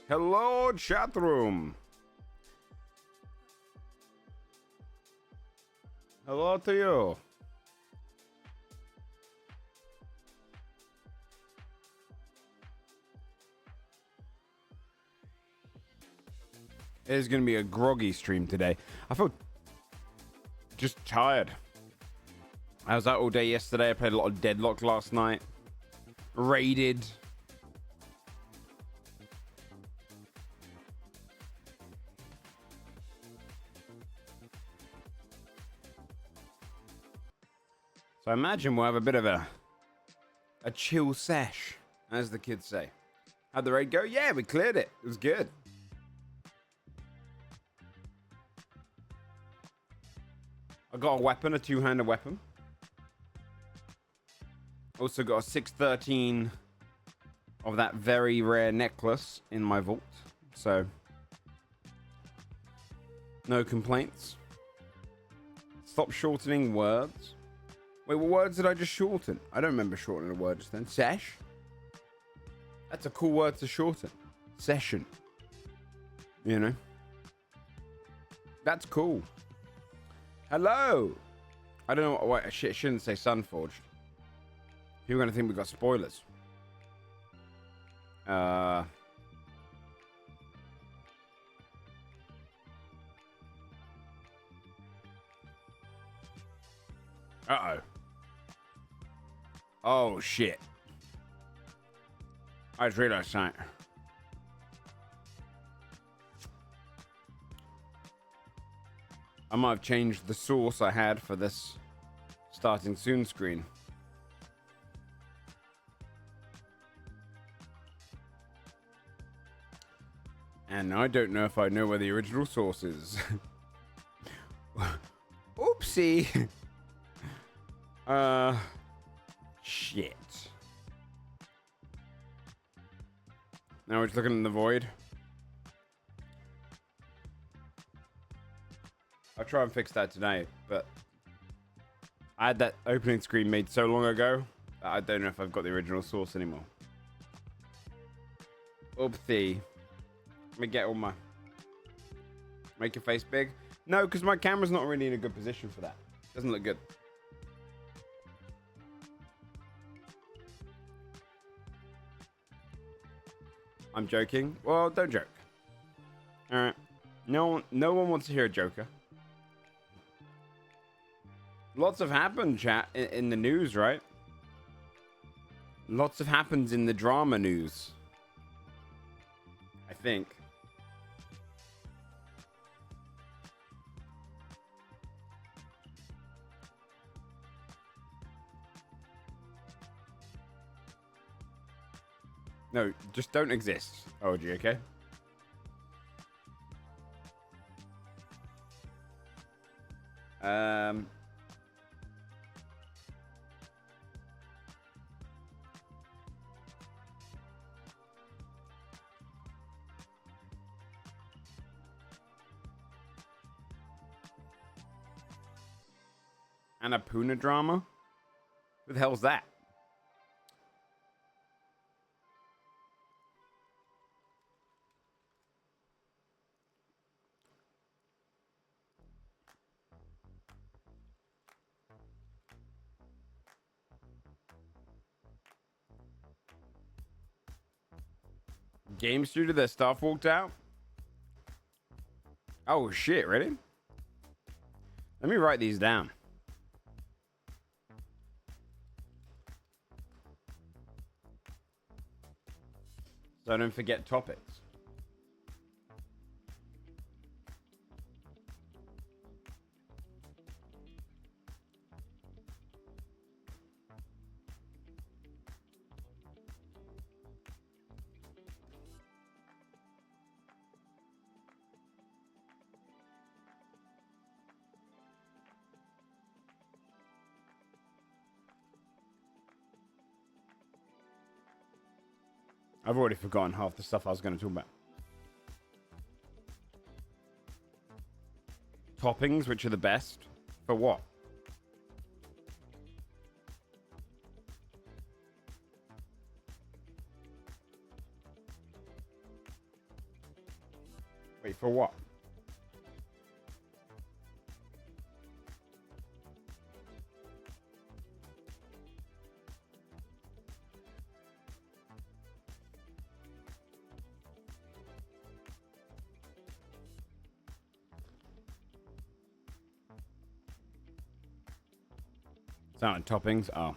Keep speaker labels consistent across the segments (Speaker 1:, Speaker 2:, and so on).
Speaker 1: Hello, chat room. Hello to you. It is going to be a groggy stream today. I feel just tired. I was out all day yesterday. I played a lot of Deadlock last night. Raided. So I imagine we'll have a bit of a chill sesh, as the kids say. How'd the raid go? Yeah, we cleared it. It was good. I got a weapon, a two-handed weapon. Also got a 613 of that very rare necklace in my vault. So, no complaints. Stop shortening words. Wait, what words did I just shorten? I don't remember shortening a word just then. Sesh? That's a cool word to shorten. Session. You know? That's cool. Hello! I don't know what... Shit, shouldn't say Sunforged. People are going to think we got spoilers. Uh-oh. Oh, shit. I just realized something. I might have changed the source I had for this starting soon screen. And I don't know if I know where the original source is. Oopsie. Shit. Now we're just looking in the void. I'll try and fix that tonight, but I had that opening screen made so long ago that I don't know if I've got the original source anymore. Oopsie. Let me get all my... Make your face big? No, because my camera's not really in a good position for that. Doesn't look good. I'm joking. Well, don't joke. Alright. No one wants to hear a joker. Lots have happened, chat, in the news, right? Lots have happened in the drama news. I think. No, just don't exist, OG, okay? Annapurna drama? Who the hell's that? Game studio, their staff walked out? Oh shit, ready? Let me write these down. So I don't forget topics. I've already forgotten half the stuff I was going to talk about. Toppings, which are the best. For what? Wait, for what? Sound like toppings? Oh.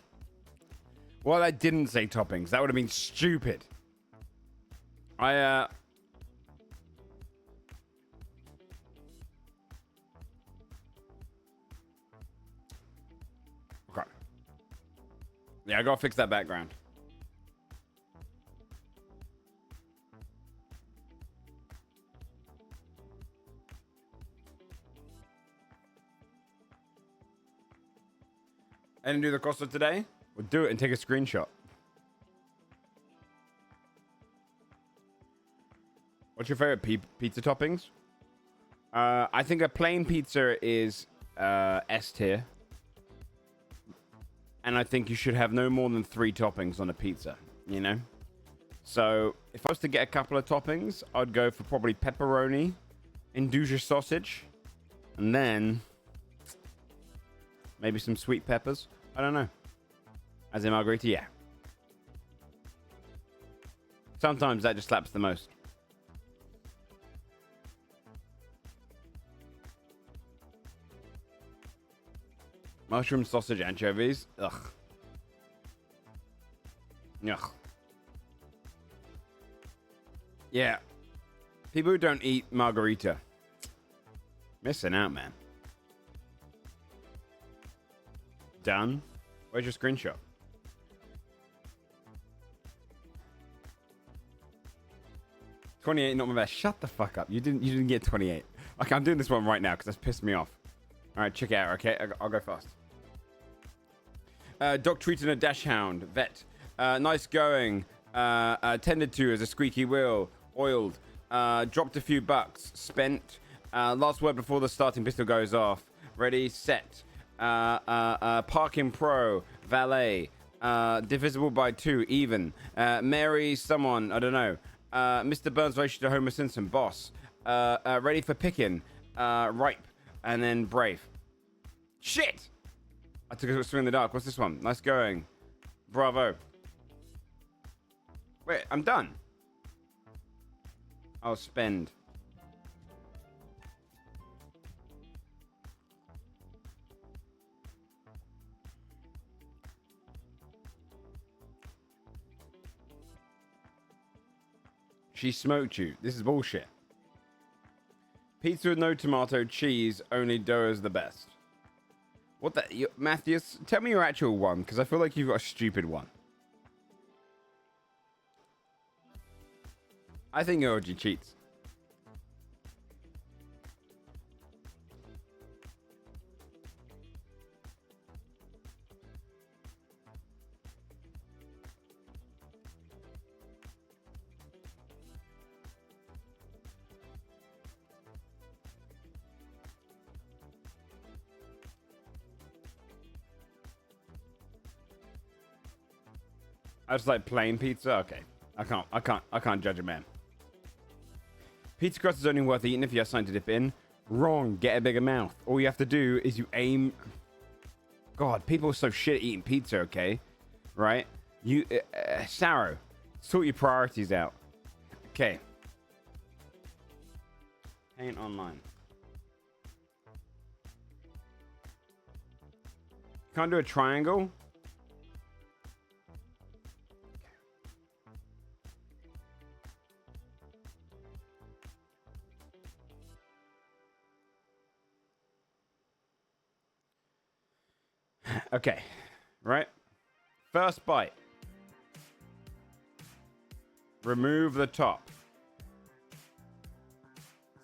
Speaker 1: Well, I didn't say toppings. That would have been stupid. Okay. Yeah, I gotta fix that background. I didn't do the Costa today. We'll do it and take a screenshot. What's your favorite pizza toppings? I think a plain pizza is S tier. And I think you should have no more than 3 toppings on a pizza, you know? So if I was to get a couple of toppings, I'd go for probably pepperoni, Induja sausage, and then maybe some sweet peppers. I don't know. As in margarita, yeah. Sometimes that just slaps the most. Mushroom, sausage, anchovies. Ugh. Ugh. Yeah. People who don't eat margarita. Missing out, man. Done. Where's your screenshot? $28, not my best. Shut the fuck up. You didn't get 28. Okay, I'm doing this one right now because that's pissed me off. All right, check it out. Okay, I'll go fast. Dog treating a dash hound. Vet. Nice going. Tended to as a squeaky wheel. Oiled. Dropped a few bucks. Spent. Last word before the starting pistol goes off. Ready, set. Parking pro. Valet. Divisible by 2. Even. Mary someone. I don't know. Mr. Burns relation to Homer Simpson. Boss. Ready for picking. Ripe. And then brave. Shit! I took a swing in the dark. What's this one? Nice going. Bravo. Wait, I'm done. I'll spend. She smoked you. This is bullshit. Pizza with no tomato, cheese, only dough is the best. What the... Matthews, tell me your actual one, because I feel like you've got a stupid one. I think OG cheats. I just like plain pizza. Okay, I can't judge a man. Pizza crust is only worth eating if you have something to dip in. Wrong. Get a bigger mouth. All you have to do is you aim. God, people are so shit at eating pizza. Okay, right? You, Sarrow, sort your priorities out. Okay. Paint online. Can't do a triangle. Okay, right? First bite. Remove the top.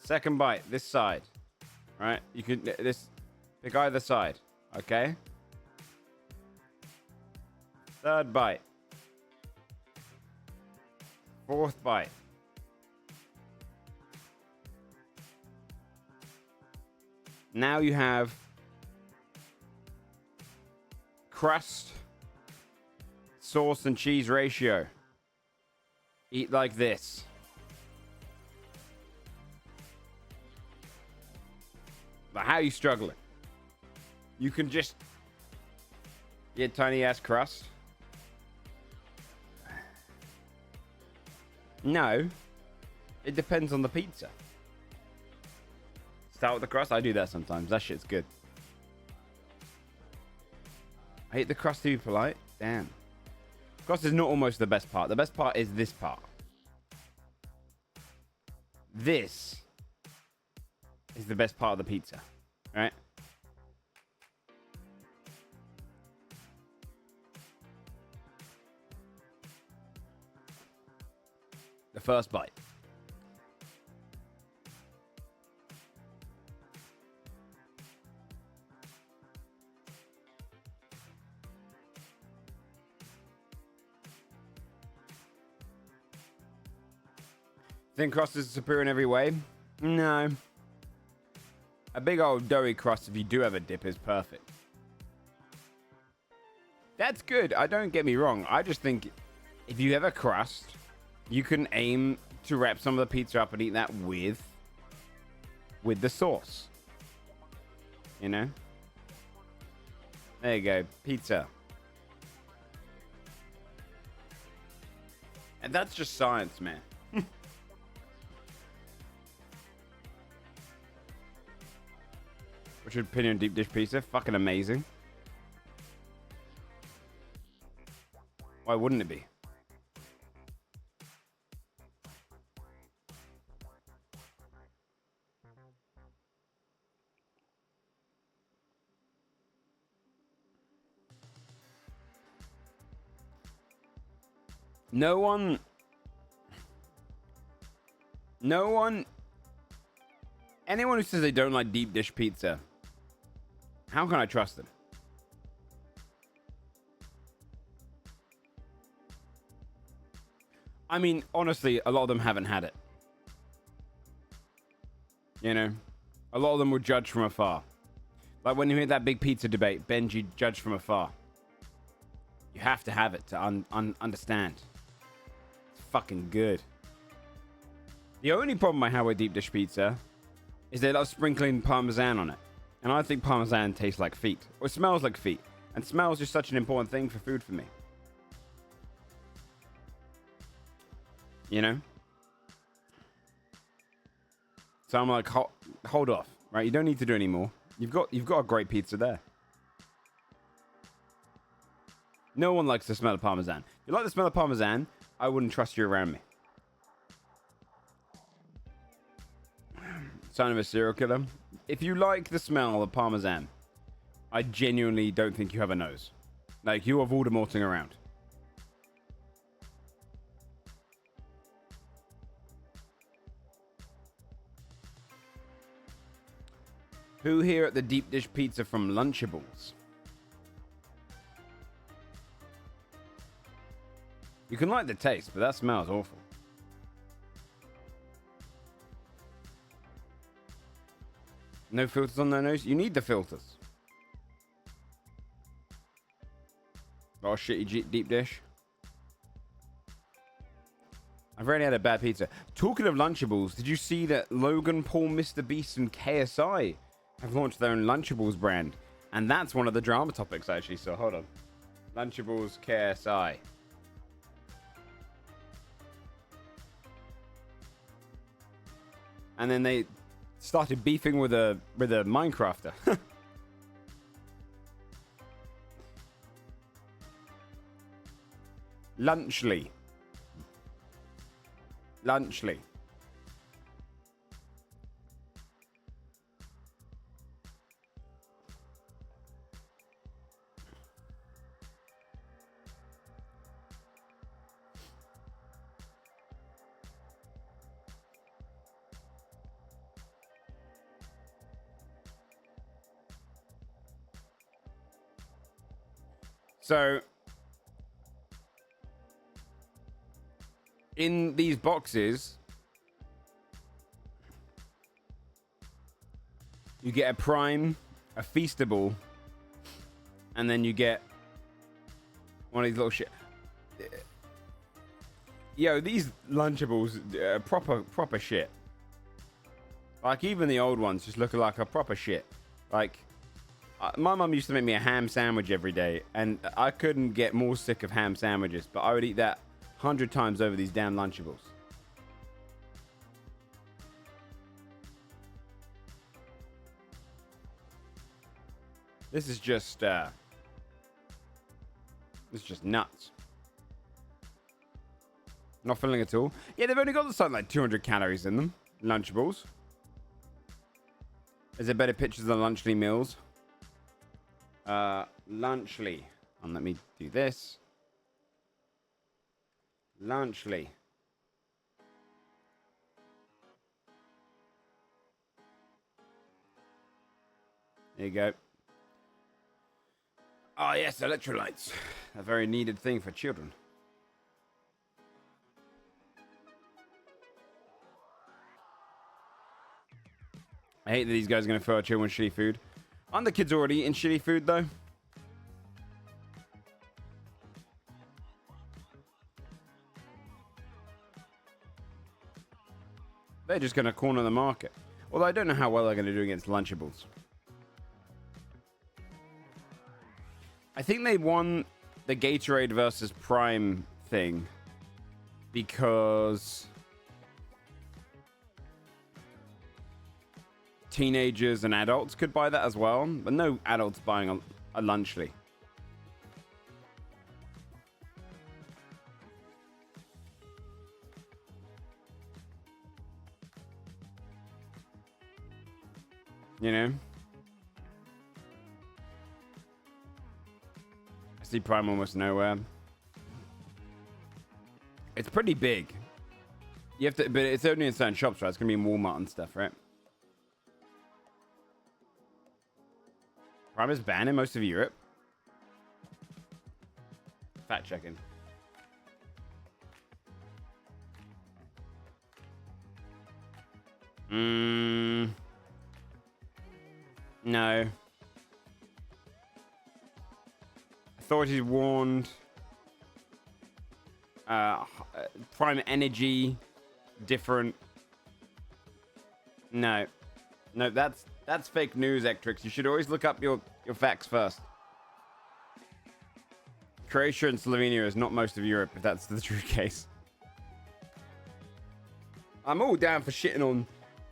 Speaker 1: Second bite, this side. Right? You can pick either side. Okay? Third bite. Fourth bite. Now you have crust, sauce, and cheese ratio. Eat like this. But how are you struggling? You can just get tiny ass crust. No, it depends on the pizza. Start with the crust. I do that sometimes. That shit's good. I hate the crust to be polite. Damn. Crust is not almost the best part. The best part is this part. This is the best part of the pizza. Right? The first bite. Thin crust is superior in every way? No. A big old doughy crust, if you do have a dip, is perfect. That's good. Don't get me wrong. I just think if you have a crust, you can aim to wrap some of the pizza up and eat that with the sauce. You know? There you go. Pizza. And that's just science, man. What's your opinion on deep dish pizza? Fucking amazing. Why wouldn't it be? No one, anyone who says they don't like deep dish pizza, how can I trust them? I mean, honestly, a lot of them haven't had it. You know, a lot of them will judge from afar. Like when you hear that big pizza debate, Benji judged from afar. You have to have it to understand. It's fucking good. The only problem I have with deep dish pizza is they love sprinkling Parmesan on it. And I think Parmesan tastes like feet. Or smells like feet. And smells is such an important thing for food for me. You know? So I'm like, hold off. Right? You don't need to do any more. You've got a great pizza there. No one likes the smell of Parmesan. If you like the smell of Parmesan, I wouldn't trust you around me. Son of a serial killer. If you like the smell of Parmesan, I genuinely don't think you have a nose. Like, you are Voldemorting around. Who here at the deep dish pizza from Lunchables? You can like the taste, but that smells awful. No filters on their nose? You need the filters. Oh, shitty deep dish. I've already had a bad pizza. Talking of Lunchables, did you see that Logan Paul, Mr. Beast, and KSI have launched their own Lunchables brand? And that's one of the drama topics, actually. So hold on. Lunchables, KSI. And then they started beefing with a Minecrafter. Lunchly. So in these boxes, you get a prime, a feastable, and then you get one of these little shit. Yo, these Lunchables, proper shit. Like, even the old ones just look like a proper shit. Like, my mum used to make me a ham sandwich every day, and I couldn't get more sick of ham sandwiches, but I would eat that 100 times over these damn Lunchables. This is just nuts. Not filling at all. Yeah, they've only got something like 200 calories in them. Lunchables. Is there better pictures of Lunchly meals? Lunchly. And let me do this. Lunchly. There you go. Oh, yes, electrolytes. A very needed thing for children. I hate that these guys are going to throw our children shitty food. Aren't the kids already eating shitty food, though? They're just going to corner the market. Although I don't know how well they're going to do against Lunchables. I think they won the Gatorade versus Prime thing because teenagers and adults could buy that as well, but no adults buying a Lunchly. You know? I see Prime almost nowhere. It's pretty big. You have to, but it's only in certain shops, right? It's gonna be in Walmart and stuff, right? Prime is banned in most of Europe. Fact checking. No. Authorities warned. Prime Energy, different. No, that's fake news, Ectrix. You should always look up your facts first. Croatia and Slovenia is not most of Europe, if that's the true case. I'm all down for shitting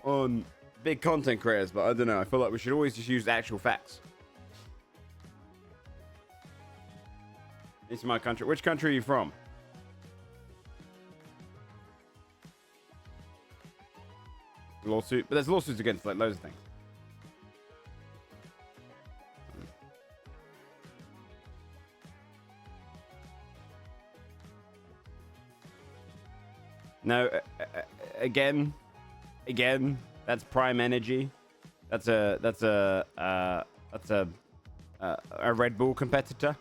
Speaker 1: on big content creators, but I don't know. I feel like we should always just use actual facts. This is my country. Which country are you from? Lawsuit, but there's lawsuits against like loads of things. No, again, that's Prime Energy. That's a Red Bull competitor.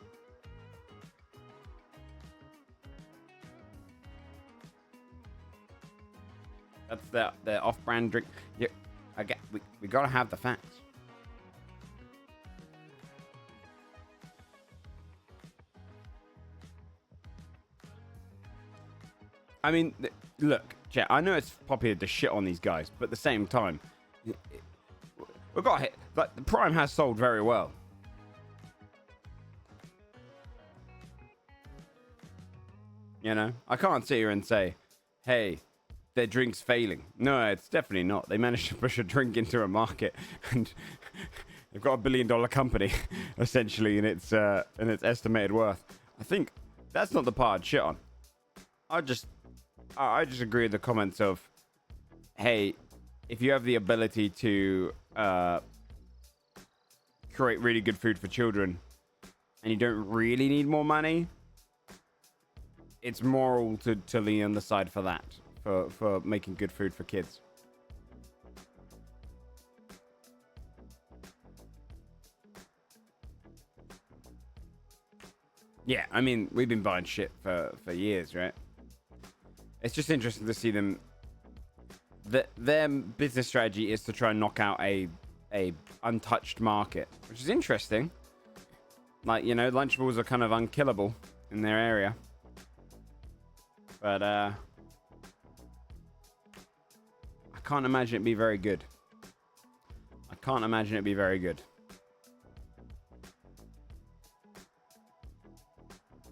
Speaker 1: That's their off-brand drink. Yeah, we gotta have the facts. I mean, look, chat. I know it's popular to shit on these guys, but at the same time, we've got hit. Like the Prime has sold very well. You know, I can't sit here and say, "Hey, their drink's failing." No, it's definitely not. They managed to push a drink into a market, and they've got $1 billion company essentially in its estimated worth. I think that's not the part I'd shit on. I just agree with the comments of, hey, if you have the ability to create really good food for children, and you don't really need more money, it's moral to lean on the side for that. For making good food for kids. Yeah, I mean, we've been buying shit for years, right? It's just interesting to see them. Their business strategy is to try and knock out a untouched market, which is interesting. Like, you know, Lunchables are kind of unkillable in their area. But I can't imagine it be very good. I can't imagine it be very good.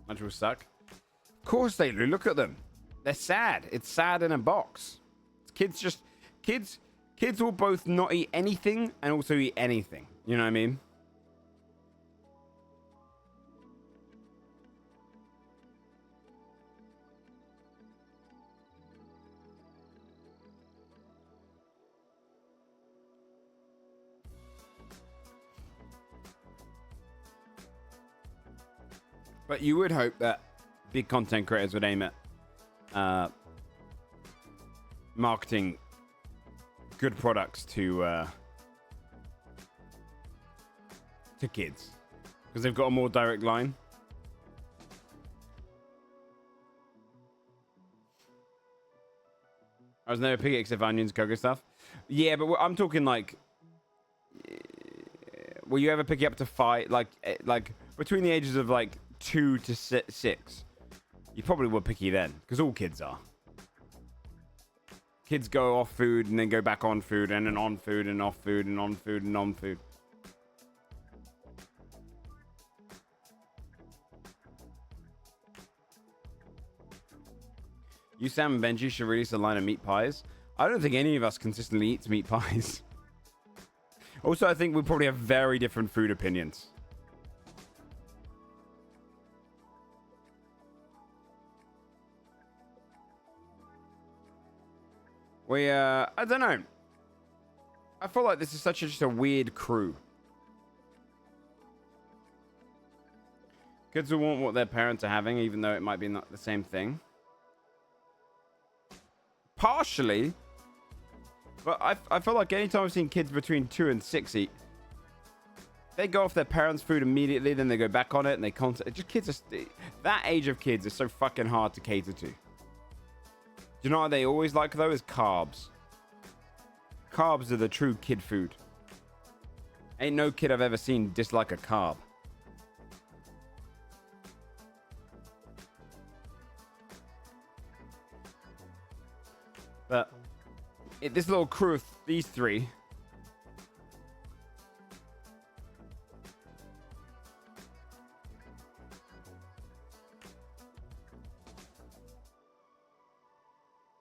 Speaker 1: Lunchables suck. Of course they do. Look at them. They're sad. It's sad in a box. Kids will both not eat anything and also eat anything. You know what I mean? But you would hope that big content creators would aim at marketing good products to kids, because they've got a more direct line. I was never picky except for onions, cocoa stuff. Yeah, but I'm talking like, will you ever pick it up to 5? Like between the ages of like 2 to 6, you probably were picky then, because all kids are. Kids go off food and then go back on food and then on food and off food and on food and on food. You, Sam, and Benji should release a line of meat pies. I don't think any of us consistently eats meat pies. Also, I think we probably have very different food opinions. I don't know. I feel like this is just a weird crew. Kids will want what their parents are having, even though it might be not the same thing. Partially. But I feel like anytime I've seen kids between 2 and 6 eat, they go off their parents' food immediately, then they go back on it, and they that age of kids is so fucking hard to cater to. Do you know what they always like, though? Is carbs. Carbs are the true kid food. Ain't no kid I've ever seen dislike a carb. But this little crew of these three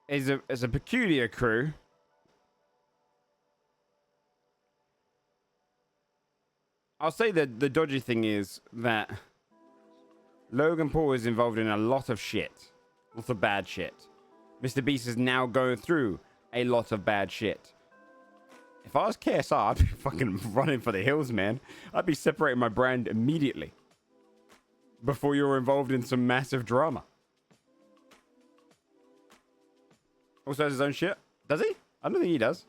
Speaker 1: is a peculiar crew. I'll say that the dodgy thing is that Logan Paul is involved in a lot of shit. Lots of bad shit. Mr. Beast is now going through a lot of bad shit. If I was KSR, I'd be fucking running for the hills, man. I'd be separating my brand immediately. Before you're involved in some massive drama. Also has his own shit. Does he? I don't think he does.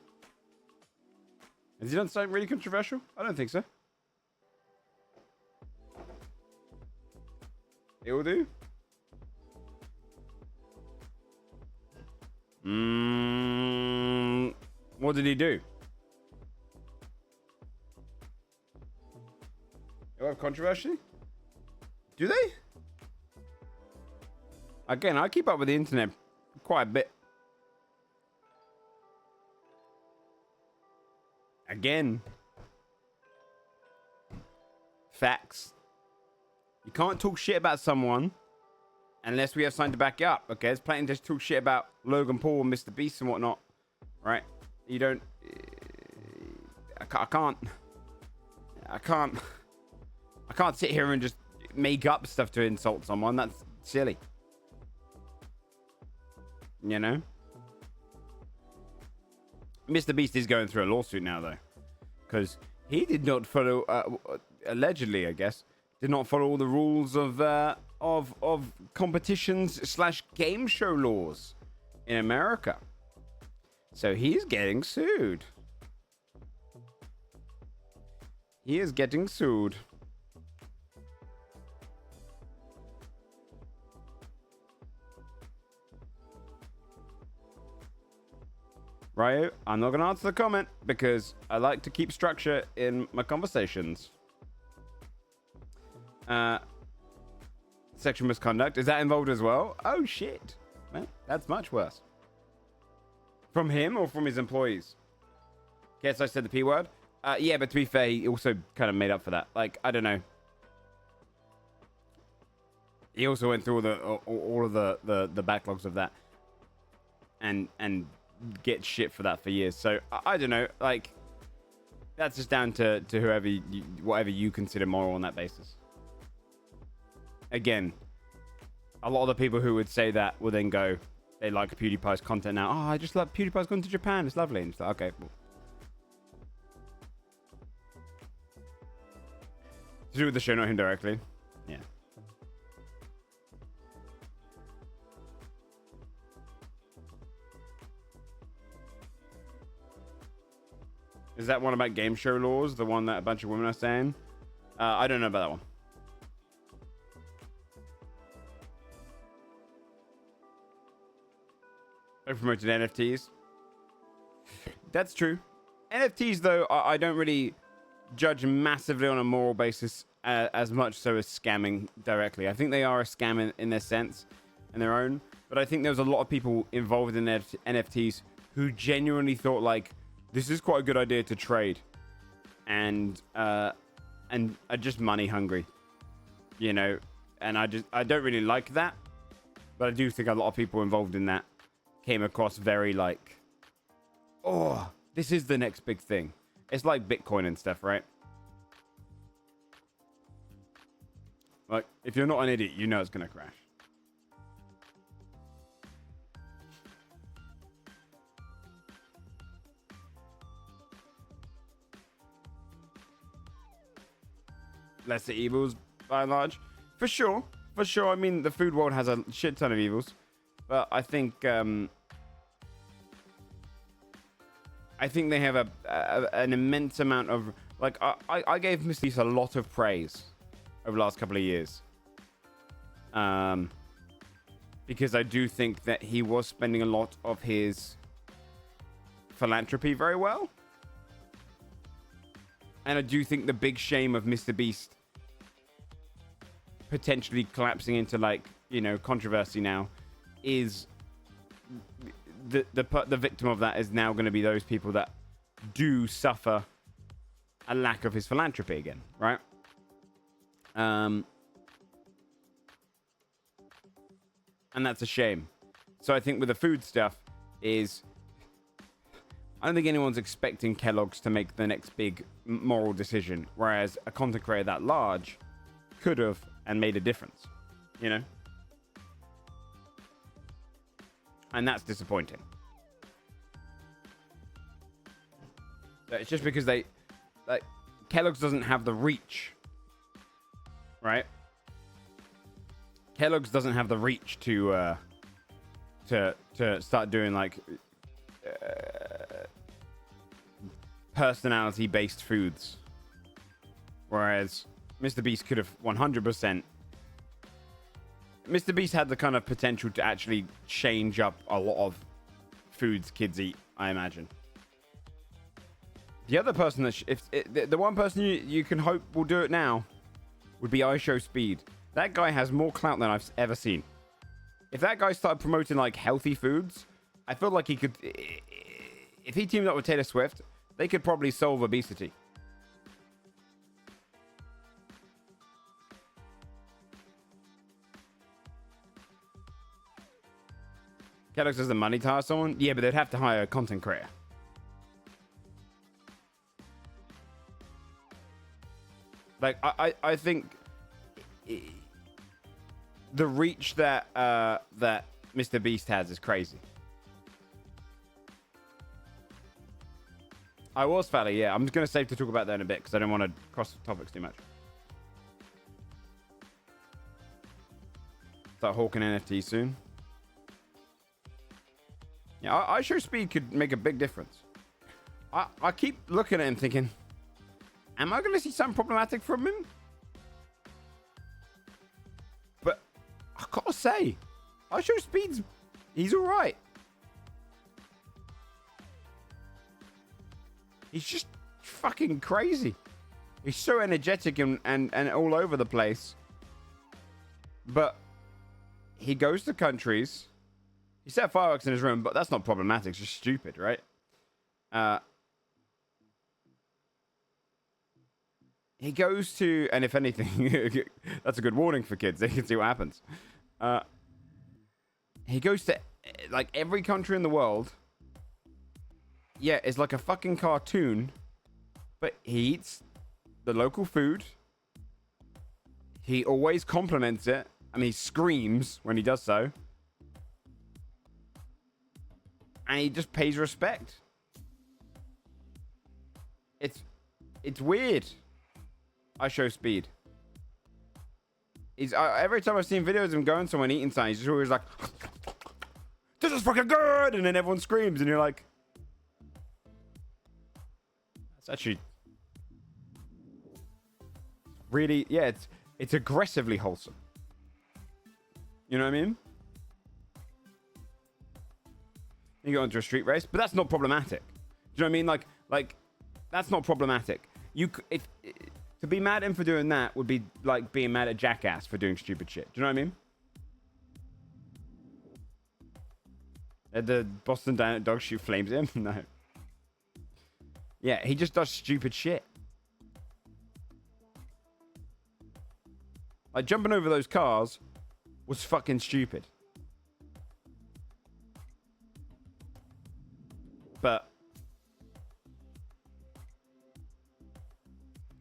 Speaker 1: Has he done something really controversial? I don't think so. It will do. What did he do? You have controversy? Do they? Again, I keep up with the internet quite a bit. Again. Facts. You can't talk shit about someone unless we have something to back it up. Okay, there's plenty to talk shit about Logan Paul and Mr. Beast and whatnot. Right? You don't... I can't sit here and just make up stuff to insult someone. That's silly. You know? Mr. Beast is going through a lawsuit now, though. Because he did not follow... allegedly, I guess... did not follow all the rules of competitions / game show laws in America. So he's getting sued. He is getting sued. Ryu, I'm not going to answer the comment because I like to keep structure in my conversations. Sexual misconduct. Is that involved as well? Oh, shit. Well, that's much worse. From him or from his employees? Guess I said the P word? Yeah, but to be fair, he also kind of made up for that. Like, I don't know. He also went through all of the backlogs of that. And get shit for that for years. So, I don't know. Like, that's just down to whoever whatever you consider moral on that basis. Again, a lot of the people who would say that will then go, they like PewDiePie's content now. Oh, I just love PewDiePie's gone to Japan. It's lovely. And it's like, okay, well. To do with the show, not him directly. Yeah. Is that one about game show laws? The one that a bunch of women are saying? I don't know about that one. I promoted NFTs. That's true. NFTs, though, I don't really judge massively on a moral basis as much so as scamming directly. I think they are a scam in their sense, in their own. But I think there was a lot of people involved in NFTs who genuinely thought, like, this is quite a good idea to trade. And are just money hungry. You know? And I don't really like that. But I do think a lot of people involved in that came across very like, oh, this is the next big thing. It's like Bitcoin and stuff, right? Like, if you're not an idiot, you know it's going to crash. Lesser evils, by and large. For sure. For sure. I mean, the food world has a shit ton of evils. But I think they have an immense amount of... Like, I gave Mr. Beast a lot of praise over the last couple of years. Because I do think that he was spending a lot of his philanthropy very well. And I do think the big shame of Mr. Beast potentially collapsing into, like, you know, controversy now is the victim of that is now going to be those people that do suffer a lack of his philanthropy again, right? And that's a shame. So I think with the food stuff is, I don't think anyone's expecting Kellogg's to make the next big moral decision, whereas a content creator that large could have and made a difference, you know? And that's disappointing. It's just because they, like, Kellogg's doesn't have the reach, right? Kellogg's doesn't have the reach to start doing, like, personality-based foods, whereas Mr. Beast could have 100%. Mr. Beast had the kind of potential to actually change up a lot of foods kids eat, I imagine. The other person that the one person you can hope will do it now would be iShowSpeed. That guy has more clout than I've ever seen. If that guy started promoting, like, healthy foods, I feel like he could... If he teamed up with Taylor Swift, they could probably solve obesity. Kellogg's has the money to hire someone? Yeah, but they'd have to hire a content creator. Like, I think the reach that that Mr. Beast has is crazy. I was Fally, yeah. I'm just going to save to talk about that in a bit because I don't want to cross topics too much. Start hawking NFT soon. Yeah, iShowSpeed could make a big difference. I keep looking at him thinking, am I going to see something problematic from him? But I gotta say, iShowSpeed's, he's all right. He's just fucking crazy. He's so energetic and all over the place. But he goes to countries. He set fireworks in his room, but that's not problematic. It's just stupid, right? He goes to, and if anything, that's a good warning for kids. They can see what happens. He goes to, like, every country in the world. Yeah, it's like a fucking cartoon. But he eats the local food. He always compliments it. I mean, he screams when he does so. And he just pays respect. It's weird. I show speed. He's every time I've seen videos of him going somewhere and eating something, he's just always like, "This is fucking good," and then everyone screams, and you're like, "That's actually really, yeah, it's aggressively wholesome." You know what I mean? You go into a street race, but that's not problematic. Do you know what I mean? Like that's not problematic. To be mad at him for doing that would be like being mad at Jackass for doing stupid shit. Do you know what I mean? The Boston dog shoot flames him? No. Yeah, he just does stupid shit. Like, jumping over those cars was fucking stupid. But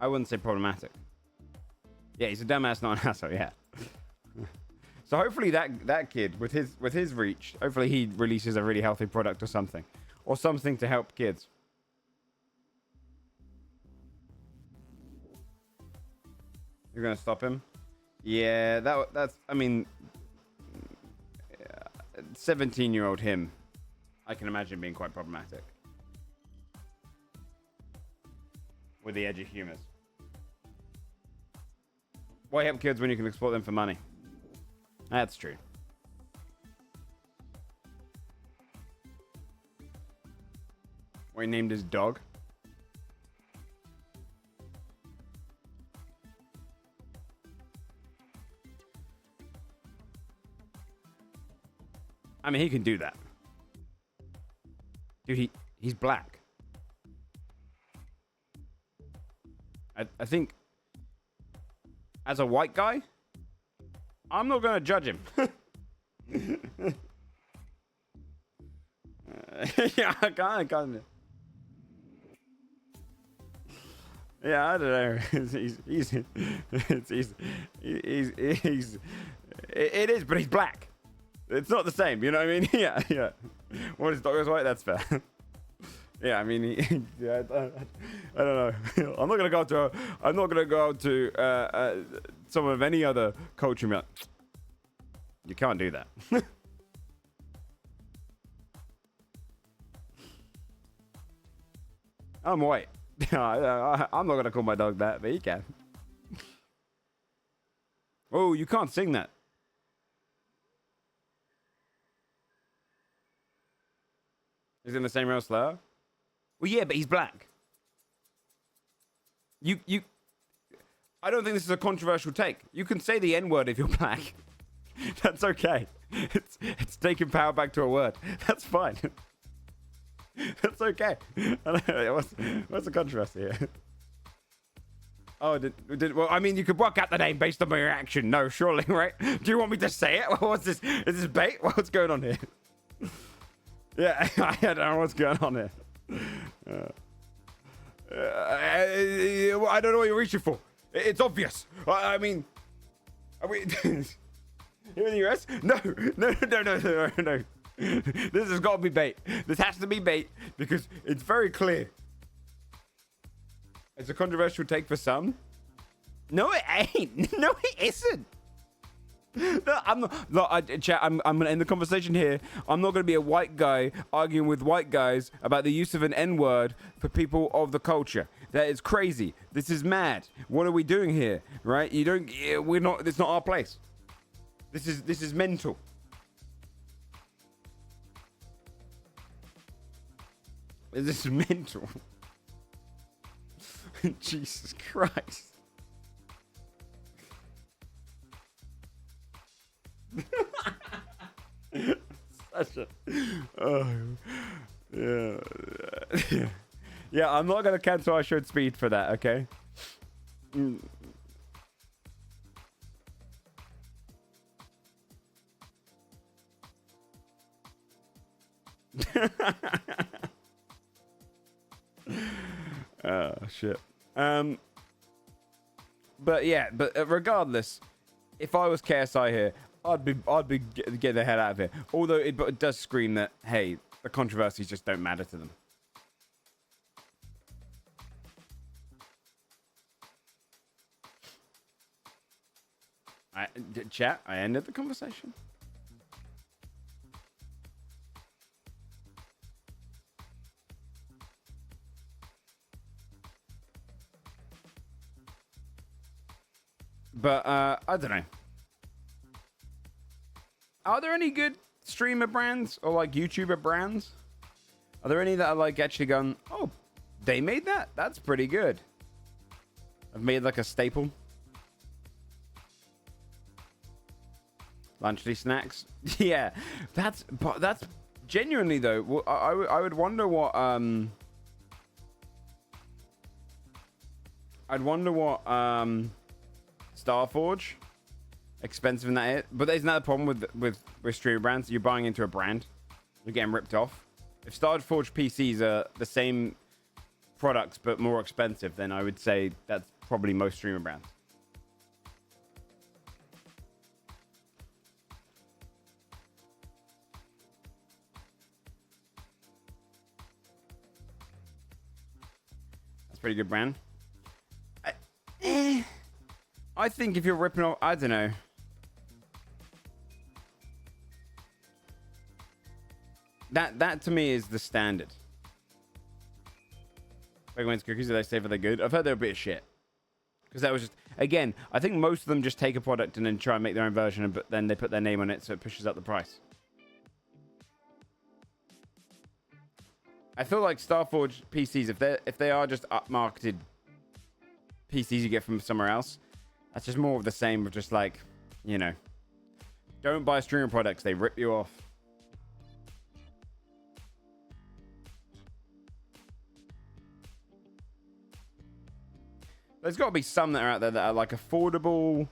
Speaker 1: I wouldn't say problematic. Yeah, he's a dumbass, not an asshole. Yeah. So hopefully that kid with his reach, hopefully he releases a really healthy product or something to help kids. You're gonna stop him? Yeah, that's. I mean, 17-year-old him, I can imagine being quite problematic with the edgy humors. Why help kids when you can exploit them for money? That's true. Why he named his dog? I mean, he can do that. Dude, he's black. I think as a white guy, I'm not going to judge him. Yeah, I can't. Yeah, I don't know. It is, but he's black. It's not the same, you know what I mean? Yeah. What, his dog is white? That's fair. Yeah, I mean, yeah, I don't know. I'm not gonna go out to someone of any other culture and be like, you can't do that. I'm white. I'm not gonna call my dog that, but he can. Oh, you can't sing that. He's in the same rail slower? Well, yeah, but he's black. I don't think this is a controversial take. You can say the N-word if you're black. That's okay. It's taking power back to a word. That's fine. That's okay. What's the controversy here? Oh, well, I mean, you could work out the name based on my reaction. No, surely, right? Do you want me to say it? What's this? Is this bait? What's going on here? Yeah, I don't know what's going on here. I don't know what you're reaching for. It's obvious. I mean, are we here in the US? No. This has got to be bait. This has to be bait because it's very clear. It's a controversial take for some. No, it ain't. No, it isn't. No, I'm not. Look, chat, I'm going to end the conversation here. I'm not going to be a white guy arguing with white guys about the use of an N-word for people of the culture. That is crazy. This is mad. What are we doing here? Right? We're not. It's not our place. This is mental. This is mental. Jesus Christ. Such a... Oh, yeah. Yeah, I'm not going to cancel our showed speed for that, okay? Oh, shit. But yeah, regardless, if I was KSI here, I'd be get the hell out of here. Although it does scream that, hey, the controversies just don't matter to them. Chat, I ended the conversation. But I don't know. Are there any good streamer brands or like YouTuber brands? Are there any that are like actually going, oh, they made that? That's pretty good. I've made like a staple. Lunchy snacks. Yeah, that's genuinely though. I would wonder what Starforge expensive in that, but there's another problem with streamer brands. You're buying into a brand, you're getting ripped off. If Starforge PCs are the same products but more expensive, then I would say that's probably most streamer brands. That's a pretty good brand. I think if you're ripping off, I don't know. That to me is the standard. Wegmans cookies, are they safe? Are they good? I've heard they're a bit of shit. Because that was just, again, I think most of them just take a product and then try and make their own version, but then they put their name on it, so it pushes up the price. I feel like Starforge PCs, if they are just upmarketed PCs you get from somewhere else, that's just more of the same of just like, you know, don't buy streamer products, they rip you off. There's got to be some that are out there that are like affordable,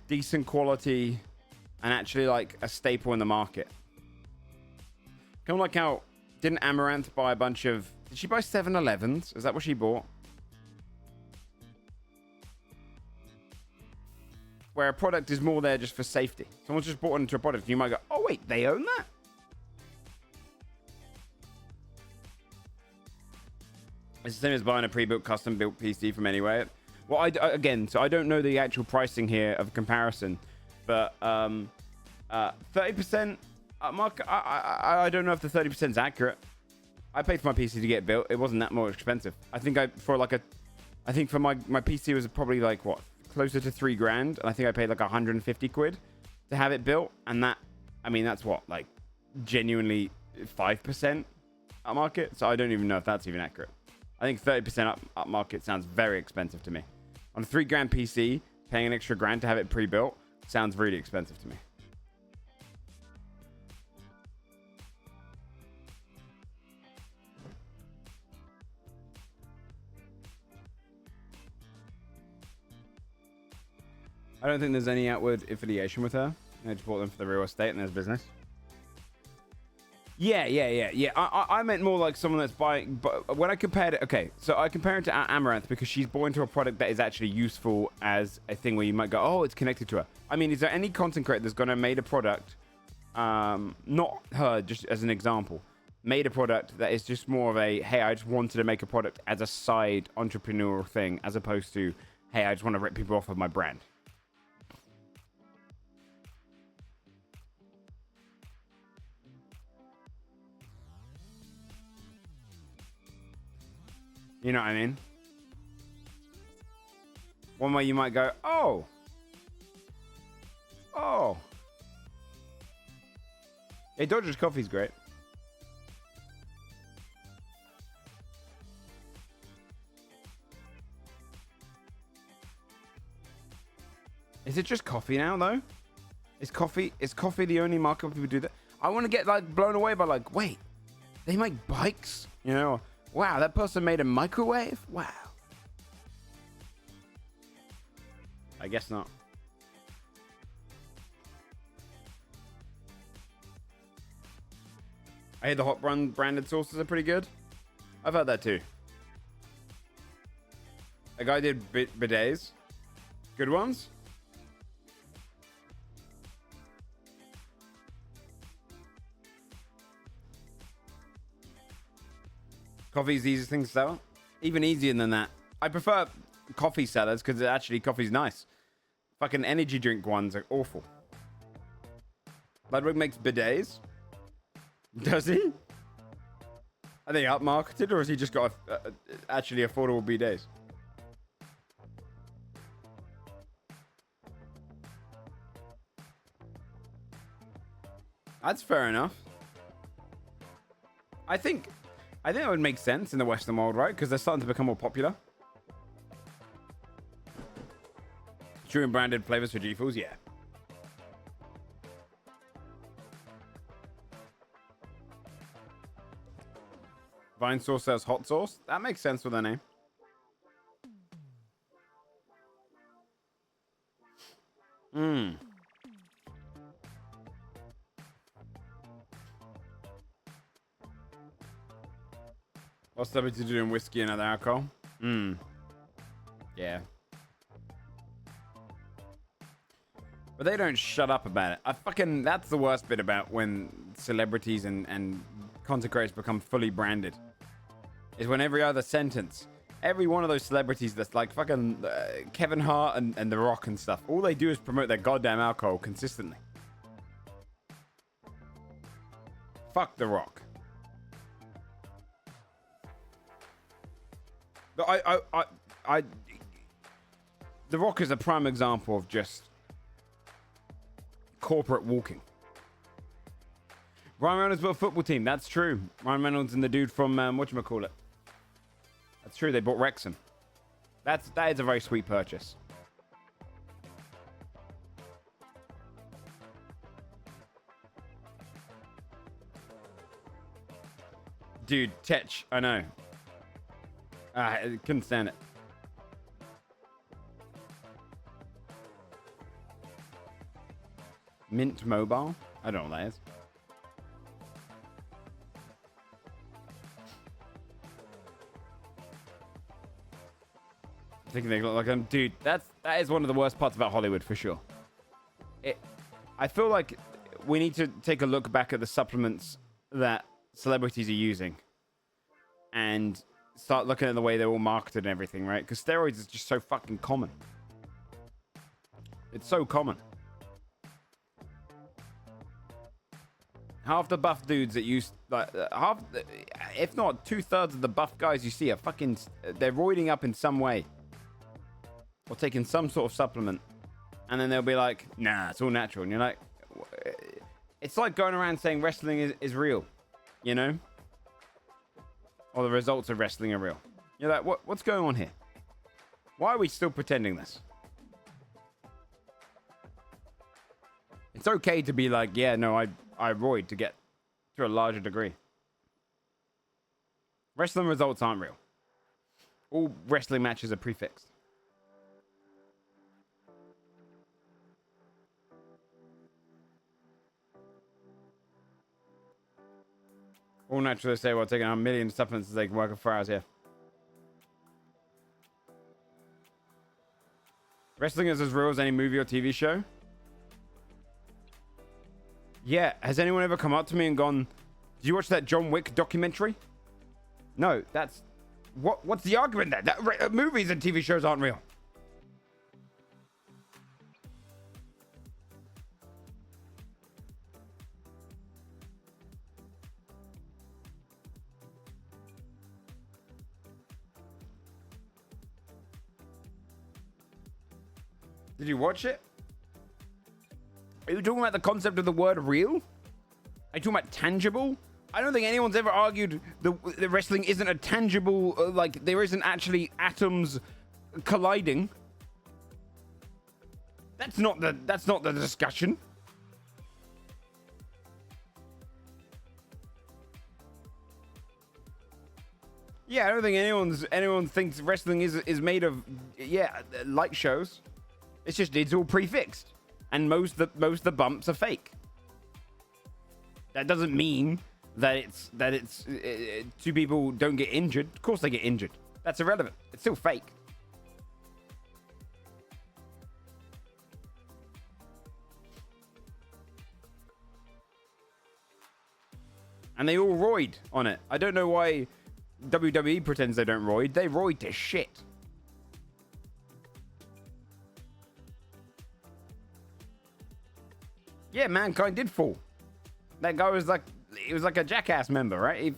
Speaker 1: decent quality, and actually like a staple in the market. Kind of like how, didn't Amaranth buy a bunch of, did she buy 7-Elevens? Is that what she bought? Where a product is more there just for safety. Someone's just bought into a product, and you might go, oh wait, they own that? It's the same as buying a pre-built, custom-built PC from anywhere. Well, again, so I don't know the actual pricing here of comparison, but 30% upmarket. I don't know if the 30% is accurate. I paid for my PC to get built. It wasn't that more expensive. I think for my PC was probably like what, closer to $3,000, and I think I paid like 150 quid to have it built, and that, I mean, that's what, like genuinely 5% upmarket. So I don't even know if that's even accurate. I think 30% upmarket sounds very expensive to me. On a $3,000 PC, paying an extra $1,000 to have it pre-built sounds really expensive to me. I don't think there's any outward affiliation with her. I just bought them for the real estate and there's business. Yeah. I meant more like someone that's buying, but when I compared it, okay, so I compare it to Amaranth because she's bought into a product that is actually useful as a thing where you might go, oh, it's connected to her. I mean, is there any content creator that's going to made a product, not her, just as an example, made a product that is just more of a, hey, I just wanted to make a product as a side entrepreneurial thing, as opposed to, hey, I just want to rip people off of my brand. You know what I mean? One way you might go, oh. Hey, Dodger's coffee's great. it just coffee now though? Is coffee the only market where people do that? I want to get like blown away by like, wait, they make bikes? You know, wow, that person made a microwave? Wow. I guess not. I hear the Hot Run branded sauces are pretty good. I've heard that too. A guy did bidets. Good ones. Coffee's the easiest thing to sell. Even easier than that. I prefer coffee sellers because actually coffee's nice. Fucking energy drink ones are awful. Ludwig makes bidets. Does he? Are they upmarketed or has he just got actually affordable bidets? That's fair enough. I think it would make sense in the Western world, right? Because they're starting to become more popular. True and branded flavors for G-Foods, yeah. Vine Sauce sells hot sauce. That makes sense with their name. What's the to do in whiskey and other alcohol? Yeah. But they don't shut up about it. That's the worst bit about when celebrities and content creators become fully branded. Is when every other sentence, every one of those celebrities that's like fucking Kevin Hart and The Rock and stuff, all they do is promote their goddamn alcohol consistently. Fuck The Rock. But The Rock is a prime example of just corporate walking. Ryan Reynolds built a football team. That's true. Ryan Reynolds and the dude from whatchamacallit. That's true. They bought Wrexham. That is a very sweet purchase. Dude, Tetch, I know. I couldn't stand it. Mint Mobile? I don't know what that is. I think they look like them. Dude, that is one of the worst parts about Hollywood for sure. I feel like we need to take a look back at the supplements that celebrities are using and start looking at the way they're all marketed and everything, right? Because steroids is just so fucking common. It's so common. Half the buff dudes that use, like, if not 2/3 of the buff guys you see are fucking, they're roiding up in some way. Or taking some sort of supplement. And then they'll be like, nah, it's all natural. And you're like, it's like going around saying wrestling is real, you know? Or the results of wrestling are real. You're like, what's going on here? Why are we still pretending this? It's okay to be like, yeah, no, I roid to get to a larger degree. Wrestling results aren't real. All wrestling matches are prefixed. All naturalists say, well, taking a million supplements so they can work for 4 hours, yeah. Wrestling is as real as any movie or TV show? Yeah, has anyone ever come up to me and gone, did you watch that John Wick documentary? No, that's... What's the argument there? That movies and TV shows aren't real. Did you watch it? Are you talking about the concept of the word real? Are you talking about tangible? I don't think anyone's ever argued the wrestling isn't a tangible, like, there isn't actually atoms colliding. That's not the discussion. Yeah, I don't think anyone thinks wrestling is made of light shows. It's all prefixed, and most of the bumps are fake. That doesn't mean that it's two people don't get injured. Of course they get injured. That's irrelevant. It's still fake. And they all roid on it. I don't know why WWE pretends they don't roid. They roid to shit. Yeah, Mankind did fall. That guy was like, he was like a Jackass member, right? He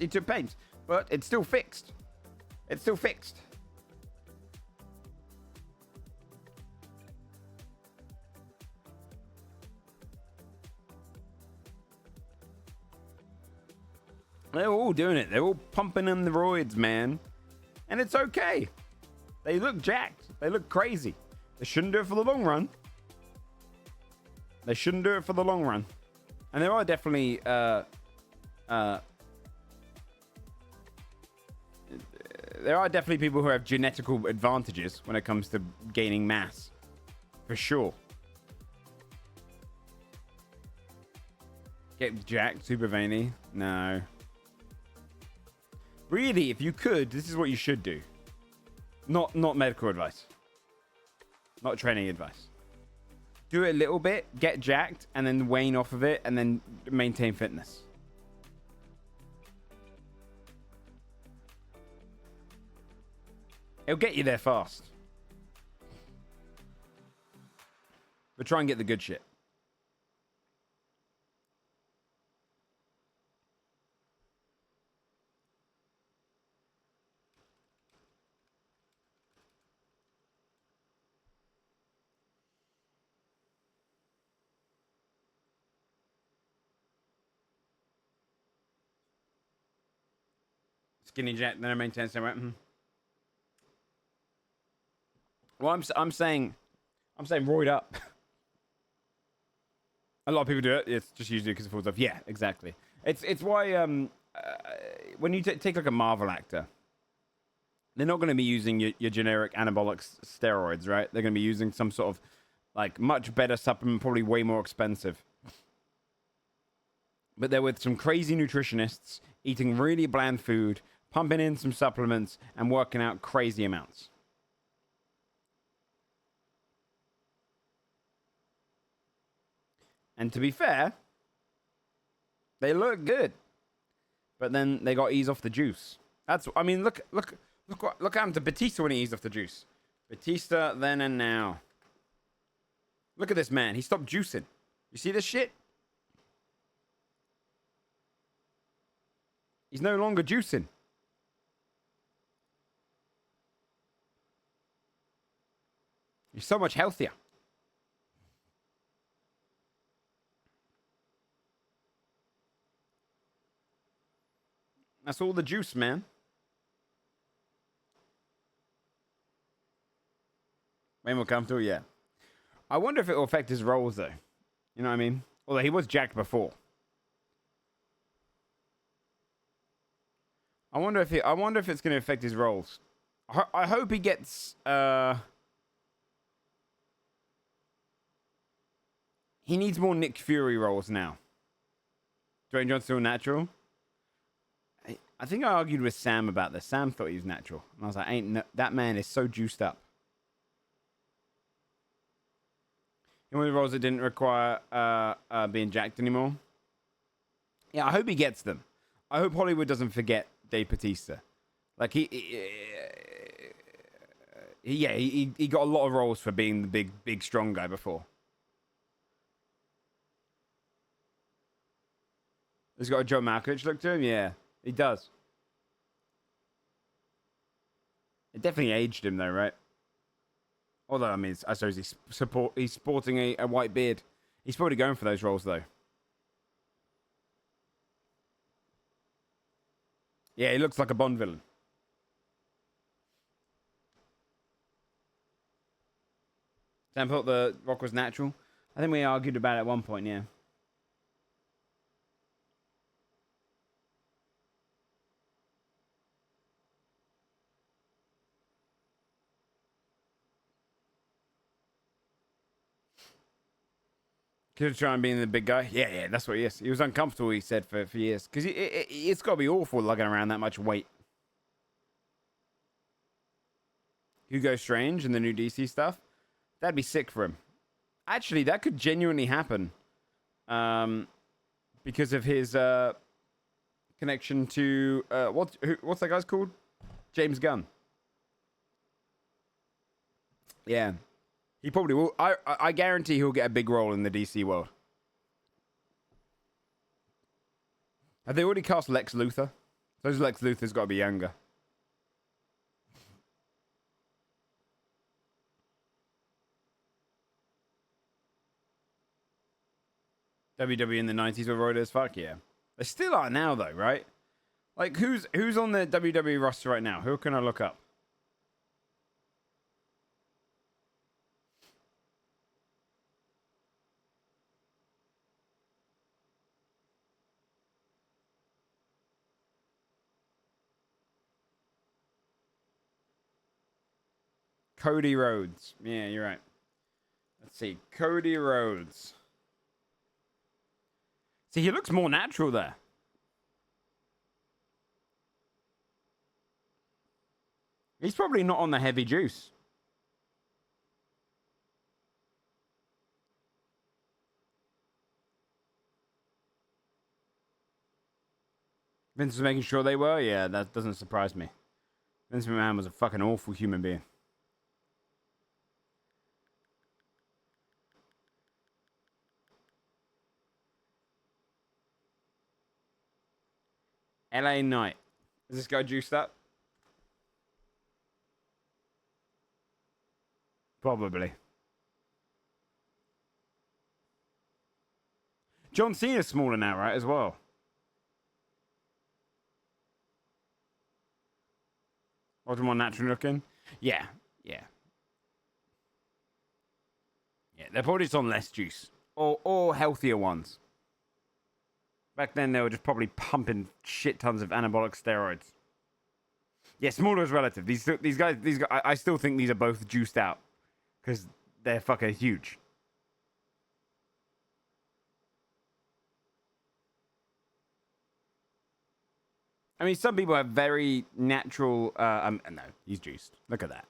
Speaker 1: took pains, but it's still fixed. It's still fixed. They're all doing it. They're all pumping in the roids, man. And it's okay. They look jacked. They look crazy. They shouldn't do it for the long run. They shouldn't do it for the long run. And there are definitely there are definitely people who have genetical advantages when it comes to gaining mass. For sure. Get jacked, super veiny? No. Really, if you could, this is what you should do. Not medical advice. Not training advice. Do it a little bit, get jacked, and then wane off of it, and then maintain fitness. It'll get you there fast. But try and get the good shit. Skinny jack, then I maintain some weight. Well, I'm saying roid up. A lot of people do it. It's just usually because it falls off. Yeah, exactly. It's why when you take like a Marvel actor, they're not going to be using your generic anabolic steroids, right? They're going to be using some sort of like much better supplement, probably way more expensive. But they're with some crazy nutritionists, eating really bland food, pumping in some supplements, and working out crazy amounts. And to be fair, they look good. But then they got to ease off the juice. I mean, look what happened to Batista when he eased off the juice. Batista then and now. Look at this man. He stopped juicing. You see this shit? He's no longer juicing. He's so much healthier. That's all the juice, man. Way more comfortable, yeah. I wonder if it will affect his roles, though. You know what I mean? Although he was jacked before. I wonder if it's going to affect his roles. I hope he gets. He needs more Nick Fury roles now. Dwayne Johnson still natural. I think I argued with Sam about this. Sam thought he was natural, and I was like, that man is so juiced up." You know, the roles that didn't require being jacked anymore. Yeah, I hope he gets them. I hope Hollywood doesn't forget Dave Batista. Like he got a lot of roles for being the big strong guy before. He's got a Joe Malkovich look to him. Yeah, he does. It definitely aged him though, right? Although I mean, I suppose he's sporting a white beard. He's probably going for those roles though. Yeah, he looks like a Bond villain. Sam thought the rock was natural. I think we argued about it at one point, yeah. Could try and being the big guy. Yeah, that's what he is. He was uncomfortable, he said, for years. Because it's got to be awful lugging around that much weight. Hugo Strange and the new DC stuff. That'd be sick for him. Actually, that could genuinely happen. Because of his connection to... what's that guy's called? James Gunn. Yeah. He probably will. I guarantee he'll get a big role in the DC world. Have they already cast Lex Luthor? Those Lex Luthor's got to be younger. WWE in the 90s were roid as fuck, yeah. They still are now, though, right? Like, who's on the WWE roster right now? Who can I look up? Cody Rhodes. Yeah, you're right. Let's see. Cody Rhodes. See, he looks more natural there. He's probably not on the heavy juice. Vince was making sure they were? Yeah, that doesn't surprise me. Vince McMahon was a fucking awful human being. LA Knight. Is this guy juiced up? Probably. John Cena's smaller now, right, as well? Or more natural looking? Yeah. Yeah, they're probably just on less juice. Or healthier ones. Back then, they were just probably pumping shit tons of anabolic steroids. Yeah, smaller is relative. These guys, I still think these are both juiced out. Because they're fucking huge. I mean, some people have very natural... no, he's juiced. Look at that.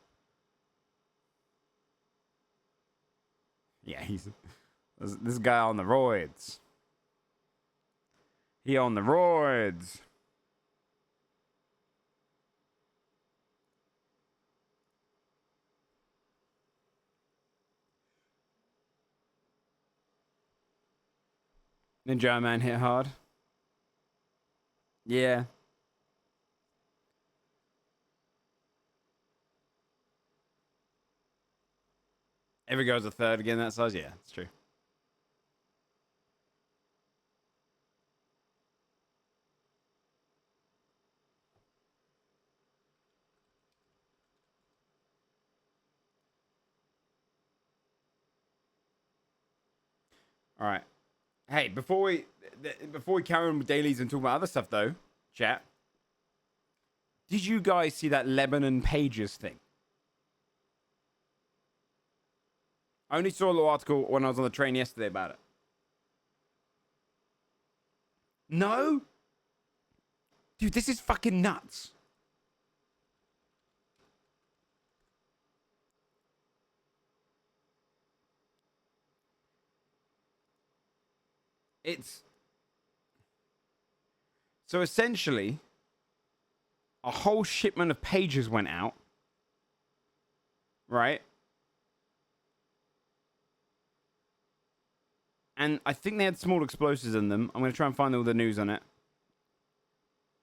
Speaker 1: Yeah, he's... This guy on the roids. He on the roids. Ninja Man hit hard. Yeah. Every girl's a third again that size? Yeah, it's true. All right. Hey, before we carry on with dailies and talk about other stuff, though, chat, did you guys see that Lebanon Pages thing? I only saw a little article when I was on the train yesterday about it. No? Dude, this is fucking nuts. It's... So essentially, a whole shipment of pages went out. Right? And I think they had small explosives in them. I'm going to try and find all the news on it.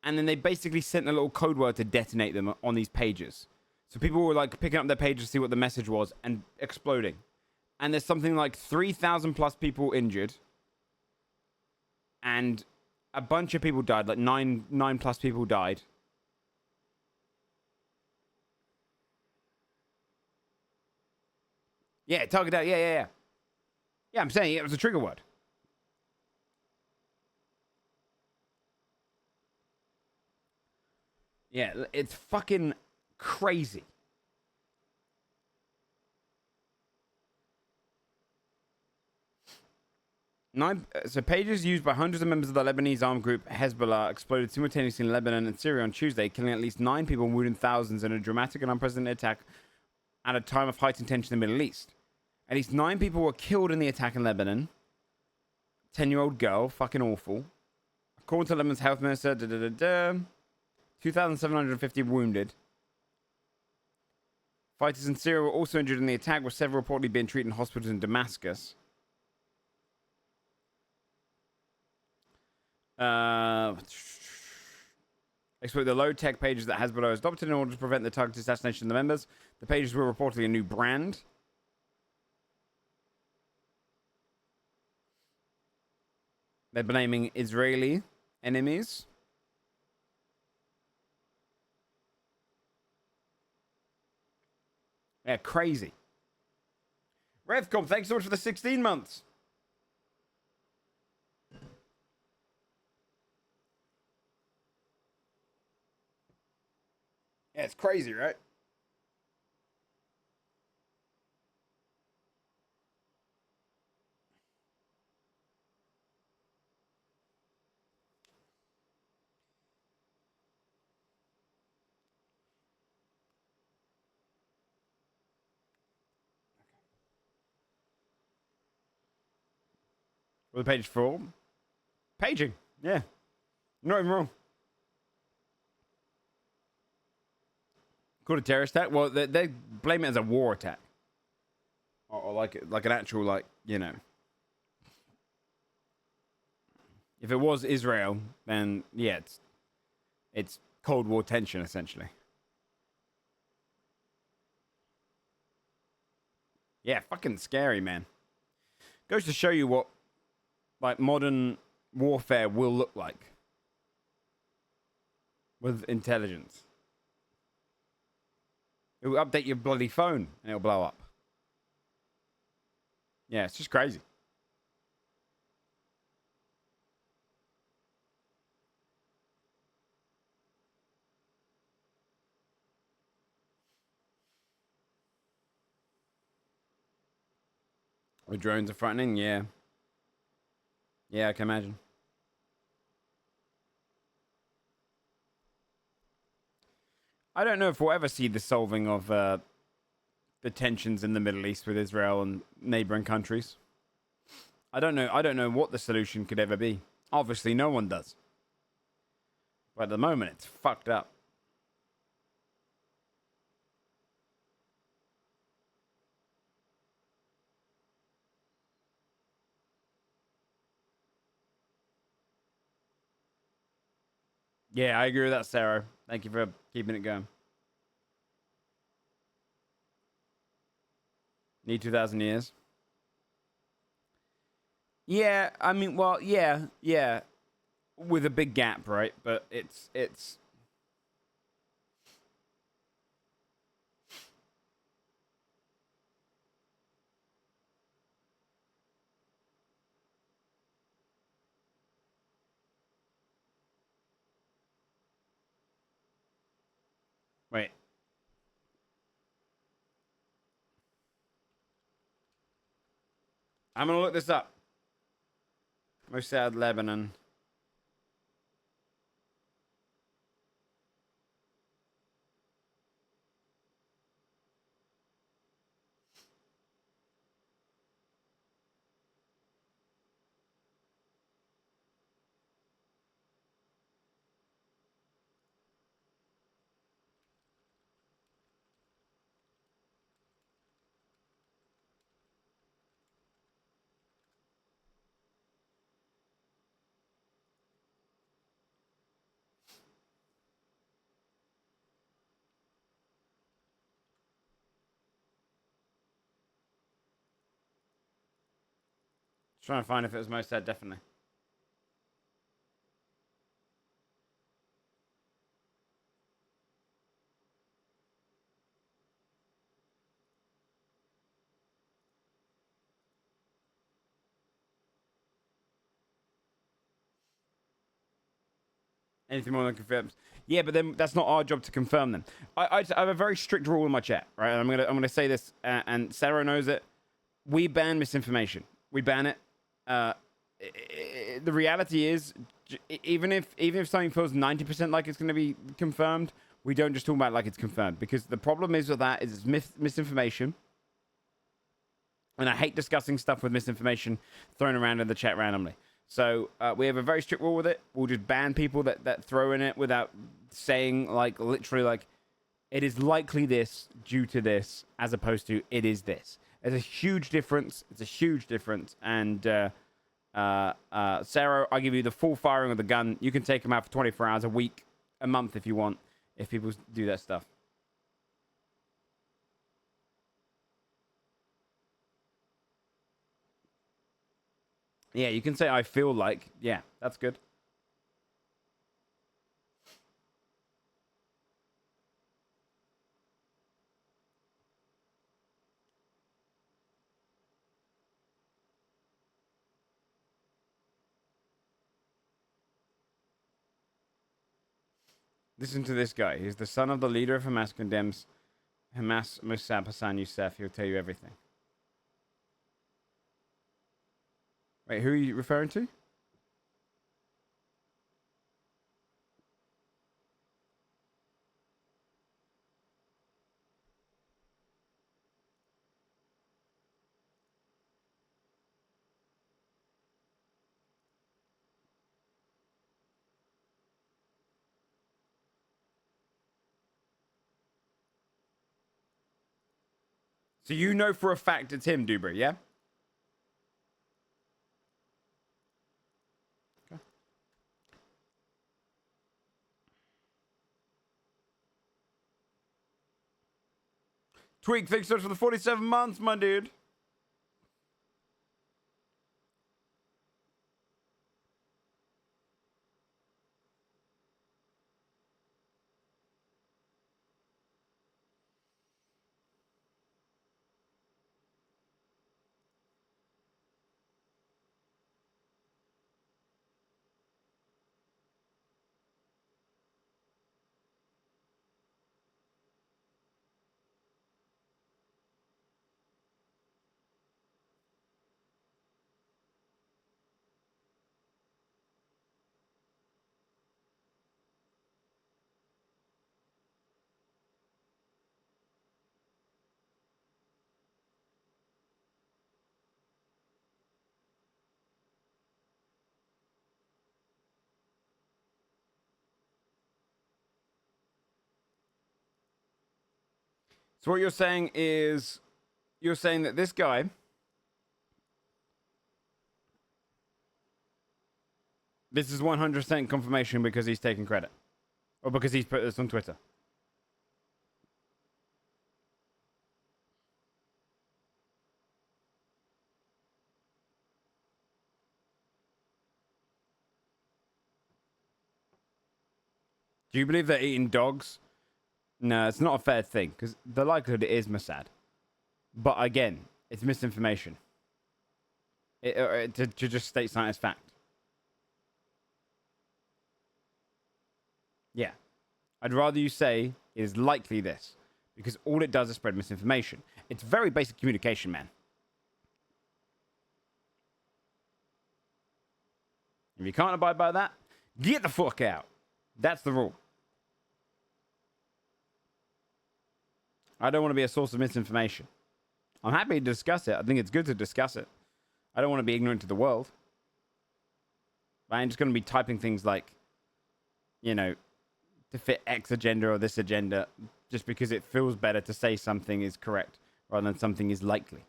Speaker 1: And then they basically sent a little code word to detonate them on these pages. So people were like picking up their pages to see what the message was and exploding. And there's something like 3,000 plus people injured. And a bunch of people died, like nine plus people died. Yeah, target out. Yeah. Yeah, I'm saying it was a trigger word. Yeah, it's fucking crazy. So pages used by hundreds of members of the Lebanese armed group Hezbollah exploded simultaneously in Lebanon and Syria on Tuesday, killing at least 9 people and wounding thousands in a dramatic and unprecedented attack at a time of heightened tension in the Middle East. At least 9 people were killed in the attack in Lebanon. 10-year-old girl, fucking awful. According to Lebanon's health minister, 2,750 wounded. Fighters in Syria were also injured in the attack, with several reportedly being treated in hospitals in Damascus. Exploit the low-tech pages that Hezbollah has adopted in order to prevent the targeted assassination of the members. The pages were reportedly a new brand. They're blaming Israeli enemies. Yeah, crazy. Revcom, thanks so much for the 16 months. Yeah, it's crazy, right? What the page for? Paging. Yeah. Not even wrong. Called a terrorist attack? Well, they blame it as a war attack. Or like an actual, like, you know. If it was Israel, then, yeah, it's Cold War tension, essentially. Yeah, fucking scary, man. Goes to show you what, like, modern warfare will look like. With intelligence. It will update your bloody phone, and it'll blow up. Yeah, it's just crazy. The drones are frightening, yeah. Yeah, I can imagine. I don't know if we'll ever see the solving of the tensions in the Middle East with Israel and neighboring countries. I don't know what the solution could ever be. Obviously, no one does. But at the moment, it's fucked up. Yeah, I agree with that, Sarah. Thank you for keeping it going. Need 2,000 years. Yeah, I mean, well, yeah. With a big gap, right? But it's. Wait. I'm gonna look this up. Mossad, Lebanon. Trying to find if it was Mossad, definitely. Anything more than confirms. Yeah, but then that's not our job to confirm them. I have a very strict rule in my chat, right? And I'm gonna say this, and Sarah knows it. We ban misinformation. We ban it. The reality is, even if something feels 90% like it's going to be confirmed, we don't just talk about it like it's confirmed, because the problem is with that is it's misinformation, and I hate discussing stuff with misinformation thrown around in the chat randomly. So we have a very strict rule with it. We'll just ban people that throw in it without saying, like, literally, like, it is likely this due to this, as opposed to it is this. There's a huge difference. It's a huge difference. And Sarah, I give you the full firing of the gun. You can take them out for 24 hours, a week, a month if you want, if people do that stuff. Yeah, you can say I feel like. Yeah, that's good. Listen to this guy. He's the son of the leader of Hamas condemns Hamas Mossab Hassan Youssef. He'll tell you everything. Wait, who are you referring to? So you know for a fact it's him, Dubry, yeah? Okay. Tweak, thanks so much for the 47 months, my dude. So what you're saying is, you're saying that this guy, this is 100% confirmation because he's taking credit, or because he's put this on Twitter. Do you believe they're eating dogs? No, it's not a fair thing, because the likelihood it is Mossad. But again, it's misinformation. To just state something as fact. Yeah. I'd rather you say it is likely this, because all it does is spread misinformation. It's very basic communication, man. If you can't abide by that, get the fuck out. That's the rule. I don't want to be a source of misinformation. I'm happy to discuss it. I think it's good to discuss it. I don't want to be ignorant to the world. I ain't just going to be typing things like, you know, to fit X agenda or this agenda just because it feels better to say something is correct rather than something is likely.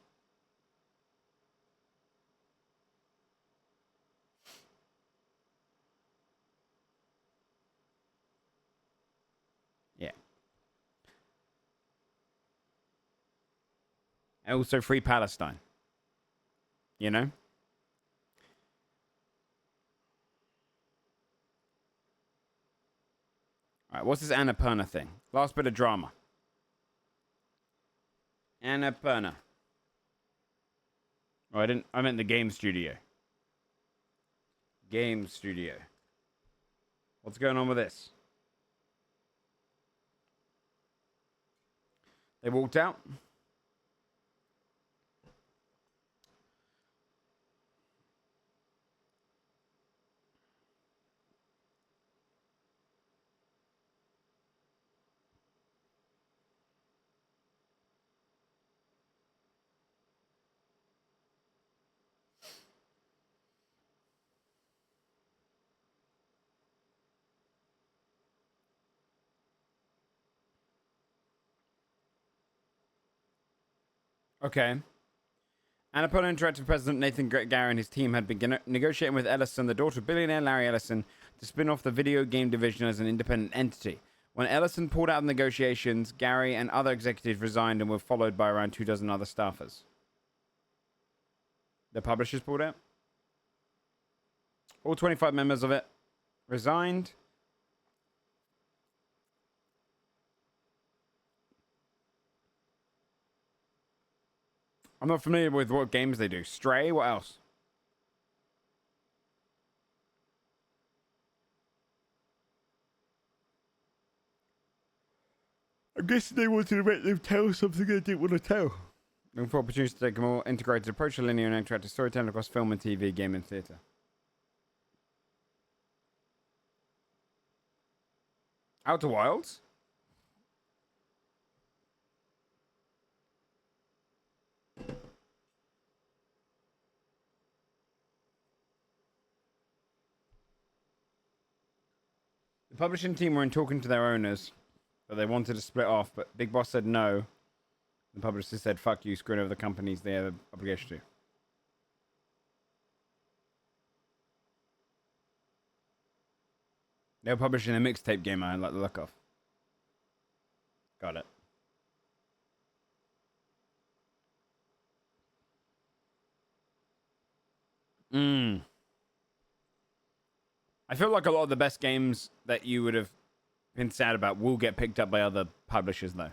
Speaker 1: Yeah. And also free Palestine. You know? All right, what's this Annapurna thing? Last bit of drama. Annapurna. Oh, I meant the game studio. Game studio. What's going on with this? They walked out. Okay. Annapurna Interactive President Nathan Gary and his team had been negotiating with Ellison, the daughter of billionaire Larry Ellison, to spin off the video game division as an independent entity. When Ellison pulled out of negotiations, Gary and other executives resigned and were followed by around 24 other staffers. The publishers pulled out. All 25 members of it resigned. I'm not familiar with what games they do. Stray? What else? I guess they wanted to make them tell something they didn't want to tell. Looking for opportunities to take a more integrated approach to linear and interactive storytelling across film and TV, game and theatre. Outer Wilds? The publishing team were in talking to their owners, but they wanted to split off, but Big Boss said no. The publisher said, fuck you, screwing over the companies they have an obligation to. They were publishing a mixtape game I like the look of. Got it. I feel like a lot of the best games that you would have been sad about will get picked up by other publishers, though.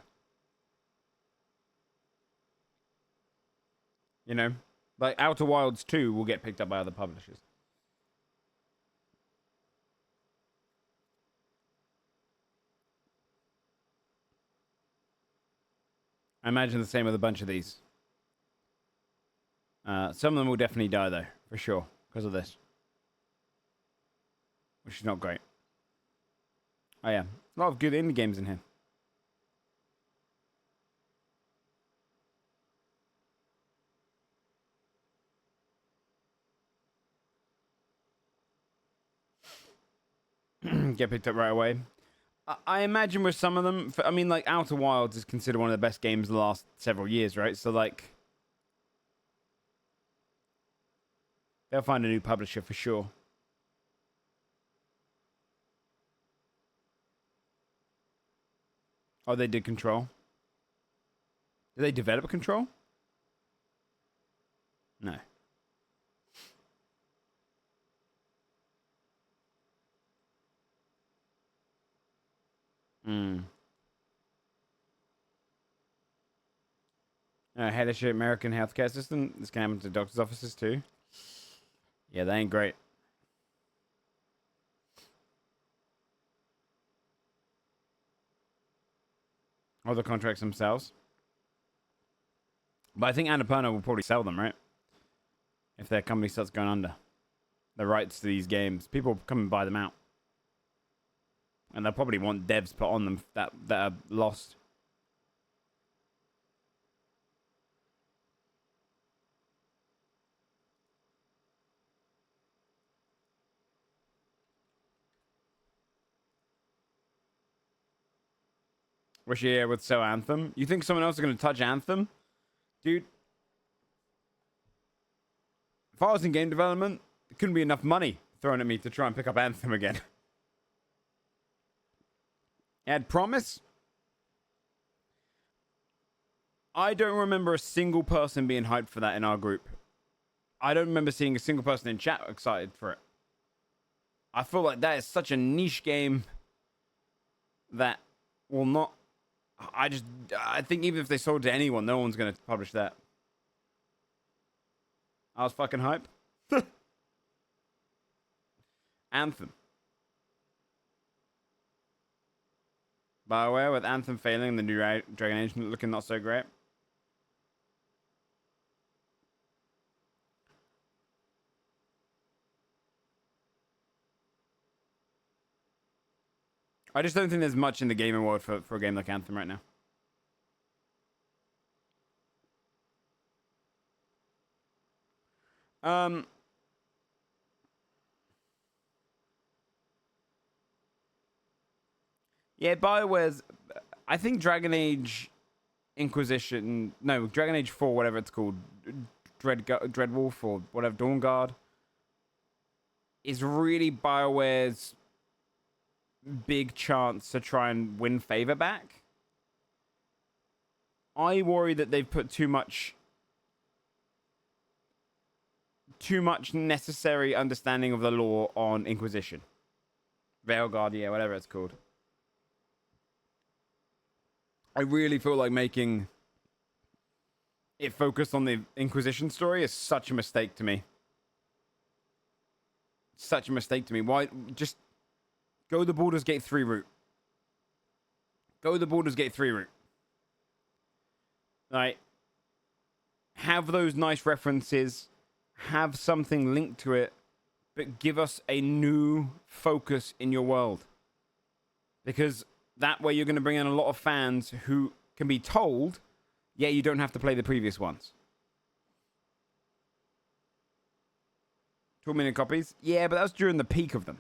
Speaker 1: You know? Like Outer Wilds 2 will get picked up by other publishers. I imagine the same with a bunch of these. Some of them will definitely die, though, for sure, because of this. Which is not great. Oh, yeah. A lot of good indie games in here. Get picked up right away. I imagine with some of them, I mean, like, Outer Wilds is considered one of the best games of the last several years, right? So, like, they'll find a new publisher for sure. Oh, they did Control? Did they develop Control? No. Hellish American healthcare system. This can happen to doctors' offices too. Yeah, they ain't great. Or the contracts themselves. But I think Annapurna will probably sell them, right? If their company starts going under. The rights to these games. People come and buy them out. And they'll probably want devs put on them that are lost. Wish you here would sell Anthem. You think someone else is going to touch Anthem? Dude. If I was in game development, there couldn't be enough money thrown at me to try and pick up Anthem again. Add Promise? I don't remember a single person being hyped for that in our group. I don't remember seeing a single person in chat excited for it. I feel like that is such a niche game that will not... I think even if they sold to anyone, no one's going to publish that. I was fucking hype. Anthem. BioWare with Anthem failing and the new Dragon Age looking not so great. I just don't think there's much in the gaming world for a game like Anthem right now. Yeah, BioWare's... I think Dragon Age Inquisition... No, Dragon Age 4, whatever it's called. Dreadwolf or whatever, Dawn Guard. Is really BioWare's big chance to try and win favor back. I worry that they've put too much necessary understanding of the law on Inquisition. Veilguard, yeah, whatever it's called. I really feel like making it focused on the Inquisition story is such a mistake to me. Such a mistake to me. Why just go the Baldur's Gate 3 route? Go the Baldur's Gate 3 route. Like, have those nice references, have something linked to it, but give us a new focus in your world. Because that way you're going to bring in a lot of fans who can be told, yeah, you don't have to play the previous ones. 2 million copies? Yeah, but that was during the peak of them.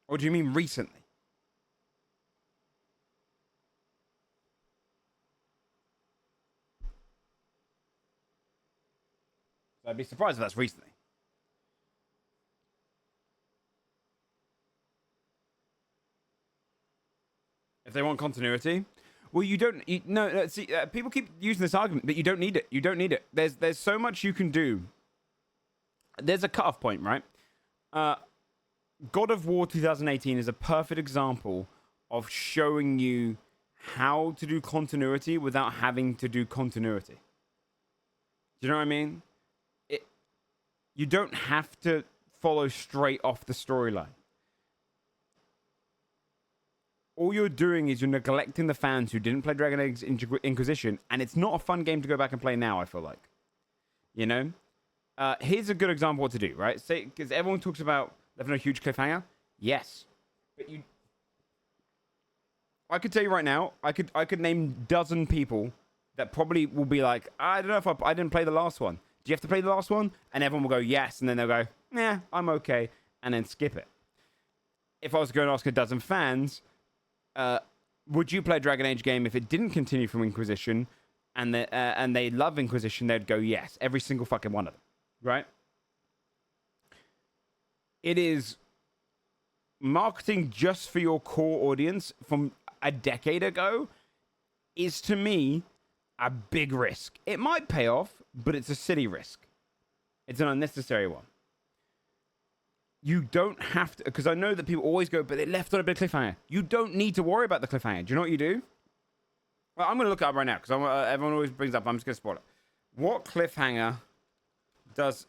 Speaker 1: Or do you mean recently? I'd be surprised if that's recently. If they want continuity, well, you don't. No, see, people keep using this argument, but you don't need it. You don't need it. There's so much you can do. There's a cutoff point, right? God of War 2018 is a perfect example of showing you how to do continuity without having to do continuity. Do you know what I mean? You don't have to follow straight off the storyline. All you're doing is you're neglecting the fans who didn't play Dragon Age Inquisition, and it's not a fun game to go back and play now, I feel like. You know? Here's a good example of what to do, right? Say, because everyone talks about having a huge cliffhanger. Yes. But I could tell you right now, I could name a dozen people that probably will be like, I don't know if I didn't play the last one. Do you have to play the last one? And everyone will go, yes. And then they'll go, nah, I'm okay. And then skip it. If I was going to ask a dozen fans, would you play a Dragon Age game if it didn't continue from Inquisition and they love Inquisition, they'd go, yes. Every single fucking one of them. Right? It is marketing just for your core audience from a decade ago is, to me, a big risk. It might pay off, but it's a silly risk. It's an unnecessary one. You don't have to, because I know that people always go, but they left on a bit of cliffhanger. You don't need to worry about the cliffhanger. Do you know what you do? Well, I'm going to look it up right now, because everyone always brings up, I'm just going to spoil it. What cliffhanger does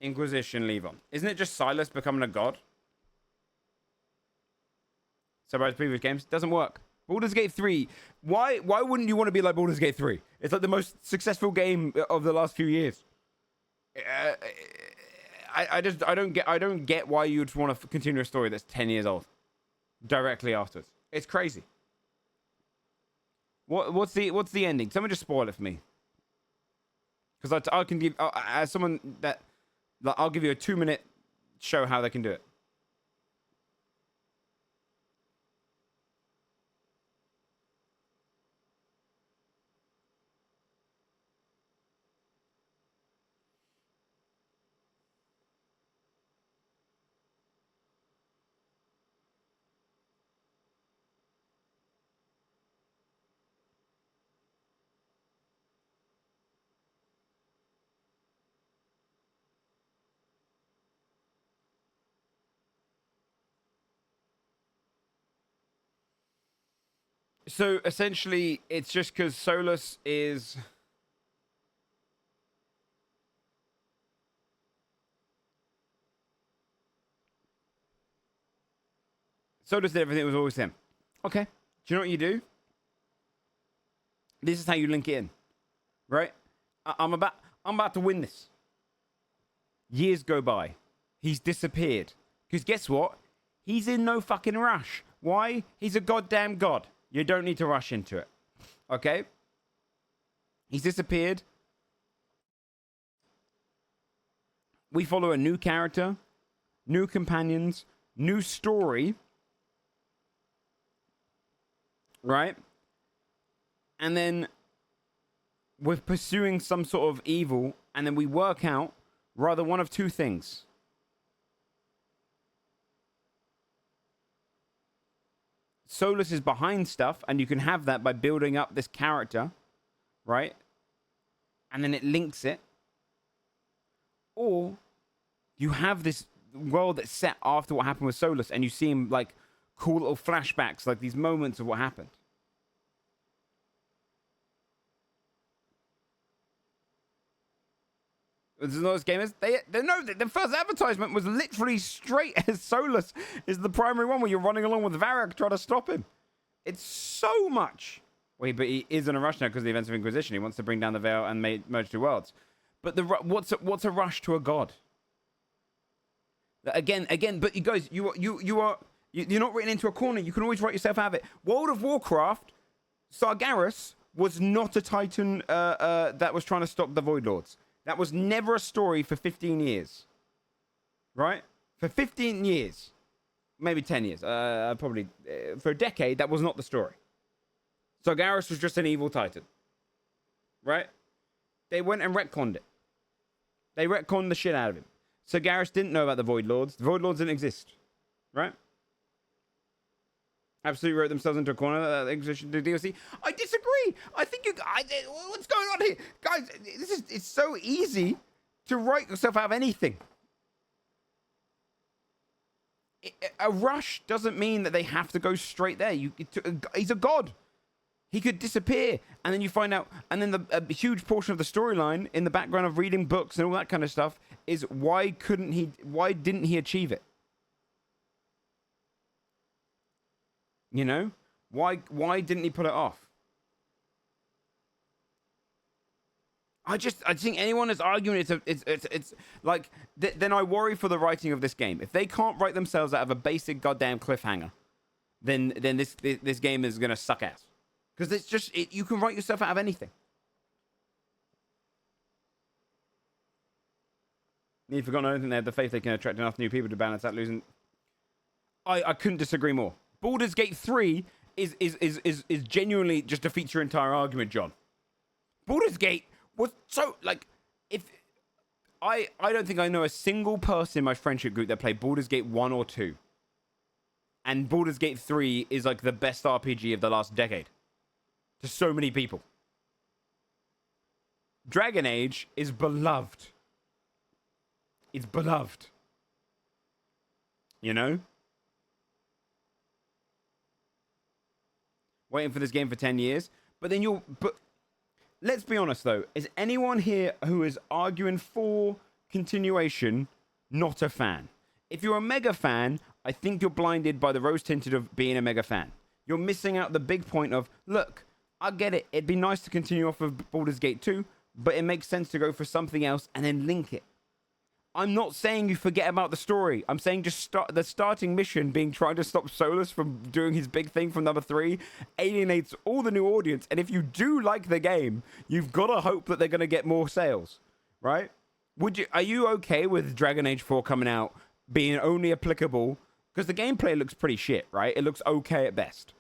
Speaker 1: Inquisition leave on? Isn't it just Silas becoming a god? So by the previous games, doesn't work. Baldur's Gate 3. Why wouldn't you want to be like Baldur's Gate 3? It's like the most successful game of the last few years. I don't get why you'd want to continue a story that's 10 years old directly afterwards. It's crazy. What's the ending? Someone just spoil it for me. Because I can give, as someone that, I'll give you a 2-minute show how they can do it. So essentially, it's just because Solus is... Solus did everything. It was always him. Okay. Do you know what you do? This is how you link it in, right? I'm about to win this. Years go by. He's disappeared. Because guess what? He's in no fucking rush. Why? He's a goddamn god. You don't need to rush into it. Okay? He's disappeared. We follow a new character, new companions, new story. Right? And then we're pursuing some sort of evil, and then we work out rather one of two things. Solus is behind stuff, and you can have that by building up this character, right? And then it links it. Or you have this world that's set after what happened with Solus, and you see him like cool little flashbacks, like these moments of what happened. Those gamers, they know that the first advertisement was literally straight as Solus is the primary one where you're running along with Varrock trying to stop him. It's so much. Wait, but he is in a rush now because of the events of Inquisition. He wants to bring down the veil and merge two worlds. But what's a rush to a god? Again, but you guys, you're not written into a corner. You can always write yourself out of it. World of Warcraft, Sargeras was not a Titan that was trying to stop the Void Lords. That was never a story for 15 years. Right? For 15 years. Maybe 10 years. Probably. For a decade, that was not the story. Sargeras was just an evil Titan. Right? They went and retconned it. They retconned the shit out of him. Sargeras didn't know about the Void Lords. The Void Lords didn't exist. Right? Absolutely wrote themselves into a corner. The DLC. I disagree. I think what's going on here, guys? It's so easy to write yourself out of anything. A rush doesn't mean that they have to go straight there. He's a god. He could disappear, and then you find out. And then a huge portion of the storyline in the background of reading books and all that kind of stuff is why didn't he achieve it? You know, why didn't he pull it off? I think anyone is arguing it's like then I worry for the writing of this game. If they can't write themselves out of a basic goddamn cliffhanger, then this game is gonna suck ass. Because it's just you can write yourself out of anything. Need forgotten anything. They have the faith they can attract enough new people to balance out losing. I couldn't disagree more. Baldur's Gate 3 is genuinely just defeats your entire argument, John. Baldur's Gate was so like I don't think I know a single person in my friendship group that played Baldur's Gate 1 or 2. And Baldur's Gate 3 is like the best RPG of the last decade. To so many people. Dragon Age is beloved. It's beloved. You know? Waiting for this game for 10 years. But let's be honest though. Is anyone here who is arguing for continuation not a fan? If you're a mega fan, I think you're blinded by the rose tinted of being a mega fan. You're missing out the big point of, look, I get it. It'd be nice to continue off of Baldur's Gate 2, but it makes sense to go for something else and then link it. I'm not saying you forget about the story. I'm saying just the starting mission being trying to stop Solus from doing his big thing from number 3 alienates all the new audience. And if you do like the game, you've got to hope that they're going to get more sales, right? Are you okay with Dragon Age 4 coming out being only applicable? Because the gameplay looks pretty shit, right? It looks okay at best.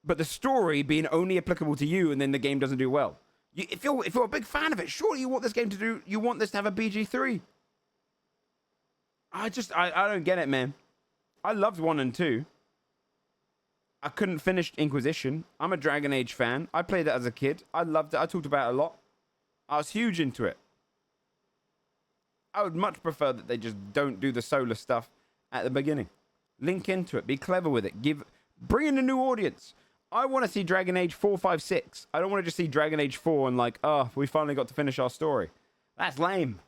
Speaker 1: But the story being only applicable to you and then the game doesn't do well. If you're a big fan of it, surely you want this game to do, you want this to have a BG3. I don't get it, man. I loved 1 and 2. I couldn't finish Inquisition. I'm a Dragon Age fan. I played it as a kid. I loved it. I talked about it a lot. I was huge into it. I would much prefer that they just don't do the solar stuff at the beginning. Link into it. Be clever with it. Bring in a new audience. I want to see Dragon Age 4, 5, 6. I don't want to just see Dragon Age 4 and like, oh, we finally got to finish our story. That's lame.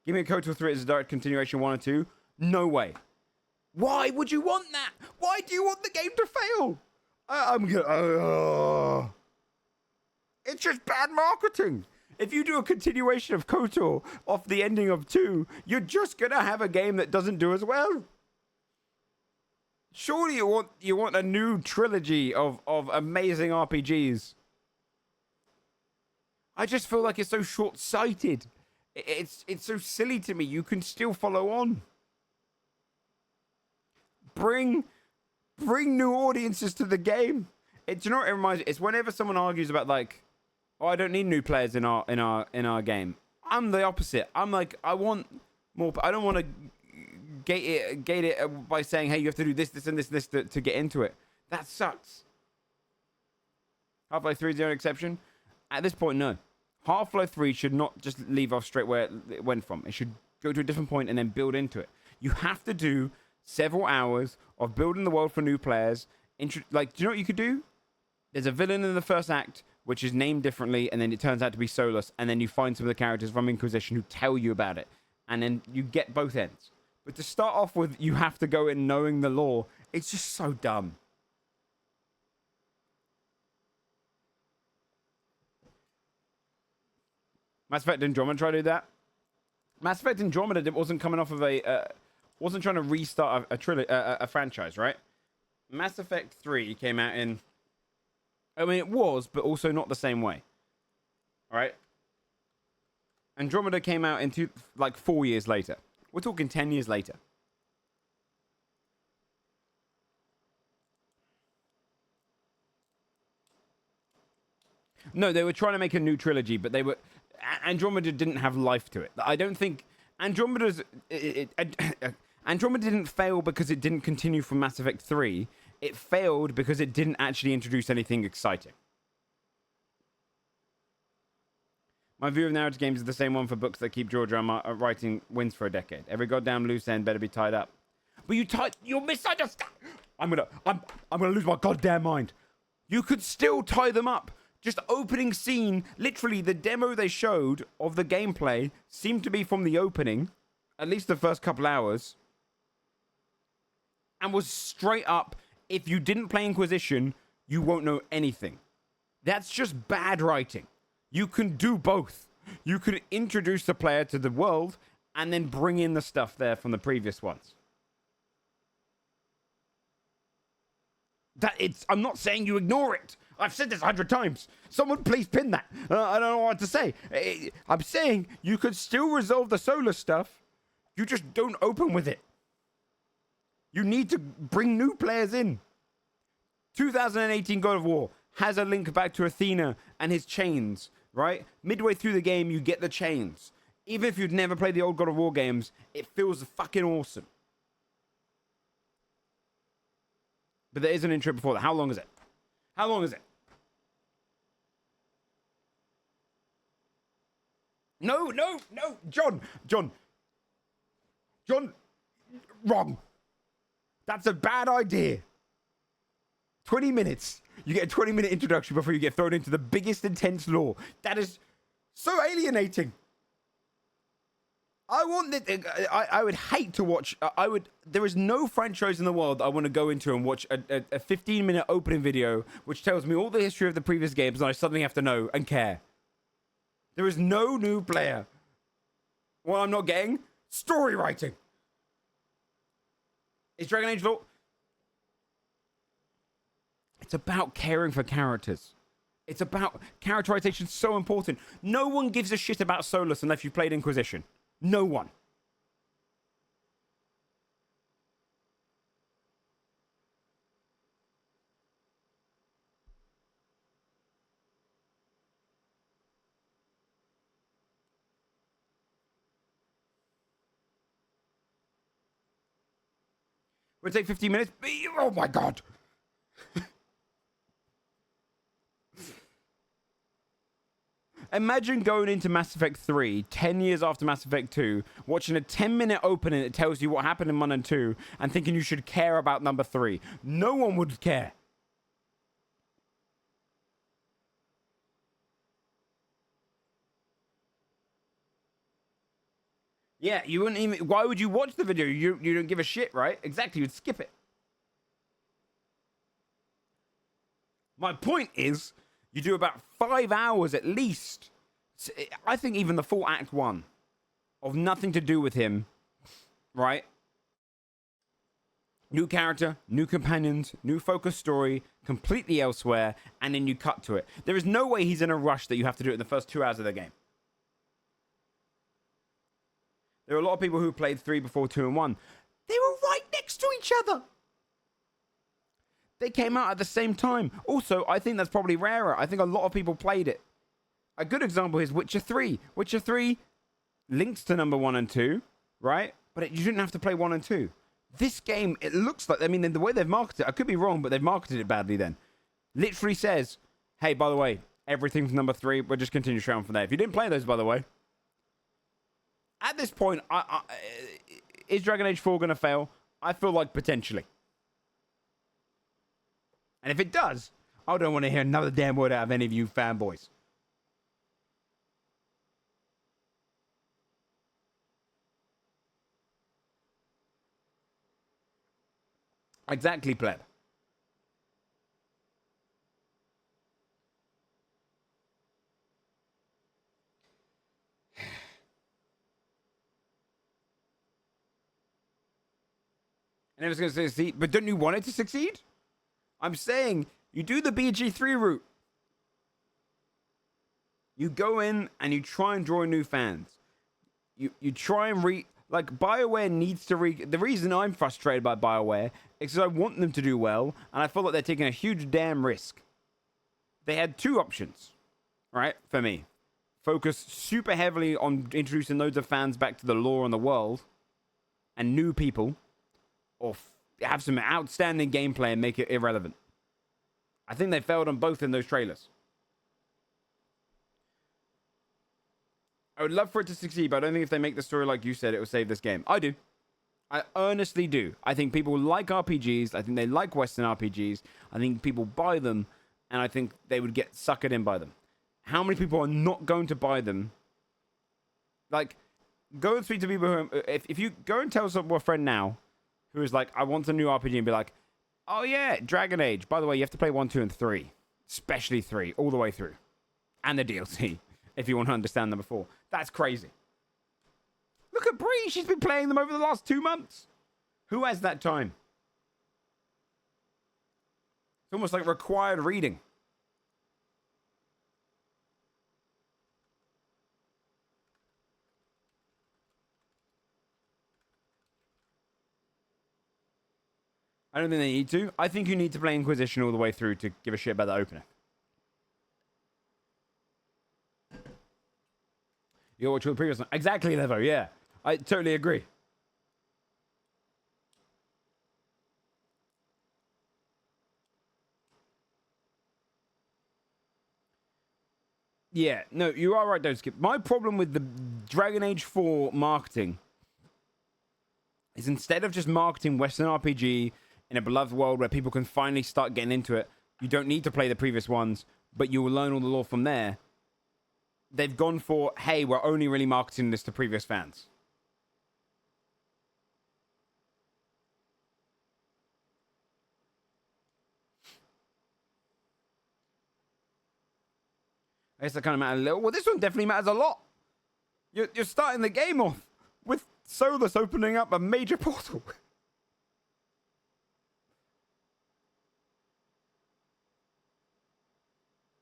Speaker 1: Give me a KOTOR 3 as a direct continuation 1 or 2. No way. Why would you want that? Why do you want the game to fail? I'm gonna... It's just bad marketing. If you do a continuation of KOTOR off the ending of 2, you're just gonna have a game that doesn't do as well. Surely you want a new trilogy of amazing RPGs. I just feel like it's so short-sighted. It's so silly to me. You can still follow on. Bring new audiences to the game. Do you know what it reminds me? It's whenever someone argues about like, oh, I don't need new players in our game. I'm the opposite. I'm like, I want more. I don't want to gate it by saying, hey, you have to do this, and this to get into it. That sucks. Half-Life 3 is the only exception. At this point, no. Half-Life 3 should not just leave off straight where it went from. It should go to a different point and then build into it. You have to do several hours of building the world for new players. Like, do you know what you could do? There's a villain in the first act, which is named differently, and then it turns out to be Solus, and then you find some of the characters from Inquisition who tell you about it, and then you get both ends. But to start off with, you have to go in knowing the lore. It's just so dumb. Mass Effect Andromeda tried to do that. Mass Effect Andromeda wasn't coming off of wasn't trying to restart a franchise, right? Mass Effect 3 came out in, I mean, it was, but also not the same way. All right? Andromeda came out in 4 years later. We're talking 10 years later. No, they were trying to make a new trilogy, but Andromeda didn't have life to it. I don't think Andromeda didn't fail because it didn't continue from Mass Effect 3. It failed because it didn't actually introduce anything exciting. My view of narrative games is the same one for books that keep George R. R. writing wins for a decade. Every goddamn loose end better be tied up. But you're misunderstanding. I'm gonna lose my goddamn mind. You could still tie them up. Just opening scene, literally the demo they showed of the gameplay seemed to be from the opening, at least the first couple hours, and was straight up, if you didn't play Inquisition, you won't know anything. That's just bad writing. You can do both. You could introduce the player to the world and then bring in the stuff there from the previous ones. I'm not saying you ignore it. I've said this 100 times. Someone please pin that. I don't know what to say. I'm saying you could still resolve the solar stuff. You just don't open with it. You need to bring new players in. 2018 God of War has a link back to Athena and his chains, right? Midway through the game, you get the chains. Even if you'd never played the old God of War games, it feels fucking awesome. But there is an intro before that. How long is it? How long is it? No, John, wrong. That's a bad idea. 20 minutes. You get a 20-minute introduction before you get thrown into the biggest intense lore. That is so alienating. I would hate to watch. There is no franchise in the world I want to go into and watch a 15-minute opening video which tells me all the history of the previous games and I suddenly have to know and care. There is no new player. What I'm not getting? Story writing. Is Dragon Age lore? It's about caring for characters. It's about characterization. So important. No one gives a shit about Solus unless you've played Inquisition. No one. Would it take 15 minutes? Oh my god. Imagine going into Mass Effect 3, 10 years after Mass Effect 2, watching a 10-minute opening that tells you what happened in 1 and 2, and thinking you should care about number 3. No one would care. Yeah, you wouldn't even. Why would you watch the video? You don't give a shit, right? Exactly, you'd skip it. My point is, you do about 5 hours at least. I think even the full Act 1 of nothing to do with him, right? New character, new companions, new focus story, completely elsewhere, and then you cut to it. There is no way he's in a rush that you have to do it in the first 2 hours of the game. There are a lot of people who played 3 before 2 and 1. They were right next to each other. They came out at the same time. Also, I think that's probably rarer. I think a lot of people played it. A good example is Witcher 3. Witcher 3 links to number 1 and 2, right? But you didn't have to play 1 and 2. This game, it looks like, I mean, the way they've marketed it, I could be wrong, but they've marketed it badly then. Literally says, hey, by the way, everything's number 3. We'll just continue straight on from there. If you didn't play those, by the way. At this point, is Dragon Age 4 going to fail? I feel like potentially. And if it does, I don't want to hear another damn word out of any of you fanboys. Exactly, pleb. And I was going to say, but don't you want it to succeed? I'm saying you do the BG3 route. You go in and you try and draw new fans. You try and like BioWare needs to the reason I'm frustrated by BioWare is because I want them to do well, and I feel like they're taking a huge damn risk. They had 2 options, right? For me, focus super heavily on introducing loads of fans back to the lore and the world, and new people, or have some outstanding gameplay and make it irrelevant. I think they failed on both in those trailers. I would love for it to succeed, but I don't think if they make the story like you said, it will save this game. I do. I honestly do. I think people like RPGs. I think they like Western RPGs. I think people buy them, and I think they would get suckered in by them. How many people are not going to buy them? Like, go and speak to people who... If you go and tell a friend now who is like, I want a new RPG, and be like, oh yeah, Dragon Age. By the way, you have to play 1, 2, and 3. Especially 3, all the way through. And the DLC, if you want to understand them before. That's crazy. Look at Bree. She's been playing them over the last 2 months. Who has that time? It's almost like required reading. I don't think they need to. I think you need to play Inquisition all the way through to give a shit about the opener. You watch all the previous one. Exactly, Levo, yeah. I totally agree. Yeah, no, you are right, don't skip. My problem with the Dragon Age 4 marketing is instead of just marketing Western RPG in a beloved world where people can finally start getting into it, you don't need to play the previous ones, but you will learn all the lore from there. They've gone for, hey, we're only really marketing this to previous fans. I guess that kind of matters a little. Well, this one definitely matters a lot. You're starting the game off with Solus opening up a major portal.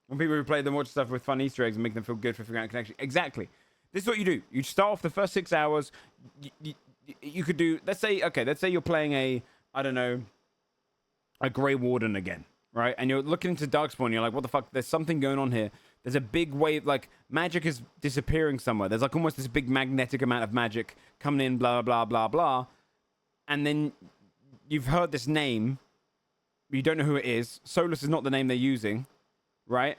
Speaker 1: When people who play them watch stuff with fun Easter eggs and make them feel good for figuring out connection. Exactly. This is what you do. You start off the first 6 hours. You could do, let's say you're playing a Grey Warden again, right? And you're looking into Darkspawn, you're like, what the fuck? There's something going on here. There's a big wave, like, magic is disappearing somewhere. There's, like, almost this big magnetic amount of magic coming in, blah, blah, blah, blah. And then you've heard this name. You don't know who it is. Solus is not the name they're using, right?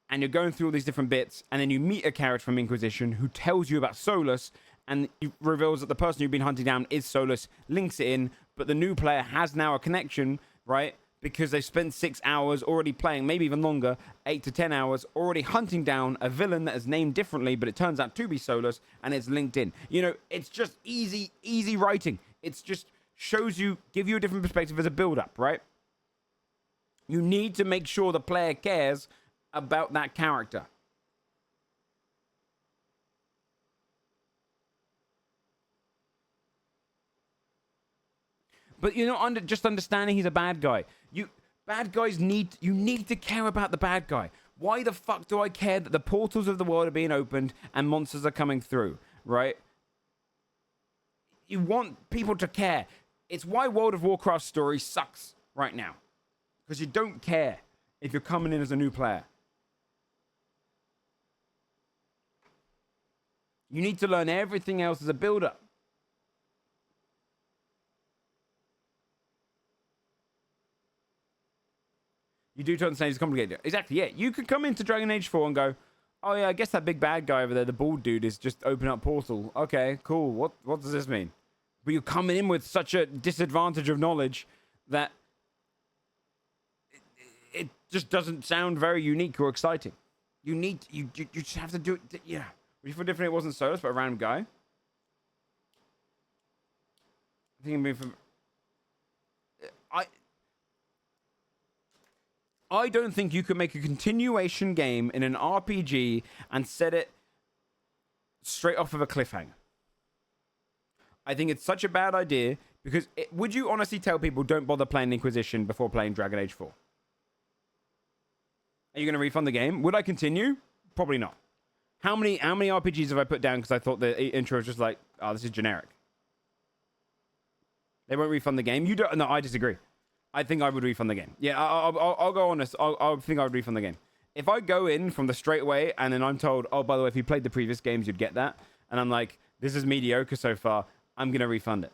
Speaker 1: And you're going through all these different bits, and then you meet a character from Inquisition who tells you about Solus, and it reveals that the person you've been hunting down is Solus, links it in, but the new player has now a connection, right? because they've spent 6 hours already playing, maybe even longer, 8 to 10 hours, already hunting down a villain that is named differently, but it turns out to be Solus, and it's linked in. You know, it's just easy writing. It's just shows you, give you a different perspective as a build-up, right? You need to make sure the player cares about that character. But you know, just understanding he's a bad guy. Bad guys need to care about the bad guy. Why the fuck do I care that the portals of the world are being opened and monsters are coming through, right? You want people to care. It's why World of Warcraft story sucks right now. Because you don't care if you're coming in as a new player. You need to learn everything else as a build-up. You do to understand it's complicated. Exactly, yeah. You could come into Dragon Age 4 and go, oh yeah, I guess that big bad guy over there, the bald dude, is just open up portal. Okay, cool. What does this mean? But you're coming in with such a disadvantage of knowledge that it just doesn't sound very unique or exciting. You just have to do it. Yeah. Would you feel different? It wasn't Solus, but a random guy. I think I'm from. I don't think you could make a continuation game in an RPG and set it straight off of a cliffhanger. I think it's such a bad idea because would you honestly tell people don't bother playing Inquisition before playing Dragon Age 4? Are you going to refund the game? Would I continue? Probably not. How many RPGs have I put down because I thought the intro was just like, oh, this is generic? They won't refund the game. You don't. No, I disagree. I think I would refund the game. Yeah, I'll go honest. I think I would refund the game. If I go in from the straight away and then I'm told, oh, by the way, if you played the previous games, you'd get that. And I'm like, this is mediocre so far. I'm going to refund it.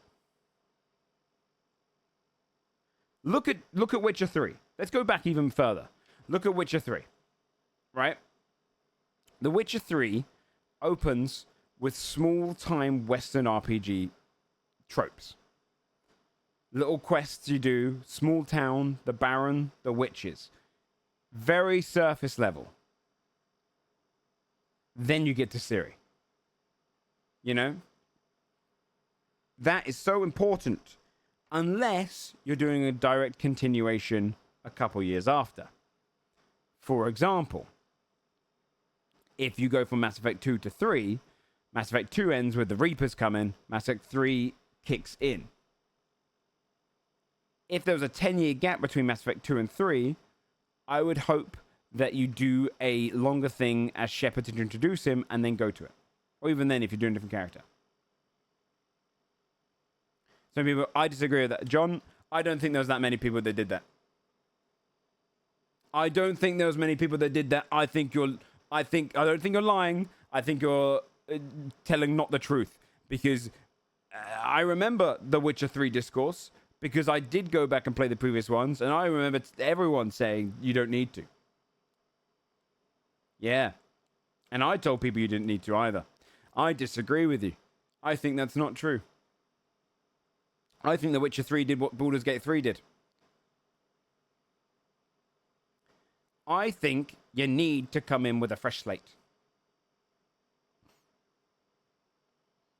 Speaker 1: Look at Witcher 3. Let's go back even further. Look at Witcher 3. Right? The Witcher 3 opens with small-time Western RPG tropes. Little quests you do, small town, the Baron, the witches. Very surface level. Then you get to Ciri. You know? That is so important. Unless you're doing a direct continuation a couple years after. For example, if you go from Mass Effect 2 to 3, Mass Effect 2 ends with the Reapers coming, Mass Effect 3 kicks in. If there was a 10-year gap between Mass Effect 2 and 3, I would hope that you do a longer thing as Shepard to introduce him and then go to it. Or even then, if you're doing a different character. Some people, I disagree with that. John, I don't think there was that many people that did that. I don't think there was many people that did that. I don't think you're lying. I think you're telling not the truth. Because I remember the Witcher 3 discourse. Because I did go back and play the previous ones, and I remember everyone saying you don't need to. Yeah. And I told people you didn't need to either. I disagree with you. I think that's not true. I think The Witcher 3 did what Baldur's Gate 3 did. I think you need to come in with a fresh slate.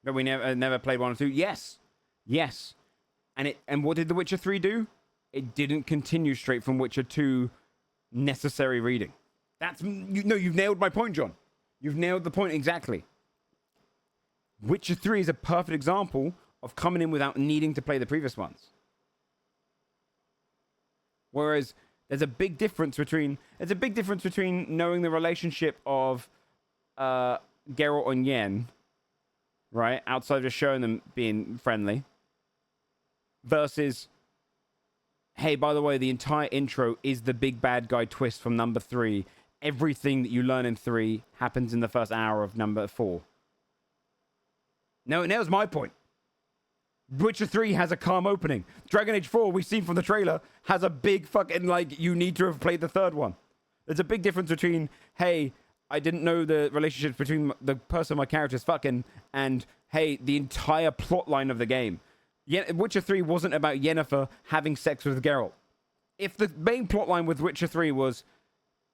Speaker 1: But we never played 1 or 2? Yes. Yes. And what did The Witcher 3 do? It didn't continue straight from Witcher 2 necessary reading. You've nailed my point, John. You've nailed the point exactly. Witcher 3 is a perfect example of coming in without needing to play the previous ones. Whereas there's a big difference between knowing the relationship of Geralt and Yen, right? Outside of just showing them being friendly. Versus, hey, by the way, the entire intro is the big bad guy twist from number 3. Everything that you learn in 3 happens in the first hour of number 4. No, that was my point. Witcher 3 has a calm opening. Dragon Age 4, we've seen from the trailer, has a big fucking, you need to have played the third one. There's a big difference between, hey, I didn't know the relationships between the person my character's fucking, and, hey, the entire plot line of the game. Witcher 3 wasn't about Yennefer having sex with Geralt. If the main plotline with Witcher 3 was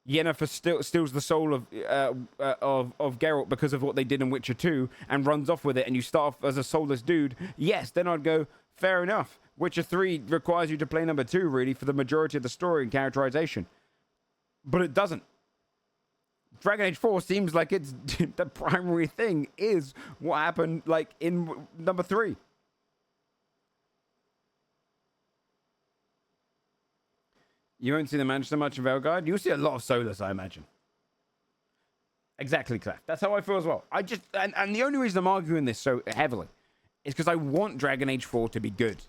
Speaker 1: Yennefer steals the soul of Geralt because of what they did in Witcher 2 and runs off with it, and you start off as a soulless dude, yes, then I'd go, fair enough. Witcher 3 requires you to play number 2, really, for the majority of the story and characterization. But it doesn't. Dragon Age 4 seems like it's the primary thing is what happened, like, in number 3. You won't see the Manchester much in Veilguard. You'll see a lot of Solus, I imagine. Exactly, Clef. That's how I feel as well. And the only reason I'm arguing this so heavily is because I want Dragon Age 4 to be good.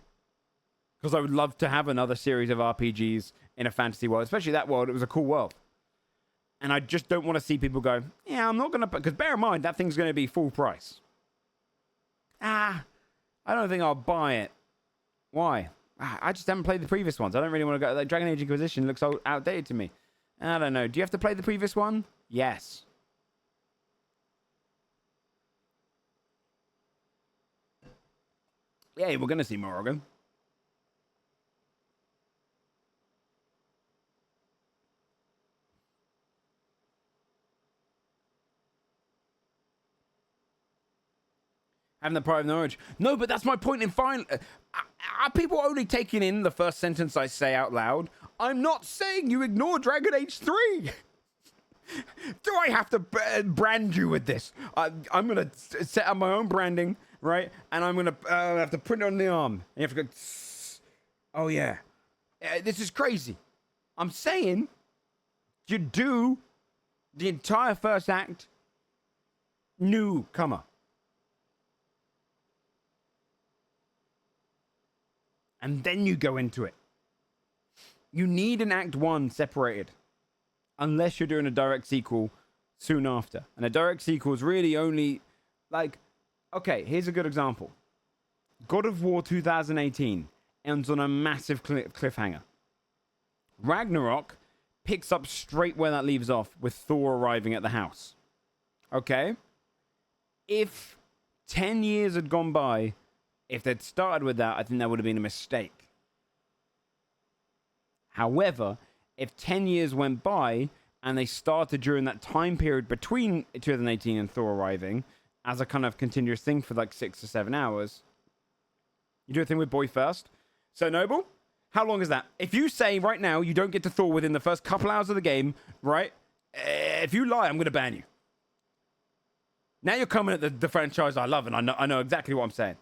Speaker 1: Because I would love to have another series of RPGs in a fantasy world, especially that world. It was a cool world. And I just don't want to see people go, yeah, I'm not going to... Because bear in mind, that thing's going to be full price. I don't think I'll buy it. Why? I just haven't played the previous ones. I don't really want to go... Like, Dragon Age Inquisition looks outdated to me. I don't know. Do you have to play the previous one? Yes. Yeah, we're going to see Morrigan. Having the pride of knowledge. No, but that's my point in fine. Are people only taking in the first sentence I say out loud? I'm not saying you ignore Dragon Age 3. Do I have to brand you with this? I'm going to set up my own branding, right? And I'm going to have to print it on the arm. And you have to go, oh, yeah. This is crazy. I'm saying you do the entire first act newcomer. And then you go into it. You need an Act 1 separated. Unless you're doing a direct sequel soon after. And a direct sequel is really only... Like, okay, here's a good example. God of War 2018 ends on a massive cliffhanger. Ragnarok picks up straight where that leaves off with Thor arriving at the house. Okay? If 10 years had gone by... If they'd started with that, I think that would have been a mistake. However, if 10 years went by and they started during that time period between 2018 and Thor arriving as a kind of continuous thing for like 6 or 7 hours, you do a thing with Boy First. So, Noble, how long is that? If you say right now you don't get to Thor within the first couple hours of the game, right? If you lie, I'm going to ban you. Now you're coming at the franchise I love, and I know exactly what I'm saying.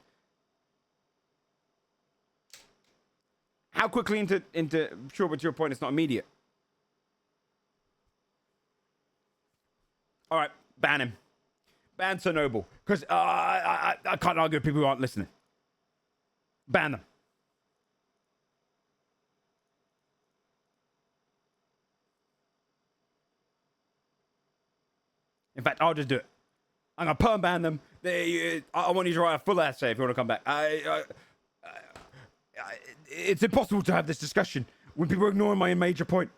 Speaker 1: How quickly into sure, but to your point, it's not immediate. All right, ban him. Ban Sir Noble. Because I can't argue with people who aren't listening. Ban them. In fact, I'll just do it. I'm going to perm ban them. I want you to write a full essay if you want to come back. It's impossible to have this discussion when people are ignoring my major point.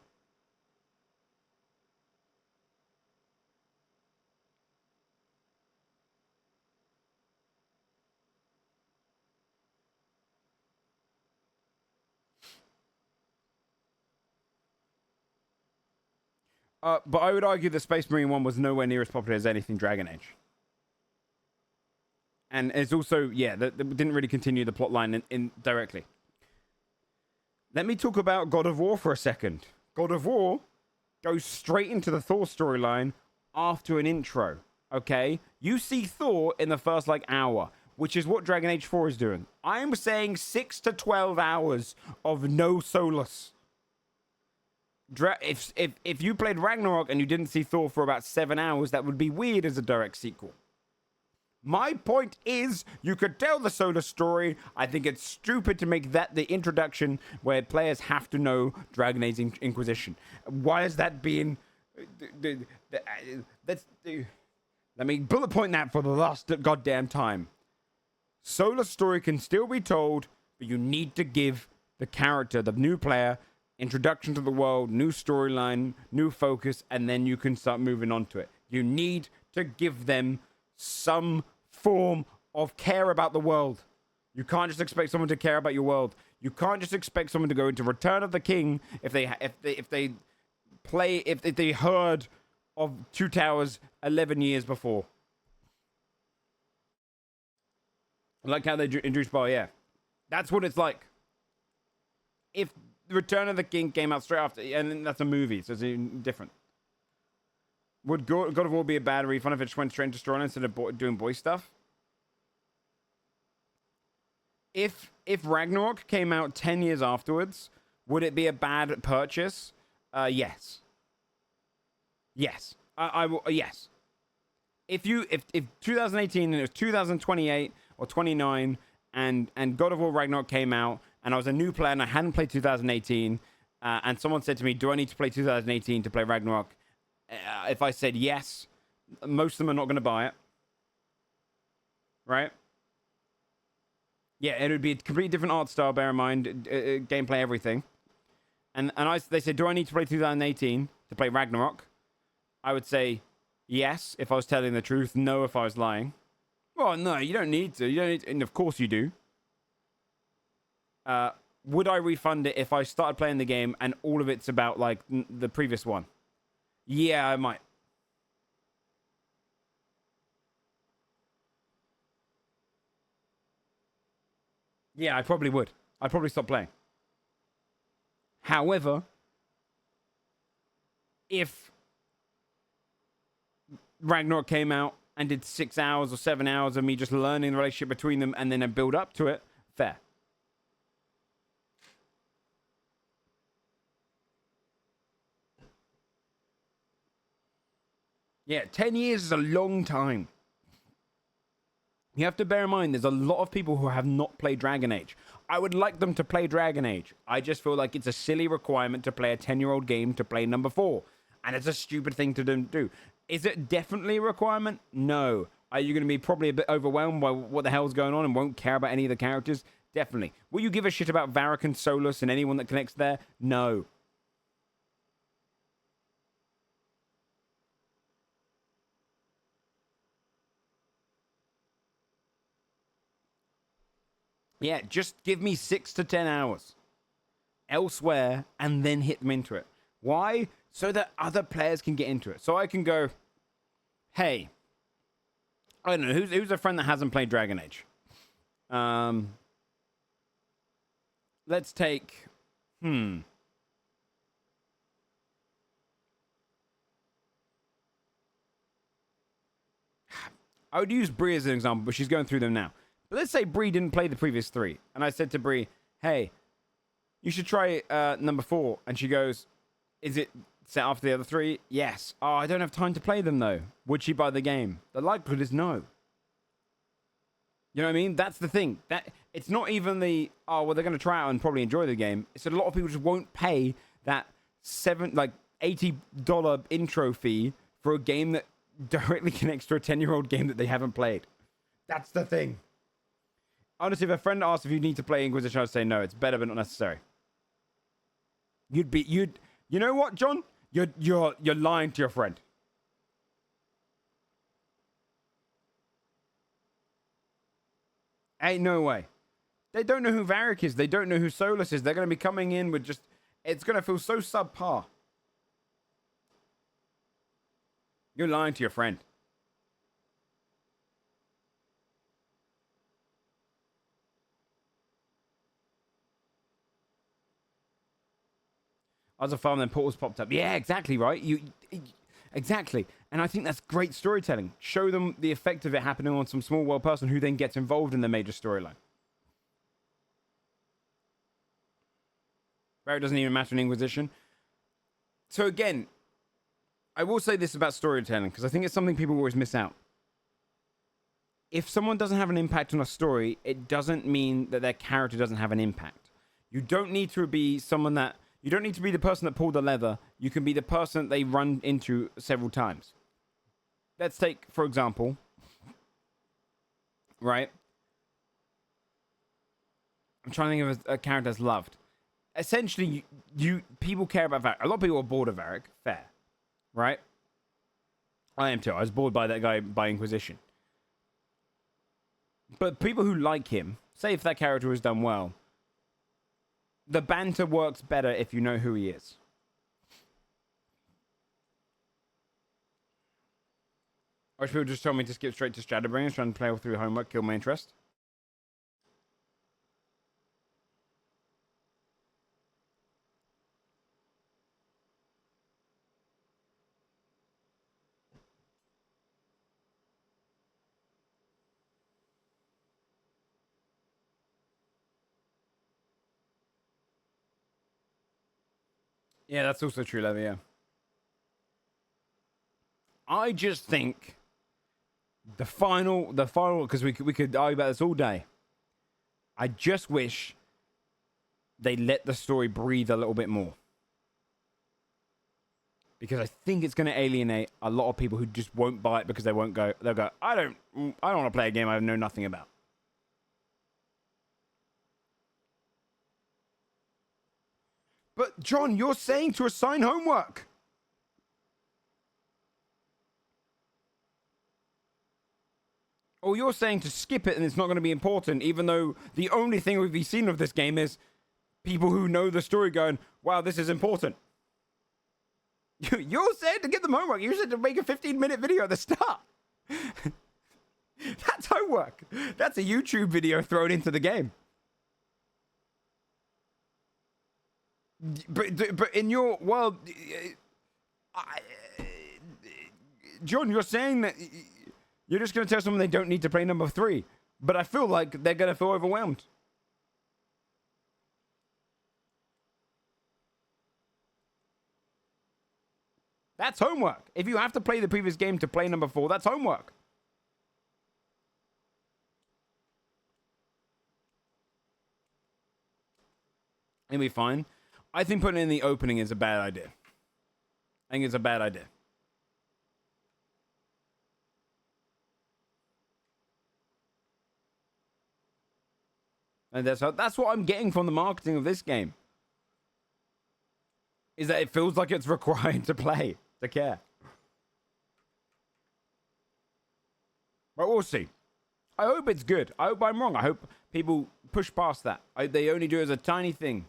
Speaker 1: But I would argue that Space Marine 1 was nowhere near as popular as anything Dragon Age. And it's also, yeah, that didn't really continue the plot line in directly. Let me talk about God of War for a second. God of War goes straight into the Thor storyline after an intro, okay? You see Thor in the first, hour, which is what Dragon Age 4 is doing. I'm saying 6 to 12 hours of no Solus. If you played Ragnarok and you didn't see Thor for about 7 hours, that would be weird as a direct sequel. My point is, you could tell the Solus story. I think it's stupid to make that the introduction where players have to know Dragon Age Inquisition. Why is that being... Let me bullet point that for the last goddamn time. Solus story can still be told, but you need to give the character, the new player, introduction to the world, new storyline, new focus, and then you can start moving on to it. You need to give them some form of care about the world. You can't just expect someone to care about your world. You can't just expect someone to go into Return of the King if they heard of Two Towers 11 years before. Like how they introduced Bar, yeah. That's what it's like. If Return of the King came out straight after, and then that's a movie, so it's different. Would God of War be a bad refund if it just went straight into storyline instead of doing boy stuff? If Ragnarok came out 10 years afterwards, would it be a bad purchase? Yes. Yes. I will. Yes. If 2018 and it was 2028 or 29 and God of War Ragnarok came out and I was a new player and I hadn't played 2018 and someone said to me, do I need to play 2018 to play Ragnarok? If I said yes, most of them are not going to buy it. Right? Yeah, it would be a completely different art style, bear in mind, gameplay, everything. And they said, do I need to play 2018 to play Ragnarok? I would say yes if I was telling the truth, no if I was lying. Well, no, you don't need to. You don't need to, and of course you do. Would I refund it if I started playing the game and all of it's about, like, the previous one? Yeah, I might. Yeah, I probably would. I'd probably stop playing. However, if Ragnarok came out and did 6 hours or 7 hours of me just learning the relationship between them and then I build up to it, fair. Yeah, 10 years is a long time. You have to bear in mind, there's a lot of people who have not played Dragon Age. I would like them to play Dragon Age. I just feel like it's a silly requirement to play a 10-year-old game to play number 4. And it's a stupid thing to do. Is it definitely a requirement? No. Are you going to be probably a bit overwhelmed by what the hell's going on and won't care about any of the characters? Definitely. Will you give a shit about Varric and Solus and anyone that connects there? No. Yeah, just give me 6 to 10 hours elsewhere and then hit them into it. Why? So that other players can get into it. So I can go, hey, I don't know, who's a friend that hasn't played Dragon Age? Let's take, I would use Bree as an example, but she's going through them now. But let's say Bree didn't play the previous 3. And I said to Bree, hey, you should try number 4. And she goes, is it set after the other 3? Yes. Oh, I don't have time to play them, though. Would she buy the game? The likelihood is no. You know what I mean? That's the thing. That it's not even the, oh, well, they're going to try out and probably enjoy the game. It's that a lot of people just won't pay that $80 intro fee for a game that directly connects to a 10-year-old game that they haven't played. That's the thing. Honestly, if a friend asked if you need to play Inquisition, I'd say no. It's better, but not necessary. You know what, John? You're lying to your friend. Ain't no way. They don't know who Varric is. They don't know who Solus is. They're going to be coming in with just, it's going to feel so subpar. You're lying to your friend. I was a farm, then portals popped up. Yeah, exactly, right? Exactly. And I think that's great storytelling. Show them the effect of it happening on some small world person who then gets involved in the major storyline. Right? It doesn't even matter in Inquisition. So again, I will say this about storytelling, because I think it's something people always miss out. If someone doesn't have an impact on a story, it doesn't mean that their character doesn't have an impact. You don't need to be someone that... You don't need to be the person that pulled the leather. You can be the person that they run into several times. Let's take, for example, right? I'm trying to think of a character that's loved. Essentially, people care about Varric. A lot of people are bored of Varric. Fair. Right? I am too. I was bored by that guy by Inquisition. But people who like him, say if that character was done well, the banter works better if you know who he is. I wish people just told me to skip straight to Shadowbringers, trying to play all through homework, kill my interest. Yeah, that's also true, Levy, yeah. I just think the final, because we could argue about this all day. I just wish they let the story breathe a little bit more. Because I think it's going to alienate a lot of people who just won't buy it because they'll go, I don't want to play a game I know nothing about. But John, you're saying to assign homework. Or you're saying to skip it and it's not going to be important, even though the only thing we've seen of this game is people who know the story going, wow, this is important. You're saying to give them homework. You said to make a 15-minute video at the start. That's homework. That's a YouTube video thrown into the game. But in your world, John, you're saying that you're just going to tell someone they don't need to play number 3. But I feel like they're going to feel overwhelmed. That's homework. If you have to play the previous game to play number 4, that's homework. It'll be fine. I think putting it in the opening is a bad idea. I think it's a bad idea. And that's what I'm getting from the marketing of this game. Is that it feels like it's required to play, to care. But we'll see. I hope it's good. I hope I'm wrong. I hope people push past that. They only do it as a tiny thing.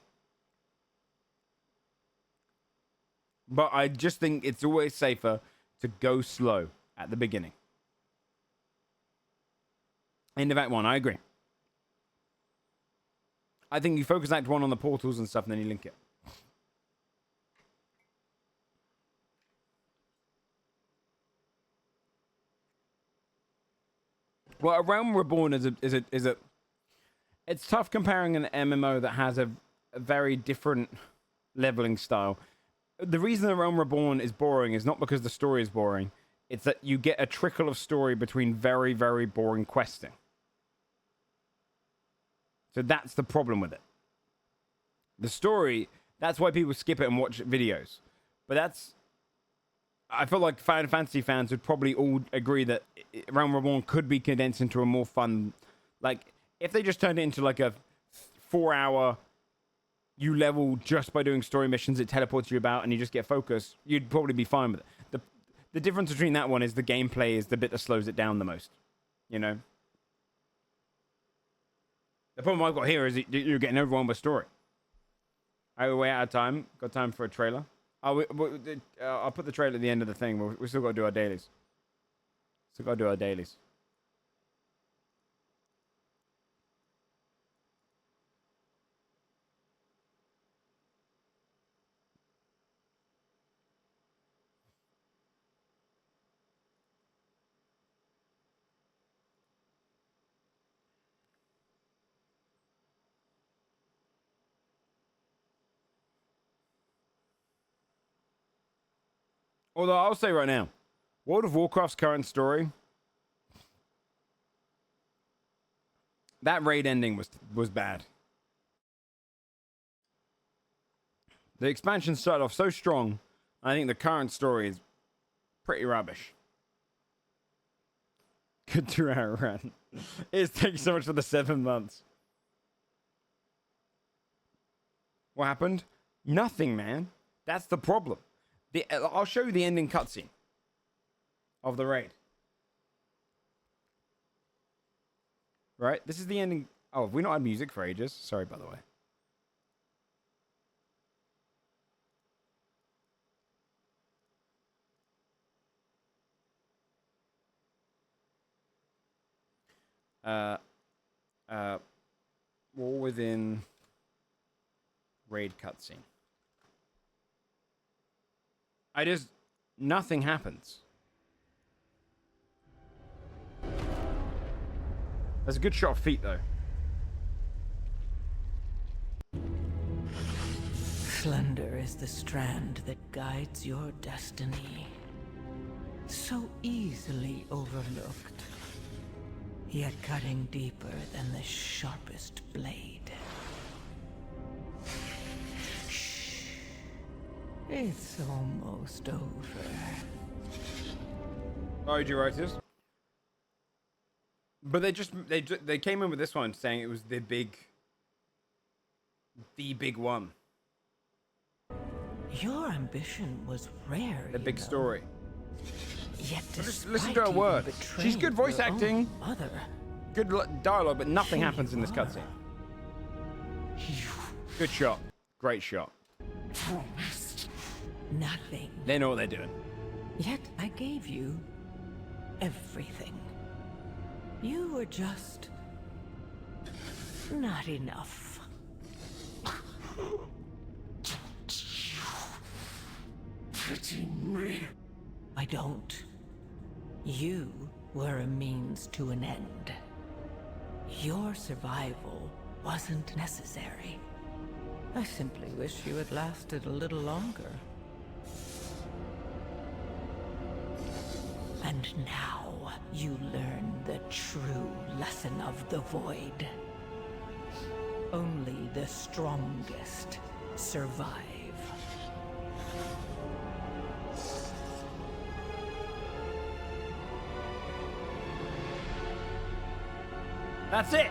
Speaker 1: But I just think it's always safer to go slow at the beginning. End of Act 1, I agree. I think you focus Act 1 on the portals and stuff, and then you link it. Well, A Realm Reborn is a it's tough comparing an MMO that has a very different leveling style. The reason The Realm Reborn is boring is not because the story is boring. It's that you get a trickle of story between very, very boring questing. So that's the problem with it. The story, that's why people skip it and watch videos. But I feel like Final Fantasy fans would probably all agree that Realm Reborn could be condensed into a more fun, like, if they just turned it into like a 4-hour, you level just by doing story missions, it teleports you about and you just get focus, you'd probably be fine with it. The difference between that one is the gameplay is the bit that slows it down the most, you know? The problem I've got here is you're getting overwhelmed by story. We're way out of time. Got time for a trailer. I'll put the trailer at the end of the thing. We still got to do our dailies. Although I'll say right now, World of Warcraft's current story, that raid ending was bad. The expansion started off so strong. I think the current story is pretty rubbish. Good 2-hour run. Thanks so much for the 7 months. What happened? Nothing, man. That's the problem. I'll show you the ending cutscene of the raid. Right? This is the ending. Oh, have we not had music for ages? Sorry, by the way. War within raid cutscene. Nothing happens. That's a good shot of feet, though.
Speaker 2: Slender is the strand that guides your destiny. So easily overlooked, yet cutting deeper than the sharpest blade. Shh. It's almost over.
Speaker 1: Oh, did you write this? But they came in with this one saying it was the big one.
Speaker 2: Your ambition was rare.
Speaker 1: The big story.
Speaker 2: Yet
Speaker 1: Just listen to her words. She's good voice acting.
Speaker 2: Mother.
Speaker 1: Good dialogue, but nothing happens in this cutscene. Good shot. Great shot.
Speaker 2: Nothing.
Speaker 1: They know what they're doing.
Speaker 2: Yet I gave you everything. You were just not enough. Pity me. I don't. You were a means to an end. Your survival wasn't necessary. I simply wish you had lasted a little longer. And now you learn the true lesson of the Void. Only the strongest survive.
Speaker 1: That's it.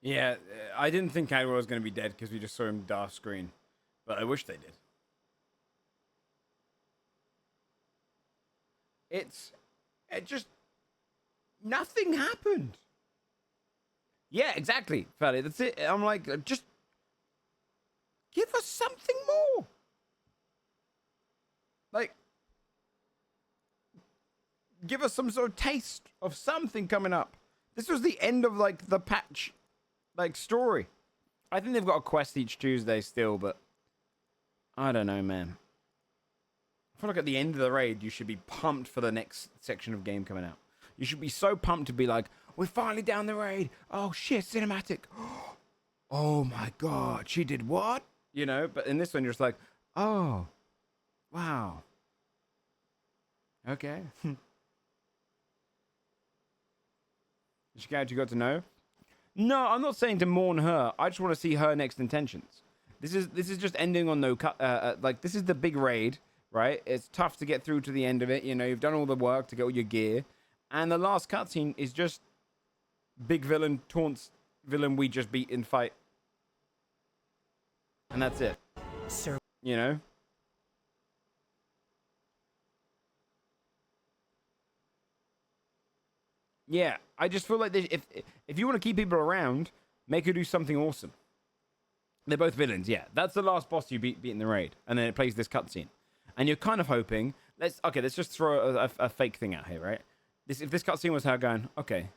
Speaker 1: Yeah, I didn't think Cadwell was going to be dead because we just saw him dark screen, but I wish they did. It just nothing happened. Yeah, exactly, Fally. That's it. I'm like, just give us something more. Like, give us some sort of taste of something coming up. This was the end of like the patch, like story. I think they've got a quest each Tuesday still, but I don't know, man. I feel like at the end of the raid, you should be pumped for the next section of game coming out. You should be so pumped to be like, we're finally down the raid. Oh shit, cinematic. Oh my god, she did what? You know, but in this one, you're just like, oh, wow. Okay. Which character you got to know? No, I'm not saying to mourn her. I just want to see her next intentions. This is just ending on no cut. Like, this is the big raid, right? It's tough to get through to the end of it. You know, you've done all the work to get all your gear. And the last cutscene is just big villain taunts villain we just beat in fight. And that's it.
Speaker 2: Sir.
Speaker 1: You know? Yeah, I just feel like if you want to keep people around, make her do something awesome. They're both villains, yeah. That's the last boss you beat in the raid, and then it plays this cutscene, and you're kind of hoping. Let's just throw a fake thing out here, right? If this cutscene was her going, okay,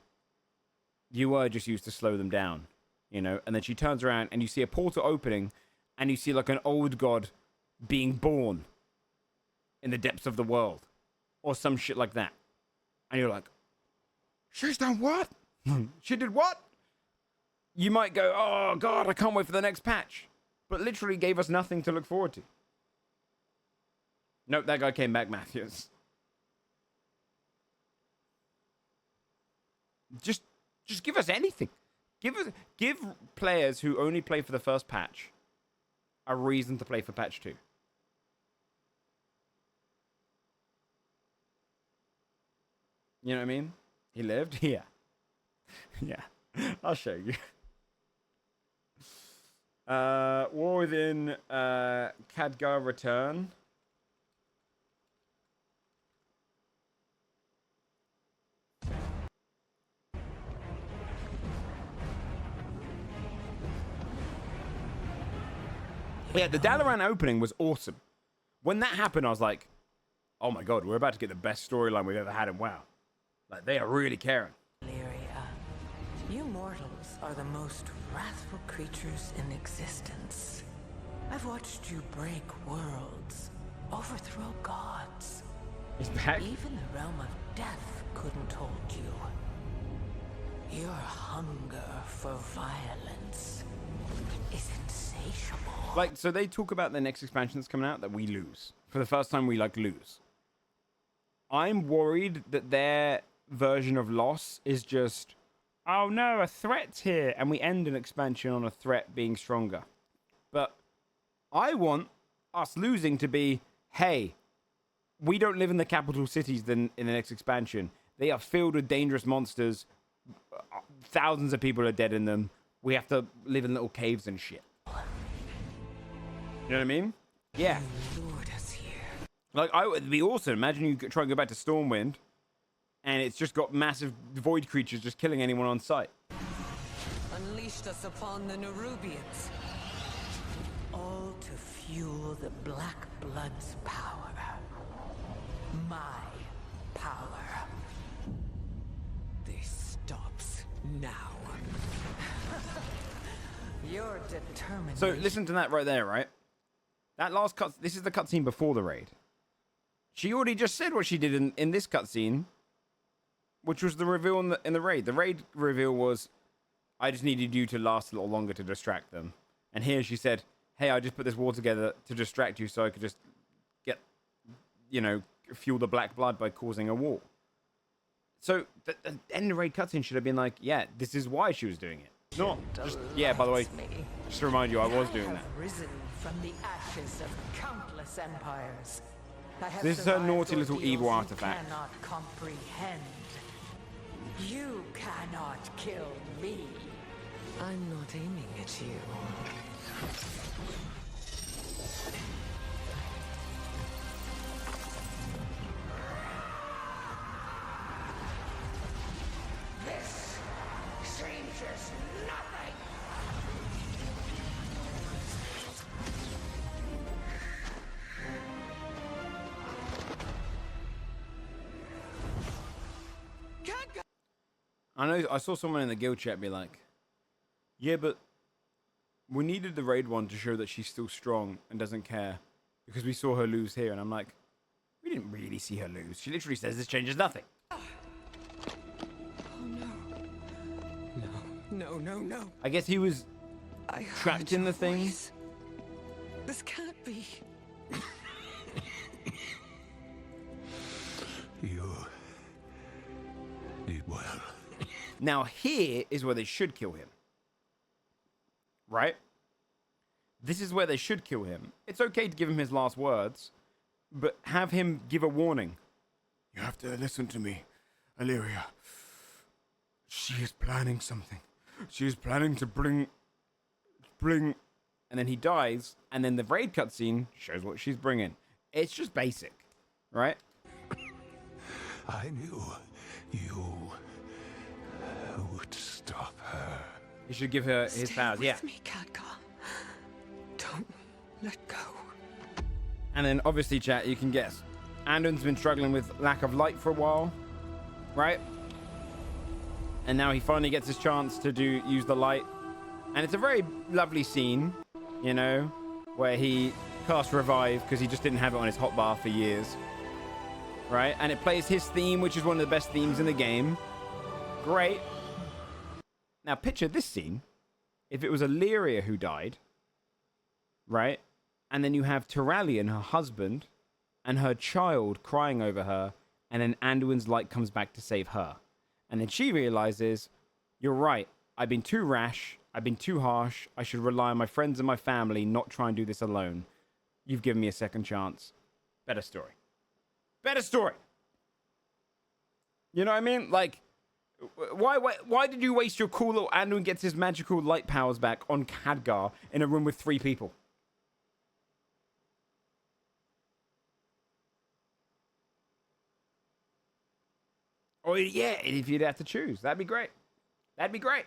Speaker 1: you were just used to slow them down, you know, and then she turns around and you see a portal opening, and you see like an old god being born in the depths of the world, or some shit like that, and you're like, she's done what? She did what? You might go, oh, God, I can't wait for the next patch. But literally gave us nothing to look forward to. Nope, that guy came back, Matthews. Just give us anything. Give players who only play for the first patch a reason to play for patch 2. You know what I mean? He lived? Yeah. Yeah. I'll show you. War Within Khadgar Return. Yeah, the Dalaran opening was awesome. When that happened, I was like, oh my god, we're about to get the best storyline we've ever had in WoW. Like, they are really caring.
Speaker 2: Illyria, you mortals are the most wrathful creatures in existence. I've watched you break worlds, overthrow gods.
Speaker 1: He's back.
Speaker 2: Even the realm of death couldn't hold you. Your hunger for violence is insatiable.
Speaker 1: Like, so they talk about the next expansion that's coming out that we lose. For the first time, we, like, lose. I'm worried that their version of loss is just, oh no, a threat's here, and we end an expansion on a threat being stronger. But I want us losing to be, hey, we don't live in the capital cities in the next expansion. They are filled with dangerous monsters. Thousands of people are dead in them. We have to live in little caves and shit. You know what I mean? Yeah.
Speaker 2: You lured us here.
Speaker 1: Like, it would be awesome. Imagine you try and go back to Stormwind, and it's just got massive void creatures just killing anyone on sight.
Speaker 2: Unleashed us upon the Nerubians. All to fuel the Black Blood's power. My power. This stops now. You're determined.
Speaker 1: So listen to that right there, right? That last cut. This is the cutscene before the raid. She already just said what she did in this cutscene, which was the reveal in the raid. The raid reveal was, I just needed you to last a little longer to distract them. And here she said, hey, I just put this wall together to distract you so I could just get, fuel the Black Blood by causing a wall. So the end of the raid cutscene should have been like, yeah, this is why she was doing it. Not just, yeah, by the way, just to remind you, I was doing that.
Speaker 2: Risen from the ashes of countless empires.
Speaker 1: This is her naughty little evil artifact.
Speaker 2: Cannot comprehend. You cannot kill me. I'm not aiming at you. This changes nothing.
Speaker 1: I saw someone in the guild chat be like, yeah, but we needed the raid one to show that she's still strong and doesn't care because we saw her lose here. And I'm like, we didn't really see her lose. She literally says this changes nothing.
Speaker 2: Oh no. No.
Speaker 1: I guess he was trapped in the thing.
Speaker 2: This can't be.
Speaker 3: You did well.
Speaker 1: Now here is where they should kill him. Right? This is where they should kill him. It's okay to give him his last words, but have him give a warning. You have to listen to me, Illyria. She is planning something. She is planning to bring... And then he dies, and then the raid cutscene shows what she's bringing. It's just basic, right?
Speaker 3: I knew you would stop her.
Speaker 1: He should give her his powers, yeah.
Speaker 2: Me, Khadgar. Don't let go.
Speaker 1: And then, obviously, chat, you can guess. Anduin's been struggling with lack of light for a while, right? And now he finally gets his chance to use the light. And it's a very lovely scene, where he casts Revive because he just didn't have it on his hotbar for years. Right? And it plays his theme, which is one of the best themes in the game. Great. Now, picture this scene. If it was Illyria who died, right? And then you have Turalyon, her husband, and her child crying over her, and then Anduin's light comes back to save her. And then she realizes, you're right, I've been too rash, I've been too harsh, I should rely on my friends and my family, not try and do this alone. You've given me a second chance. Better story. Better story. You know what I mean? Like, why did you waste your cool little Anduin gets his magical light powers back on Khadgar in a room with 3 people? Or yeah, if you'd have to choose, that'd be great. That'd be great.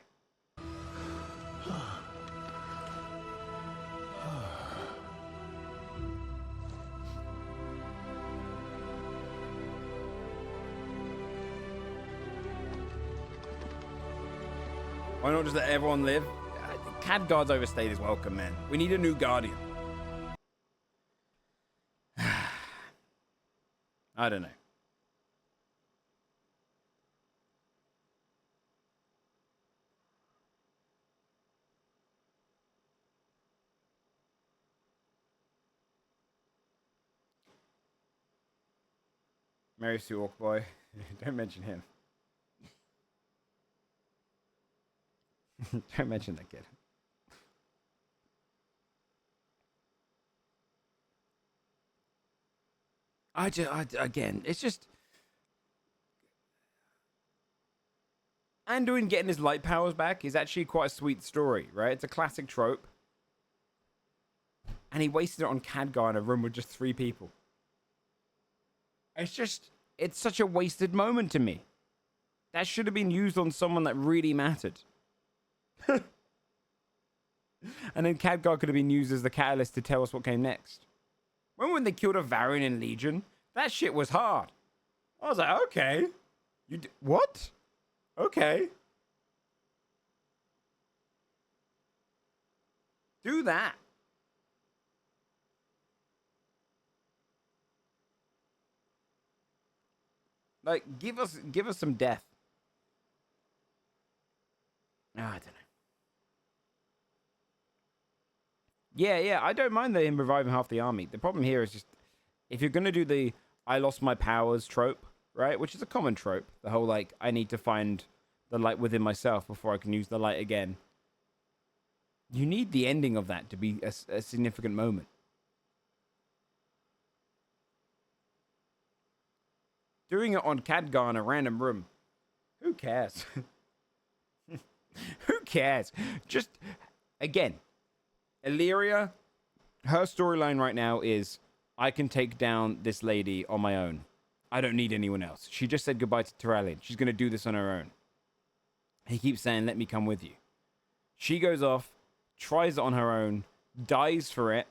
Speaker 1: Why not just let everyone live? Khadgar's overstayed his welcome, man. We need a new guardian. I don't know. Mary Sue Orc Boy. Don't mention him. Don't mention that kid. Again, it's just Anduin getting his light powers back is actually quite a sweet story, right? It's a classic trope. And he wasted it on Khadgar in a room with just 3 people. It's such a wasted moment to me. That should have been used on someone that really mattered. And then Khadgar could have been used as the catalyst to tell us what came next. Remember when they killed a Varian Legion? That shit was hard. I was like, okay. What? Okay. Do that. Like, give us some death. I don't know. Yeah, I don't mind him reviving half the army. The problem here is just, if you're going to do the I lost my powers trope, right? Which is a common trope. The whole, like, I need to find the light within myself before I can use the light again. You need the ending of that to be a significant moment. Doing it on Khadgar in a random room. Who cares? Who cares? Just, again, Illyria, her storyline right now is, I can take down this lady on my own. I don't need anyone else. She just said goodbye to Terralion. She's going to do this on her own. He keeps saying, let me come with you. She goes off, tries it on her own, dies for it,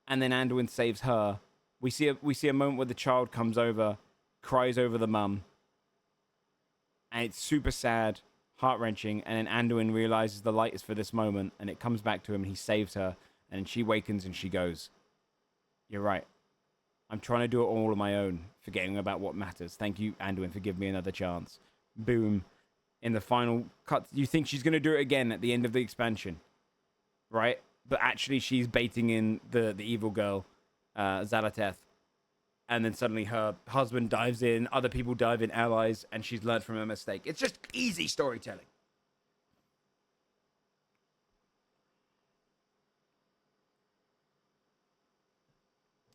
Speaker 1: and then Anduin saves her. We see a moment where the child comes over, cries over the mum, and it's super sad, heart-wrenching, and then Anduin realizes the light is for this moment, and it comes back to him, and he saves her, and she wakens, and she goes, you're right. I'm trying to do it all on my own, forgetting about what matters. Thank you, Anduin, for giving me another chance. Boom. In the final cut, you think she's going to do it again at the end of the expansion, right? But actually, she's baiting in the evil girl, Zalateth, and then suddenly her husband dives in, other people dive in, allies, and she's learned from her mistake. It's just easy storytelling.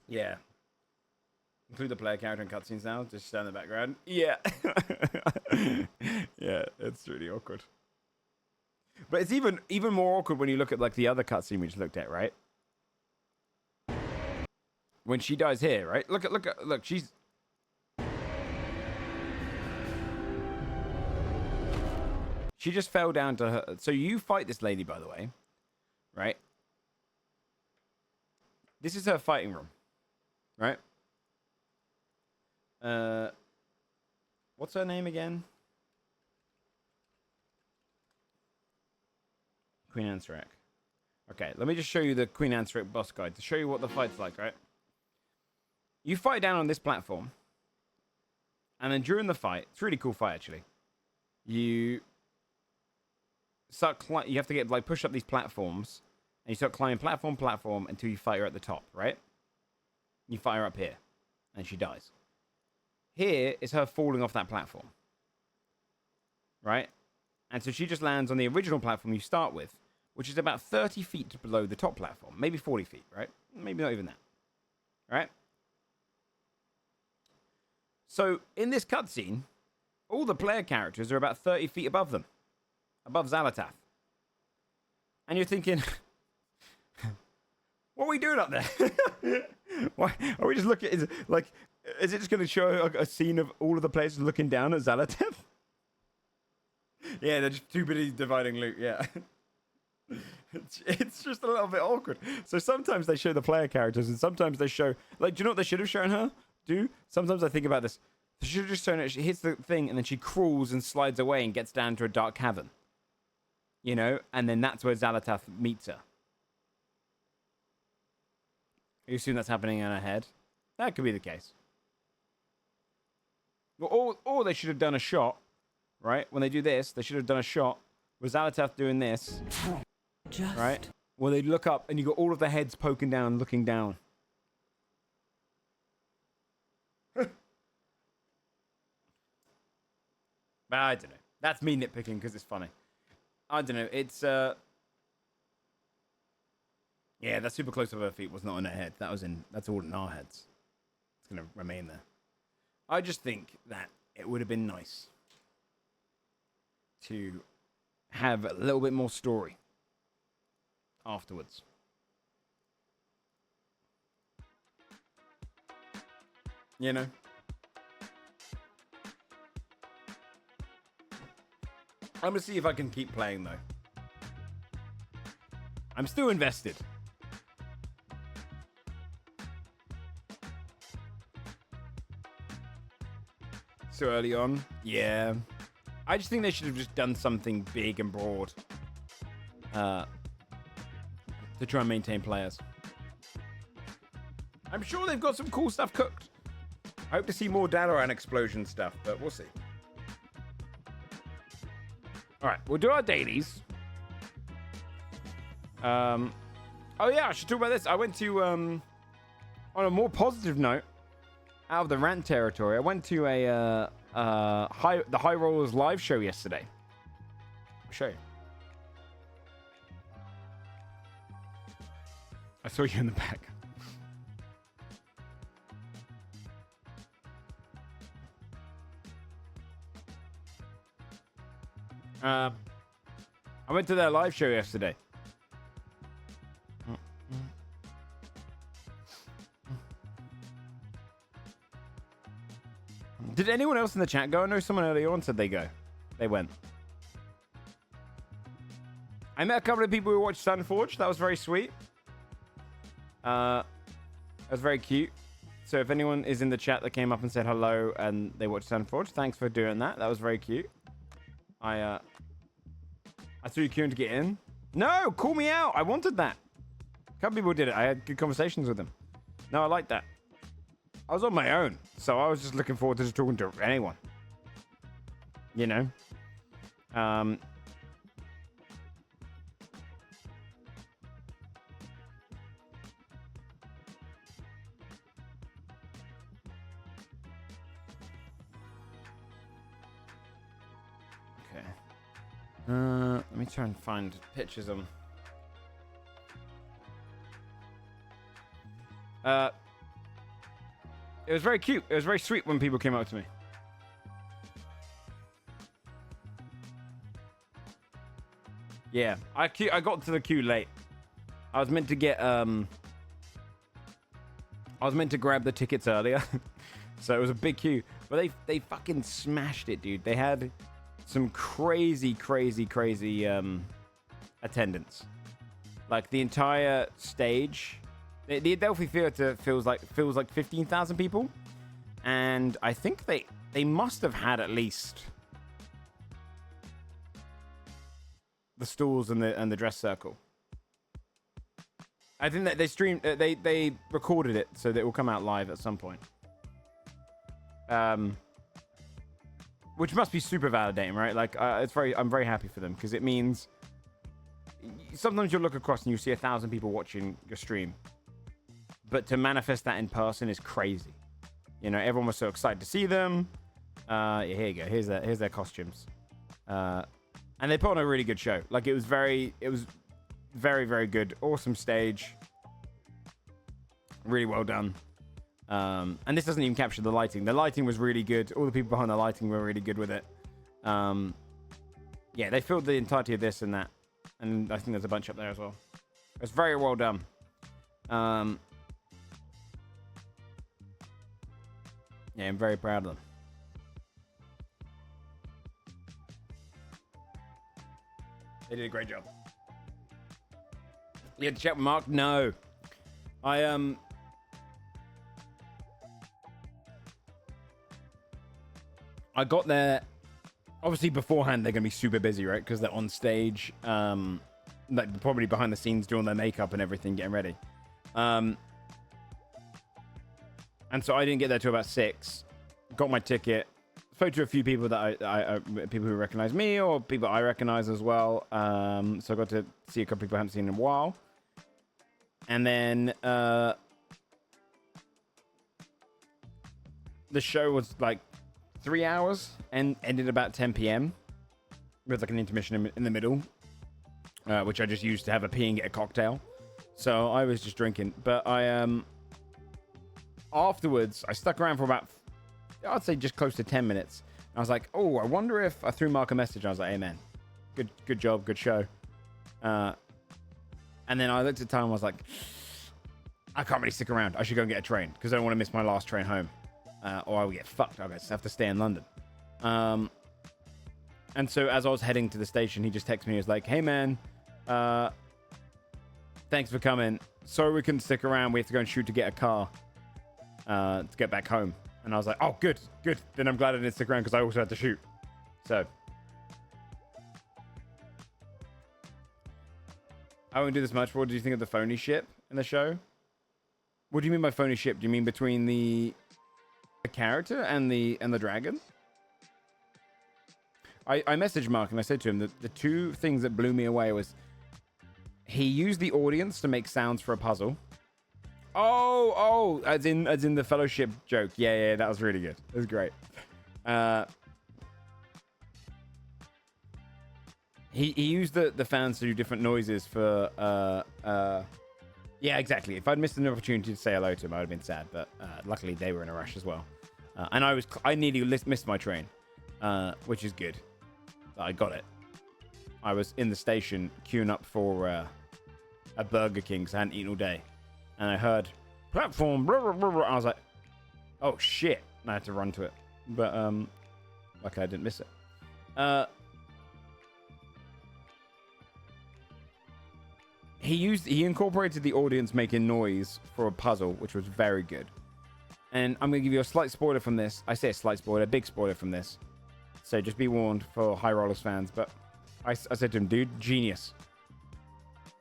Speaker 1: Yeah. Include the player character in cutscenes now, just stand in the background. Yeah. Yeah, it's really awkward. But it's even more awkward when you look at like the other cutscene we just looked at, right? When she dies here, right? Look, she's... She just fell down to her... So you fight this lady, by the way, right? This is her fighting room, right? What's her name again? Queen Ansarek. Okay, let me just show you the Queen Ansarek boss guide to show you what the fight's like, right? You fight down on this platform, and then during the fight, it's a really cool fight actually. You start you have to get like push up these platforms, and you start climbing platform until you fight her at the top, right? You fight her up here, and she dies. Here is her falling off that platform, right? And so she just lands on the original platform you start with, which is about 30 feet below the top platform, maybe 40 feet, right? Maybe not even that, right? So in this cutscene, all the player characters are about 30 feet above them, above Zalateth. And you're thinking, what are we doing up there? Why are we just looking? Is it just going to show a scene of all of the players looking down at Zalateth? Yeah, they're just too busy dividing loot. Yeah, it's just a little bit awkward. So sometimes they show the player characters, and sometimes they show like, do you know what they should have shown her? Sometimes I think about this. They should have just shown her. She hits the thing, and then she crawls and slides away and gets down to a dark cavern. you know, and then that's where Xalatath meets her. You assume that's happening in her head. That could be the case. Or they should have done a shot, right? When they do this, they should have done a shot with Xalatath doing this, right? Where they look up and you got all of the heads poking down, looking down. But I don't know. That's me nitpicking because it's funny. I don't know. It's yeah, that super close of her feet was not in her head. That's all in our heads. It's gonna remain there. I just think that it would have been nice to have a little bit more story afterwards. You know? I'm gonna see if I can keep playing though. I'm still invested. So early on, yeah. I just think they should have just done something big and broad to try and maintain players. I'm sure they've got some cool stuff cooked. I hope to see more data and explosion stuff, but we'll see. All right, we'll do our dailies. Oh yeah, I should talk about this. I went to on a more positive note, out of the rant territory, I went to the High Rollers live show yesterday. I'll show you. I saw you in the back. I went to their live show yesterday. Did anyone else in the chat go? I know someone earlier on said they go. They went. I met a couple of people who watched Sunforge. That was very sweet. That was very cute. So if anyone is in the chat that came up and said hello and they watched Sunforge, thanks for doing that. That was very cute. I threw you queuing to get in. No, call me out. I wanted that. A couple people did it. I had good conversations with them. No, I like that. I was on my own, so I was just looking forward to just talking to anyone. You know? Okay. Let me try and find pictures of them. It was very cute. It was very sweet when people came up to me. Yeah, I got to the queue late. I was meant to get I was meant to grab the tickets earlier, so it was a big queue. But they fucking smashed it, dude. They had some crazy attendance. Like the entire stage. The Adelphi Theatre feels like 15,000 people, and I think they must have had at least the stalls and the dress circle. I think that they streamed, they recorded it so that it will come out live at some point. Which must be super validating, right? Like I'm very happy for them because it means sometimes you'll look across and you see 1,000 people watching your stream. But to manifest that in person is crazy. You know, everyone was so excited to see them. Yeah, here you go. Here's their costumes. And they put on a really good show. Like it was very, very good. Awesome stage. Really well done. And this doesn't even capture the lighting. The lighting was really good. All the people behind the lighting were really good with it. Yeah, they filmed the entirety of this and that. And I think there's a bunch up there as well. It's very well done. Yeah, I'm very proud of them. They did a great job. You had to chat with Mark? No. I got there obviously beforehand they're gonna be super busy, right? Because they're on stage, like probably behind the scenes doing their makeup and everything, getting ready. And so I didn't get there till about 6. Got my ticket. Spoke to a few people that I people who recognize me or people I recognize as well. So I got to see a couple people I haven't seen in a while. And then the show was like 3 hours and ended about 10 p.m. with like an intermission in the middle, which I just used to have a pee and get a cocktail. So I was just drinking. But afterwards, I stuck around for about, I'd say just close to 10 minutes. I was like, oh, I wonder if I threw Mark a message. I was like, hey, man, good job, good show. And then I looked at time and I was like, I can't really stick around. I should go and get a train because I don't want to miss my last train home. Or I will get fucked. I just have to stay in London. And so as I was heading to the station, he just texted me. He was like, hey, man, thanks for coming. Sorry we couldn't stick around. We have to go and shoot to get a car to get back home. And I was like, oh, good. Then I'm glad I didn't stick around because I also had to shoot. So I won't do this much. What did you think of the phony ship in the show? What do you mean by phony ship? Do you mean between the character and the dragon? I messaged Mark and I said to him that the two things that blew me away was he used the audience to make sounds for a puzzle. Oh, as in the fellowship joke. Yeah, that was really good. It was great. He used the fans to do different noises for yeah, exactly. If I'd missed an opportunity to say hello to him, I would have been sad. But luckily, they were in a rush as well, and I nearly missed my train, which is good. I got it. I was in the station queuing up for a Burger King because I hadn't eaten all day, and I heard platform. Blah, blah, blah, blah. I was like, oh shit! And I had to run to it, but luckily I didn't miss it. He incorporated the audience making noise for a puzzle, which was very good. And I'm going to give you a slight spoiler from this. I say a slight spoiler, a big spoiler from this. So just be warned for High Rollers fans. But I said to him, dude, genius.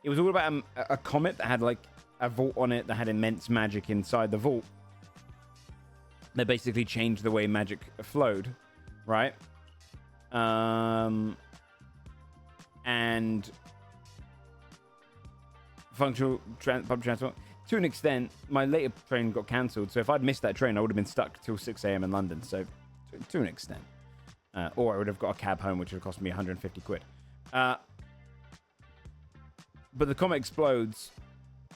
Speaker 1: It was all about a comet that had like a vault on it that had immense magic inside the vault. They basically changed the way magic flowed, right? And functional public transport. To an extent, my later train got cancelled. So if I'd missed that train, I would have been stuck till 6 a.m. in London. So to an extent. Or I would have got a cab home, which would have cost me 150 quid. But the comet explodes,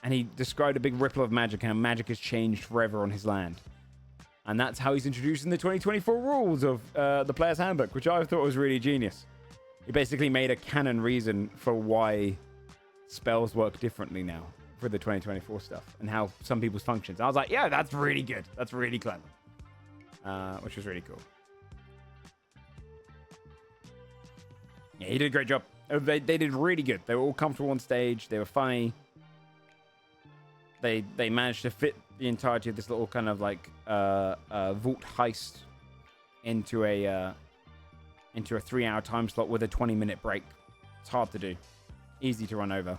Speaker 1: and he described a big ripple of magic, and how magic has changed forever on his land. And that's how he's introducing the 2024 rules of the Player's Handbook, which I thought was really genius. He basically made a canon reason for why spells work differently now for the 2024 stuff and how some people's functions. I was like, yeah, that's really good. That's really clever. Which was really cool. Yeah, he did a great job. They did really good. They were all comfortable on stage. They were funny. They managed to fit the entirety of this little kind of like vault heist into a 3-hour time slot with a 20-minute break. It's hard to do. Easy to run over.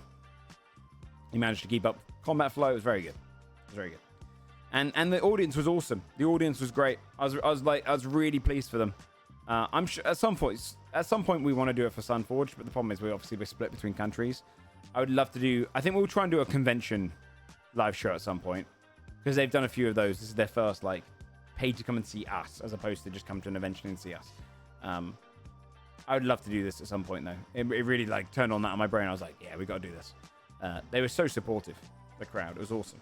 Speaker 1: He managed to keep up combat flow. It was very good. It was very good. And the audience was awesome. The audience was great. I was really pleased for them. I'm sure at some point we want to do it for Sunforge, but the problem is we're split between countries. I would love to do. I think we'll try and do a convention live show at some point because they've done a few of those. This is their first like pay to come and see us as opposed to just come to an convention and see us. I would love to do this at some point though. It really like turned on that in my brain. I was like, yeah, we got to do this. They were so supportive, the crowd. It was awesome.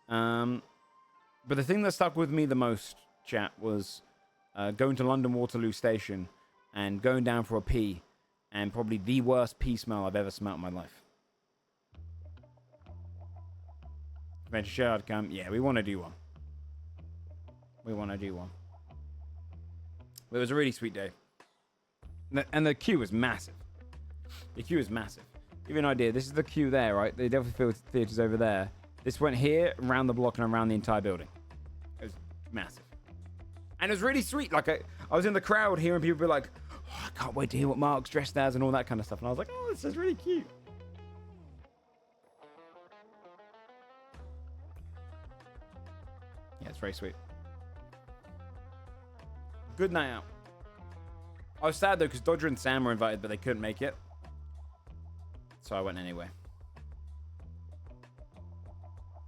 Speaker 1: But the thing that stuck with me the most, chat, was going to London Waterloo Station and going down for a pee, and probably the worst pee smell I've ever smelled in my life. Convention show outcome. Yeah, we want to do one. We want to do one. It was a really sweet day. And the queue was massive. The queue is massive. Give you an idea, this is the queue there, right? They definitely filled theaters over there. This went here, around the block, and around the entire building. It was massive. And it was really sweet. Like, I was in the crowd hearing people be like, I can't wait to hear what Mark's dressed as and all that kind of stuff. And I was like, oh, this is really cute. Yeah, it's very sweet. Good night out. I was sad though because Dodger and Sam were invited, but they couldn't make it. So I went anyway.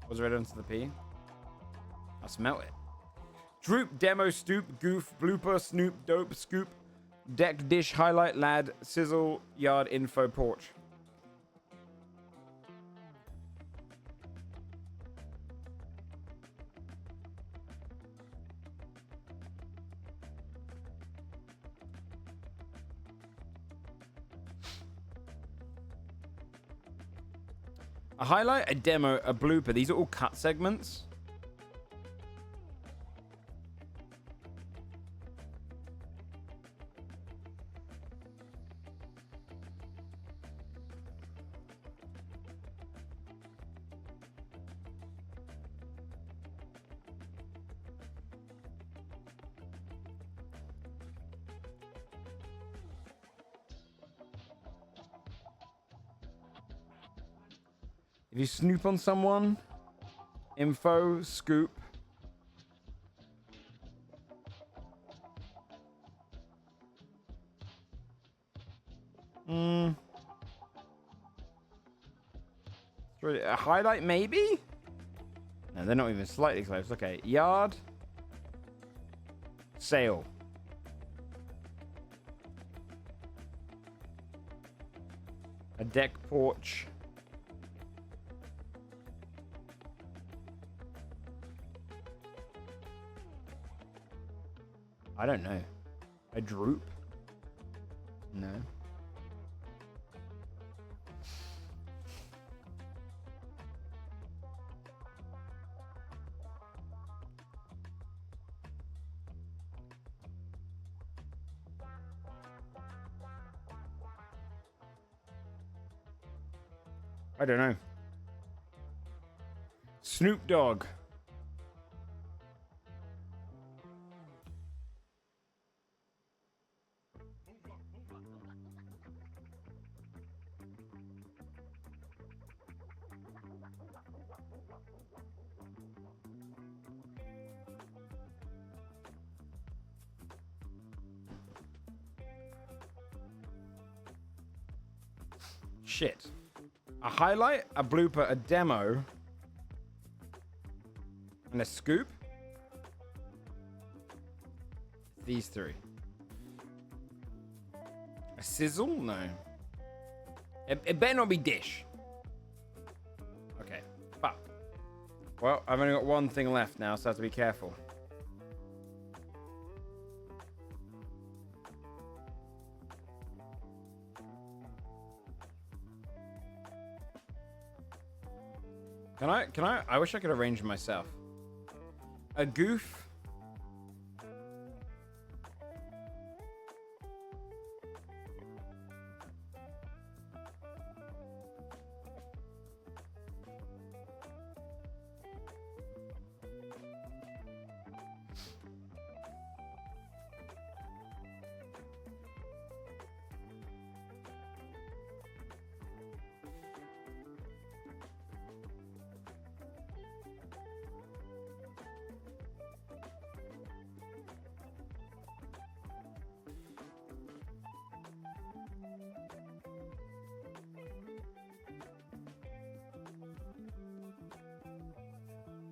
Speaker 1: Was ready onto the P. I smell it. Droop, demo, stoop, goof, blooper, snoop, dope, scoop, deck, dish, highlight, lad, sizzle, yard, info, porch. A highlight, a demo, a blooper. These are all cut segments. If you snoop on someone, info, scoop. A highlight, maybe? No, they're not even slightly close. Okay, yard. Sale. A deck, porch. I don't know. A droop? No. I don't know. Snoop Dogg. Shit. A highlight, a blooper, a demo, and a scoop. These three. A sizzle? No. It better not be dish. Okay. Fuck. Well, I've only got one thing left now, so I have to be careful. Can I? I wish I could arrange myself. A goof.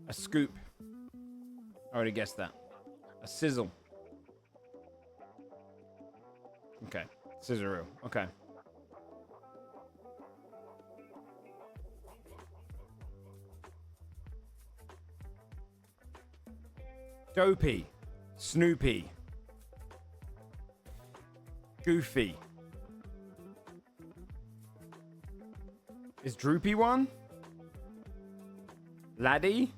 Speaker 1: A scoop. I already guessed that. A sizzle. Okay. Scissoroo. Okay. Dopey. Snoopy. Goofy. Is Droopy one? Laddie?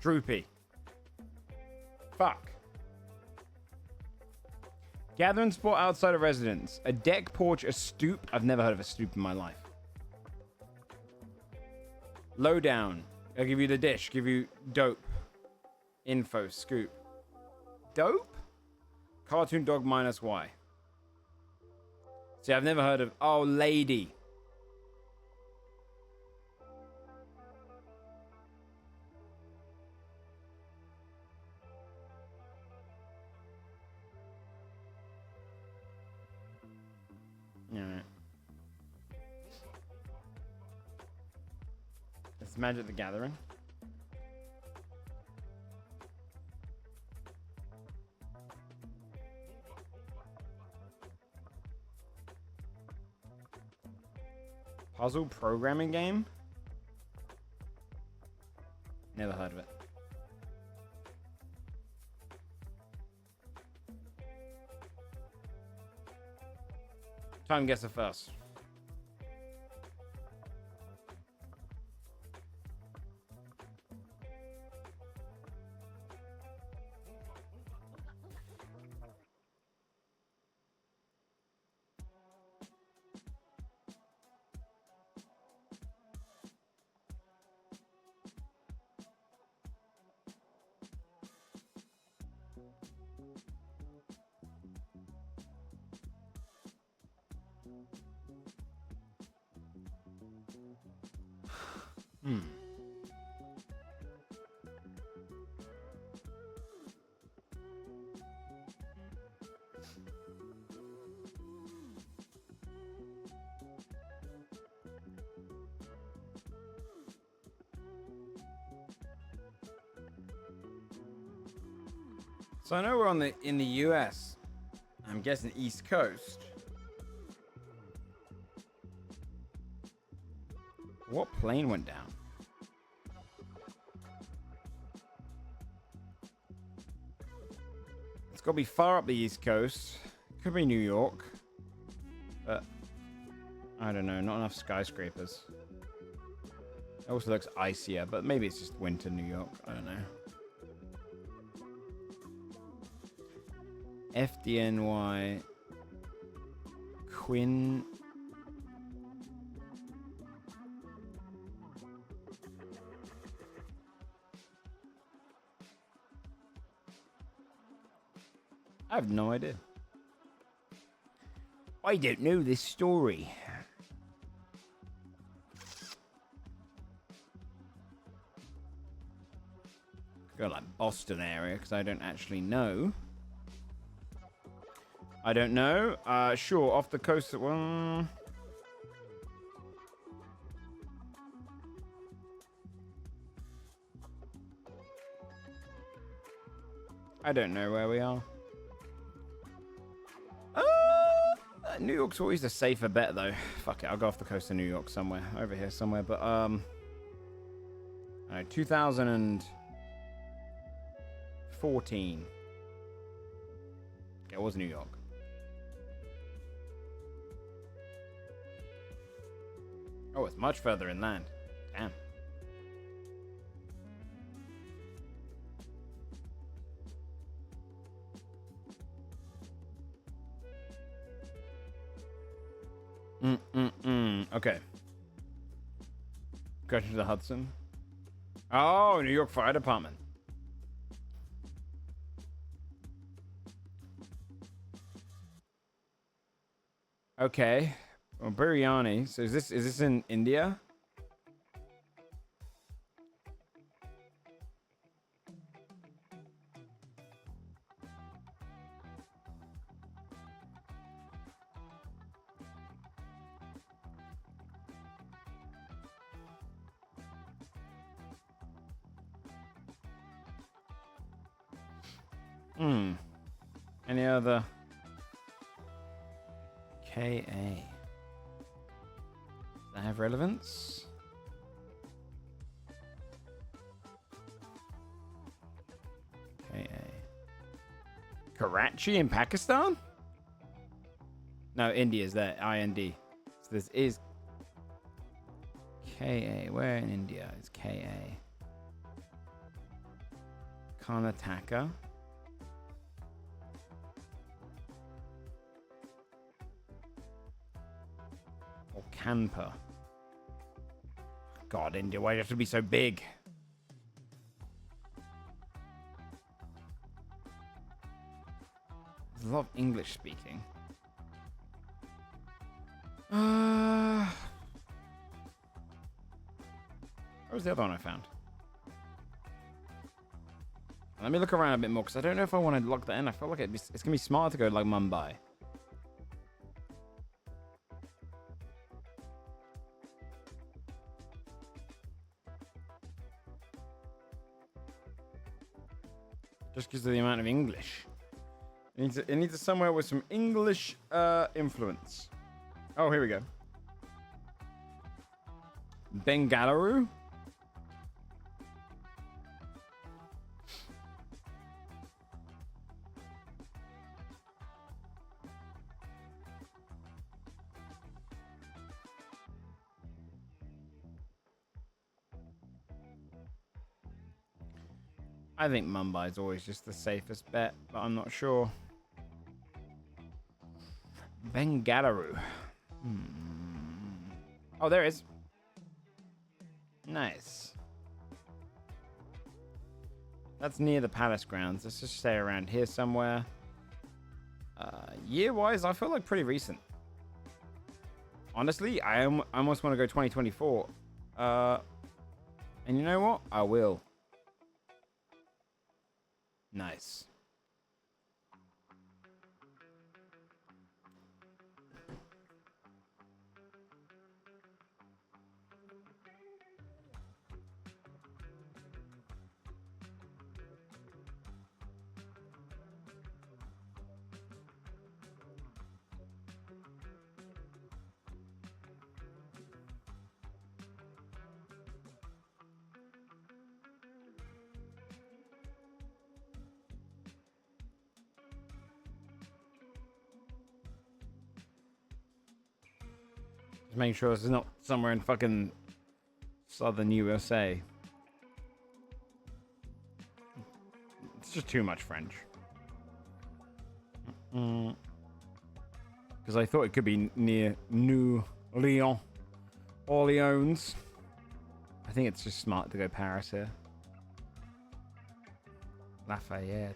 Speaker 1: Droopy. Fuck. Gather and sport outside of residence. A deck, porch, a stoop. I've never heard of a stoop in my life. Lowdown. I'll give you the dish. Give you dope. Info scoop. Dope? Cartoon dog minus Y. See, I've never heard of... Oh, lady. Alright. It's Magic the Gathering. Puzzle programming game? Never heard of it. Time guesser first. So I know we're in the US. I'm guessing East Coast. What plane went down? It's got to be far up the East Coast. Could be New York. But I don't know. Not enough skyscrapers. It also looks icier, but maybe it's just winter New York. I don't know. FDNY Quinn. I have no idea. I don't know this story. Go like Boston area because I don't actually know. I don't know. Sure, off the coast. Well, I don't know where we are. New York's always a safer bet, though. Fuck it, I'll go off the coast of New York somewhere. Over here somewhere, but, 2014. It was New York. Oh, it's much further inland. Damn. Okay. Go to the Hudson. Oh, New York Fire Department. Okay. Well, biryani. So is this in India? Any other? KA. Does that have relevance? KA. Karachi in Pakistan? No, India's there. IND. So this is KA. Where in India is KA? Karnataka. Kanpa. God, India, why do you have to be so big?
Speaker 4: There's a lot of English speaking. Where was the other one I found? Let me look around a bit more, because I don't know if I want to lock that in. I feel like it's going to be smart to go like Mumbai. Just because of the amount of English. It needs somewhere with some English influence. Oh, here we go. Bengaluru? I think Mumbai is always just the safest bet, but I'm not sure. Bengaluru. Oh, there it is. Nice. That's near the palace grounds. Let's just stay around here somewhere. Year-wise, I feel like pretty recent. Honestly, I almost want to go 2024. And you know what? I will. Nice. Just making sure this is not somewhere in fucking southern USA. It's just too much French. Because I thought it could be near New Orleans. I think it's just smart to go Paris here. Lafayette.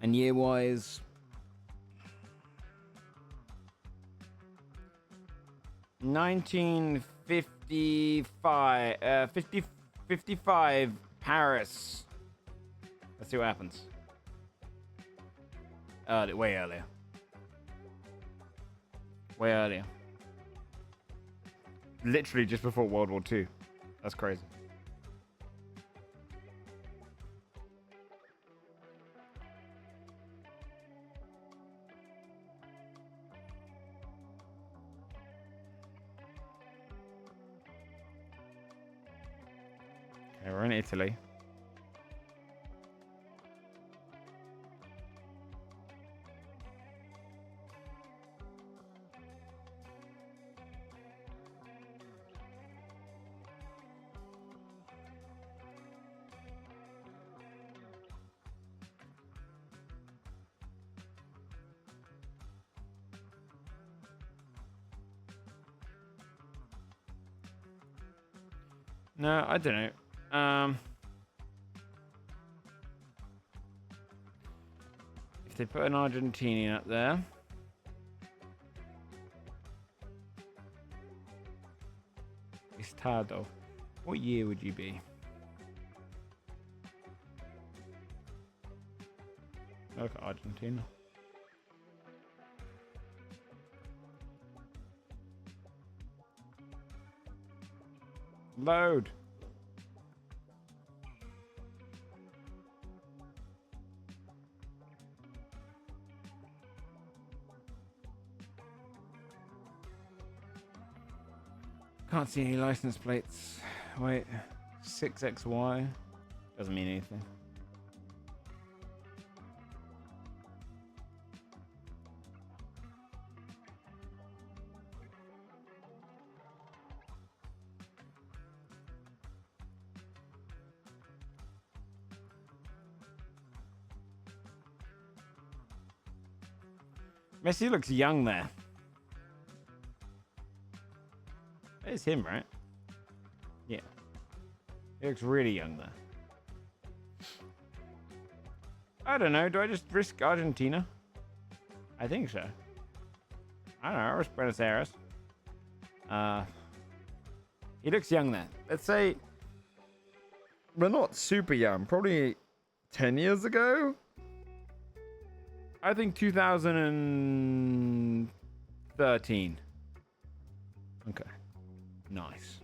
Speaker 4: And year-wise, 1955, 55 Paris. Let's see what happens. Way earlier. Way earlier. Literally just before World War II. That's crazy. Okay, we're in Italy. No, I don't know. If they put an Argentinian up there. Estado. What year would you be? Look at Argentina. Load. Can't see any license plates. Wait, 6XY doesn't mean anything. Messi looks young there. It's him, right? Yeah. He looks really young there. I don't know. Do I just risk Argentina? I think so. I don't know. I risk Buenos Aires. He looks young there. Let's say... We're not super young. Probably 10 years ago? I think 2013. Okay. Nice.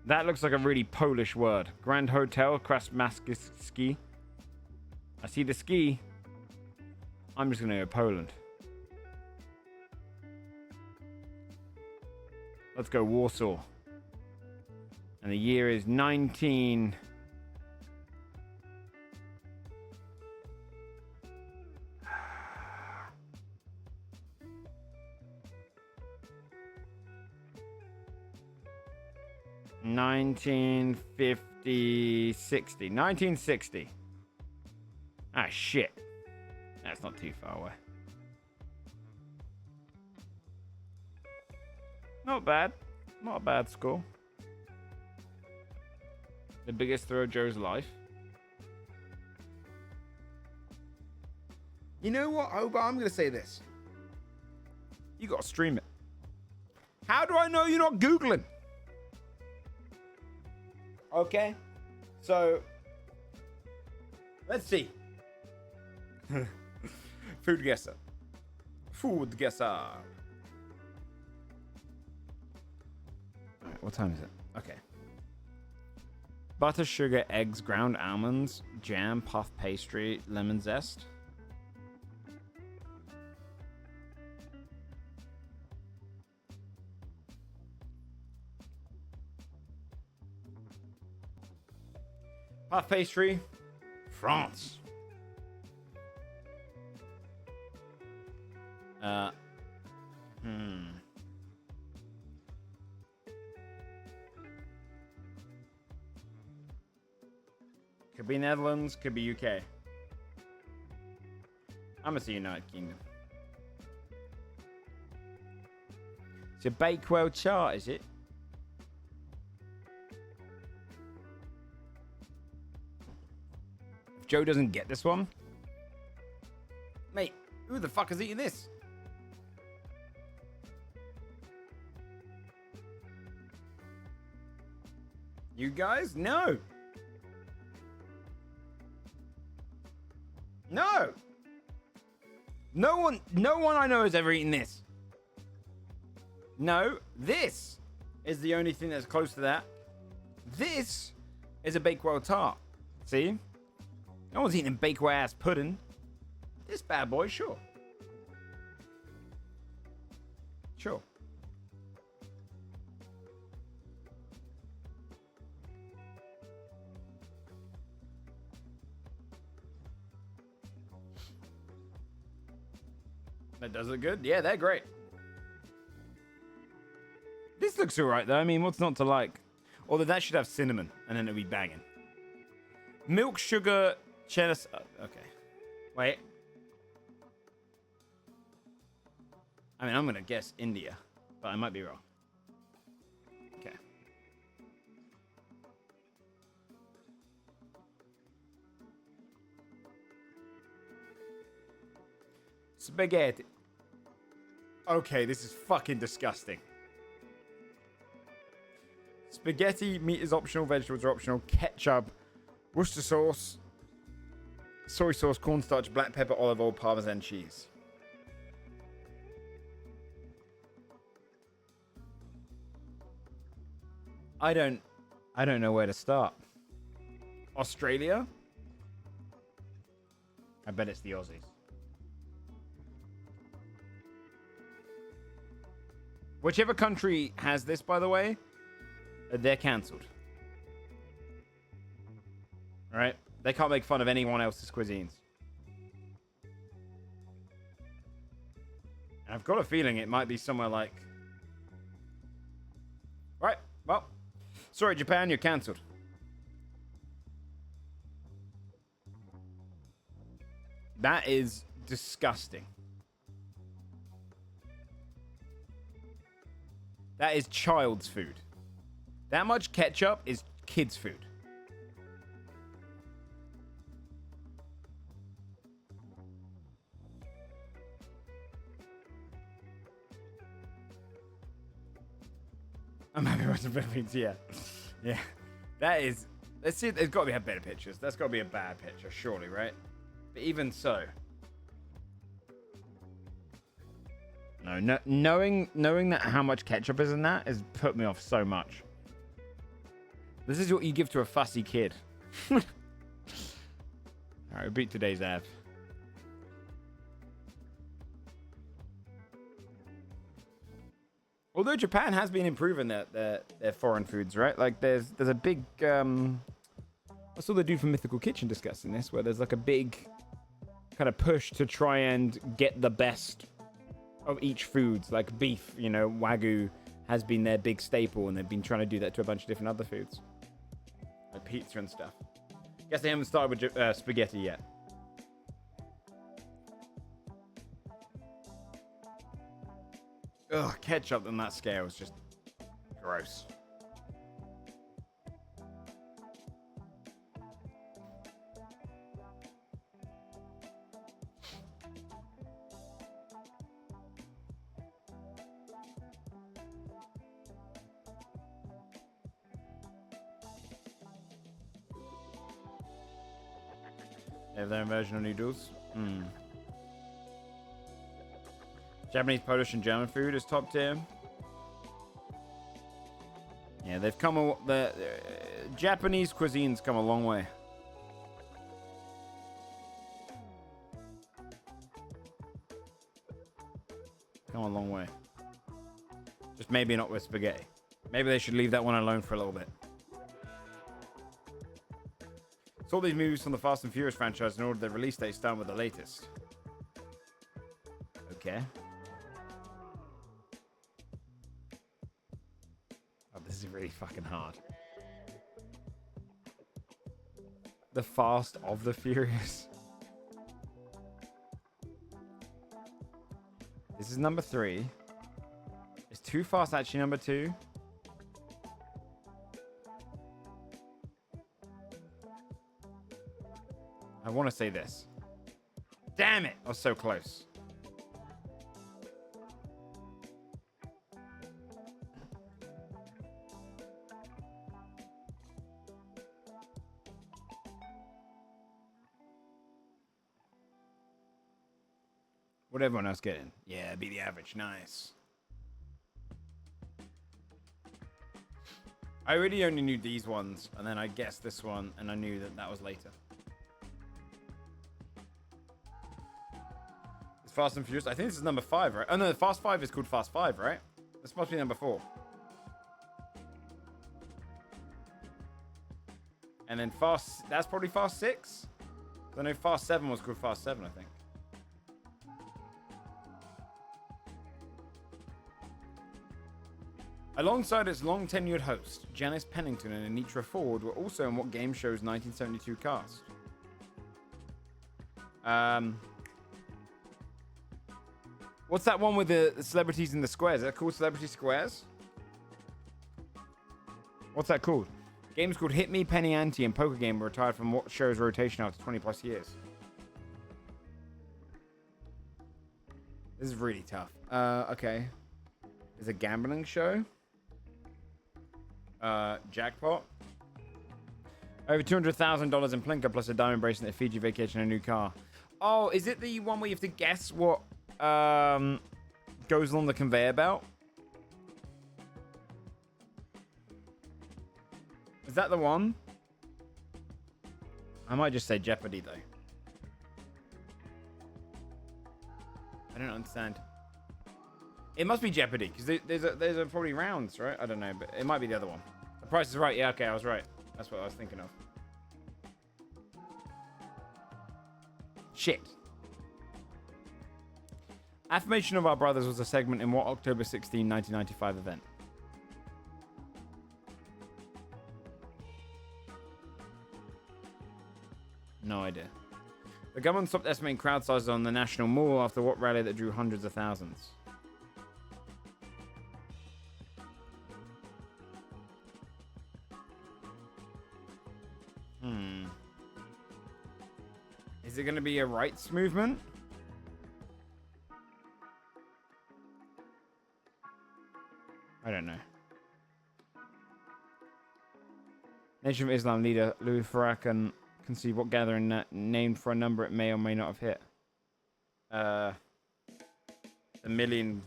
Speaker 4: That looks like a really Polish word. Grand Hotel, Krasmaski. I see the ski. I'm just going to go Poland. Let's go Warsaw. And the year is 19... $1960. 1960. Ah, shit. That's not too far away. Not bad. Not a bad score. The biggest throw of Joe's life.
Speaker 1: You know what, Oba? I'm going to say this.
Speaker 4: You gotta stream it.
Speaker 1: How do I know you're not Googling? Okay. So, let's see. Food guesser. Food guesser.
Speaker 4: Alright, what time is it? Okay. Butter, sugar, eggs, ground almonds, jam, puff pastry, lemon zest. Puff pastry, France. Could be Netherlands, could be UK. I'm gonna say United Kingdom. It's a Bakewell chart, is it? If Joe doesn't get this one,
Speaker 1: Mate, who the fuck is eating this? You guys? No. No. No one I know has ever eaten this. No, this is the only thing that's close to that. This is a Bakewell tart. See? No one's eating Bakewell ass pudding. This bad boy, sure. Sure. That does look good. Yeah, they're great. This looks alright though. I mean, what's not to like? Although that should have cinnamon, and then it'll be banging. Milk, sugar, cheddar. Okay. Wait. I mean, I'm gonna guess India, but I might be wrong. Okay. Spaghetti. Okay, this is fucking disgusting. Spaghetti, meat is optional, vegetables are optional, ketchup, Worcester sauce, soy sauce, cornstarch, black pepper, olive oil, Parmesan cheese. I don't know where to start. Australia? I bet it's the Aussies. Whichever country has this, by the way, they're cancelled. All right? They can't make fun of anyone else's cuisines. And I've got a feeling it might be somewhere like... Right, well. Sorry, Japan, you're cancelled. That is disgusting. That is child's food. That much ketchup is kids' food. I'm happy with the Philippines, yeah. Yeah. That is... Let's see, there's got to be better pictures. That's got to be a bad picture, surely, right? But even so... No, knowing that how much ketchup is in that has put me off so much. This is what you give to a fussy kid. Alright, we beat today's Av. Although Japan has been improving their foreign foods, right? Like there's a big I saw the dude from Mythical Kitchen discussing this, where there's like a big kind of push to try and get the best of each foods, like beef, you know, Wagyu has been their big staple, and they've been trying to do that to a bunch of different other foods, like pizza and stuff. Guess they haven't started with spaghetti yet. Ugh, ketchup on that scale is just gross. They have their own version of noodles. Japanese, Polish, and German food is top tier. Yeah, they've come the Japanese cuisine's come a long way. Come a long way. Just maybe not with spaghetti. Maybe they should leave that one alone for a little bit. Saw these movies from the Fast and Furious franchise in order their release dates down with the latest. Okay. Oh, this is really fucking hard. The Fast of the Furious. This is number 3. Is Too Fast actually number 2? I want to say this. Damn it! I was so close. What did everyone else getting? Yeah, be the average. Nice. I really only knew these ones, and then I guessed this one, and I knew that was later. Fast and Furious. I think this is number 5, right? Oh no, Fast 5 is called Fast 5, right? This must be number 4. And then Fast, that's probably Fast 6. I know Fast 7 was called Fast 7, I think. Alongside its long-tenured host, Janice Pennington and Anitra Ford were also in what game show's 1972 cast. What's that one with the celebrities in the squares? Is that called Celebrity Squares? What's that called? Games called Hit Me, Penny Ante, and Poker Game were retired from what show's rotation after 20 plus years. This is really tough. Okay. There's a gambling show. Jackpot. Over $200,000 in Plinker plus a diamond bracelet, a Fiji vacation, and a new car. Oh, is it the one where you have to guess what goes along the conveyor belt? Is that the one? I might just say Jeopardy though. I don't understand. It must be Jeopardy because there's a probably rounds, right? I don't know, but it might be the other one. The Price is Right. Yeah, okay, I was right. That's what I was thinking of. Shit. Affirmation of Our Brothers was a segment in what October 16, 1995 event?
Speaker 4: idea. The government stopped estimating crowd sizes on the National Mall after what rally that drew hundreds of thousands? Is it going to be a rights movement? I don't know. Nation of Islam leader Louis Farrakhan conceived what gathering named for a number it may or may not have hit. The million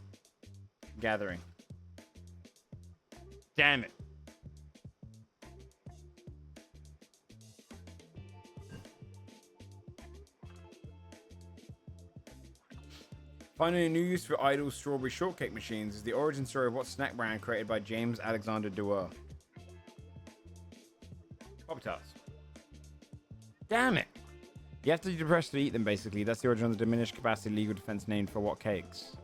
Speaker 4: gathering. Damn it. Finding a new use for idle strawberry shortcake machines is the origin story of what snack brand created by James Alexander Duer. Pop-Tarts. Damn it! You have to be depressed to eat them, basically. That's the origin of the diminished capacity legal defense named for what cakes?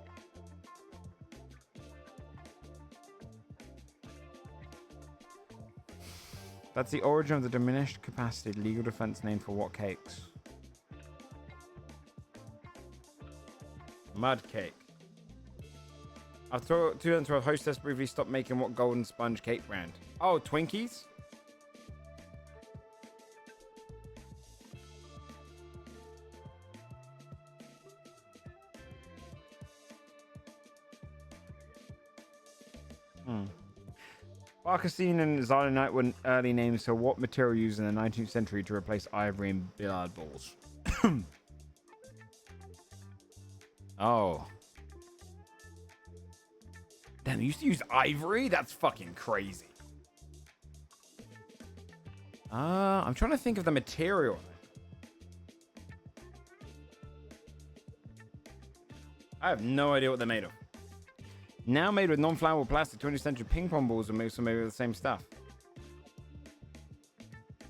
Speaker 4: That's the origin of the diminished capacity legal defense named for what cakes? Mud cake. After 2012, Hostess briefly stopped making what golden sponge cake brand? Oh, Twinkies? Barcassine and Xylonite were early names for what material used in the 19th century to replace ivory in billiard balls? Oh. Damn, they used to use ivory? That's fucking crazy. I'm trying to think of the material. I have no idea what they're made of. Now made with non-flammable plastic 20th century ping pong balls are made with the same stuff.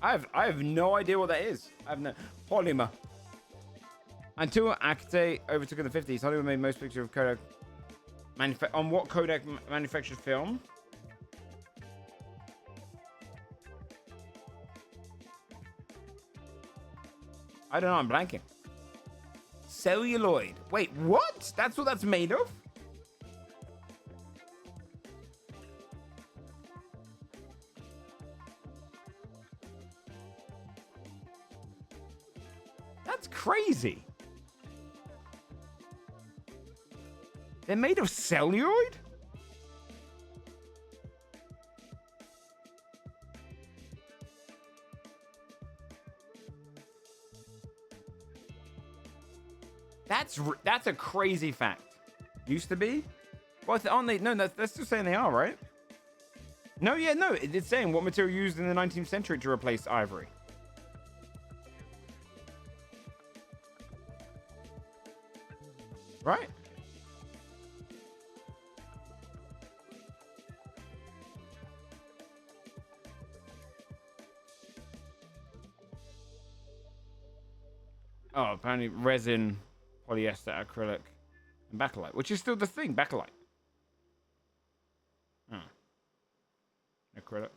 Speaker 4: I have no idea what that is. I have no polymer. Until Akate overtook in the 50s, Hollywood made most pictures of Kodak on what Kodak manufactured film? I don't know, I'm blanking. Celluloid. Wait, what? That's what that's made of? That's crazy. They're made of celluloid? That's a crazy fact. Used to be? Well, aren't they? No, that's still saying they are, right? No, yeah, no. It's saying what material used in the 19th century to replace ivory. Right? Oh, apparently resin, polyester, acrylic, and bakelite, which is still the thing, bakelite. Oh. Acrylic.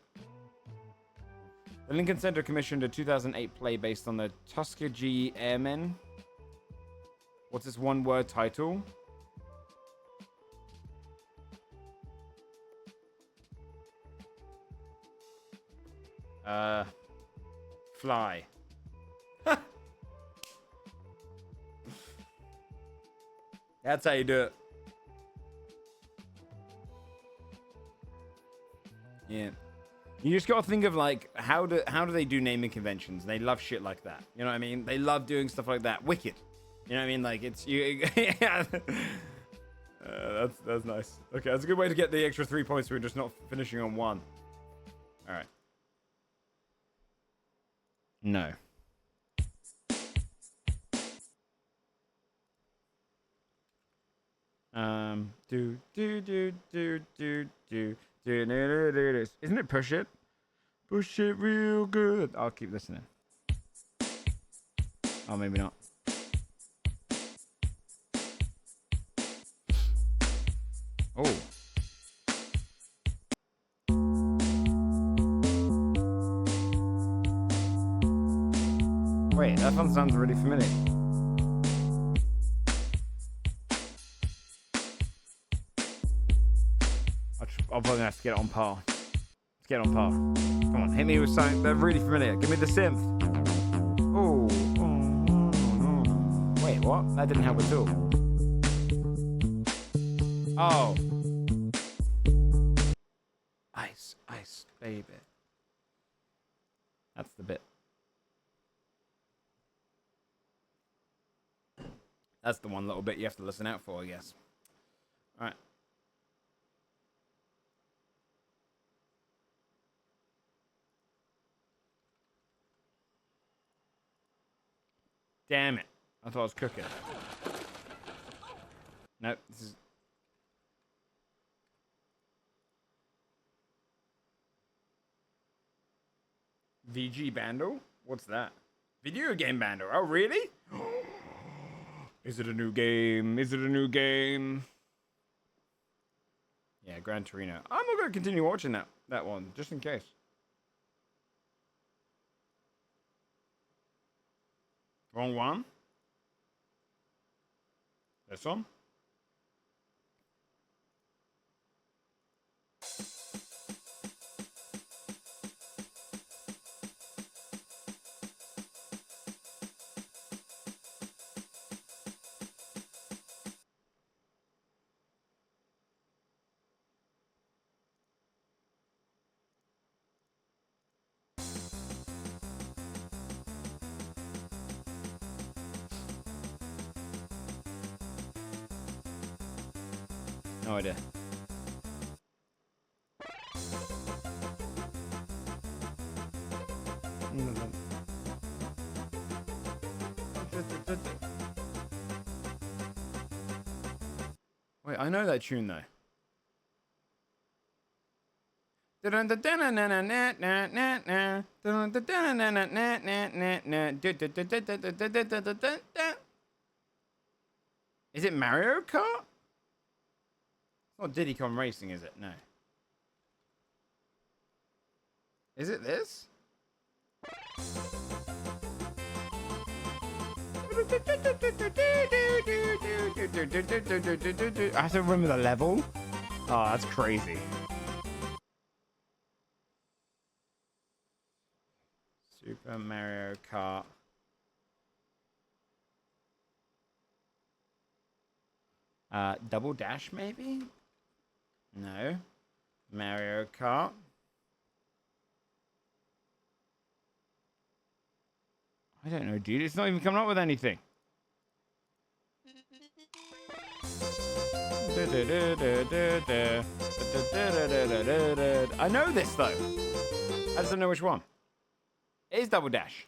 Speaker 4: The Lincoln Center commissioned a 2008 play based on the Tuskegee Airmen. What's its one-word title? Fly. That's how you do it. Yeah. You just gotta think of like how do they do naming conventions? They love shit like that. You know what I mean? They love doing stuff like that. Wicked. You know what I mean? Like it's you. Yeah. That's nice. Okay, that's a good way to get the extra 3 points. We're just not finishing on 1. All right. No. Isn't it Push It? Push it real good. I'll keep listening. Oh, maybe not. Oh. Wait, That one sounds really familiar. I'll probably have to get it on par. Let's get it on par. Come on, hit me with something that's really familiar. Give me the synth. Oh. Wait, what? That didn't help at all. Oh. Ice, ice, baby. That's the bit. That's the one little bit you have to listen out for, I guess. All right. Damn it. I thought I was cooking. Nope. This is... VG Bando? What's that? Video game Bando. Oh, really? Is it a new game? Is it a new game? Yeah, Gran Torino. I'm not going to continue watching that one, just in case. Wrong one? This one? No idea. Wait, I know that tune though. Is it Mario Kart? It's not Diddy Kong Racing, is it? No. Is it this? I have to remember the level. Oh, that's crazy. Super Mario Kart. Double Dash, maybe? No. Mario Kart. I don't know, dude. It's not even coming up with anything. I know this, though. I just don't know which one. It is Double Dash.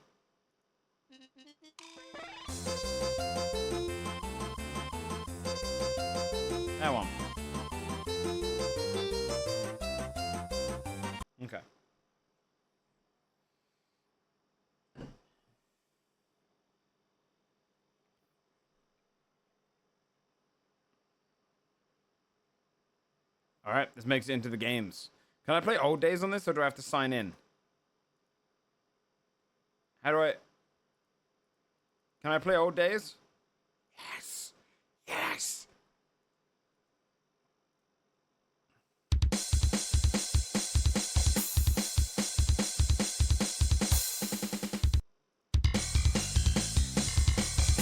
Speaker 4: That one. Okay. All right, this makes it into the games. Can I play old days on this, or do I have to sign in? How do I... Can I play old days? Yes. Yes.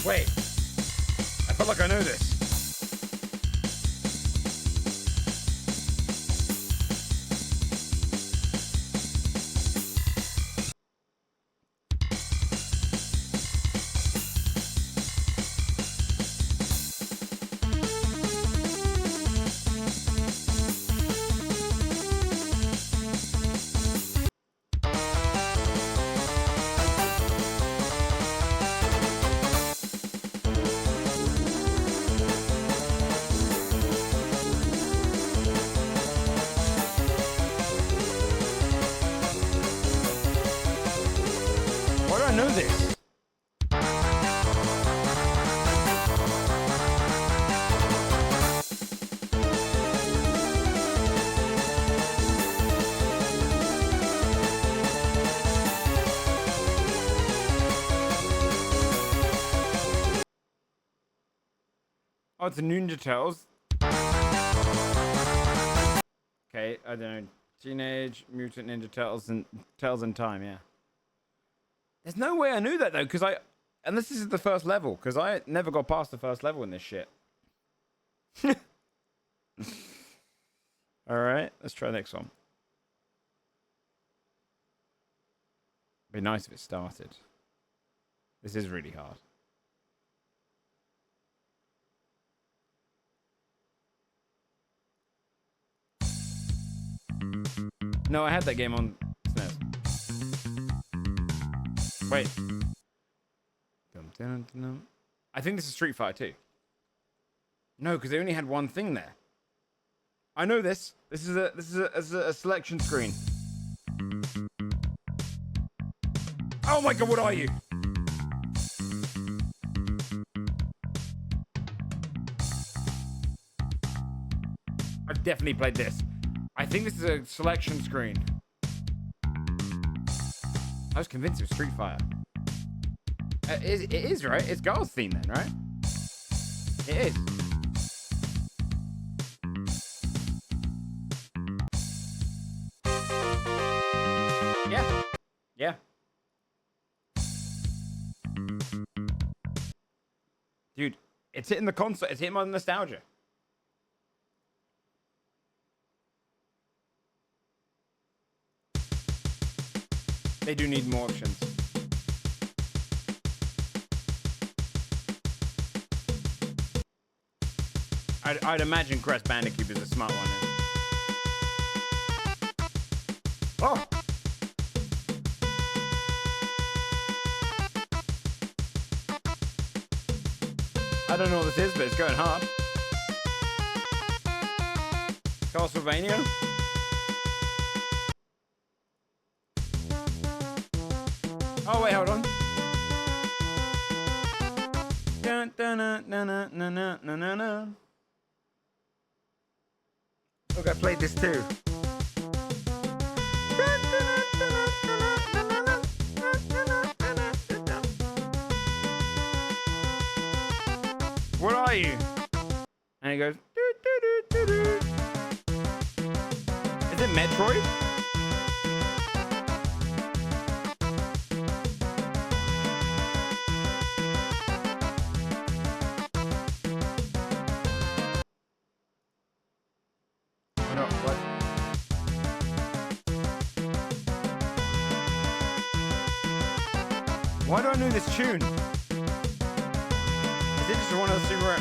Speaker 4: Wait. I feel like I know this. Know this. Oh, it's a Ninja Turtles. Okay, I don't know. Teenage Mutant Ninja Turtles and Turtles in Time, yeah. There's no way I knew that though, because unless this is the first level, because I never got past the first level in this shit. Alright, let's try the next one. Be nice if it started. This is really hard. No, I had that game on SNES. Wait. I think this is Street Fighter 2. No, because they only had one thing there. I know this. This is a selection screen. Oh my god, what are you? I've definitely played this. I think this is a selection screen. I was convinced it was Street Fighter. It is, right? It's Gar's theme then, right? It is. Yeah. Yeah. Dude, it's hitting the console. It's hitting my nostalgia. They do need more options. I'd imagine Crash Bandicoot is a smart one. Oh! I don't know what this is, but it's going hard. Castlevania? Oh, wait, hold on. Dun, dun, dun, dun, dun, dun, dun, dun, dun. Look, I played this too. What are you? And he goes. Doo, doo, doo, doo, doo. Is it Metroid? No, what? Why do I know this tune? Is it just one of the super?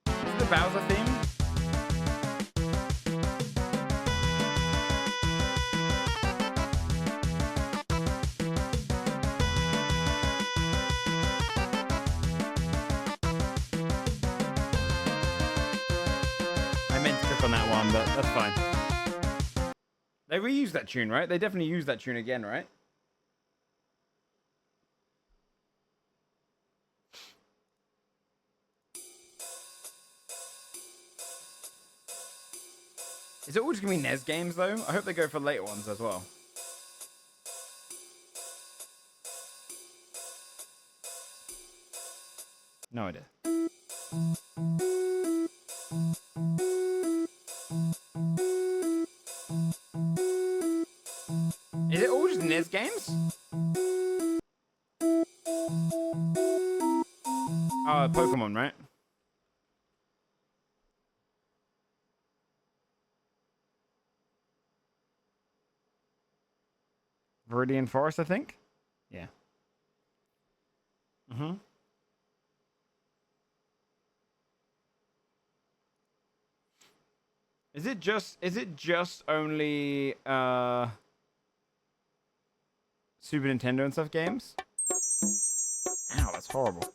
Speaker 4: Is it the Bowser theme? On that one, but that's fine. They reused that tune, right? They definitely used that tune again, right? Is it always gonna be NES games though? I hope they go for later ones as well. No idea. Is it all just NES games? Oh, Pokemon, right? Viridian Forest, I think? Yeah. Mm-hmm. Is it just only Super Nintendo and stuff games? Ow, that's horrible.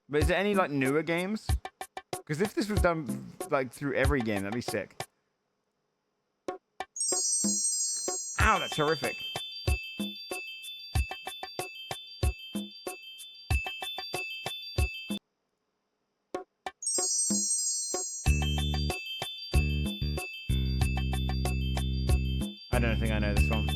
Speaker 4: But is there any like newer games? Because if this was done like through every game, that'd be sick. Ow, that's horrific. don't think I know this one.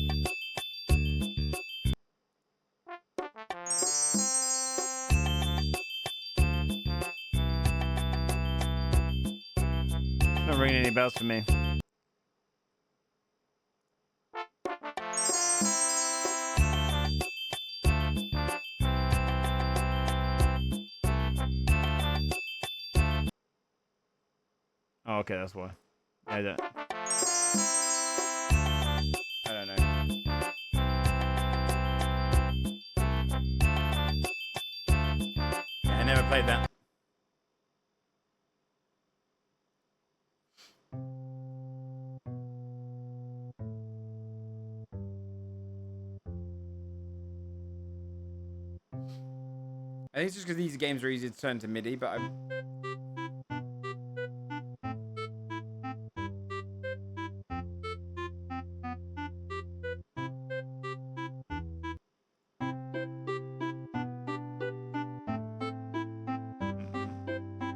Speaker 4: It's not ringing any bells for me. Oh, okay, that's why. I don't know. Yeah, I never played that. I think it's just because these games are easy to turn to MIDI, but I'm...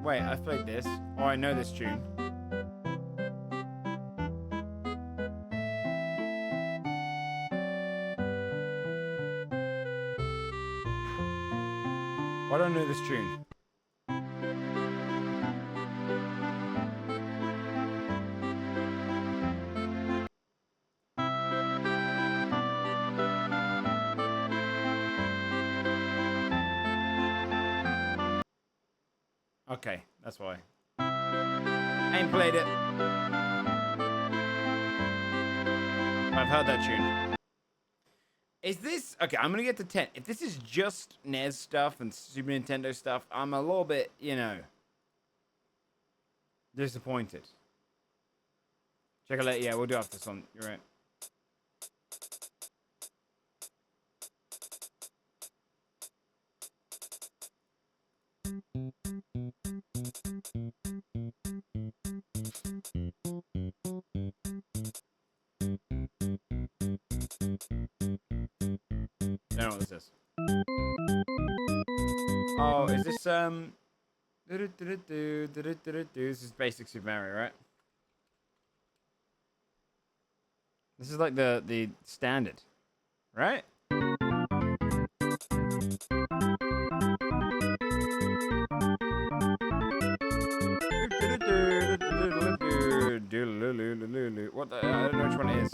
Speaker 4: Wait, I've played this. Oh, I know this tune. Why don't I know this tune? Okay, that's why. I ain't played it. I've heard that tune. Is this... Okay, I'm gonna get to 10. If this is just NES stuff and Super Nintendo stuff, I'm a little bit, you know... disappointed. Check it out. Yeah, we'll do after this one. You're right. I don't know what this is. Oh, is this This is basic Super Mario, right? This is like the standard, right? What the? I don't know which one it is.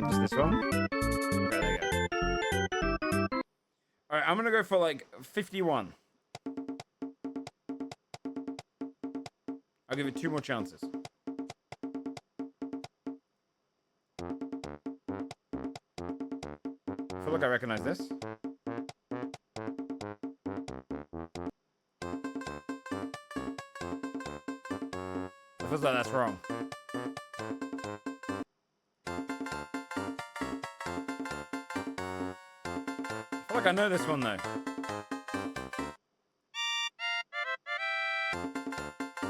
Speaker 4: Just this one? Okay, there you go. Alright, I'm gonna go for like 51. I'll give it 2 more chances. I feel like I recognize this. It feels like that's wrong. I feel like I know this one though.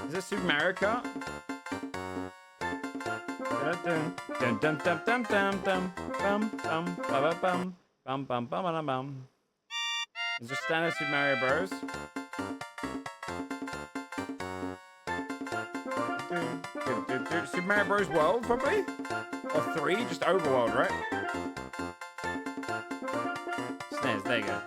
Speaker 4: Is this Super Mario Kart? Is this standard Super Mario Bros? Super Mario Bros. World, probably? Or 3, just Overworld, right? SNES, there you go.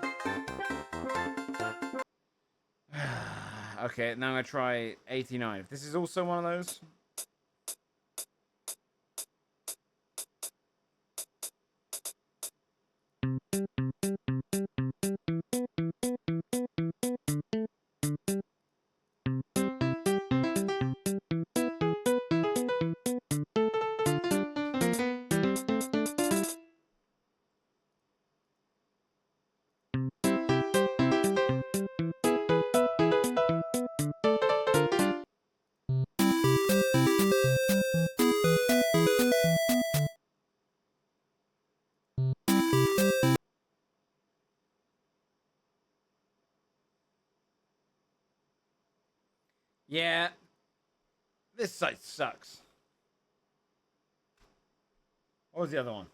Speaker 4: Okay, now I'm gonna try 89. If this is also one of those. Yeah, this site sucks. What was the other one?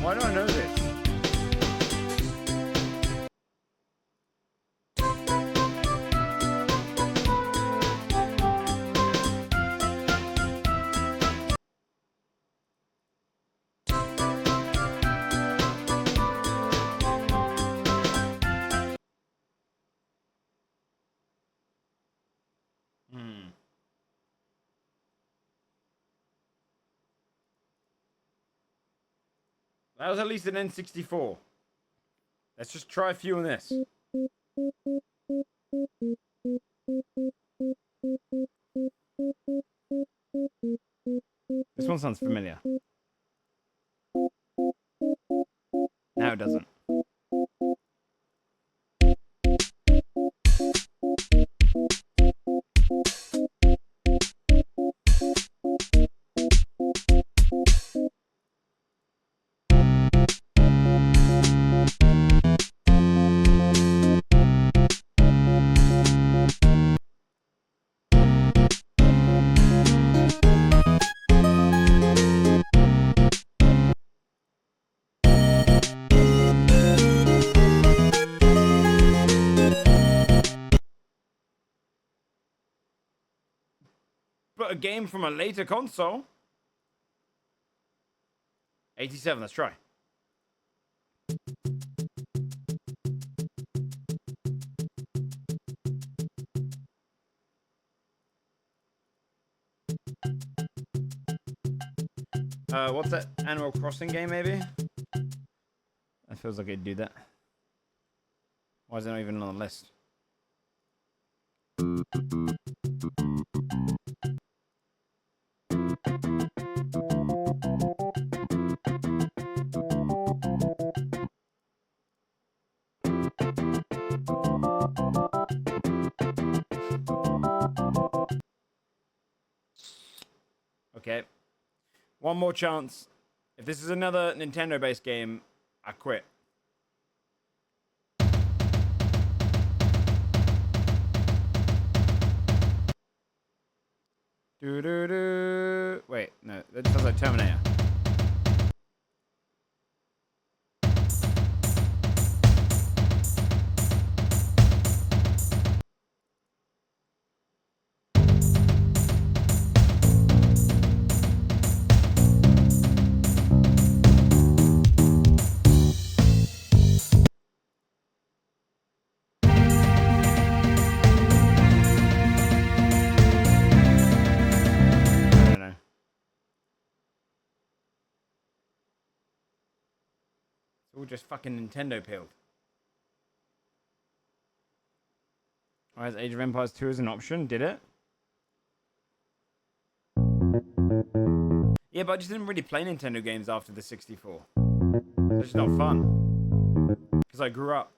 Speaker 4: Why do I know this? That was at least an N64. Let's just try a few on this. This one sounds familiar. Now it doesn't. But a game from a later console. 87, let's try. What's that? Animal Crossing game, maybe? That feels like it'd do that. Why is it not even on the list? Okay. One more chance. If this is another Nintendo-based game, I quit. Do-do-do. Wait, no. That sounds like Terminator. All just fucking Nintendo peeled. Why is Age of Empires 2 as an option? Did it? Yeah, but I just didn't really play Nintendo games after the 64. It's just not fun. Because I grew up.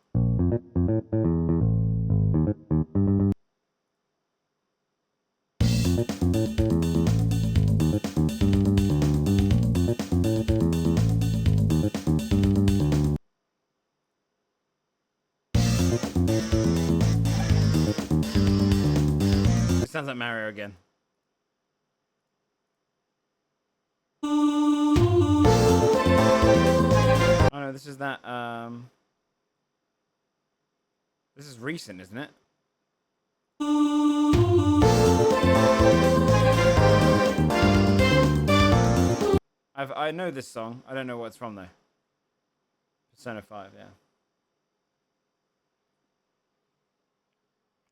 Speaker 4: It sounds like Mario again. Oh no, this is that, this is recent, isn't it? I know this song. I don't know what it's from though. Persona 5, yeah.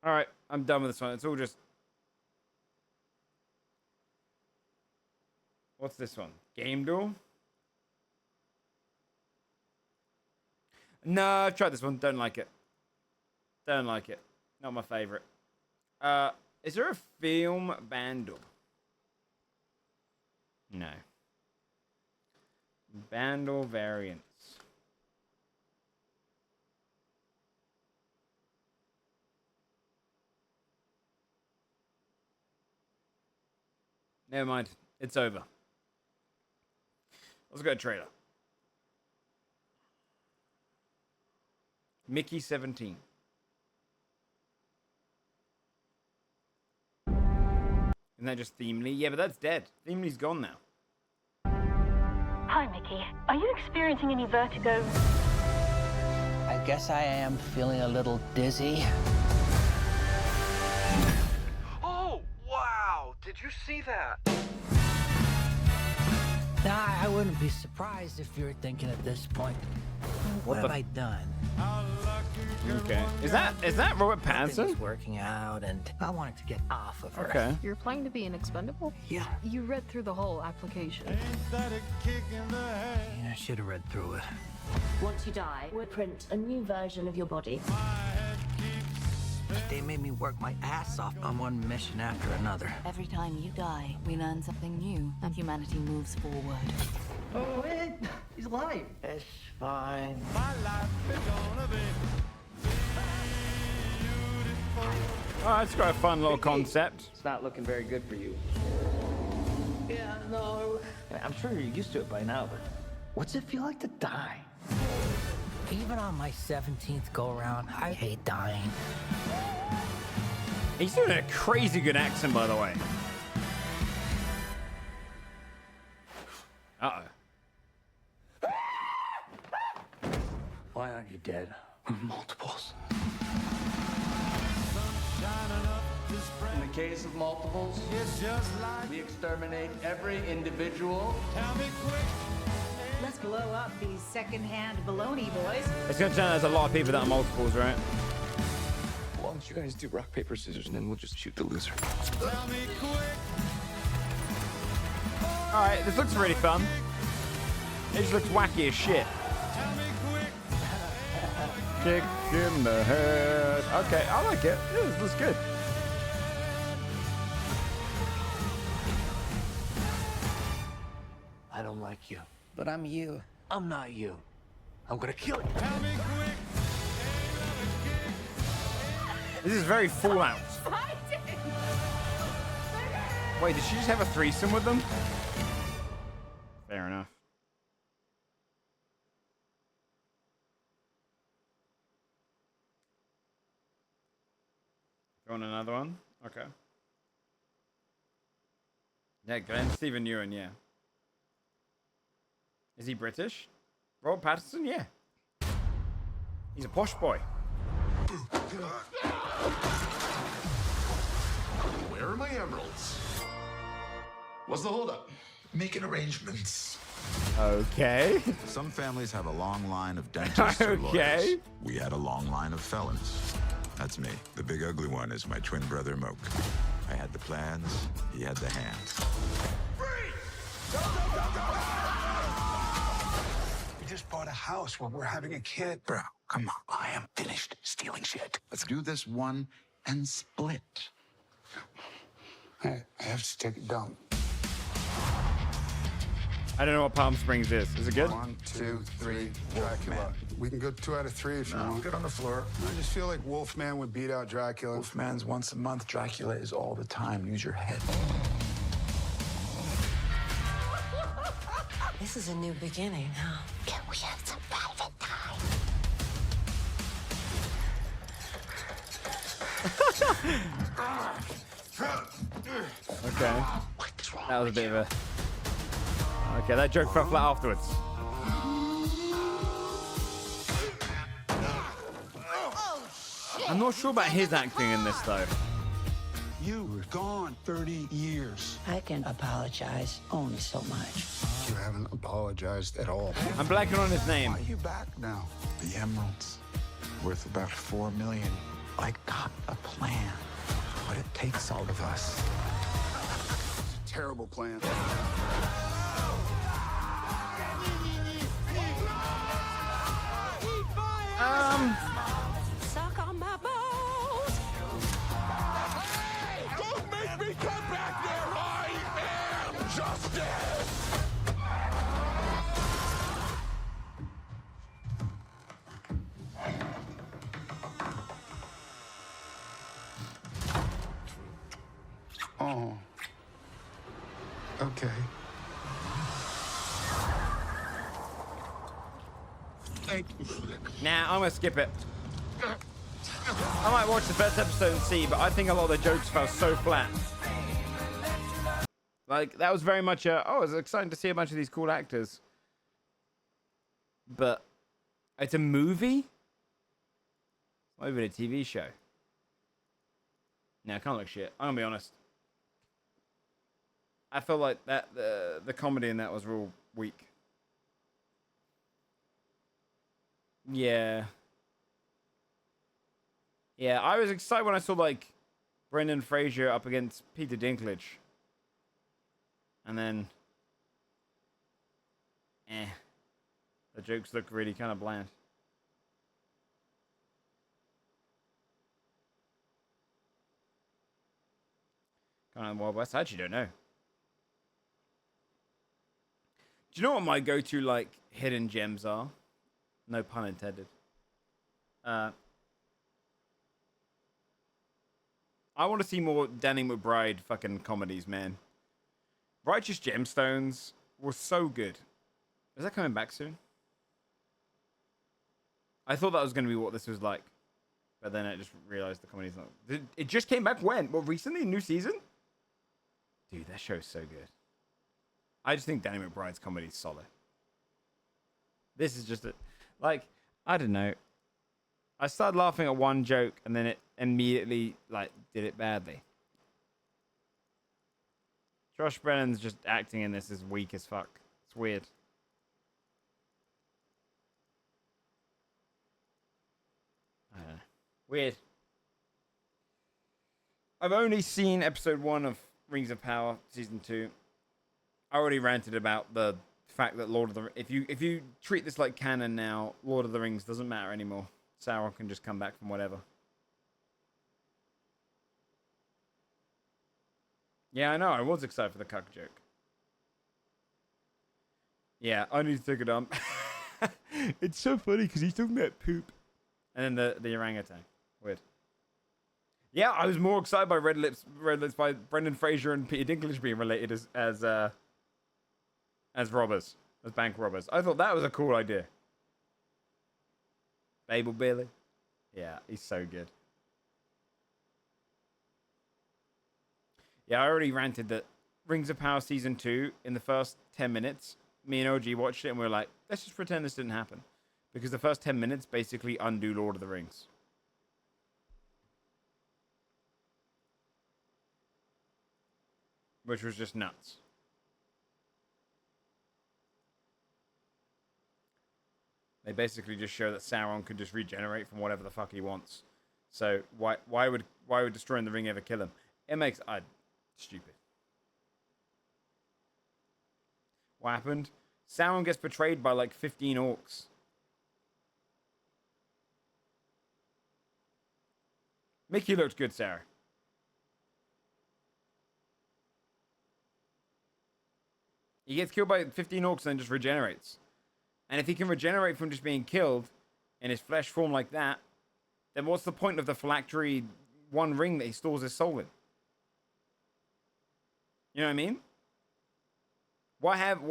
Speaker 4: Alright, I'm done with this one. It's all just... What's this one? Game Duel? No, I've tried this one. Don't like it. Don't like it. Not my favorite. Is there a film Bandle? No. Bandle variants. Never mind. It's over. Let's go to trailer. Mickey 17. Isn't that just Themely? Yeah, but that's dead. Themely's gone now.
Speaker 5: Hi, Mickey. Are you experiencing any vertigo?
Speaker 6: I guess I am feeling a little dizzy.
Speaker 7: Oh, wow! Did you see that?
Speaker 6: Now, I wouldn't be surprised if you're thinking at this point, what have I done?
Speaker 4: Okay. Is that Robert Pattinson?
Speaker 6: It's working out, and I wanted to get off of her.
Speaker 4: Okay.
Speaker 8: You're planning to be an expendable?
Speaker 6: Yeah.
Speaker 8: You read through the whole application.
Speaker 6: I should have read through it.
Speaker 9: Once you die, we'll print a new version of your body.
Speaker 6: They made me work my ass off on one mission after another.
Speaker 10: Every time you die, we learn something new, and humanity moves forward.
Speaker 6: Oh, wait! He's alive! It's fine.
Speaker 4: Oh, it's got a fun little concept.
Speaker 6: It's not looking very good for you. Yeah, no. I'm sure you're used to it by now, but what's it feel like to die? Even on my 17th go-around, I hate dying.
Speaker 4: He's doing a crazy good accent, by the way. Uh-oh.
Speaker 6: Why aren't you dead?
Speaker 7: Multiples.
Speaker 6: In the case of multiples, we exterminate every individual.
Speaker 11: Let's blow up these second-hand baloney boys.
Speaker 4: It's going to turn out there's a lot of people that are multiples, right?
Speaker 7: Why don't you guys do rock, paper, scissors, and then we'll just shoot the loser.
Speaker 4: Alright, this looks really fun. It just looks wacky as shit. Kick in the head. Okay, I like it. Yeah, this looks good.
Speaker 6: I don't like you, but I'm you. I'm not you. I'm gonna kill you.
Speaker 4: This is very Fallout. Wait, did she just have a threesome with them? Fair enough. You want another one? Okay. Yeah, Glenn Stephen Ewan, yeah. Is he British? Robert Pattinson? Yeah. He's a posh boy.
Speaker 3: Where are my emeralds? What's the holdup?
Speaker 12: Making arrangements.
Speaker 4: Okay.
Speaker 12: Some families have a long line of dentists or lawyers.
Speaker 4: Okay.
Speaker 12: We had a long line of felons. That's me. The big ugly one is my twin brother, Moke. I had the plans, he had the hands.
Speaker 3: We just bought a house where we're having a kid.
Speaker 12: Bro, come on. I am finished stealing shit. Let's do this one and split.
Speaker 3: I have to take a dump.
Speaker 4: I don't know what Palm Springs is. Is it good?
Speaker 3: 1, 2, 3, Dracula. We can go 2 out of 3 if you want.
Speaker 12: Get on the floor.
Speaker 3: I just feel like Wolfman would beat out Dracula.
Speaker 12: Wolfman's once a month. Dracula is all the time. Use your head.
Speaker 10: This is a new beginning, huh? Can we have some private time?
Speaker 4: Okay. That was a bit of a... Okay, that joke fell flat afterwards. I'm not sure about his acting in this, though.
Speaker 3: You were gone 30 years.
Speaker 6: I can apologize only so much.
Speaker 3: You haven't apologized at all.
Speaker 4: I'm blanking on his name.
Speaker 3: Why are you back now?
Speaker 12: The emeralds, worth about $4 million. I got a plan. What it takes all of us.
Speaker 3: It's a terrible plan.
Speaker 2: Suck on my balls.
Speaker 3: Hey, don't make me come back there! I am justice! Oh. Okay. Thank you.
Speaker 4: Nah, I'm gonna skip it. I might watch the first episode and see, but I think a lot of the jokes fell so flat. Like, that was very much a, oh, it's exciting to see a bunch of these cool actors. but it's a movie. It's not even a TV show. No, it can't look shit. I'm gonna be honest. I feel like that the comedy in that was real weak. Yeah. Yeah, I was excited when I saw like Brendan Fraser up against Peter Dinklage. And then the jokes look really kind of bland. Kind of Wild West. I actually don't know. Do you know what my go-to like hidden gems are? No pun intended. I want to see more Danny McBride fucking comedies, man. Righteous Gemstones was so good. Is that coming back soon? I thought that was going to be what this was like. But then I just realized the comedy's not. It just came back when? Well, recently? New season? Dude, that show's so good. I just think Danny McBride's comedy is solid. This is just like, I don't know. I started laughing at one joke and then it immediately like did it badly. Josh Brennan's just acting in this is weak as fuck. It's weird. I don't know. Weird. I've only seen episode 1 of Rings of Power season 2. I already ranted about the fact that Lord of the if you treat this like canon now, Lord of the Rings doesn't matter anymore. Sauron can just come back from whatever. Yeah, I know. I was excited for the cuck joke. Yeah, I need to take a dump. It's so funny because he's talking about poop. And then the orangutan. Weird. Yeah, I was more excited by Red Lips by Brendan Fraser and Peter Dinklage being related as robbers, as bank robbers. I thought that was a cool idea. Babel Billy. Yeah, he's so good. Yeah, I already ranted that Rings of Power Season 2, in the first 10 minutes, me and OG watched it and we were like, let's just pretend this didn't happen. Because the first 10 minutes basically undo Lord of the Rings. Which was just nuts. They basically just show that Sauron could just regenerate from whatever the fuck he wants. So why would destroying the ring ever kill him? It makes stupid. What happened? Sauron gets betrayed by like 15 orcs. Mickey looked good, Sarah. He gets killed by 15 orcs and then just regenerates. And if he can regenerate from just being killed in his flesh form like that, then what's the point of the phylactery one ring that he stores his soul in? You know what I mean? Why have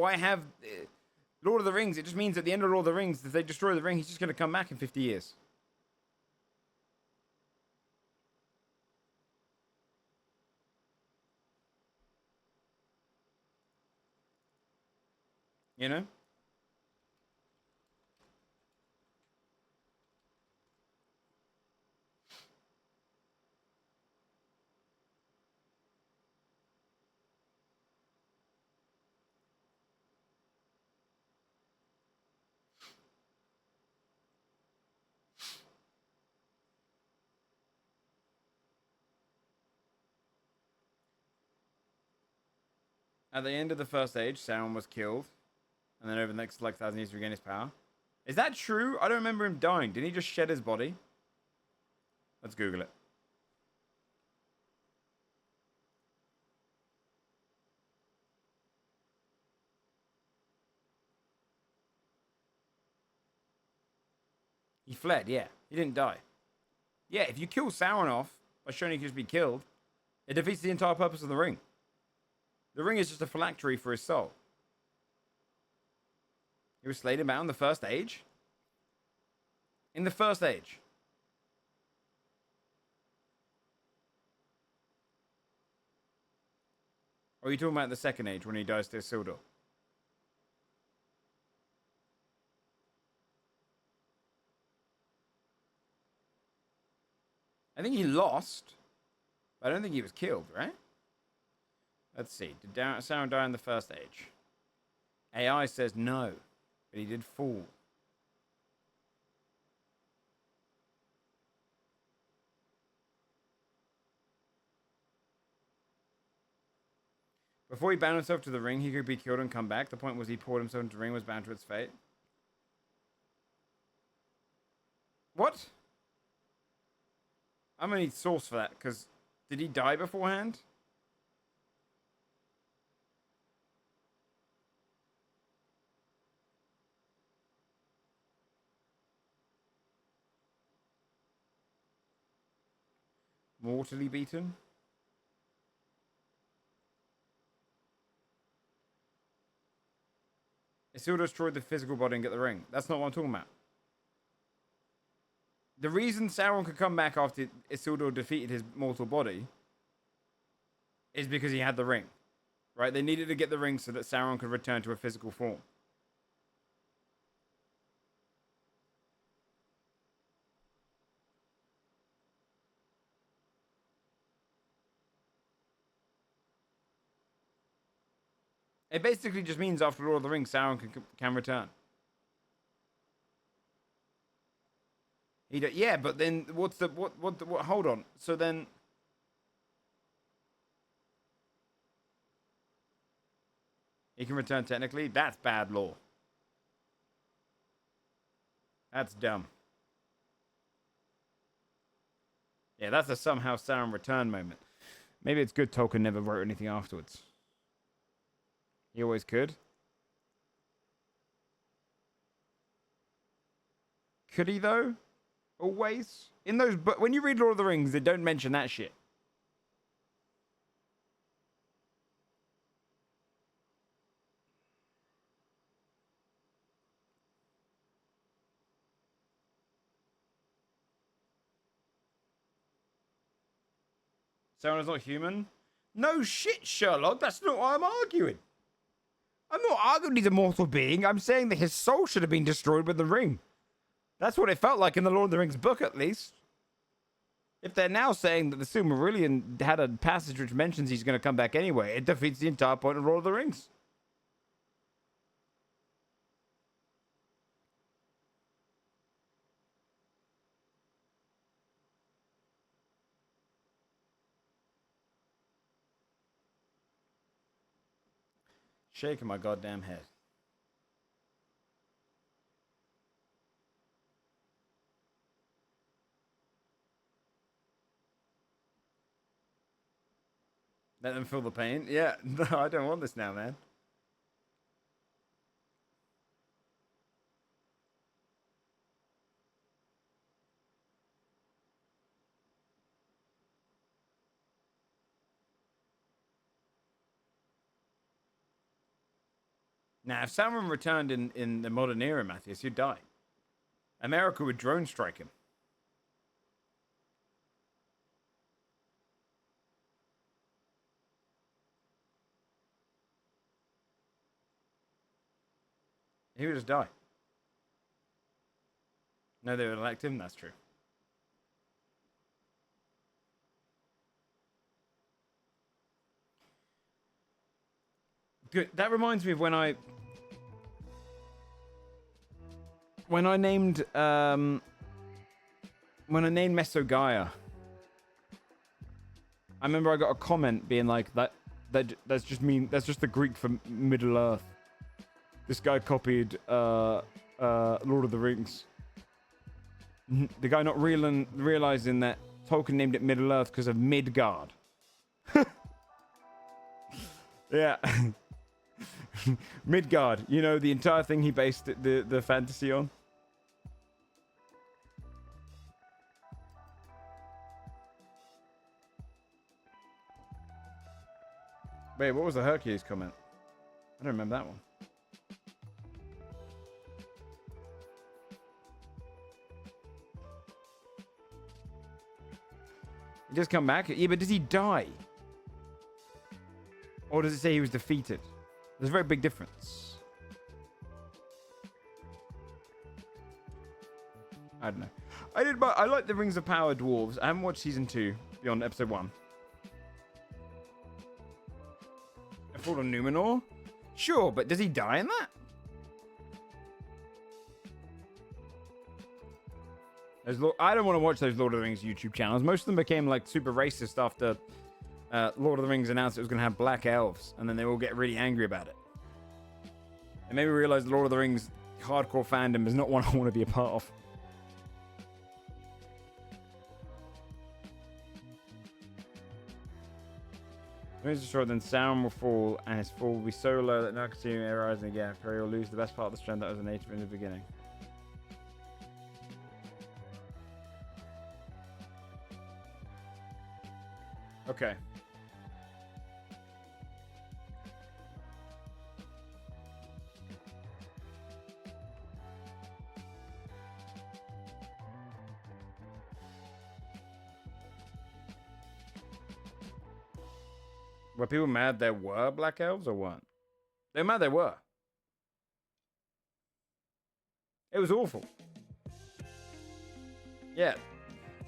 Speaker 4: Lord of the Rings? It just means at the end of Lord of the Rings, if they destroy the ring, he's just going to come back in 50 years. You know? At the end of the First Age, Sauron was killed. And then over the next, like, 1,000 years to regain his power. Is that true? I don't remember him dying. Didn't he just shed his body? Let's Google it. He fled, yeah. He didn't die. Yeah, if you kill Sauron off by showing he can just be killed, it defeats the entire purpose of the ring. The ring is just a phylactery for his soul. He was slain about in the First Age? In the First Age. Or are you talking about the Second Age when he dies to Isildur? I think he lost. But I don't think he was killed, right? Let's see. Did Sauron die in the First Age? AI says no, but he did fall. Before he bound himself to the ring, he could be killed and come back. The point was he poured himself into the ring, was bound to its fate. What? I'm gonna need source for that, because did he die beforehand? Mortally beaten? Isildur destroyed the physical body and get the ring. That's not what I'm talking about. The reason Sauron could come back after Isildur defeated his mortal body is because he had the ring. Right? They needed to get the ring so that Sauron could return to a physical form. It basically just means after Lord of the Rings, Sauron can return. Yeah, but then what's the what? Hold on. So then, he can return technically. That's bad law. That's dumb. Yeah, that's a somehow Sauron return moment. Maybe it's good Tolkien never wrote anything afterwards. He always could. Could he though? Always? In those, but when you read Lord of the Rings, they don't mention that shit. Sauron is not human? No shit, Sherlock. That's not what I'm arguing. I'm not arguing he's a mortal being. I'm saying that his soul should have been destroyed with the ring. That's what it felt like in the Lord of the Rings book, at least. If they're now saying that the Silmarillion had a passage which mentions he's going to come back anyway, it defeats the entire point of Lord of the Rings. Shaking my goddamn head. Let them feel the pain. Yeah, no, I don't want this now, man. Now, if Sauron returned in the modern era, Matthias, you'd die. America would drone strike him. He would just die. No, they would elect him, that's true. Good. That reminds me of when I named Mesogaia. I remember I got a comment being like that's just the Greek for Middle Earth. This guy copied Lord of the Rings. The guy not realizing that Tolkien named it Middle Earth because of Midgard. Yeah. Midgard, you know, the entire thing he based the fantasy on. Wait, what was the Hercules comment? I don't remember that one. He just come back? Yeah, but does he die? Or does it say he was defeated? There's a very big difference. I don't know. I like the Rings of Power dwarves. I haven't watched season 2 beyond episode 1. A Fall of Numenor? Sure, but does he die in that? I don't want to watch those Lord of the Rings YouTube channels. Most of them became like super racist after Lord of the Rings announced it was going to have black elves, and then they all get really angry about it. It made me realize the Lord of the Rings hardcore fandom is not one I want to be a part of. When it's destroyed, then Sauron will fall, and his fall will be so low that no one can see him ever rising again. Perry will lose the best part of the strength that was innate in the beginning. Okay. Were people mad there were black elves or weren't? They're mad there were. It was awful. Yeah.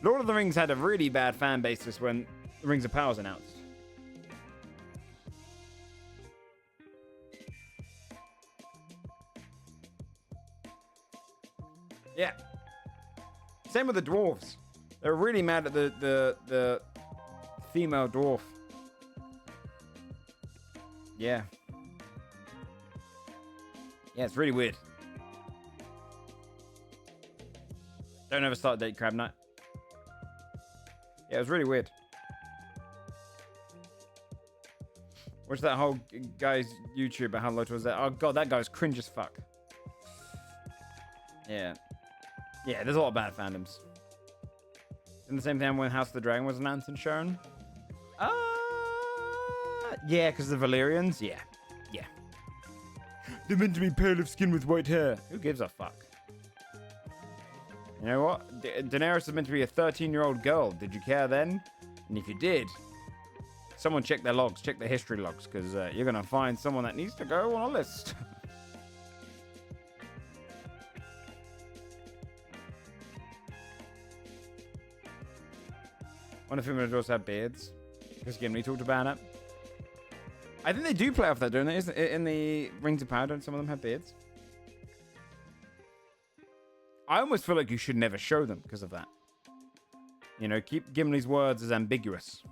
Speaker 4: Lord of the Rings had a really bad fan basis when the Rings of Power was announced. Yeah. Same with the dwarves. They were really mad at the female dwarf. Yeah. Yeah, it's really weird. Don't ever start a date, Crab Nut. Yeah, it was really weird. Watch that whole guy's YouTube about how low was that. Oh god, that guy was cringe as fuck. Yeah. Yeah, there's a lot of bad fandoms. In the same time when House of the Dragon was announced and shown. Yeah, because the Valyrians. Yeah. Yeah. They're meant to be pale of skin with white hair. Who gives a fuck? You know what? Daenerys is meant to be a 13-year-old girl. Did you care then? And if you did, someone check their logs, check their history logs, because you're going to find someone that needs to go on a list. One of the female dwarves have beards. Because Gimli talked about it. I think they do play off that, don't they? In the Rings of Power, don't some of them have beards? I almost feel like you should never show them because of that. You know, keep Gimli's words as ambiguous.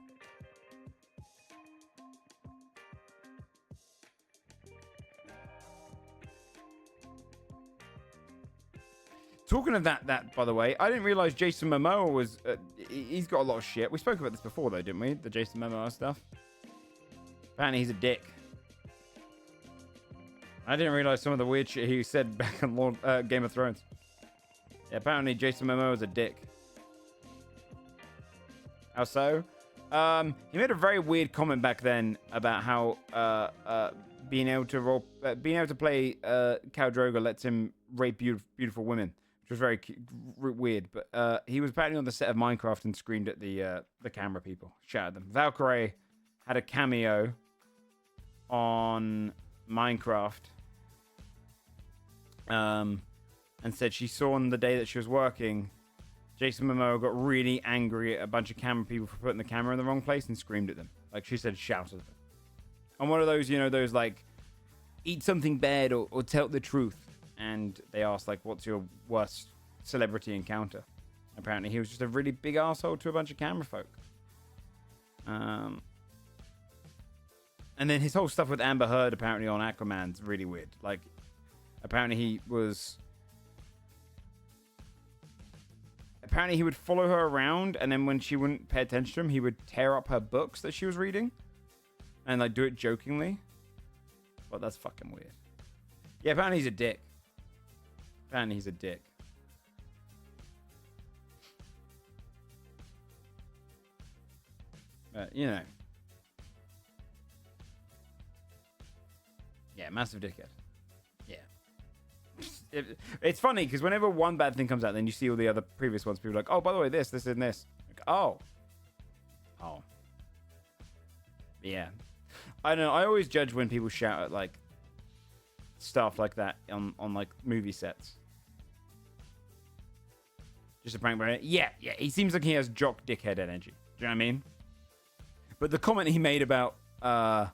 Speaker 4: Talking of that, by the way, I didn't realize Jason Momoa was... he's got a lot of shit. We spoke about this before, though, didn't we? The Jason Momoa stuff. Apparently, he's a dick. I didn't realize some of the weird shit he said back on Game of Thrones. Yeah, apparently, Jason Momoa is a dick. How so? He made a very weird comment back then about how being able to play Khal Drogo lets him rape beautiful women, which was very weird. But he was apparently on the set of Minecraft and screamed at the camera people, shouted at them. Valkyrie had a cameo on Minecraft, and said she saw on the day that she was working, Jason Momoa got really angry at a bunch of camera people for putting the camera in the wrong place and screamed at them. Like she said, shouted at them. On one of those, you know, those like, eat something bad or tell the truth. And they asked, like, what's your worst celebrity encounter? Apparently, he was just a really big asshole to a bunch of camera folk. And then his whole stuff with Amber Heard, apparently, on Aquaman's really weird. Like, apparently he would follow her around, and then when she wouldn't pay attention to him, he would tear up her books that she was reading. And, like, do it jokingly. Well, that's fucking weird. Yeah, apparently he's a dick. Apparently he's a dick. But, you know. Yeah, massive dickhead. Yeah. It's funny, because whenever one bad thing comes out, then you see all the other previous ones. People are like, oh, by the way, this, and this. Like, oh. Oh. Yeah. I don't know. I always judge when people shout at, like, stuff like that on like, movie sets. Just a prank brain. Yeah. He seems like he has jock dickhead energy. Do you know what I mean? But the comment he made about Khal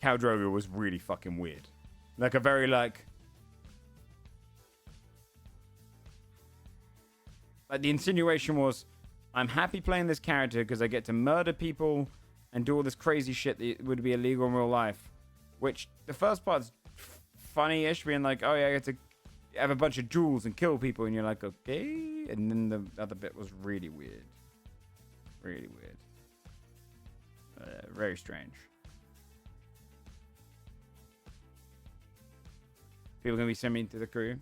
Speaker 4: Drogo was really fucking weird. Like a very like the insinuation was, I'm happy playing this character because I get to murder people and do all this crazy shit that would be illegal in real life. Which the first part's funny-ish, being like, oh yeah, I get to have a bunch of jewels and kill people, and you're like, okay. And then the other bit was really weird. Really weird. Very strange. People are going to be sending me to the crew.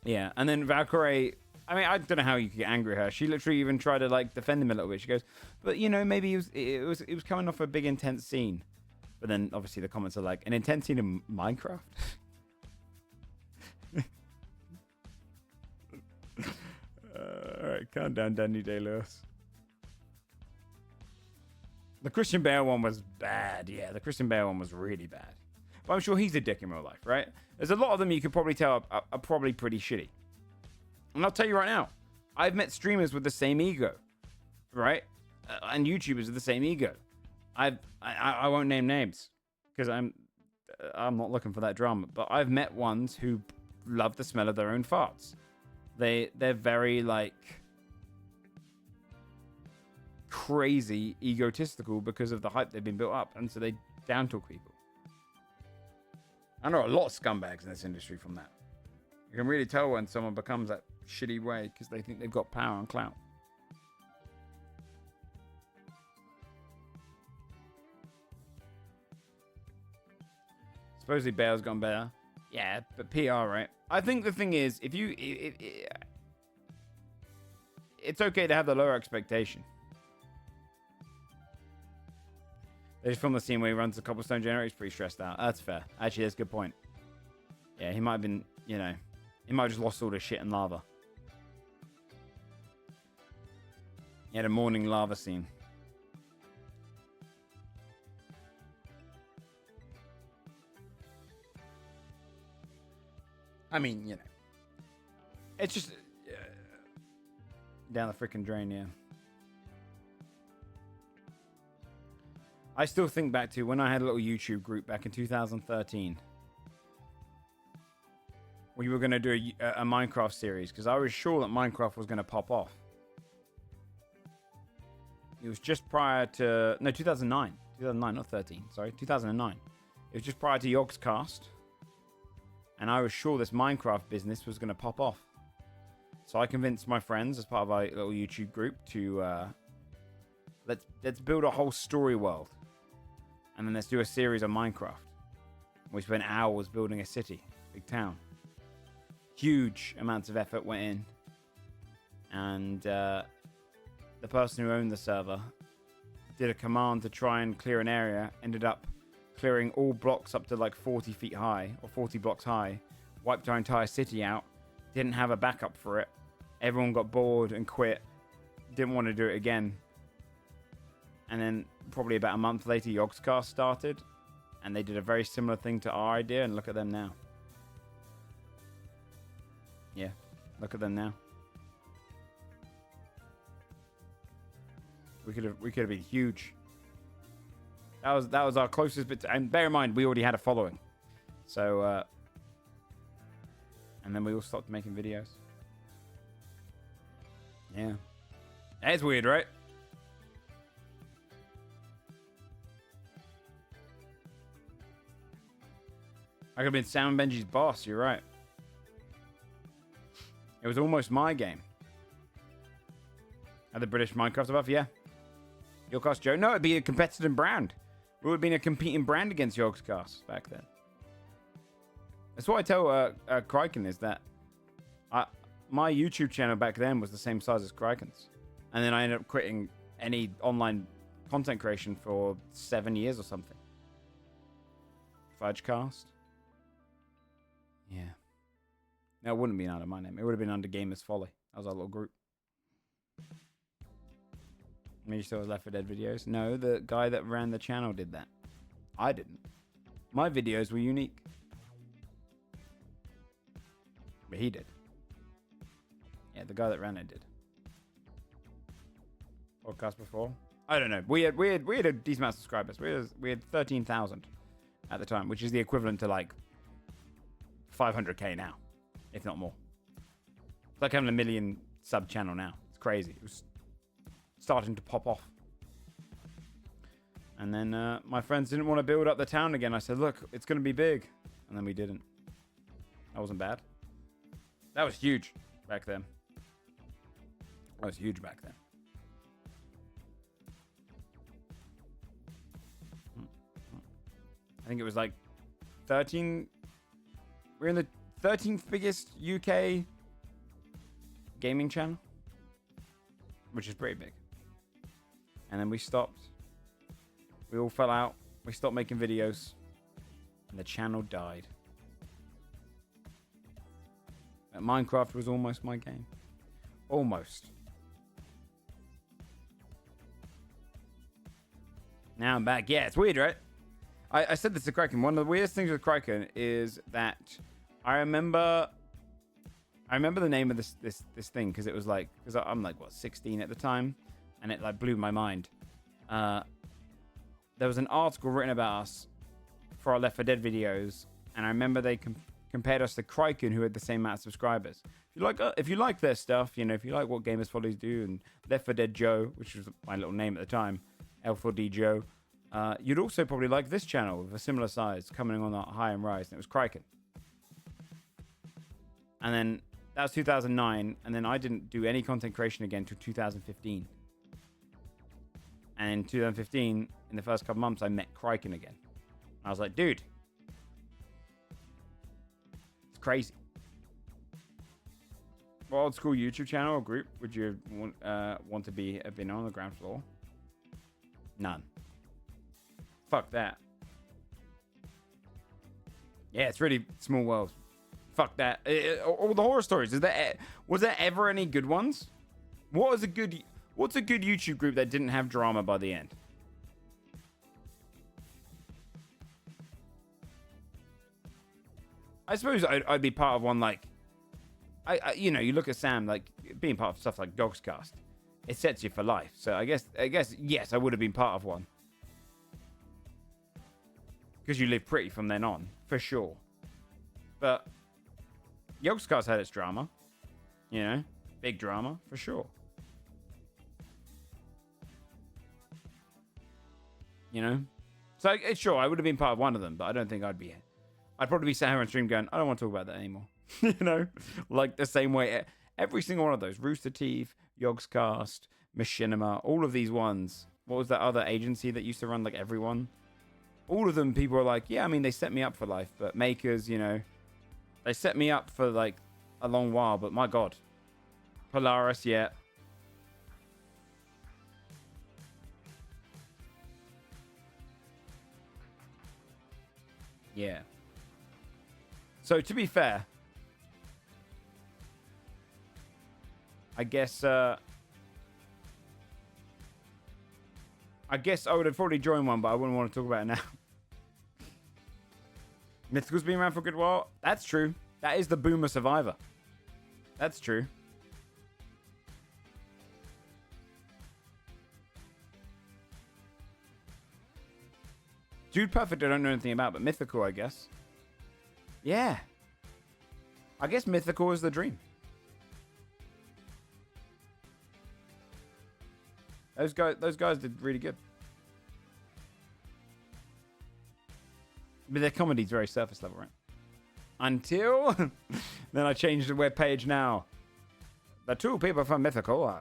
Speaker 4: Yeah, and then Valkyrie, I mean, I don't know how you could get angry at her. She literally even tried to, like, defend him a little bit. She goes, but, you know, maybe it was coming off a big, intense scene. But then, obviously, the comments are like, an intense scene in Minecraft? All right, calm down, Danny Day-Lewis. The Christian Bale one was bad. Yeah, the Christian Bale one was really bad. But I'm sure he's a dick in real life, right? There's a lot of them you could probably tell are probably pretty shitty. And I'll tell you right now, I've met streamers with the same ego, right? And YouTubers with the same ego. I won't name names because I'm not looking for that drama. But I've met ones who love the smell of their own farts. They're very like crazy egotistical because of the hype they've been built up, and so they down talk people. I know a lot of scumbags in this industry from that. You can really tell when someone becomes that shitty way because they think they've got power and clout. Supposedly Bale's gone better. Yeah, but PR, right? I think the thing is, it's okay to have the lower expectation. They just filmed the scene where he runs the cobblestone generator. He's pretty stressed out. That's fair. Actually, that's a good point. Yeah, he might have been, you know, he might have just lost all the shit in lava. He had a morning lava scene. I mean, you know, it's just down the freaking drain, yeah. I still think back to when I had a little YouTube group back in 2013. We were going to do a Minecraft series because I was sure that Minecraft was going to pop off. It was just prior to... No, 2009. 2009, not 13. Sorry, 2009. It was just prior to Yogg's cast. And I was sure this Minecraft business was going to pop off. So I convinced my friends as part of our little YouTube group to... let's build a whole story world. And then let's do a series on Minecraft. We spent hours building a city. Big town. Huge amounts of effort went in. And the person who owned the server did a command to try and clear an area. Ended up clearing all blocks up to like 40 feet high. Or 40 blocks high. Wiped our entire city out. Didn't have a backup for it. Everyone got bored and quit. Didn't want to do it again. And then probably about a month later, Yogg's cast started. And they did a very similar thing to our idea. And look at them now. Yeah, look at them now. We could have been huge. That was our closest bit. And bear in mind, we already had a following. So, and then we all stopped making videos. Yeah. That's weird, right? I could have been Sam and Benji's boss, you're right. It was almost my game. Had the British Minecraft above? Yeah. Yogscast Joe? No, it'd be a competitive brand. We would have been a competing brand against Yogscast back then. That's what I tell Kryken is that my YouTube channel back then was the same size as Kryken's. And then I ended up quitting any online content creation for 7 years or something. Fudgecast. Yeah. No, it wouldn't have been under my name. It would have been under Gamers Folly. That was our little group. Maybe you still have Left 4 Dead videos? No, the guy that ran the channel did that. I didn't. My videos were unique. But he did. the guy that ran it did. Podcast before. I don't know. We had a decent amount of subscribers. We had 13,000 at the time, which is the equivalent to like 500k now, if not more. It's like having a million sub channel now. It's crazy. It was starting to pop off. And then my friends didn't want to build up the town again. I said, look, it's going to be big. And then we didn't. That wasn't bad. That was huge back then. That was huge back then. I think it was like 13. We're in the 13th biggest UK gaming channel, which is pretty big. And then we stopped. We all fell out. We stopped making videos. And the channel died. But Minecraft was almost my game. Almost. Now I'm back. Yeah, it's weird, right? I said this to Kraken. One of the weirdest things with Kraken is that I remember the name of this thing because it was like, because I'm like, what, 16 at the time, and it like blew my mind. There was an article written about us for our Left 4 Dead videos, and I remember they compared us to Kraken, who had the same amount of subscribers. If you like their stuff, you know, if you like what Gamers Follies do, and Left 4 Dead Joe, which was my little name at the time, L4D Joe, you'd also probably like this channel with a similar size coming on that high and rise, and it was Kraken. And then that was 2009, and then I didn't do any content creation again until 2015. And in 2015, in the first couple months, I met Kraken again. I was like, dude, it's crazy. What old school YouTube channel or group would you want to have been on the ground floor? None. Fuck that. Yeah, it's really small world. Fuck that. All the horror stories. Was there ever any good ones? What's a good YouTube group that didn't have drama by the end? I suppose I'd be part of one, like, you know, you look at Sam, like, being part of stuff like Dogscast. It sets you for life. So I guess yes, I would have been part of one. Because you live pretty from then on, for sure. But Yogscast had its drama. You know? Big drama, for sure. You know? So, sure, I would have been part of one of them, but I don't think I'd be... I'd probably be sat here on stream going, I don't want to talk about that anymore. You know? Like the same way... Every single one of those. Rooster Teeth, Yogscast, Machinima, all of these ones. What was that other agency that used to run, like, everyone? All of them, people are like, yeah, I mean, they set me up for life. But Makers, you know, they set me up for, like, a long while. But my God. Polaris, yeah. Yeah. So, to be fair, I guess I would have probably joined one, but I wouldn't want to talk about it now. Mythical's been around for a good while. That's true. That is the boomer survivor. That's true. Dude Perfect I don't know anything about, but Mythical, I guess. Yeah. I guess Mythical is the dream. Those guys did really good. But their comedy's very surface level, right? Until then I changed the webpage now. The two people from Mythical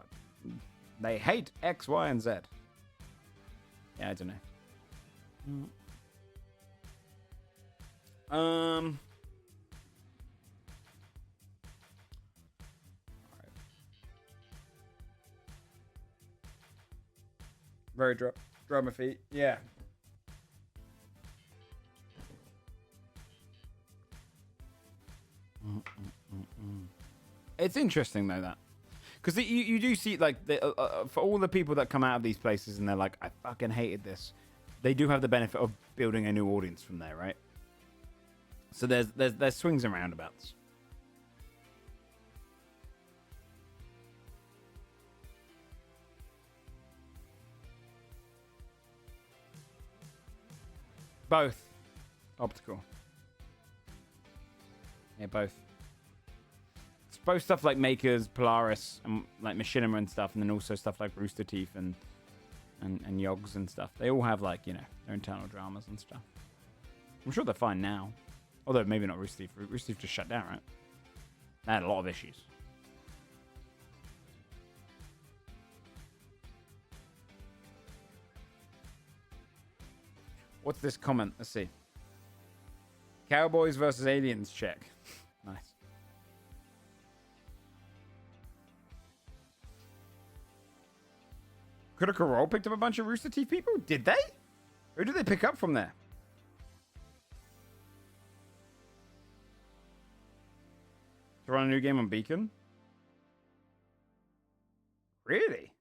Speaker 4: they hate X, Y, and Z. Yeah, I don't know. Very drama feet. Yeah. It's interesting though that, because you do see like for all the people that come out of these places and they're like, I fucking hated this. They do have the benefit of building a new audience from there, right? So there's swings and roundabouts. Both. Optical. Yeah, both. It's both stuff like Makers, Polaris, and like Machinima and stuff, and then also stuff like Rooster Teeth and Yogs and stuff. They all have like, you know, their internal dramas and stuff. I'm sure they're fine now. Although maybe not Rooster Teeth. Rooster Teeth just shut down, right? They had a lot of issues. What's this comment? Let's see. Cowboys versus aliens check. Nice. Critical Role picked up a bunch of Rooster Teeth people? Did they? Who did they pick up from there? To run a new game on Beacon? Really?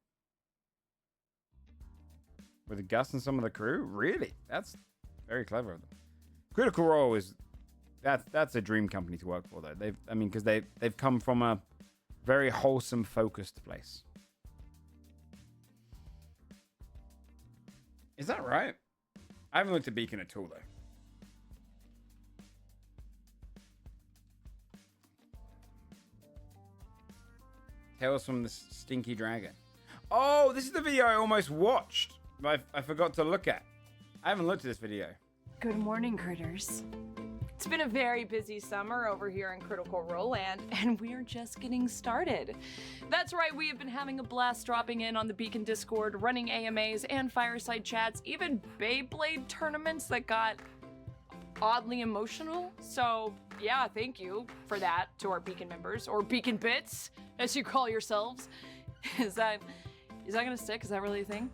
Speaker 4: With Gus and some of the crew? Really? That's very clever of them. Critical Role is that's a dream company to work for though. Because they've come from a very wholesome, focused place. Is that right? I haven't looked at Beacon at all though. Tales from the Stinky Dragon. Oh, this is the video I almost watched. I forgot to look at. I haven't looked at this video.
Speaker 13: Good morning, critters. It's been a very busy summer over here in Critical Role Land, and we're just getting started. That's right, we have been having a blast dropping in on the Beacon Discord, running AMAs and fireside chats, even Beyblade tournaments that got oddly emotional. So yeah, thank you for that to our Beacon members, or Beacon Bits, as you call yourselves. Is that gonna stick? Is that really a thing?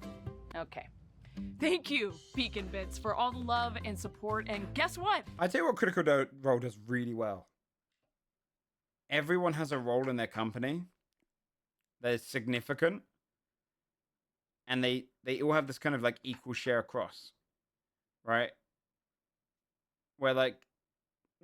Speaker 13: Okay. Thank you, Beacon Bits, for all the love and support. And guess what?
Speaker 4: I tell you what Critical Role does really well. Everyone has a role in their company that is significant. And they all have this kind of like equal share across. Right? Where like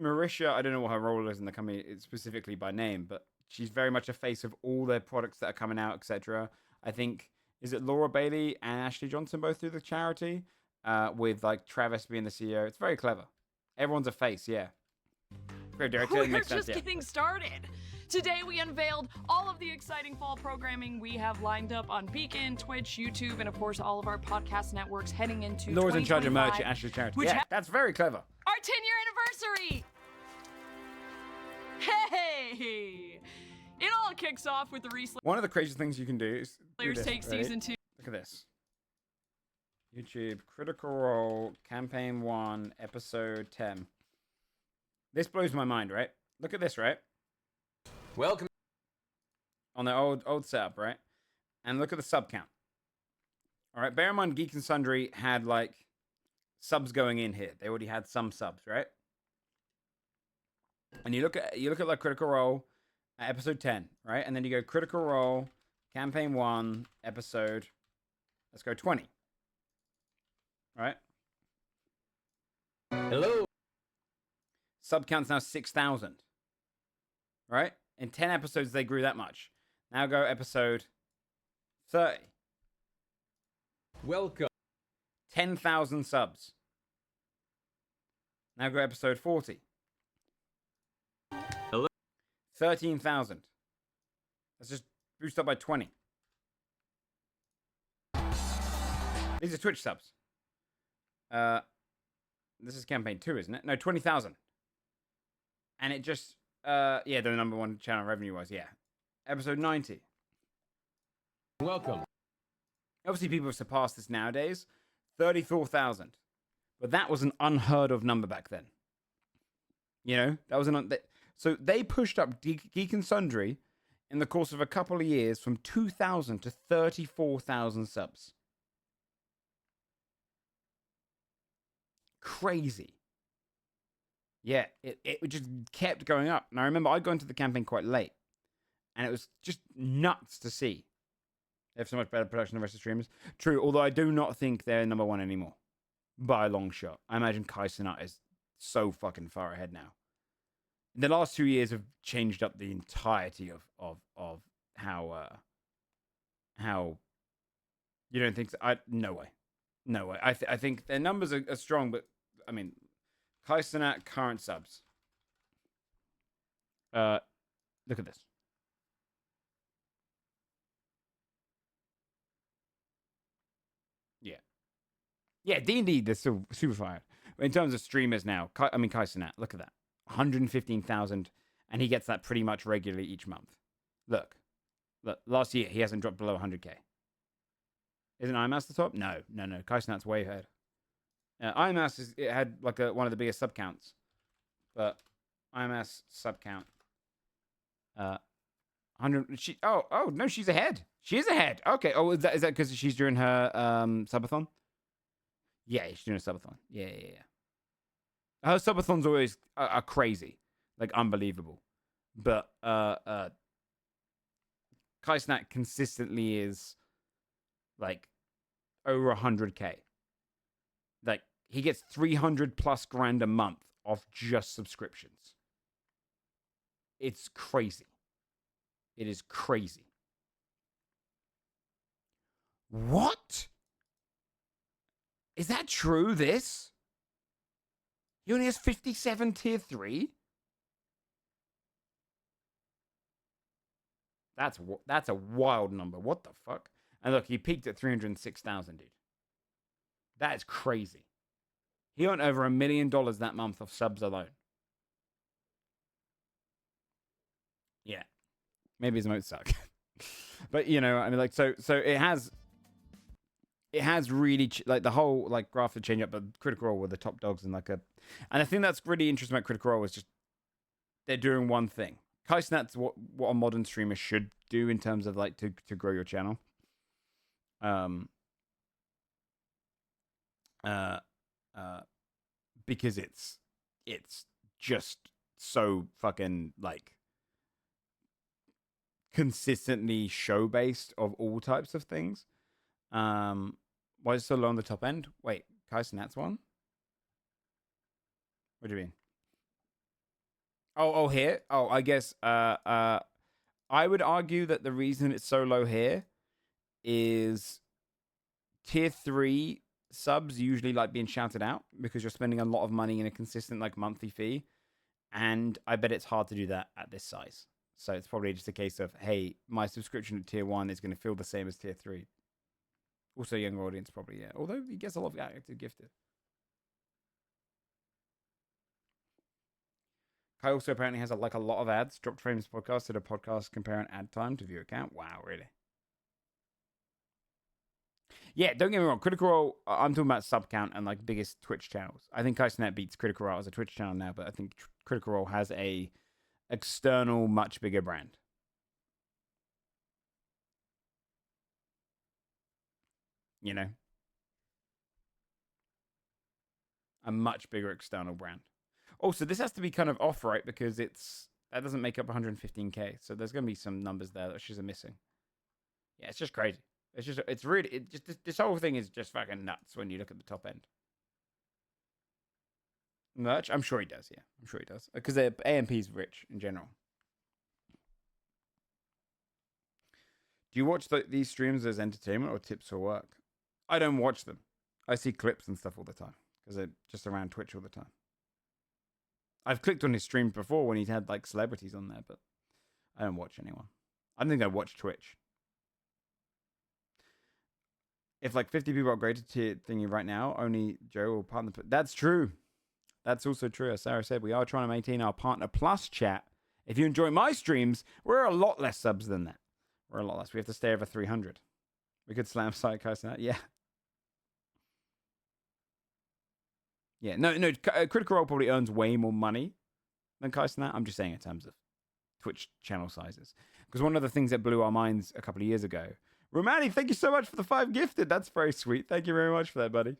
Speaker 4: Marisha, I don't know what her role is in the company specifically by name, but she's very much a face of all their products that are coming out, etc. I think, is it Laura Bailey and Ashley Johnson both do the charity? With like Travis being the CEO. It's very clever. Everyone's a face, yeah. Great director.
Speaker 13: We're just getting started. Today we unveiled all of the exciting fall programming we have lined up on Beacon, Twitch, YouTube, and of course all of our podcast networks heading into
Speaker 4: Laura's in charge of merch at Ashley's charity. Yeah, that's very clever.
Speaker 13: Our 10-year anniversary! Hey! It all kicks off with the recent.
Speaker 4: One of the craziest things you can do is
Speaker 13: Players Take Season 2.
Speaker 4: Look at this. YouTube, Critical Role, Campaign 1, Episode 10. This blows my mind, right? Look at this, right?
Speaker 7: Welcome.
Speaker 4: On the old setup, right? And look at the sub count. All right, bear in mind Geek and Sundry had like subs going in here. They already had some subs, right? And you look at like Critical Role, episode 10, right? And then you go Critical Role, Campaign 1, episode, let's go 20. Right?
Speaker 7: Hello.
Speaker 4: Sub count's now 6,000. Right? In 10 episodes, they grew that much. Now go episode 30.
Speaker 7: Welcome.
Speaker 4: 10,000 subs. Now go episode 40.
Speaker 7: Hello.
Speaker 4: 13,000. Let's just boost up by 20. These are Twitch subs. This is campaign 2, isn't it? No, 20,000. And it just, yeah, the number one channel revenue-wise, yeah. Episode 90.
Speaker 7: Welcome.
Speaker 4: Obviously, people have surpassed this nowadays. 34,000. But that was an unheard of number back then. You know, that was so they pushed up Geek and Sundry in the course of a couple of years from 2,000 to 34,000 subs. Crazy. Yeah, it just kept going up. And I remember I'd gone to the campaign quite late. And it was just nuts to see. They have so much better production than the rest of the streamers. True, although I do not think they're number one anymore. By a long shot. I imagine Kai Cenat is so fucking far ahead now. The last 2 years have changed up the entirety of how you don't think so? No way. I think their numbers are strong, but I mean, Kai Cenat current subs. Look at this. Yeah. Yeah, D&D, they're still super fired. In terms of streamers now, Kai Cenat, look at that. 115,000, and he gets that pretty much regularly each month. Look, last year, he hasn't dropped below 100K. Isn't IMAS the top? No. Kai Cenat's way ahead. IMAS it had like one of the biggest sub counts. But IMAS sub count. 100. No, she's ahead. She is ahead. Okay. Oh, is that because she's doing her subathon? Yeah, she's doing a subathon. Yeah. Her subathons always are crazy, like unbelievable. But Kai Cenat consistently is like over 100K. Like he gets 300 plus grand a month off just subscriptions. It's crazy. It is crazy. What? Is that true, this? He only has 57 tier 3? That's a wild number. What the fuck? And look, he peaked at 306,000, dude. That is crazy. He earned over $1 million that month off subs alone. Yeah. Maybe his modes suck. But, you know, I mean, like, so it has really, like, the whole, like, graph to change up, but Critical Role were the top dogs and, like, and I think that's really interesting about Critical Role is just they're doing one thing. Kai Cenat's what a modern streamer should do in terms of, like, to grow your channel. Because it's just so fucking, like, consistently show based of all types of things. Why is it so low on the top end? Wait, Kai Cenat's one? What do you mean? Oh, here? Oh, I guess I would argue that the reason it's so low here is tier 3 subs usually like being shouted out because you're spending a lot of money in a consistent like monthly fee, and I bet it's hard to do that at this size. So it's probably just a case of, hey, my subscription at tier 1 is going to feel the same as tier 3. Also, younger audience probably, yeah. Although he gets a lot of active gifted. Kai also apparently has a lot of ads. Dropped Frames podcast did a podcast comparing ad time to view account. Wow, really? Yeah, don't get me wrong. Critical Role, I'm talking about sub count and like biggest Twitch channels. I think Kai Cenat beats Critical Role as a Twitch channel now, but I think Critical Role has a external, much bigger brand. You know? A much bigger external brand. Also, this has to be kind of off, right? Because that doesn't make up 115K. So there's going to be some numbers there that she's missing. Yeah, it's just crazy. This whole thing is just fucking nuts when you look at the top end. Merch? I'm sure he does, yeah. I'm sure he does. Because AMP's rich in general. Do you watch these streams as entertainment or tips for work? I don't watch them. I see clips and stuff all the time. Because they're just around Twitch all the time. I've clicked on his streams before when he's had like celebrities on there, but I don't watch anyone. I don't think I watch Twitch. If like 50 people upgraded to thingy right now, only Joe will partner. That's true. That's also true. As Sarah said, we are trying to maintain our Partner Plus chat. If you enjoy my streams, we're a lot less subs than that. We're a lot less. We have to stay over 300. We could slam Psycho that. Yeah. Yeah. No. Critical Role probably earns way more money than Kai Cenat. I'm just saying in terms of Twitch channel sizes. Because one of the things that blew our minds a couple of years ago. Romani, thank you so much for the 5 gifted. That's very sweet. Thank you very much for that, buddy.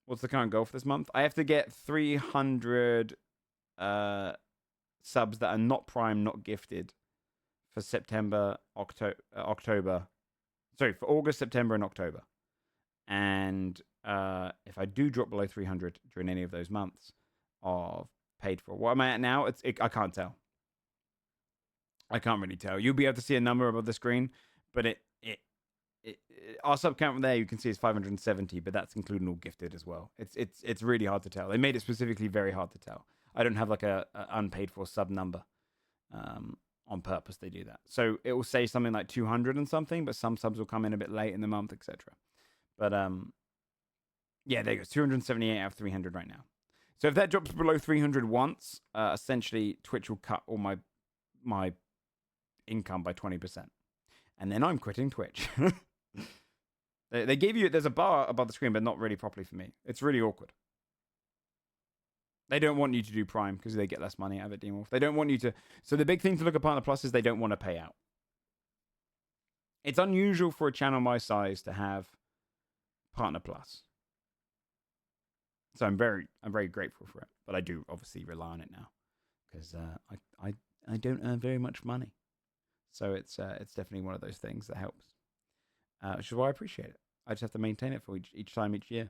Speaker 4: What's the current goal for this month? I have to get 300 subs that are not Prime, not gifted for September, October. Sorry, for August, September, and October. And if I do drop below 300 during any of those months of paid for, what am I at now? I can't tell. I can't really tell. You'll be able to see a number above the screen, but our sub count from there you can see is 570, but that's including all gifted as well. It's really hard to tell. They made it specifically very hard to tell. I don't have like a unpaid for sub number. On purpose they do that. So it will say something like 200 and something, but some subs will come in a bit late in the month, etc. But yeah, there you go. 278 out of 300 right now. So if that drops below 300 once, essentially Twitch will cut all my income by 20%. And then I'm quitting Twitch. They gave you, there's a bar above the screen, but not really properly for me. It's really awkward. They don't want you to do Prime because they get less money out of it, Demorph. They don't want you to... So the big thing to look at Partner Plus is they don't want to pay out. It's unusual for a channel my size to have Partner Plus. So I'm very grateful for it. But I do obviously rely on it now. Because I don't earn very much money. So it's definitely one of those things that helps. Which is why I appreciate it. I just have to maintain it for each time each year.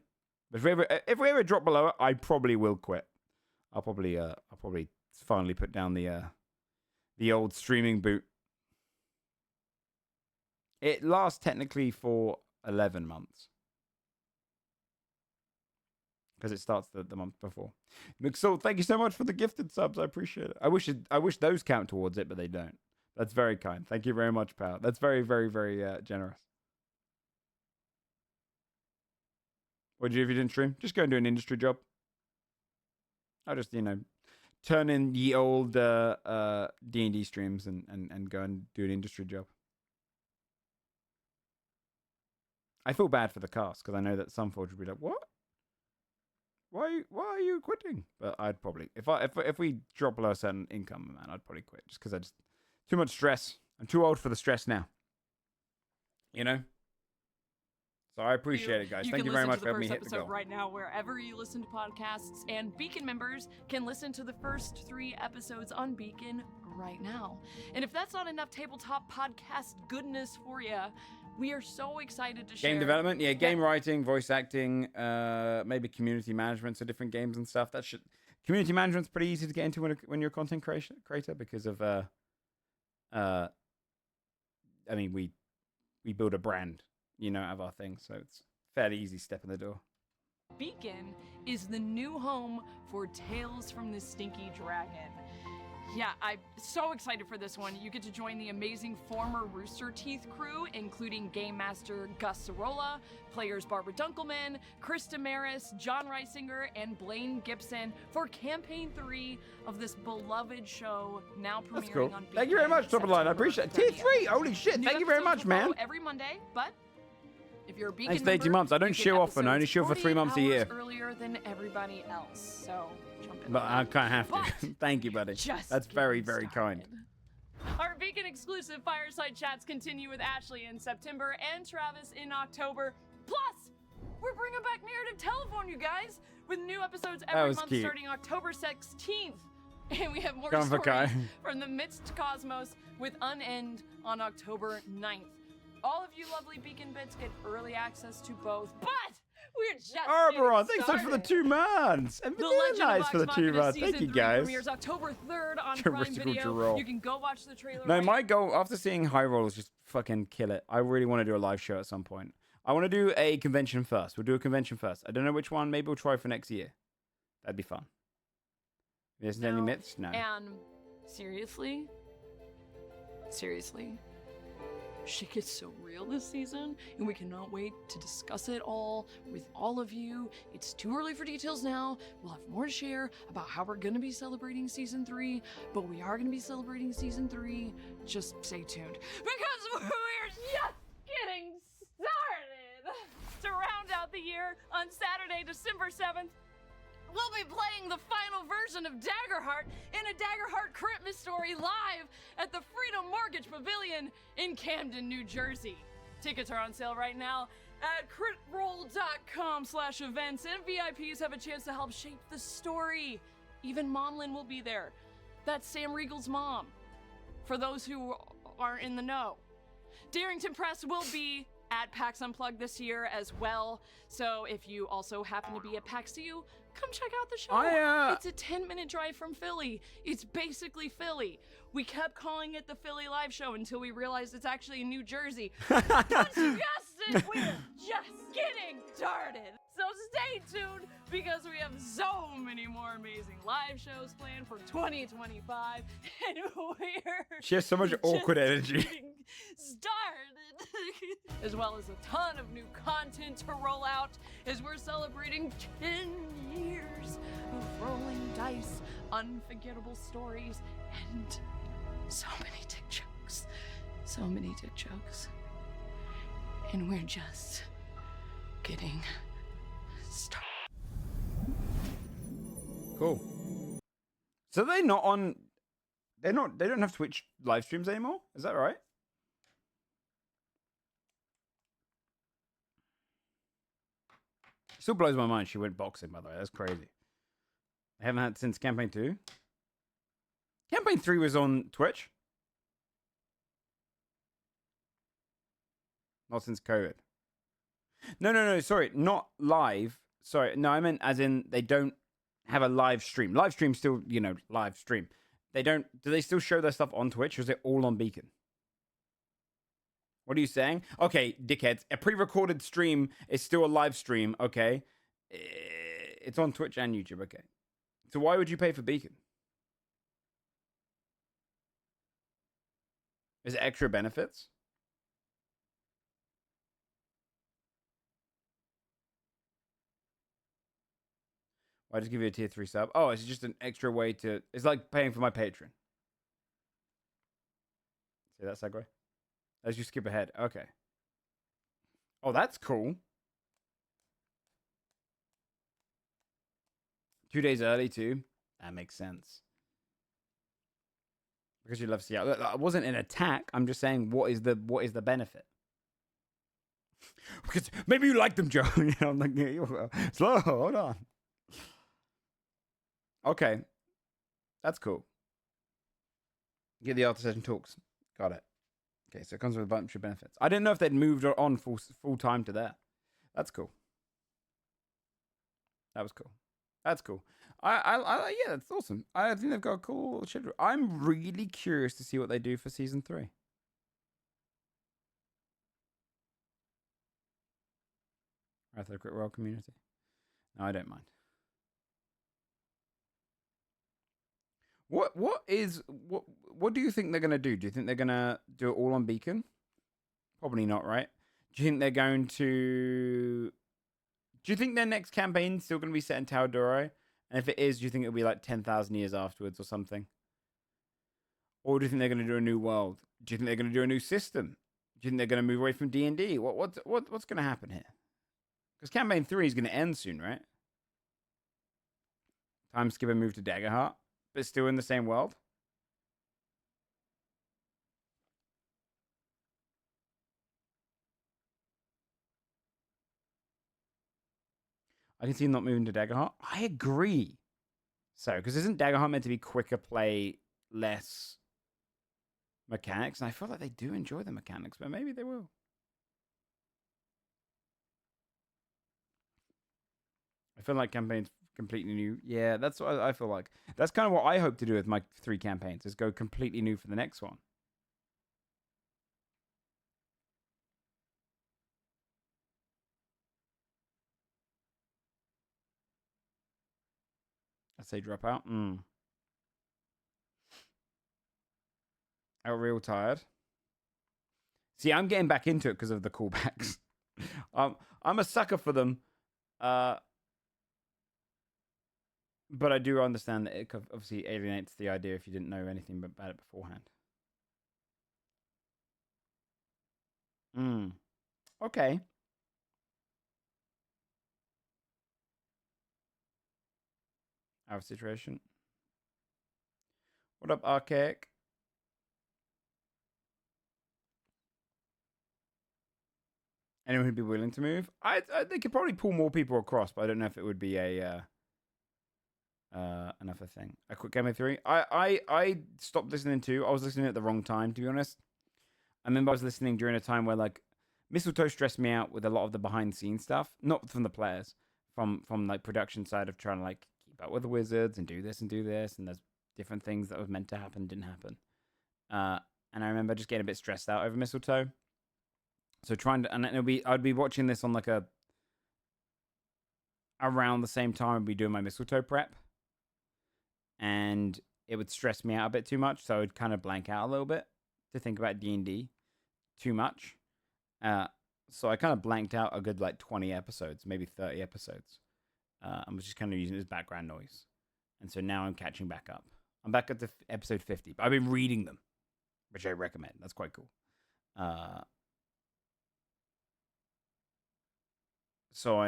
Speaker 4: But if we ever drop below it, I probably will quit. I'll probably finally put down the old streaming boot. It lasts technically for 11 months. Because it starts the month before. McSaul, thank you so much for the gifted subs. I appreciate it. I wish those count towards it, but they don't. That's very kind. Thank you very much, pal. That's very, very, very generous. What'd you do if you didn't stream? Just go and do an industry job. I'll just, turn in the old D&D streams and go and do an industry job. I feel bad for the cast because I know that some Forge would be like, "What? Why are you quitting?" But I'd probably, if we drop below a certain income, man, I'd probably quit just because too much stress. I'm too old for the stress now. So I appreciate it, guys. Thank you very much for having me hit the goal.
Speaker 13: Right now, wherever you listen to podcasts, and Beacon members can listen to the first 3 episodes on Beacon right now. And if that's not enough tabletop podcast goodness for you, we are so excited to share.
Speaker 4: Game development, yeah, game writing, voice acting, maybe community management, so different games and stuff. Community management's pretty easy to get into when you're a content creator because of we build a brand. Out of our thing, so it's fairly easy step in the door.
Speaker 13: Beacon is the new home for Tales from the Stinky Dragon. Yeah, I'm so excited for this one. You get to join the amazing former Rooster Teeth crew, including Game Master Gus Sorolla, players Barbara Dunkelman, Chris Damaris, John Reisinger, and Blaine Gibson for Campaign 3 of this beloved show, now premiering
Speaker 4: That's cool.
Speaker 13: on Beacon.
Speaker 4: Thank you very much, Top of the Line. I appreciate it. Tier 3! Holy shit,
Speaker 13: New
Speaker 4: thank you very
Speaker 13: episodes
Speaker 4: much,
Speaker 13: will follow
Speaker 4: man.
Speaker 13: every Monday, but if you're a Beacon
Speaker 4: Thanks for 18
Speaker 13: member,
Speaker 4: months. I don't
Speaker 13: you get
Speaker 4: show often. I only
Speaker 13: episodes
Speaker 4: show for 3 months a year.
Speaker 13: 48 hours earlier than everybody else, so jump in.
Speaker 4: But I can't have to. Thank you, buddy. That's very, very kind.
Speaker 13: Our Beacon exclusive fireside chats continue with Ashley in September and Travis in October. Plus, we're bringing back Narrative Telephone, you guys, with new episodes every month starting October 16th. And we have more stories from the Midst Cosmos with Unend on October 9th. All of you lovely Beacon bits get early access to both, but we're just
Speaker 4: Arboron, thanks so much for the 2 months. And
Speaker 13: The
Speaker 4: very
Speaker 13: Legend
Speaker 4: nice
Speaker 13: of
Speaker 4: for the
Speaker 13: Vox
Speaker 4: 2
Speaker 13: Machina
Speaker 4: months. Thank
Speaker 13: Season
Speaker 4: you,
Speaker 13: 3
Speaker 4: guys.
Speaker 13: premieres October 3rd on Prime
Speaker 4: Terrestrial
Speaker 13: Video.
Speaker 4: roll.
Speaker 13: You can go watch the trailer.
Speaker 4: No, my goal after seeing High Roll is just fucking kill it. I really want to do a live show at some point. I want to do a convention first. We'll do a convention first. I don't know which one. Maybe we'll try for next year. That'd be fun. There's any myths? No.
Speaker 13: And seriously, shit gets so real this season, and we cannot wait to discuss it all with all of you. It's too early for details now. We'll have more to share about how we're going to be celebrating Season 3, but we are going to be celebrating Season 3. Just stay tuned, because we're just getting started. To round out the year, on Saturday, December 7th, we'll be playing the final version of Daggerheart in a Daggerheart Christmas story live at the Freedom Mortgage Pavilion in Camden, New Jersey. Tickets are on sale right now at critroll.com/events, and VIPs have a chance to help shape the story. Even Momlin will be there. That's Sam Riegel's mom, for those who aren't in the know. Darrington Press will be at PAX Unplugged this year as well. So if you also happen to be at PAX CU, come check out the show. It's a 10-minute drive from Philly. It's basically Philly. We kept calling it the Philly Live Show until we realized it's actually in New Jersey. Don't you guys it. We're just getting started. So stay tuned because we have so many more amazing live shows planned for 2025, and we're
Speaker 1: She has so much awkward energy.
Speaker 13: getting started. As well as a ton of new content to roll out as we're celebrating 10 years of rolling dice, unforgettable stories, and so many dick jokes. So many dick jokes. And we're just getting started.
Speaker 1: Cool. So they're not on. They don't have Twitch live streams anymore. Is that right? Still blows my mind. She went boxing, by the way. That's crazy. I haven't had since campaign 2. Campaign 3 was on Twitch. Not since COVID. No. Sorry, not live. Sorry, no, I meant as in they don't have a live stream. Live stream still, live stream. They don't. Do they still show their stuff on Twitch, or is it all on Beacon? What are you saying? Okay, dickheads. A pre-recorded stream is still a live stream. Okay, it's on Twitch and YouTube. Okay, so why would you pay for Beacon? Is it extra benefits? I just give you a tier 3 sub. Oh, it's just an extra way to... It's like paying for my Patreon. See that segue? As you skip ahead. Okay. Oh, that's cool. 2 days early, too. That makes sense. Because you love Seattle. That wasn't an attack. I'm just saying, what is the benefit? Because maybe you like them, Joe. I'm like, slow, hold on. Okay. That's cool. Get the after session talks. Got it. Okay, so it comes with a bunch of benefits. I didn't know if they'd moved on full time to there. That's cool. That was cool. That's cool. Yeah, that's awesome. I think they've got a cool schedule. I'm really curious to see what they do for season 3. Wrath of the Crit Role community. No, I don't mind. What do you think they're gonna do? Do you think they're gonna do it all on Beacon? Probably not, right? Do you think they're going to? Do you think their next campaign's still gonna be set in Taladoro? And if it is, do you think it'll be like 10,000 years afterwards or something? Or do you think they're gonna do a new world? Do you think they're gonna do a new system? Do you think they're gonna move away from D&D? What's gonna happen here? Because campaign 3 is gonna end soon, right? Time skip and move to Daggerheart. But still in the same world? I can see him not moving to Daggerheart. I agree. So, because isn't Daggerheart meant to be quicker play, less mechanics? And I feel like they do enjoy the mechanics, but maybe they will. I feel like campaigns completely new. Yeah, that's what I feel like. That's kind of what I hope to do with my 3 campaigns, is go completely new for the next one. I say drop out. I got real tired. See, I'm getting back into it because of the callbacks. I'm a sucker for them. But I do understand that it obviously alienates the idea if you didn't know anything about it beforehand. Okay. Our situation. What up, Archaic? Anyone who'd be willing to move? They could probably pull more people across, but I don't know if it would be a another thing. A quick Game of 3. I stopped listening to. I was listening at the wrong time, to be honest. I remember I was listening during a time where like Mistletoe stressed me out with a lot of the behind the scenes stuff, not from the players, from like production side of trying to like keep up with the wizards and do this, and there's different things that was meant to happen didn't happen. And I remember just getting a bit stressed out over Mistletoe.
Speaker 4: So and I'd be watching this on like around the same time I'd be doing my mistletoe prep, and it would stress me out a bit too much, so I'd kind of blank out a little bit to think about D&D too much. So I kind of blanked out a good like 20 episodes, maybe 30 episodes. I was just kind of using it as background noise. And so now I'm catching back up. I'm back at the episode 50, but I've been reading them, which I recommend. That's quite cool. So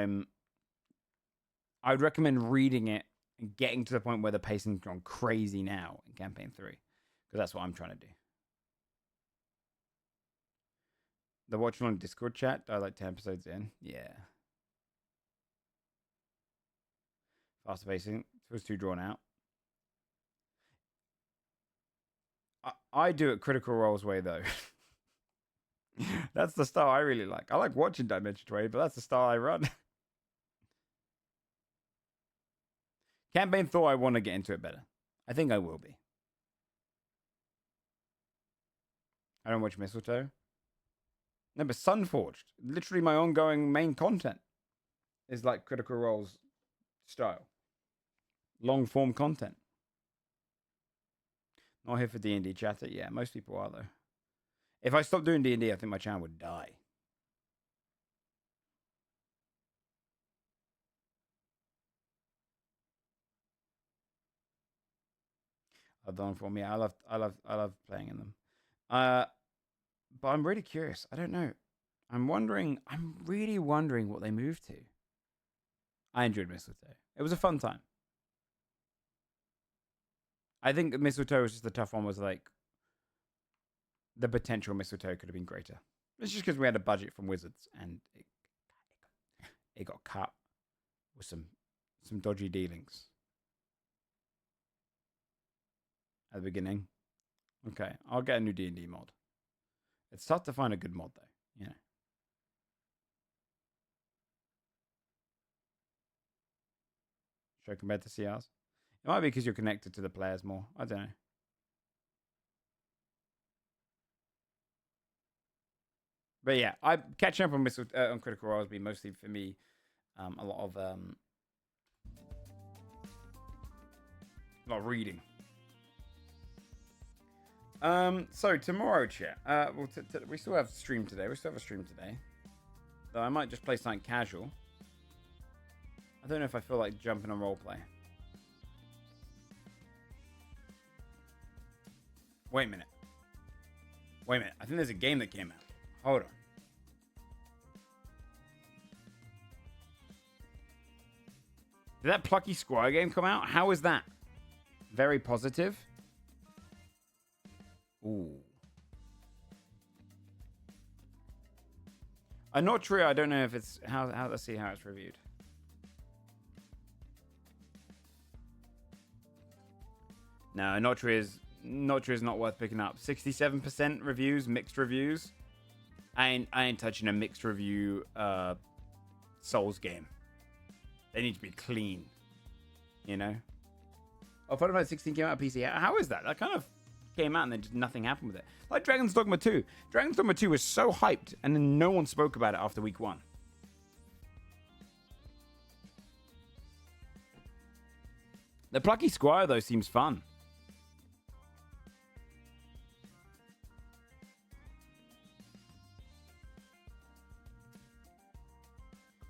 Speaker 4: I'd recommend reading it and getting to the point where the pacing's gone crazy now in campaign 3, because that's what I'm trying to do. The watching on Discord chat, I like 10 episodes in. Yeah. Faster pacing. Feels too drawn out. I do it Critical Role's way, though. That's the style I really like. I like watching Dimension 20, but that's the style I run. Campaign thought I want to get into it better. I think I will be. I don't watch Mistletoe. No, but Sunforged, literally my ongoing main content, is like Critical Role's style. Long form content. Not here for D&D chatter. Yeah, most people are though. If I stopped doing D&D, I think my channel would die. I've done for me. I love playing in them. But I'm really curious. I don't know. I'm really wondering what they moved to. I enjoyed Mistletoe. It was a fun time. I think Mistletoe was just the tough one. Was like the potential Mistletoe could have been greater. It's just because we had a budget from Wizards and it got cut with some dodgy dealings at the beginning. Okay, I'll get a new D&D mod. It's tough to find a good mod though, you know. Should I compare to CRs? It might be because you're connected to the players more. I don't know. But yeah, I catching up on Critical Role has been mostly for me a lot of reading. So tomorrow, chat. We still have stream today. Though I might just play something casual. I don't know if I feel like jumping on roleplay. Wait a minute. I think there's a game that came out. Hold on. Did that Plucky Squire game come out? How is that? Very positive. Ooh. I'm not sure. I don't know if it's how. Let's see how it's reviewed. No, not true is not worth picking up. 67% reviews, mixed reviews. I ain't touching a mixed review Souls game. They need to be clean, you know. Oh, Final Fantasy 16 came out on PC. How is that? That kind of came out and then just nothing happened with it. Like Dragon's Dogma 2. Dragon's Dogma 2 was so hyped and then no one spoke about it after week 1. The Plucky Squire though seems fun.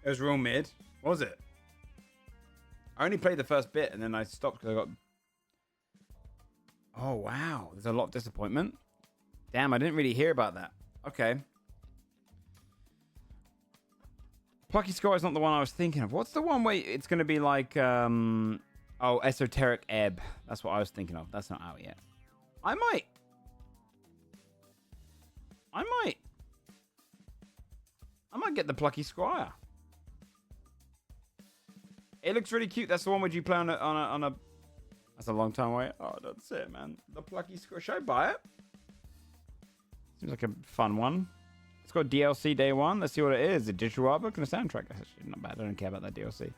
Speaker 4: It was real mid. What was it? I only played the first bit and then I stopped because I got... Oh, wow. There's a lot of disappointment. Damn, I didn't really hear about that. Okay. Plucky Squire is not the one I was thinking of. What's the one where it's going to be like... Oh, Esoteric Ebb. That's what I was thinking of. That's not out yet. I might get the Plucky Squire. It looks really cute. That's the one where you play on a... That's a long time away. Oh, that's it, man. The Plucky Squire. Should I buy it? Seems like a fun one. It's got DLC day 1. Let's see what it is. A digital art book and a soundtrack. That's actually not bad. I don't care about that DLC.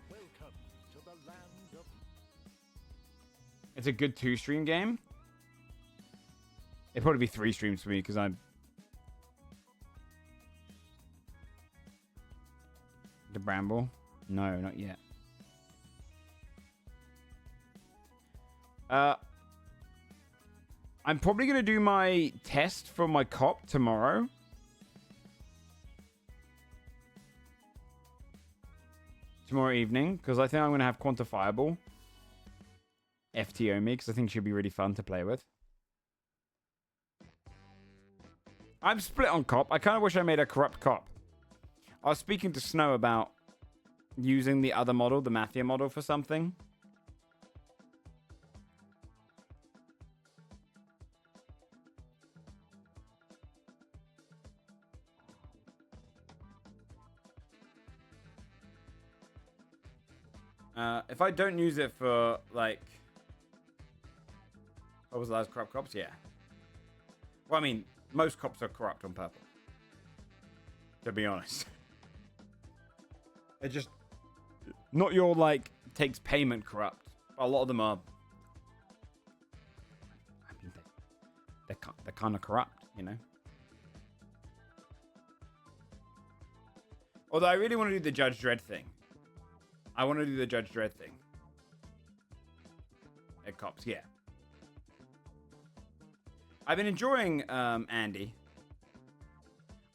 Speaker 4: It's a good 2-stream game. It'd probably be 3 streams for me because I'm... Bramble? No, not yet. I'm probably going to do my test for my cop tomorrow. Tomorrow evening, because I think I'm going to have quantifiable FTO me, because I think she'll be really fun to play with. I'm split on cop. I kind of wish I made a corrupt cop. I was speaking to Snow about using the other model, the Mafia model, for something. If I don't use it for, like... What was the last corrupt cops? Yeah. Well, I mean, most cops are corrupt on purpose. To be honest. They're just... Not your, like, takes payment corrupt. A lot of them are... I mean, they're kind of corrupt, you know? Although I really want to do the Judge Dredd thing. I want to do the Judge Dredd thing. At cops, yeah. I've been enjoying Andy.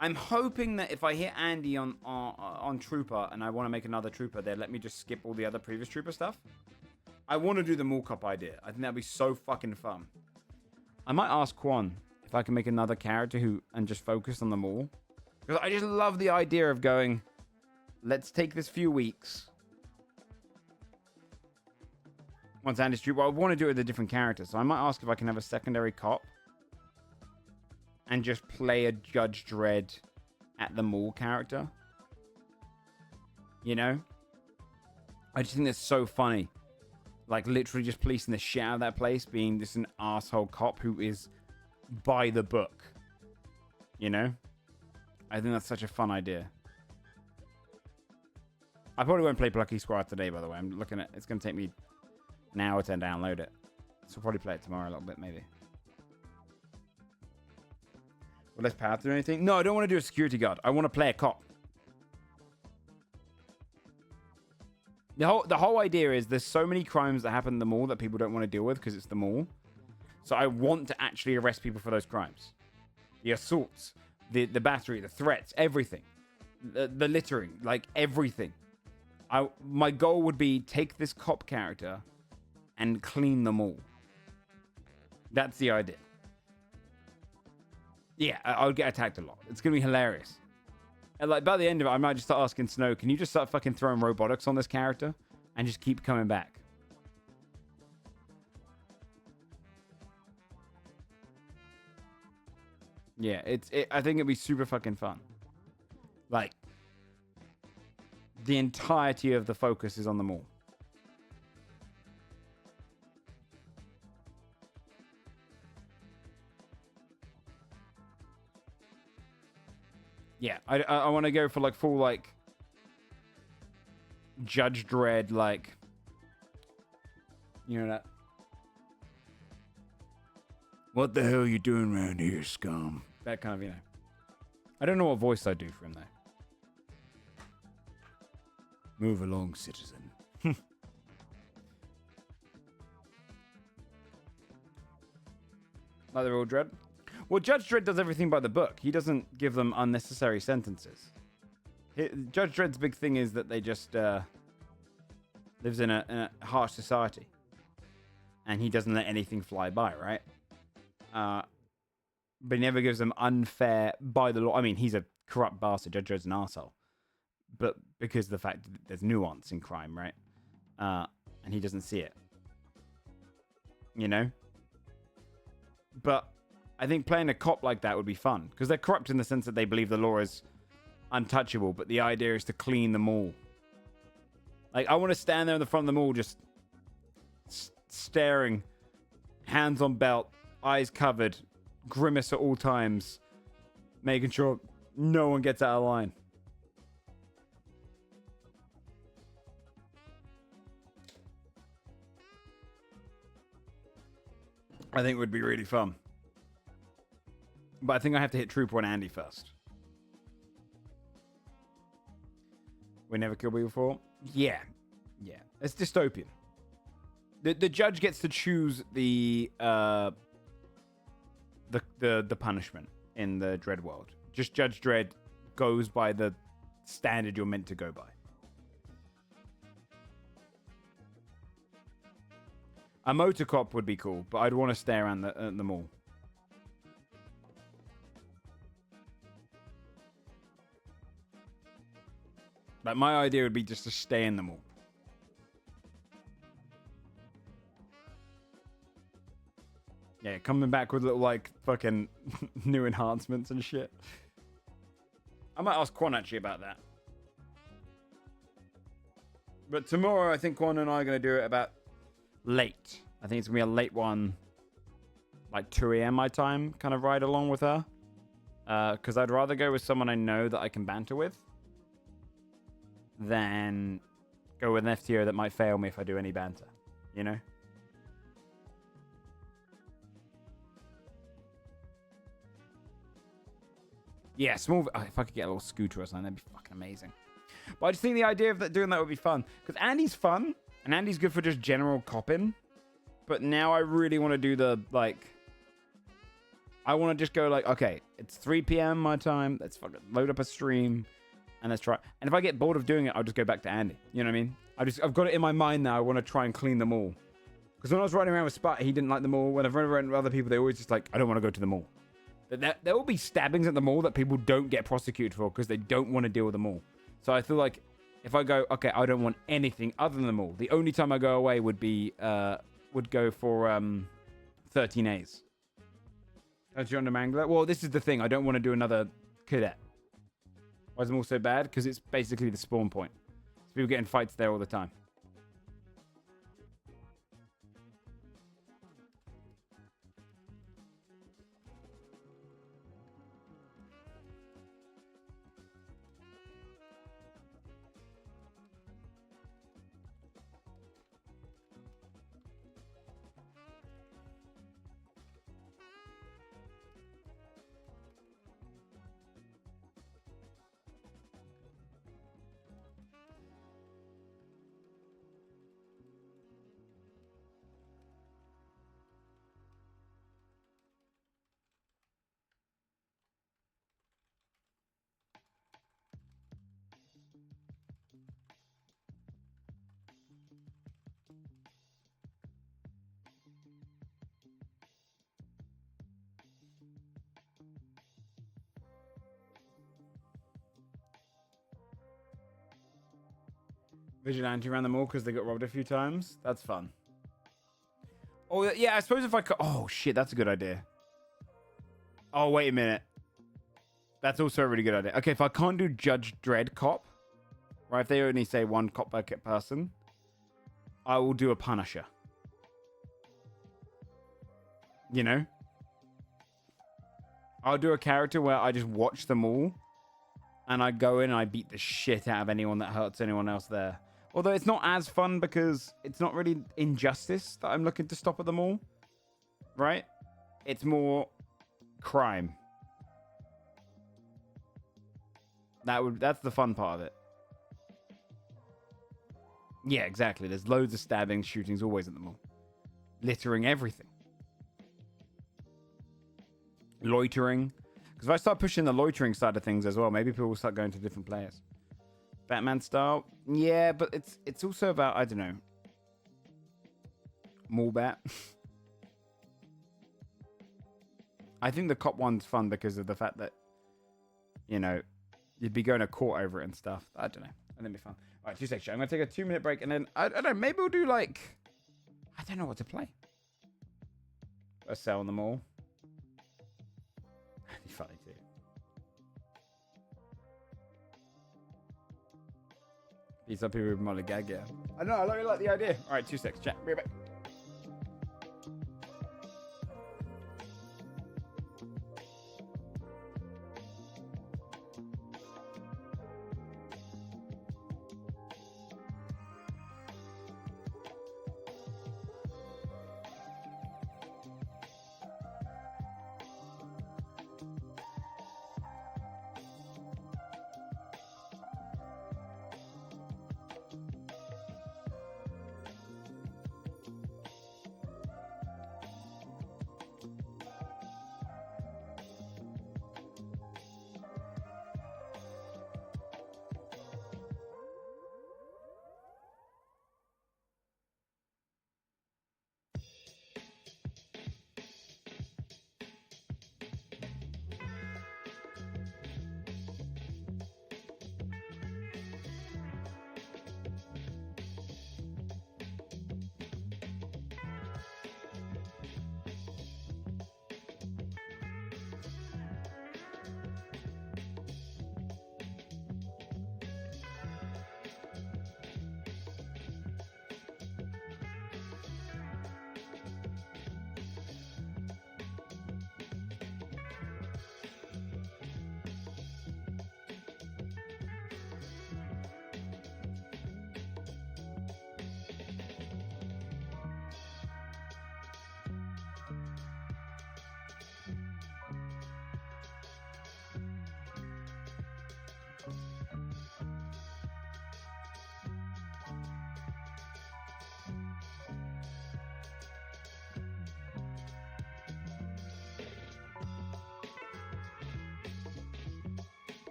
Speaker 4: I'm hoping that if I hit Andy on Trooper and I want to make another Trooper, they'll let me just skip all the other previous Trooper stuff. I want to do the Mall Cop idea. I think that'd be so fucking fun. I might ask Quan if I can make another character and just focus on the Mall. Because I just love the idea of going, let's take this few weeks. Once Andy's Trooper, I want to do it with a different character. So I might ask if I can have a secondary cop. And just play a Judge Dredd at the Mall character. You know? I just think that's so funny. Like, literally just policing the shit out of that place, being just an asshole cop who is by the book. You know? I think that's such a fun idea. I probably won't play Plucky Squad today, by the way. I'm looking at... It's going to take me an hour to download it. So I'll probably play it tomorrow a little bit, maybe. Will less power to do anything? No, I don't want to do a security guard. I want to play a cop. The whole idea is there's so many crimes that happen in the mall that people don't want to deal with because it's the mall. So I want to actually arrest people for those crimes. The assaults, the battery, the threats, everything. The littering, like everything. My goal would be take this cop character and clean them all. That's the idea. Yeah, I'll get attacked a lot. It's going to be hilarious. And like by the end of it, I might just start asking Snow, can you just start fucking throwing robotics on this character and just keep coming back? Yeah, I think it'd be super fucking fun. Like, the entirety of the focus is on the mall. Yeah, I want to go for like full like Judge Dredd, like, you know that. What the hell are you doing around here, scum? That kind of, you know. I don't know what voice I'd do for him though. Move along, citizen. Like the real Dredd. Well, Judge Dredd does everything by the book. He doesn't give them unnecessary sentences. Judge Dredd's big thing is that they just lives in a harsh society. And he doesn't let anything fly by, right? But he never gives them unfair by the law. I mean, he's a corrupt bastard. Judge Dredd's an arsehole. But because of the fact that there's nuance in crime, right? And he doesn't see it. You know? But I think playing a cop like that would be fun. Because they're corrupt in the sense that they believe the law is untouchable. But the idea is to clean them all. Like, I want to stand there in the front of the mall just staring. Hands on belt. Eyes covered. Grimace at all times. Making sure no one gets out of line. I think it would be really fun. But I think I have to hit Trooper and Andy first. We never killed people before. Yeah. It's dystopian. The judge gets to choose the punishment in the Dredd world. Just Judge Dredd goes by the standard you're meant to go by. A motor cop would be cool, but I'd want to stay around the mall. Like, my idea would be just to stay in the mall. Yeah, coming back with little, like, fucking new enhancements and shit. I might ask Quan actually about that. But tomorrow, I think Quan and I are going to do it about late. I think it's going to be a late one, like 2 a.m. my time, kind of ride along with her. Because I'd rather go with someone I know that I can banter with than go with an FTO that might fail me if I do any banter, you know? Yeah, small. Oh, if I could get a little scooter or something, that'd be fucking amazing. But I just think the idea of doing that would be fun. Because Andy's fun, and Andy's good for just general copping. But now I really want to do the, like... I want to just go like, okay, it's 3 p.m. my time. Let's fucking load up a stream, and let's try. And if I get bored of doing it, I'll just go back to Andy. You know what I mean? I've got it in my mind now. I want to try and clean them all. Because when I was riding around with Spot, he didn't like the mall. When I've run around with other people, they always just like, I don't want to go to the mall. There will be stabbings at the mall that people don't get prosecuted for because they don't want to deal with the mall. So I feel like if I go, okay, I don't want anything other than the mall. The only time I go away would go for 13As. Don't you under Mangler? Well, this is the thing. I don't want to do another cadet. Why is the mall so bad? Because it's basically the spawn point. So people get in fights there all the time. Vigilante around the mall because they got robbed a few times. That's fun. Oh, yeah, I suppose if I could... Oh, shit, that's a good idea. Oh, wait a minute. That's also a really good idea. Okay, if I can't do Judge Dredd cop, right, if they only say one cop per person, I will do a Punisher. You know? I'll do a character where I just watch them all, and I go in and I beat the shit out of anyone that hurts anyone else there. Although it's not as fun because it's not really injustice that I'm looking to stop at the mall. Right? It's more crime. That's the fun part of it. Yeah, exactly. There's loads of stabbings, shootings always at the mall. Littering, everything. Loitering. Because if I start pushing the loitering side of things as well, maybe people will start going to different players. Batman style? Yeah, but it's also about, I don't know, mall bat. I think the cop one's fun because of the fact that, you know, you'd be going to court over it and stuff. I don't know. I think it'd be fun. All right, 2 seconds. I'm going to take a 2-minute break and then, I don't know, maybe we'll do like, I don't know what to play. A sell on the mall. That'd be funny too. These are people with Molly Gag, yeah. I know, I really like the idea. All right, 2 seconds. Chat. Be right back.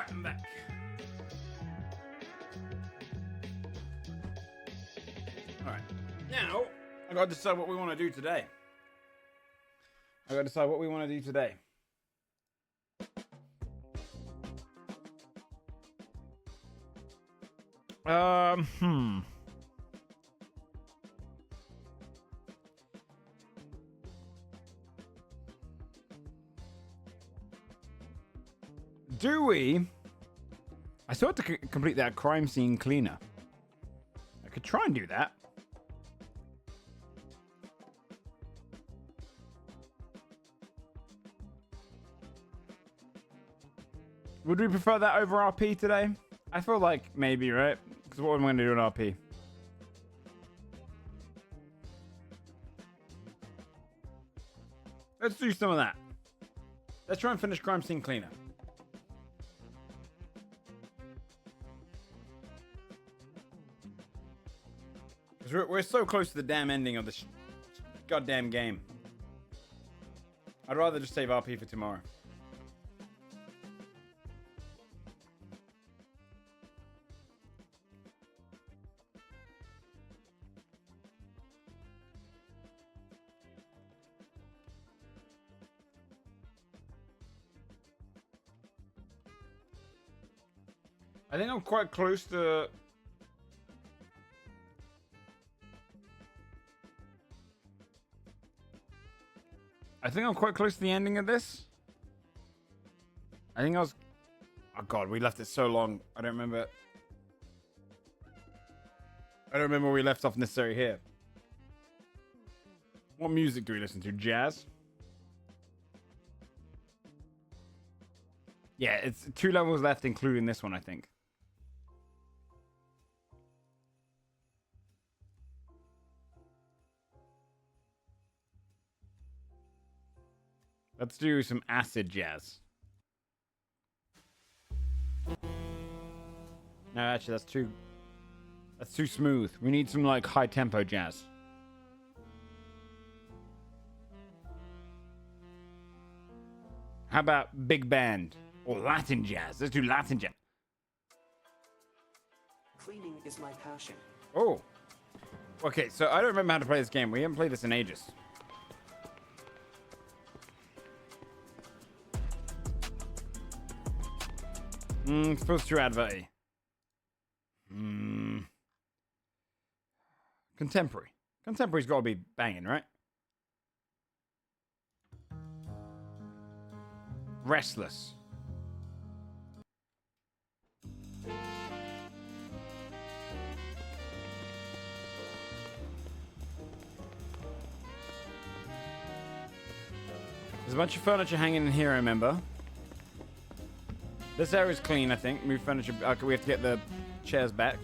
Speaker 4: Alright, I'm back. Alright. Now, I gotta decide what we want to do today. Do we? I still have to complete that crime scene cleaner. I could try and do that. Would we prefer that over RP today? I feel like maybe, right? Because what am I going to do in RP? Let's do some of that. Let's try and finish crime scene cleaner. Because we're so close to the damn ending of this goddamn game. I'd rather just save RP for tomorrow. I think I'm quite close to... I think I'm quite close to the ending of this. I think I was... Oh god, we left it so long. I don't remember where we left off necessarily here. What music do we listen to? Jazz? Yeah, it's 2 levels left, including this one, I think. Let's do some acid jazz. No, actually, that's too smooth. We need some like high tempo jazz. How about big band or Latin jazz? Let's do Latin jazz.
Speaker 14: Cleaning is my passion.
Speaker 4: Oh. Okay, so I don't remember how to play this game. We haven't played this in ages. Feels too advert-y. Contemporary. Contemporary's got to be banging, right? Restless. There's a bunch of furniture hanging in here, I remember. This area's clean, I think. Move furniture. Okay, we have to get the chairs back.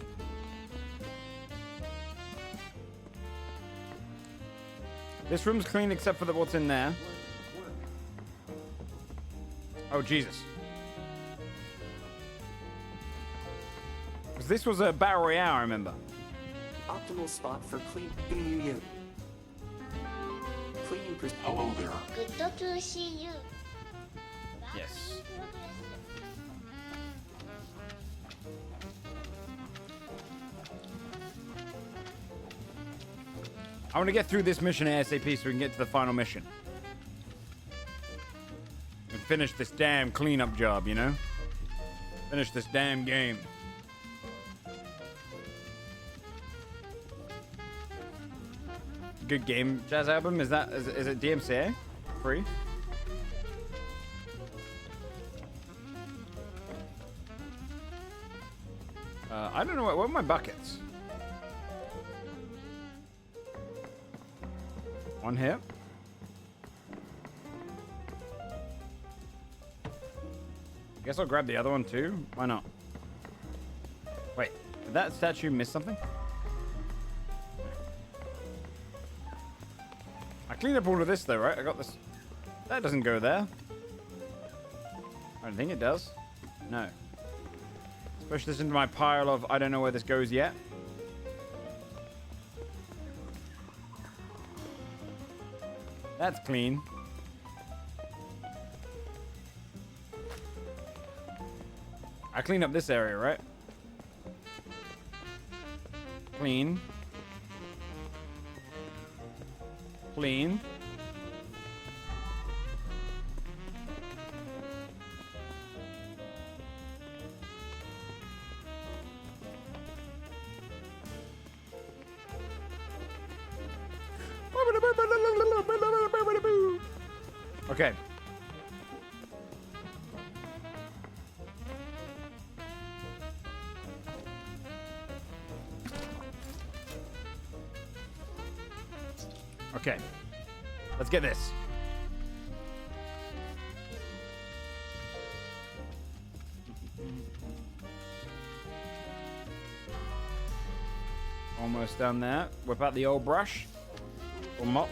Speaker 4: This room's clean except for what's in there. Oh, Jesus. Because this was a battle royale, I remember.
Speaker 14: Optimal spot for cleaning. Cleaning.
Speaker 3: Hello there.
Speaker 15: Good to see you.
Speaker 4: Yes. I want to get through this mission ASAP so we can get to the final mission. And finish this damn cleanup job, you know? Finish this damn game. Good game, Jazz Album. Is it DMCA? Free? I don't know what are my buckets? One here. I guess I'll grab the other one too. Why not? Wait, did that statue miss something? I cleaned up all of this though, right? I got this. That doesn't go there. I don't think it does. No. Let's push this into my pile of I don't know where this goes yet. That's clean. I cleaned up this area, right? Clean. Clean. Okay. Okay. Let's get this. Almost done there. Whip out the old brush. Or mop.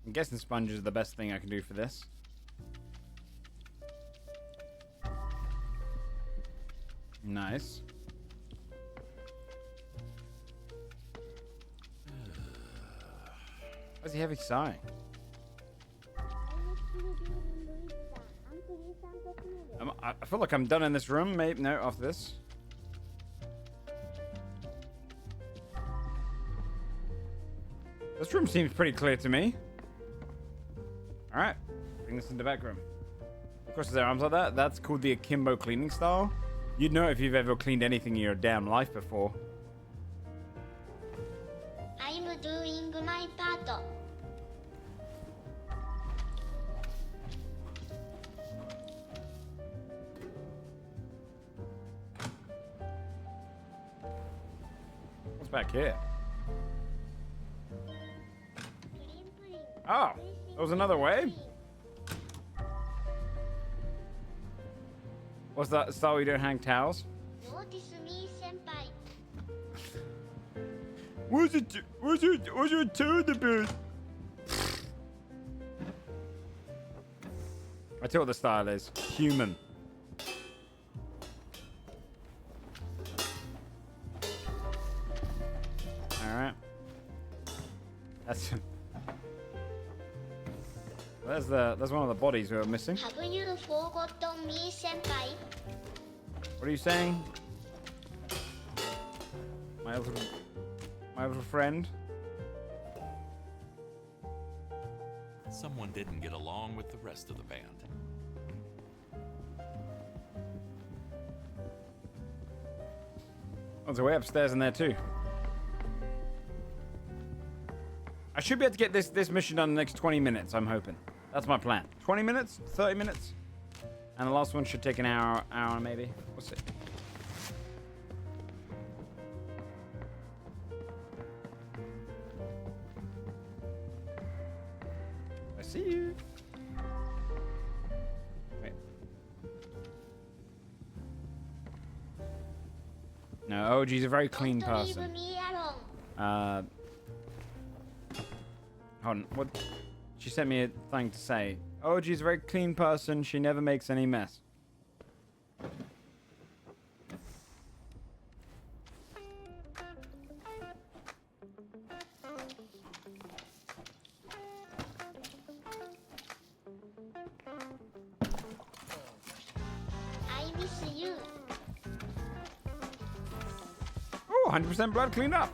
Speaker 4: I'm guessing sponge is the best thing I can do for this. Nice. Why's he heavy sighing? I feel like I'm done in this room. Maybe no, after this. This room seems pretty clear to me. All right, bring this in the back room. Of course, their arms like that. That's called the akimbo cleaning style. You'd know if you've ever cleaned anything in your damn life before.
Speaker 15: I'm doing my part.
Speaker 4: What's back here? Oh, there was another way? What's that style you don't hang towels?
Speaker 15: Notice me, senpai.
Speaker 4: What's your turn about? I tell you what the style is. Human. Alright. There's one of the bodies we were missing.
Speaker 15: Have you forgotten me, senpai?
Speaker 4: What are you saying? My little friend.
Speaker 16: Someone didn't get along with the rest of the band.
Speaker 4: There's a way upstairs in there too. I should be able to get this mission done in the next 20 minutes, I'm hoping. That's my plan. 20 minutes? 30 minutes? And the last one should take an hour maybe. We'll see. I see you. Wait. No, OG's a very clean person. Hold on. What? She sent me a thing to say. OG's a very clean person. She never makes any mess.
Speaker 15: I miss you.
Speaker 4: Oh, 100% blood cleaned up.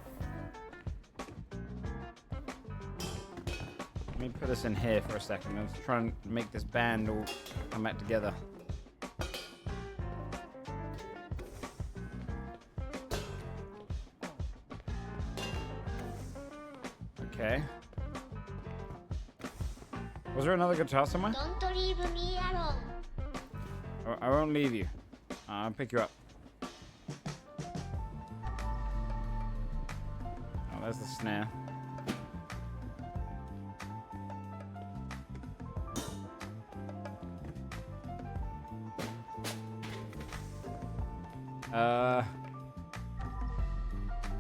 Speaker 4: Let me put this in here for a second. I'm just trying to make this band all come back together. Okay. Was there another guitar somewhere?
Speaker 15: Don't leave me alone.
Speaker 4: I won't leave you. I'll pick you up. Oh, there's the snare.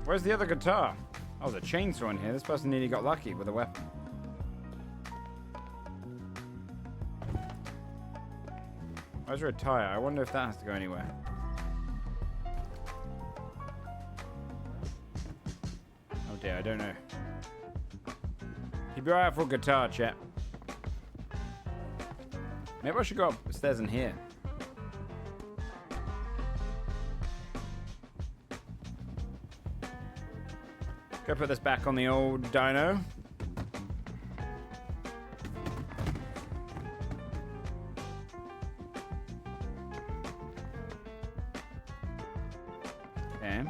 Speaker 4: Where's the other guitar? Oh, there's a chainsaw in here. This person nearly got lucky with a weapon. Where's your tire? I wonder if that has to go anywhere. Oh dear, I don't know. Keep your eye out for a guitar, chat. Maybe I should go upstairs in here. Go put this back on the old dyno. Okay.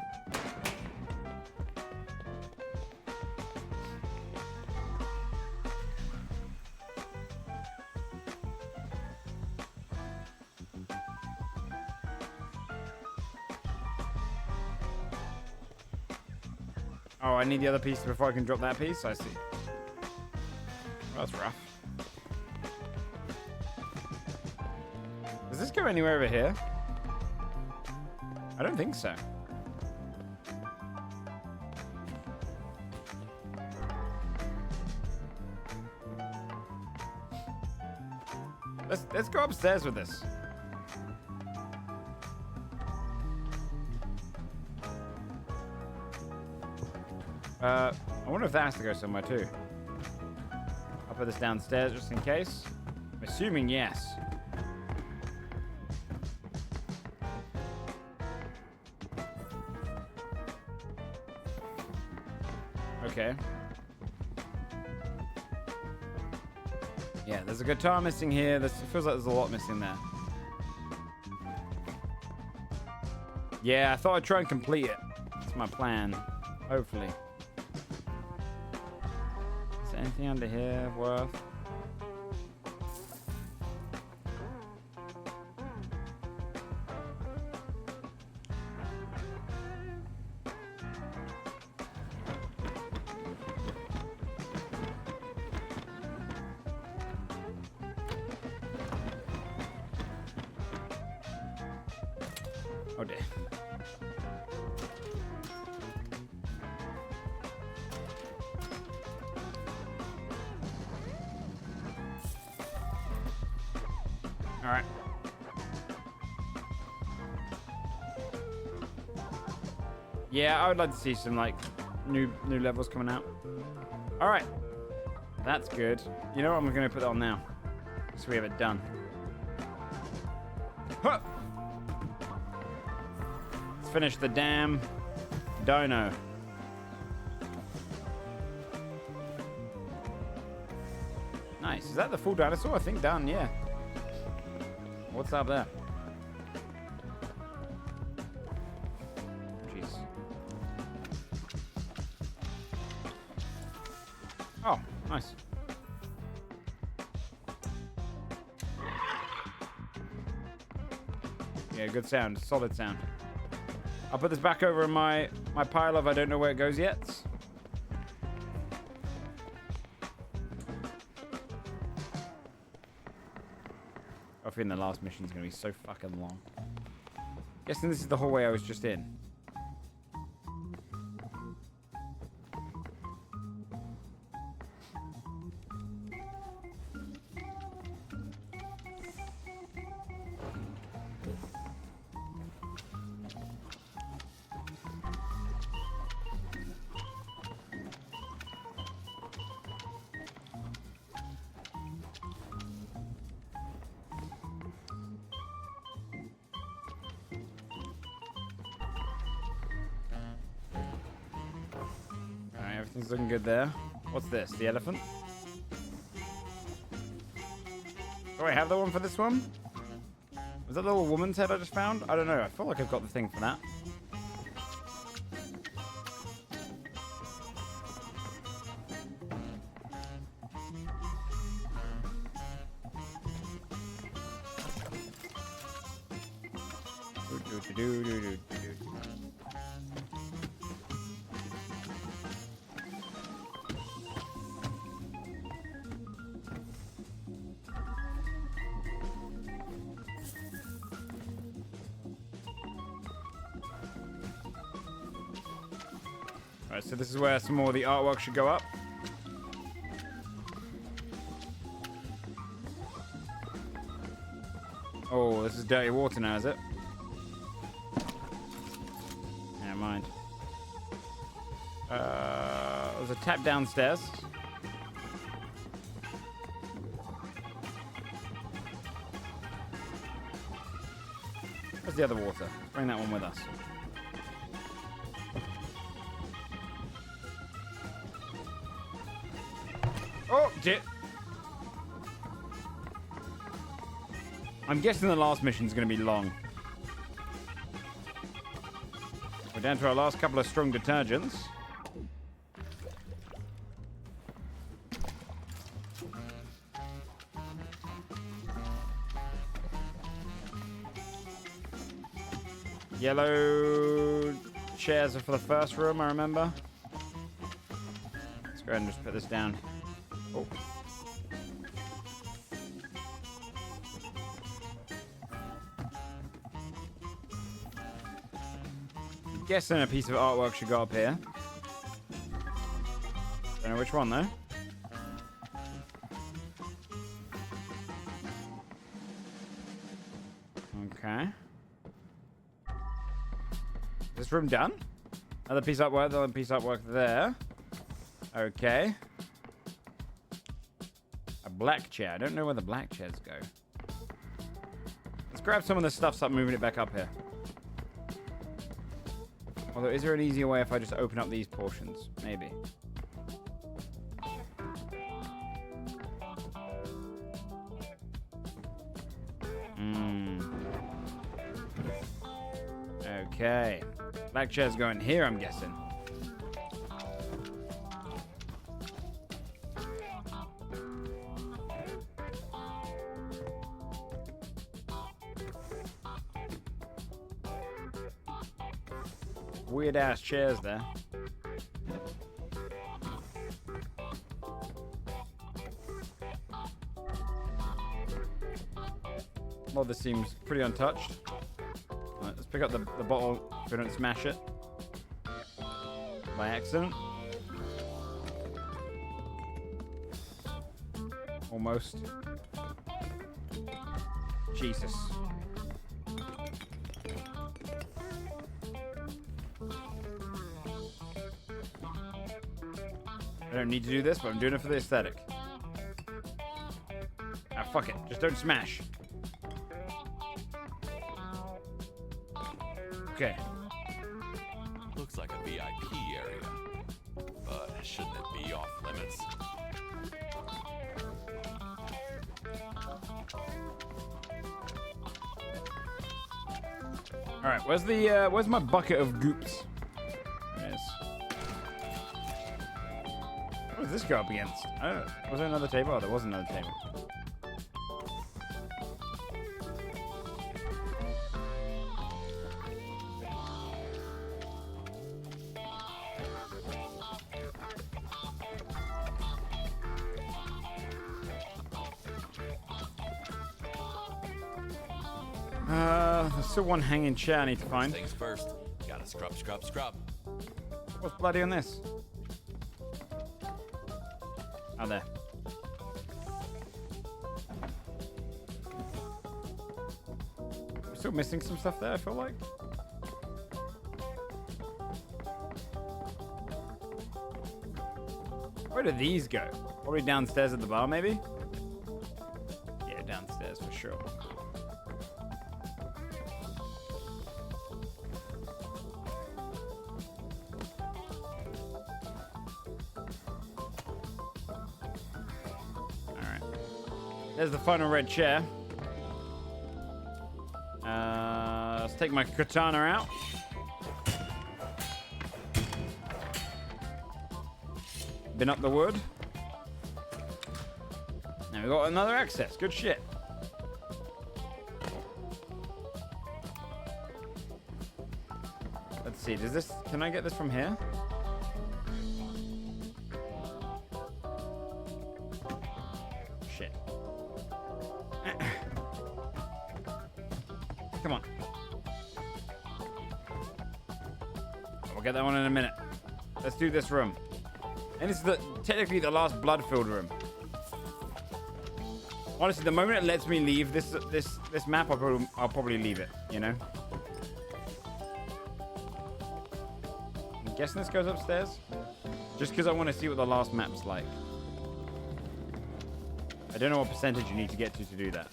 Speaker 4: Oh, I need the other piece before I can drop that piece? I see. Well, that's rough. Does this go anywhere over here? I don't think so. Let's go upstairs with this. I wonder if that has to go somewhere too. I'll put this downstairs just in case. I'm assuming yes. Okay. Yeah, there's a guitar missing here. It feels like there's a lot missing there. Yeah, I thought I'd try and complete it. That's my plan. Hopefully. Is there anything under here worth? Oh dear. All right. Yeah, I would like to see some like new levels coming out. All right. That's good. You know what? I'm going to put that on now. So we have it done. Huh. Let's finish the damn dyno. Nice. Is that the full dinosaur? I think done, yeah. What's up there? Jeez. Oh, nice. Yeah, good sound. Solid sound. I'll put this back over in my pile of I don't know where it goes yet. I think the last mission's gonna be so fucking long. Guessing this is the hallway I was just in. Everything's looking good there. What's this? The elephant? Do I have the one for this one? Was that the little woman's head I just found? I don't know. I feel like I've got the thing for that. Alright, so this is where some more of the artwork should go up. Oh, this is dirty water now, is it? Never mind. There's a tap downstairs. Where's the other water? Bring that one with us. Oh, shit. I'm guessing the last mission's going to be long. We're down to our last couple of strong detergents. Yellow chairs are for the first room, I remember. Let's go ahead and just put this down. Oh. I'm guessing a piece of artwork should go up here. Don't know which one though. Okay. Is this room done? Another piece of artwork, another piece of artwork there. Okay. A black chair. I don't know where the black chairs go. Let's grab some of this stuff, start moving it back up here. Although, is there an easier way if I just open up these portions? Maybe. Okay. Black chair's going here, I'm guessing. Weird ass chairs there. Well, this seems pretty untouched. Right, let's pick up the bottle if we don't smash it by accident. Almost. Jesus. I don't need to do this, but I'm doing it for the aesthetic. Ah, fuck it. Just don't smash. Okay.
Speaker 16: Looks like a VIP area. But shouldn't it be off limits?
Speaker 4: Alright, where's my bucket of goops? There it is. What does this go up against? I don't know. Was there another table? Oh, there was another table. There's still one hanging chair I need to find.
Speaker 16: Things first. Gotta scrub, scrub, scrub.
Speaker 4: What's bloody on this? Oh, there. We're still missing some stuff there, I feel like. Where do these go? Probably downstairs at the bar, maybe? Yeah, downstairs for sure. There's the final red chair. Let's take my katana out. Bin up the wood. Now we got another access. Good shit. Let's see. Does this? Can I get this from here? Come on. We'll get that one in a minute. Let's do this room. And this is technically the last blood-filled room. Honestly, the moment it lets me leave this map, I'll probably leave it, you know? I'm guessing this goes upstairs. Just because I want to see what the last map's like. I don't know what percentage you need to get to do that.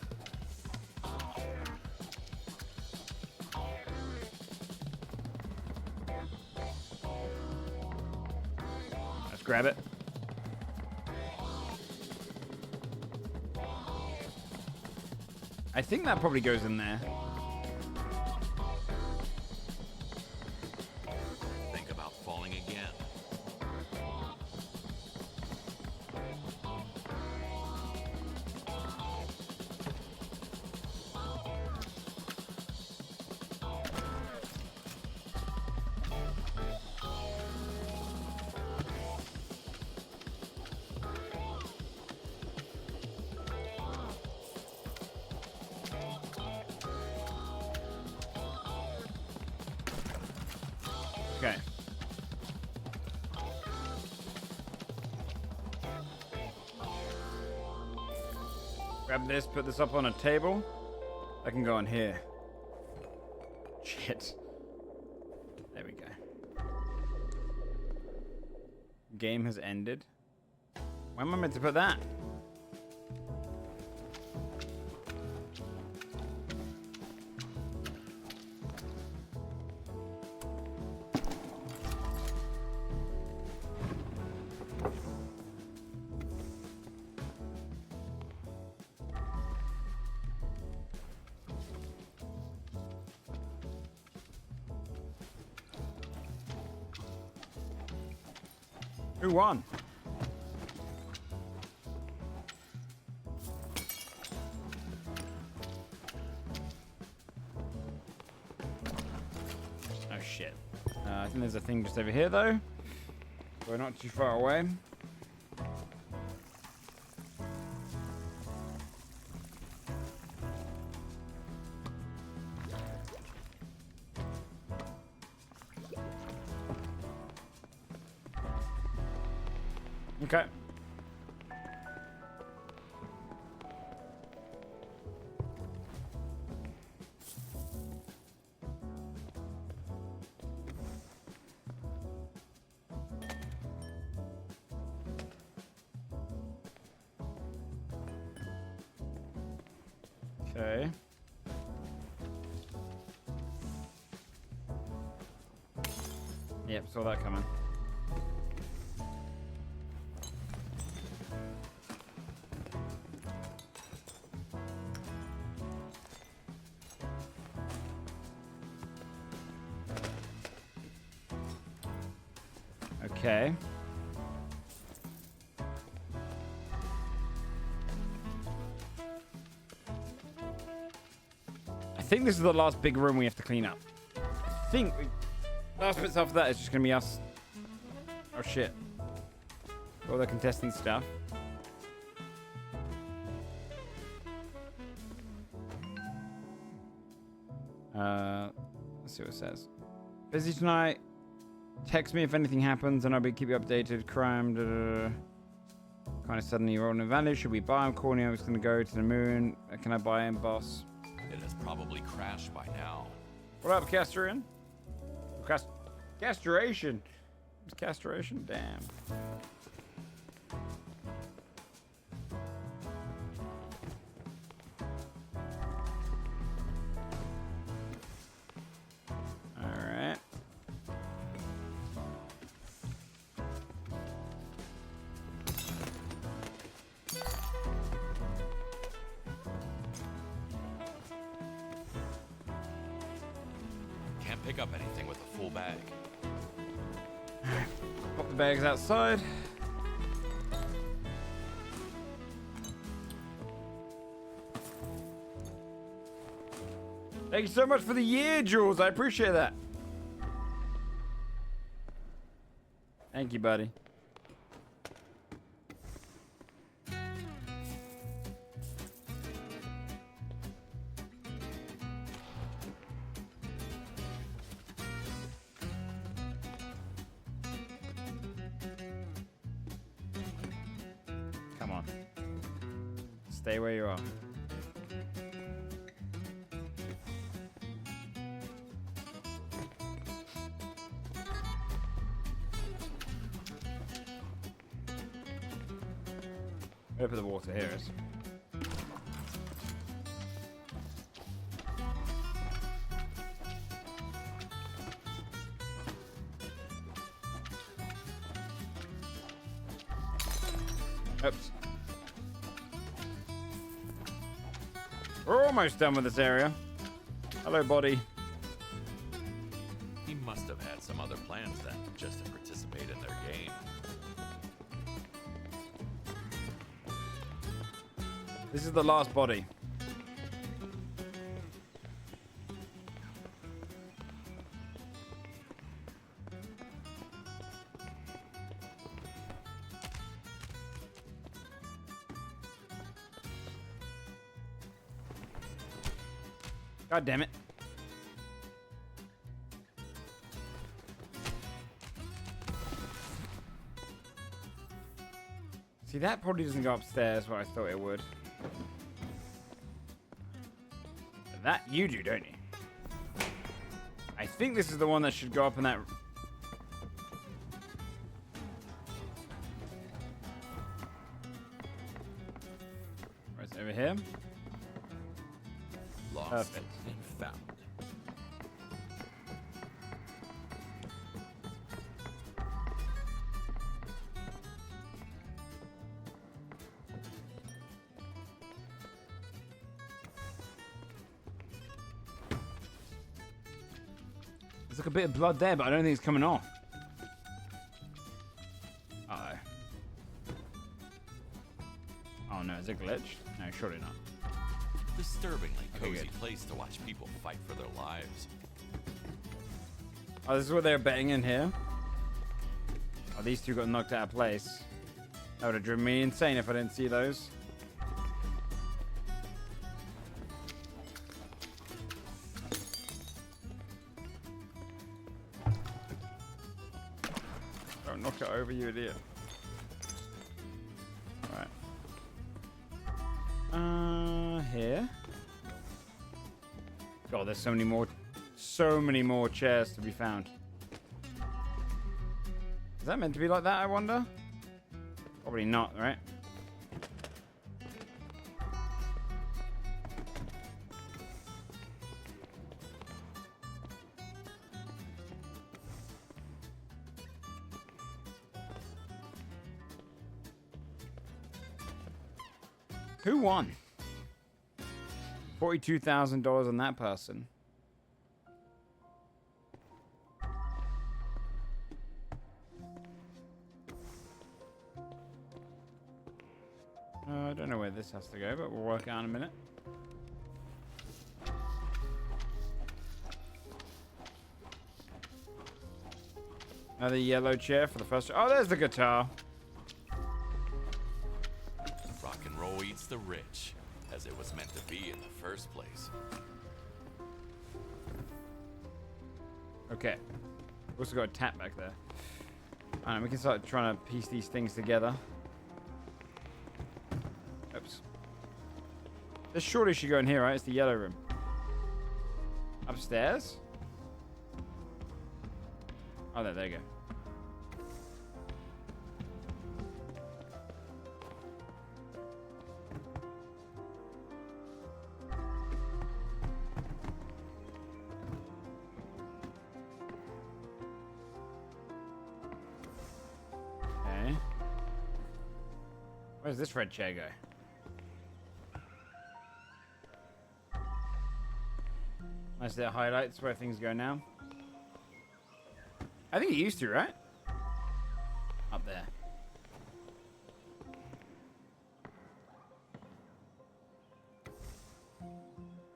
Speaker 4: grab it. I think that probably goes in there.
Speaker 16: Think about falling again.
Speaker 4: Okay. Grab this, put this up on a table. I can go on here. Shit. There we go. Game has ended. Where am I meant to put that? Who won? Oh shit. I think there's a thing just over here though. We're not too far away. Okay. Okay. Yep, saw that coming. Okay. I think this is the last big room we have to clean up. I think last bits after that is just gonna be us. Oh shit. All the contestant stuff. Let's see what it says. Busy tonight. Text me if anything happens and I'll keep you updated. Crime. Kind of suddenly roll an advantage. Should we buy him? Corny, I was going to go to the moon. Can I buy him, boss?
Speaker 16: It has probably crashed by now.
Speaker 4: What up, Castrian? Castration. It's castration? Damn. Alright.
Speaker 16: Can't pick up anything with a full bag.
Speaker 4: Pop the bags outside. Thank you so much for the year, Jules. I appreciate that. Thank you, buddy. Come on. Stay where you are. Where put the water? Here it is. We're almost done with this area. Hello, body.
Speaker 16: He must have had some other plans then, just to participate in their game.
Speaker 4: This is the last body. God damn it. See, that probably doesn't go upstairs where I thought it would. But that you do, don't you? I think this is the one that should go up in that... Right, over here.
Speaker 16: Lost
Speaker 4: Perfect.
Speaker 16: and found.
Speaker 4: There's like a bit of blood there, but I don't think it's coming off. Uh-oh. Oh no, is it glitched? No, surely not.
Speaker 16: Disturbingly
Speaker 4: Okay,
Speaker 16: cozy
Speaker 4: good.
Speaker 16: place to watch people fight for their lives.
Speaker 4: Oh, this is what they're betting in here. Oh, these two got knocked out of place. That would have driven me insane if I didn't see those. Don't knock it over, you idiot. Alright. Here. God, there's so many more chairs to be found. Is that meant to be like that, I wonder? Probably not, right? Who won? $42,000 on that person. I don't know where this has to go, but we'll work out in a minute. Another yellow chair for the first. Oh, there's the guitar.
Speaker 16: Rock and roll eats the rich, as it was meant to be in the first place.
Speaker 4: Okay. We've also got a tap back there. Alright, we can start trying to piece these things together. Oops. This surely should go in here, right? It's the yellow room. Upstairs? Oh, there you go. Okay. Where's this red chair go? Nice little highlights where things go now. I think it used to, right? Up there.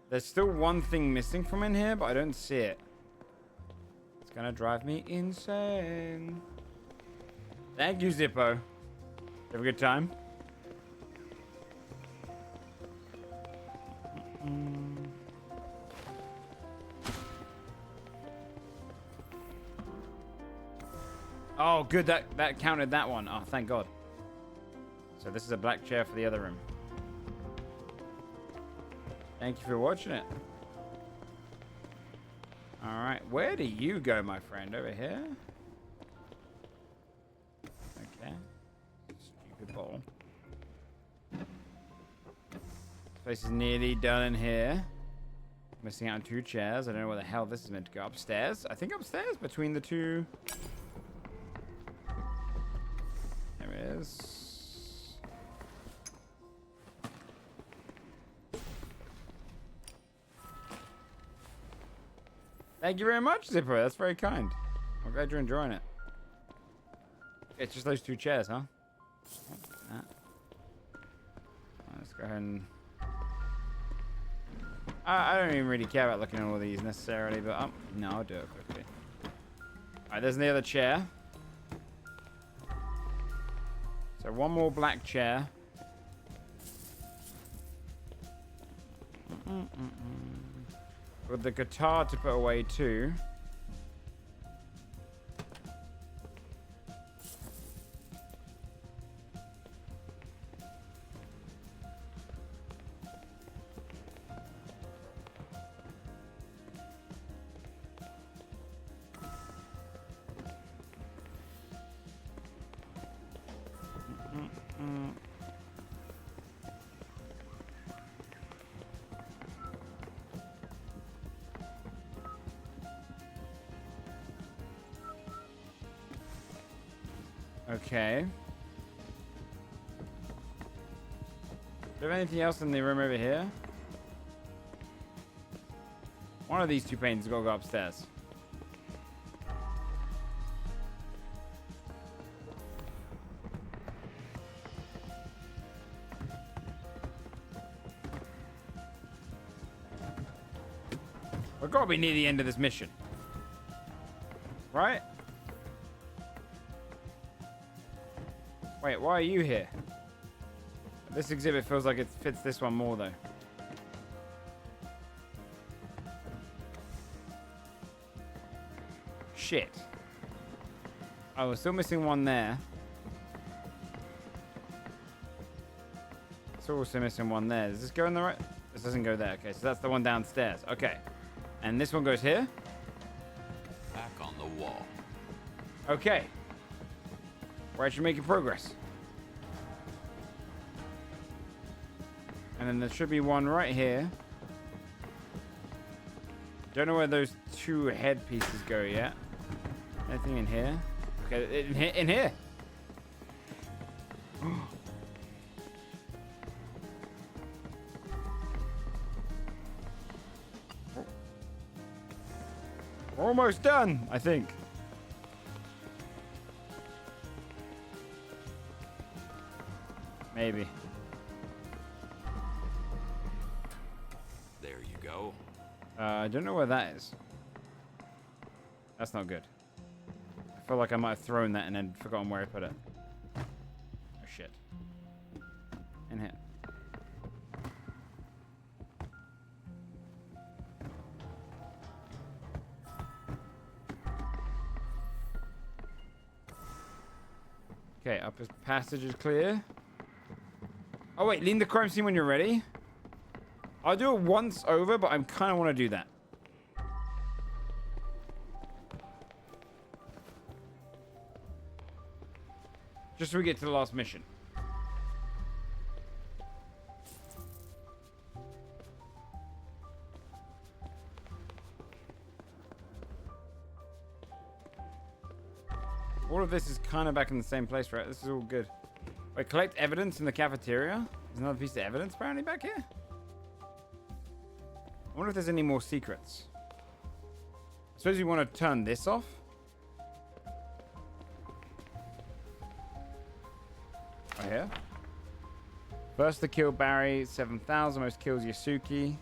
Speaker 4: There's still one thing missing from in here, but I don't see it. It's gonna drive me insane. Thank you, Zippo. Have a good time. Oh, good. That counted that one. Oh, thank God. So this is a black chair for the other room. Thank you for watching it. All right. Where do you go, my friend? Over here? Okay. Stupid ball. This place is nearly done in here. Missing out on 2 chairs. I don't know where the hell this is meant to go. Upstairs? I think upstairs between the two... There it is. Thank you very much, Zipper. That's very kind. I'm glad you're enjoying it. It's just those two chairs, huh? Let's go ahead and... I don't even really care about looking at all these necessarily, but no, I'll do it quickly. Alright, there's the other chair. So one more black chair. With the guitar to put away too. Okay. Do you have anything else in the room over here? One of these two paintings has got to go upstairs. We've got to be near the end of this mission. Right? Wait, why are you here? This exhibit feels like it fits this one more, though. Shit. Oh, we're still missing one there. It's also missing one there. Does this go in the right? This doesn't go there. Okay, so that's the one downstairs. Okay. And this one goes here?
Speaker 16: Back on the wall.
Speaker 4: Okay. We're actually making progress. And then there should be one right here. Don't know where those two head pieces go yet. Anything in here? Okay, in here. We're almost done, I think. Maybe.
Speaker 16: There you go.
Speaker 4: I don't know where that is. That's not good. I feel like I might have thrown that and then forgotten where I put it. Oh shit. In here. Okay, upper passage is clear. Oh wait, lean the crime scene when you're ready. I'll do it once over, but I kind of want to do that. Just so we get to the last mission. All of this is kind of back in the same place, right? This is all good. Wait, collect evidence in the cafeteria? There's another piece of evidence apparently back here. I wonder if there's any more secrets. I suppose you want to turn this off. Right here. First to kill Barry, 7,000. Most kills Yasuki,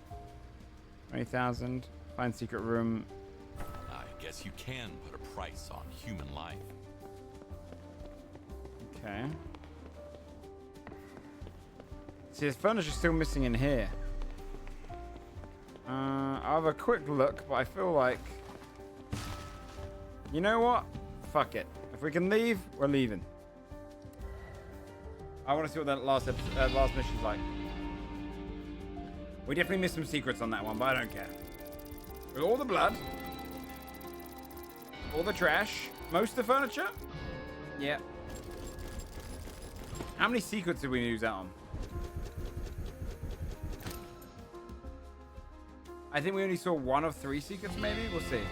Speaker 4: 20,000. Find secret room.
Speaker 16: I guess you can put a price on human life.
Speaker 4: Okay. See, there's furniture still missing in here. I'll have a quick look, but I feel like... You know what? Fuck it. If we can leave, we're leaving. I want to see what that last mission's like. We definitely missed some secrets on that one, but I don't care. With all the blood, all the trash, most of the furniture. Yeah. How many secrets did we use that on? I think we only saw one of 3 secrets, maybe? We'll see.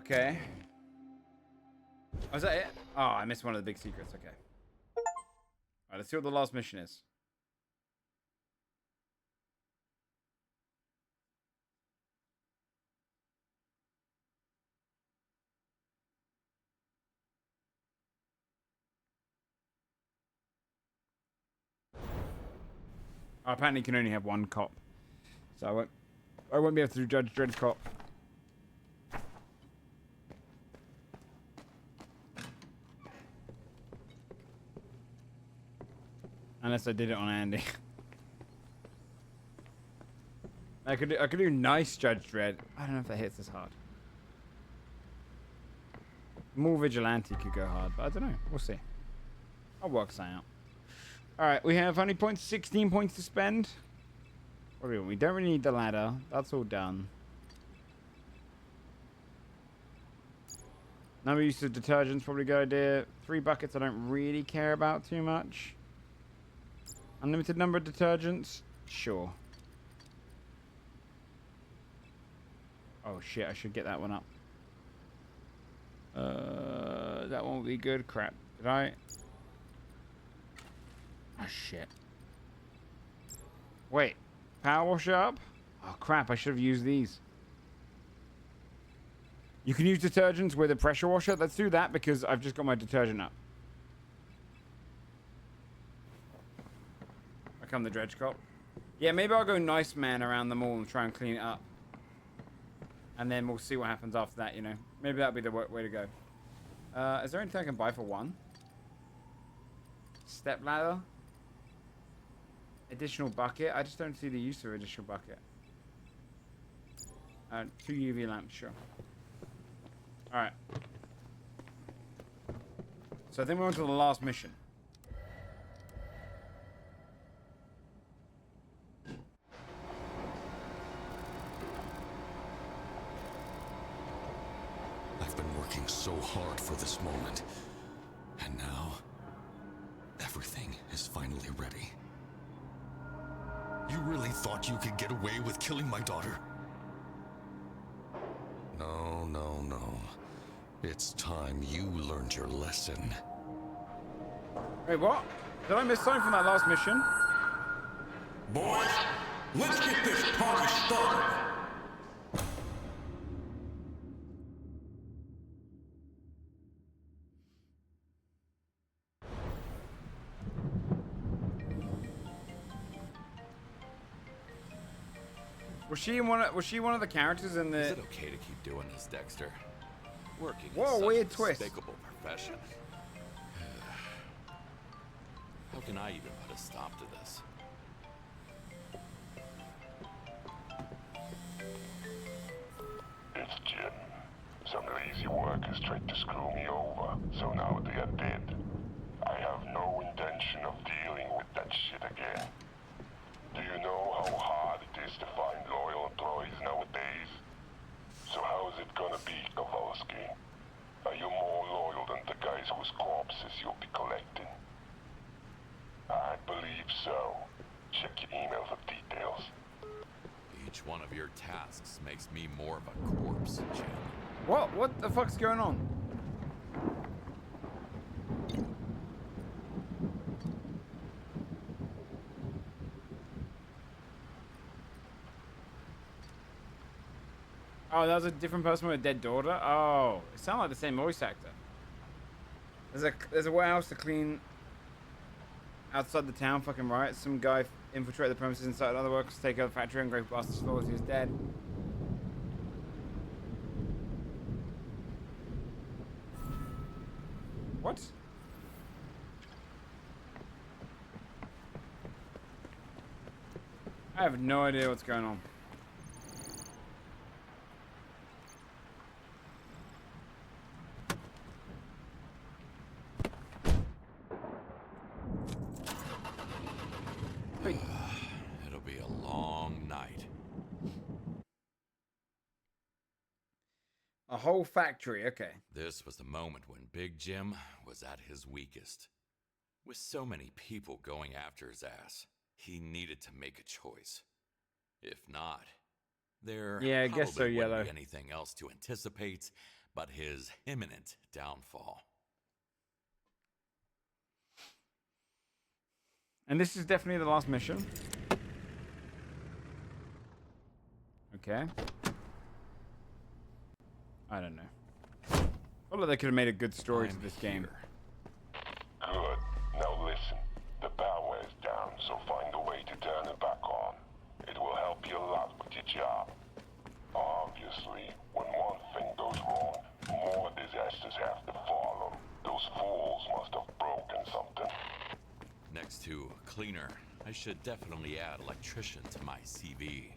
Speaker 4: Okay. Oh, is that it? Oh, I missed one of the big secrets. Okay. Alright, let's see what the last mission is. Oh, apparently you can only have one cop. So I won't be able to do Judge Dredd's cop. Unless I did it on Andy. I could do nice Judge Dredd. I don't know if that hits as hard. More vigilante could go hard, but I don't know. We'll see. I'll work something out. Alright, we have how many points? 16 points to spend. What do we want? We don't really need the ladder. That's all done. Number use of detergents, probably a good idea. 3 buckets I don't really care about too much. Unlimited number of detergents? Sure. Oh shit, I should get that one up. That won't be good. Crap. Did I? Oh shit. Wait. Power wash up? Oh crap, I should have used these. You can use detergents with a pressure washer. Let's do that because I've just got my detergent up. I come the dredge cop. Yeah, maybe I'll go nice man around the mall and try and clean it up. And then we'll see what happens after that, you know. Maybe that'll be the way to go. Is there anything I can buy for 1? Step ladder? Additional bucket? I just don't see the use of additional bucket. 2 UV lamps, sure. Alright. So I think we're on to the last mission.
Speaker 16: I've been working so hard for this moment. And now, everything is finally ready. You really thought you could get away with killing my daughter? No, no, no. It's time you learned your lesson.
Speaker 4: Wait, what? Did I miss something from that last mission?
Speaker 3: Boys, let's get this party started.
Speaker 4: Was she one of the characters in the?
Speaker 16: Is it okay to keep doing this, Dexter? Working
Speaker 4: Whoa,
Speaker 16: in such
Speaker 4: weird
Speaker 16: a
Speaker 4: twist.
Speaker 16: despicable profession. How can I even put a stop to this?
Speaker 3: It's Jim. Some lazy workers tried to screw me over, so now they are dead. I have no intention of dealing with that shit again. Do you know how hard it is to find loyal employees nowadays? So how is it gonna be, Kowalski? Are you more loyal than the guys whose corpses you'll be collecting? I believe so. Check your email for details.
Speaker 16: Each one of your tasks makes me more of a corpse, Jim.
Speaker 4: What? What the fuck's going on? Oh, that was a different person with a dead daughter? Oh, it sounded like the same voice actor. There's a warehouse to clean outside the town, fucking right. Some guy infiltrated the premises inside other workers, take over the factory, and Great Bastard Stores. He was dead. What? I have no idea what's going on.
Speaker 16: It'll be a long night.
Speaker 4: A whole factory, okay.
Speaker 16: This was the moment when Big Jim was at his weakest. With so many people going after his ass, he needed to make a choice. If not, there
Speaker 4: I guess so,
Speaker 16: wouldn't
Speaker 4: Yellow.
Speaker 16: be anything else to anticipate but his imminent downfall.
Speaker 4: And this is definitely the last mission. Okay. I don't know. I feel like they could have made a good story to this game.
Speaker 3: Good. Now listen. The power is down, so find a way to turn it back on. It will help you a lot with your job. Obviously, when one thing goes wrong, more disasters have to follow. Those fools must have broken something.
Speaker 16: Next to cleaner, I should definitely add electrician to my CV.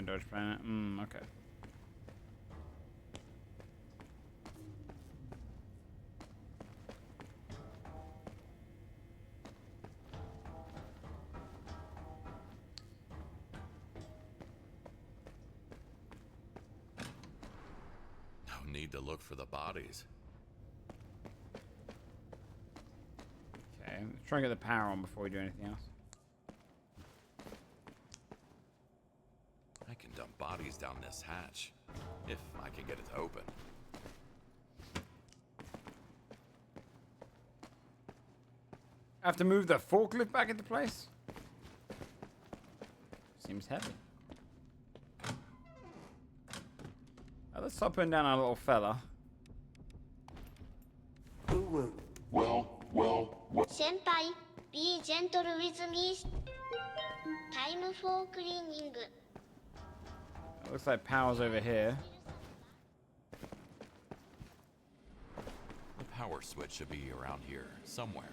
Speaker 4: Dodge planet. Okay.
Speaker 16: No need to look for the bodies.
Speaker 4: Okay, let's try and get the power on before we do anything else.
Speaker 16: I can dump bodies down this hatch, if I can get it to open.
Speaker 4: I have to move the forklift back into place? Seems heavy. Let's hop in down our little fella.
Speaker 15: Senpai, be gentle with me. Time for cleaning.
Speaker 4: It looks like power's over here.
Speaker 16: The power switch should be around here, somewhere.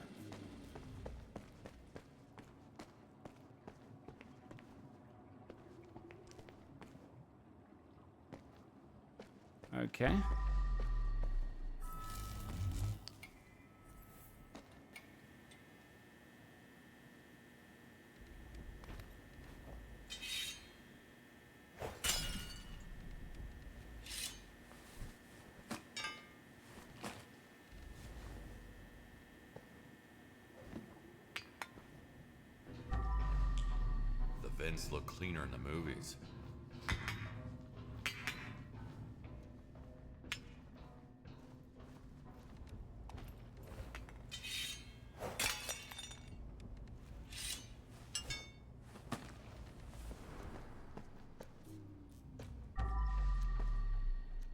Speaker 4: Okay.
Speaker 16: The vents look cleaner in the movies.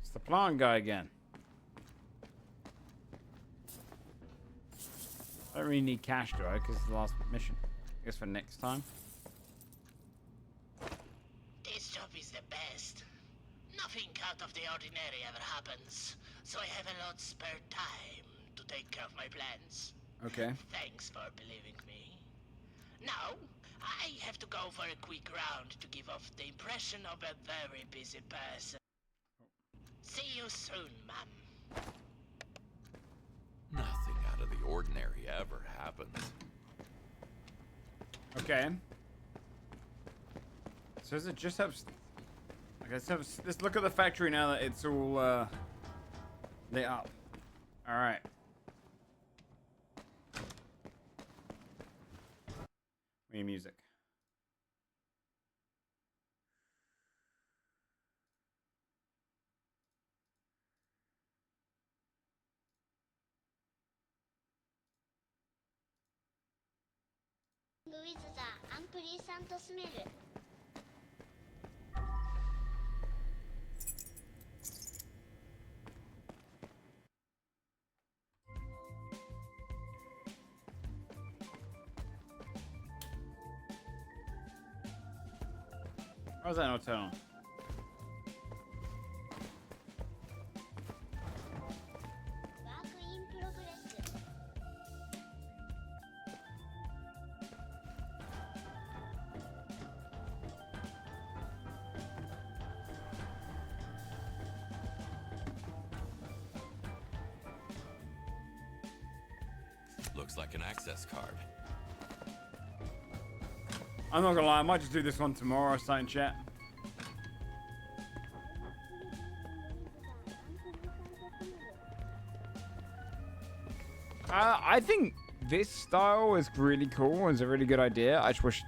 Speaker 4: It's the plant guy again. I don't really need cash, do I? Because it's the last mission. I guess for next time.
Speaker 17: This job is the best. Nothing out of the ordinary ever happens, so I have a lot spare time to take care of my plans.
Speaker 4: Okay.
Speaker 17: Thanks for believing me. Now, I have to go for a quick round to give off the impression of a very busy person. See you soon, ma'am.
Speaker 16: Nothing out of the ordinary ever happens.
Speaker 4: Okay. So does it just have... Okay, so let's look at the factory now that it's all lit up. Alright. We need music.
Speaker 15: With the unpleasant smell.
Speaker 4: Why was that not turn on?
Speaker 15: Work in progress.
Speaker 16: Looks like an access card.
Speaker 4: I'm not gonna lie, I might just do this one tomorrow or something, chat. I think this style is really cool. It's a really good idea. I just wish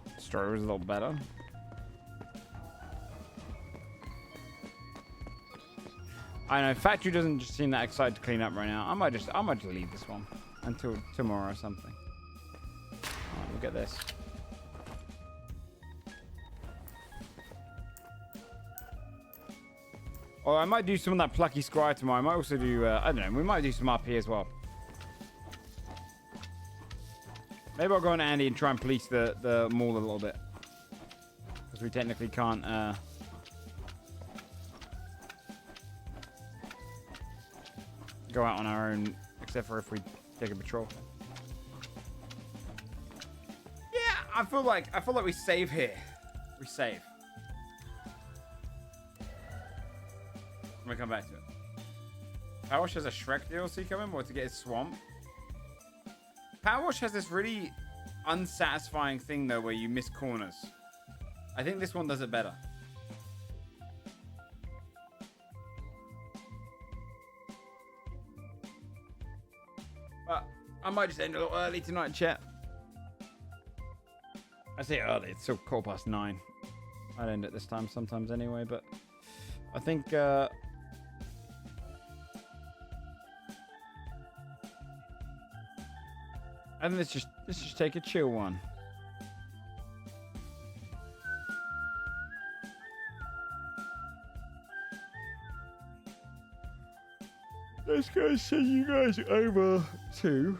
Speaker 4: the story was a little better. I know factory doesn't just seem that excited to clean up right now. I might just leave this one until tomorrow or something. Alright, look at this. Or I might do some of that plucky squire tomorrow. I might also do I don't know, we might do some RP as well. Maybe I'll go on Andy and try and police the mall a little bit. Because we technically can't go out on our own, except for if we take a patrol. Yeah, I feel like we save here. We save. I'm gonna come back to it. Power Wash has a Shrek DLC coming, or to get his swamp. Power Wash has this really unsatisfying thing though, where you miss corners. I think this one does it better. But I might just end a little early tonight, chat. I say early, it's still 9:15. I'd end at this time sometimes anyway, but I think let's just take a chill one. Let's go send you guys over to.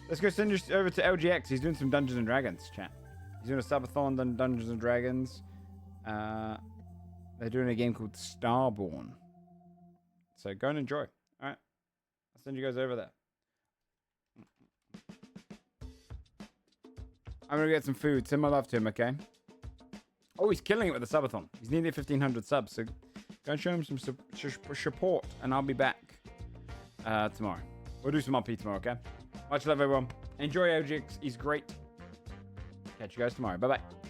Speaker 4: Let's go send you over to LGX. He's doing some Dungeons and Dragons, chat. He's doing a subathon on Dungeons and Dragons. They're doing a game called Starborn. So go and enjoy. All right. I'll send you guys over there. I'm going to get some food. Send my love to him, okay? Oh, he's killing it with the subathon. He's nearly 1,500 subs. So go and show him some support. And I'll be back tomorrow. We'll do some RP tomorrow, okay? Much love, everyone. Enjoy LGX. He's great. Catch you guys tomorrow. Bye-bye.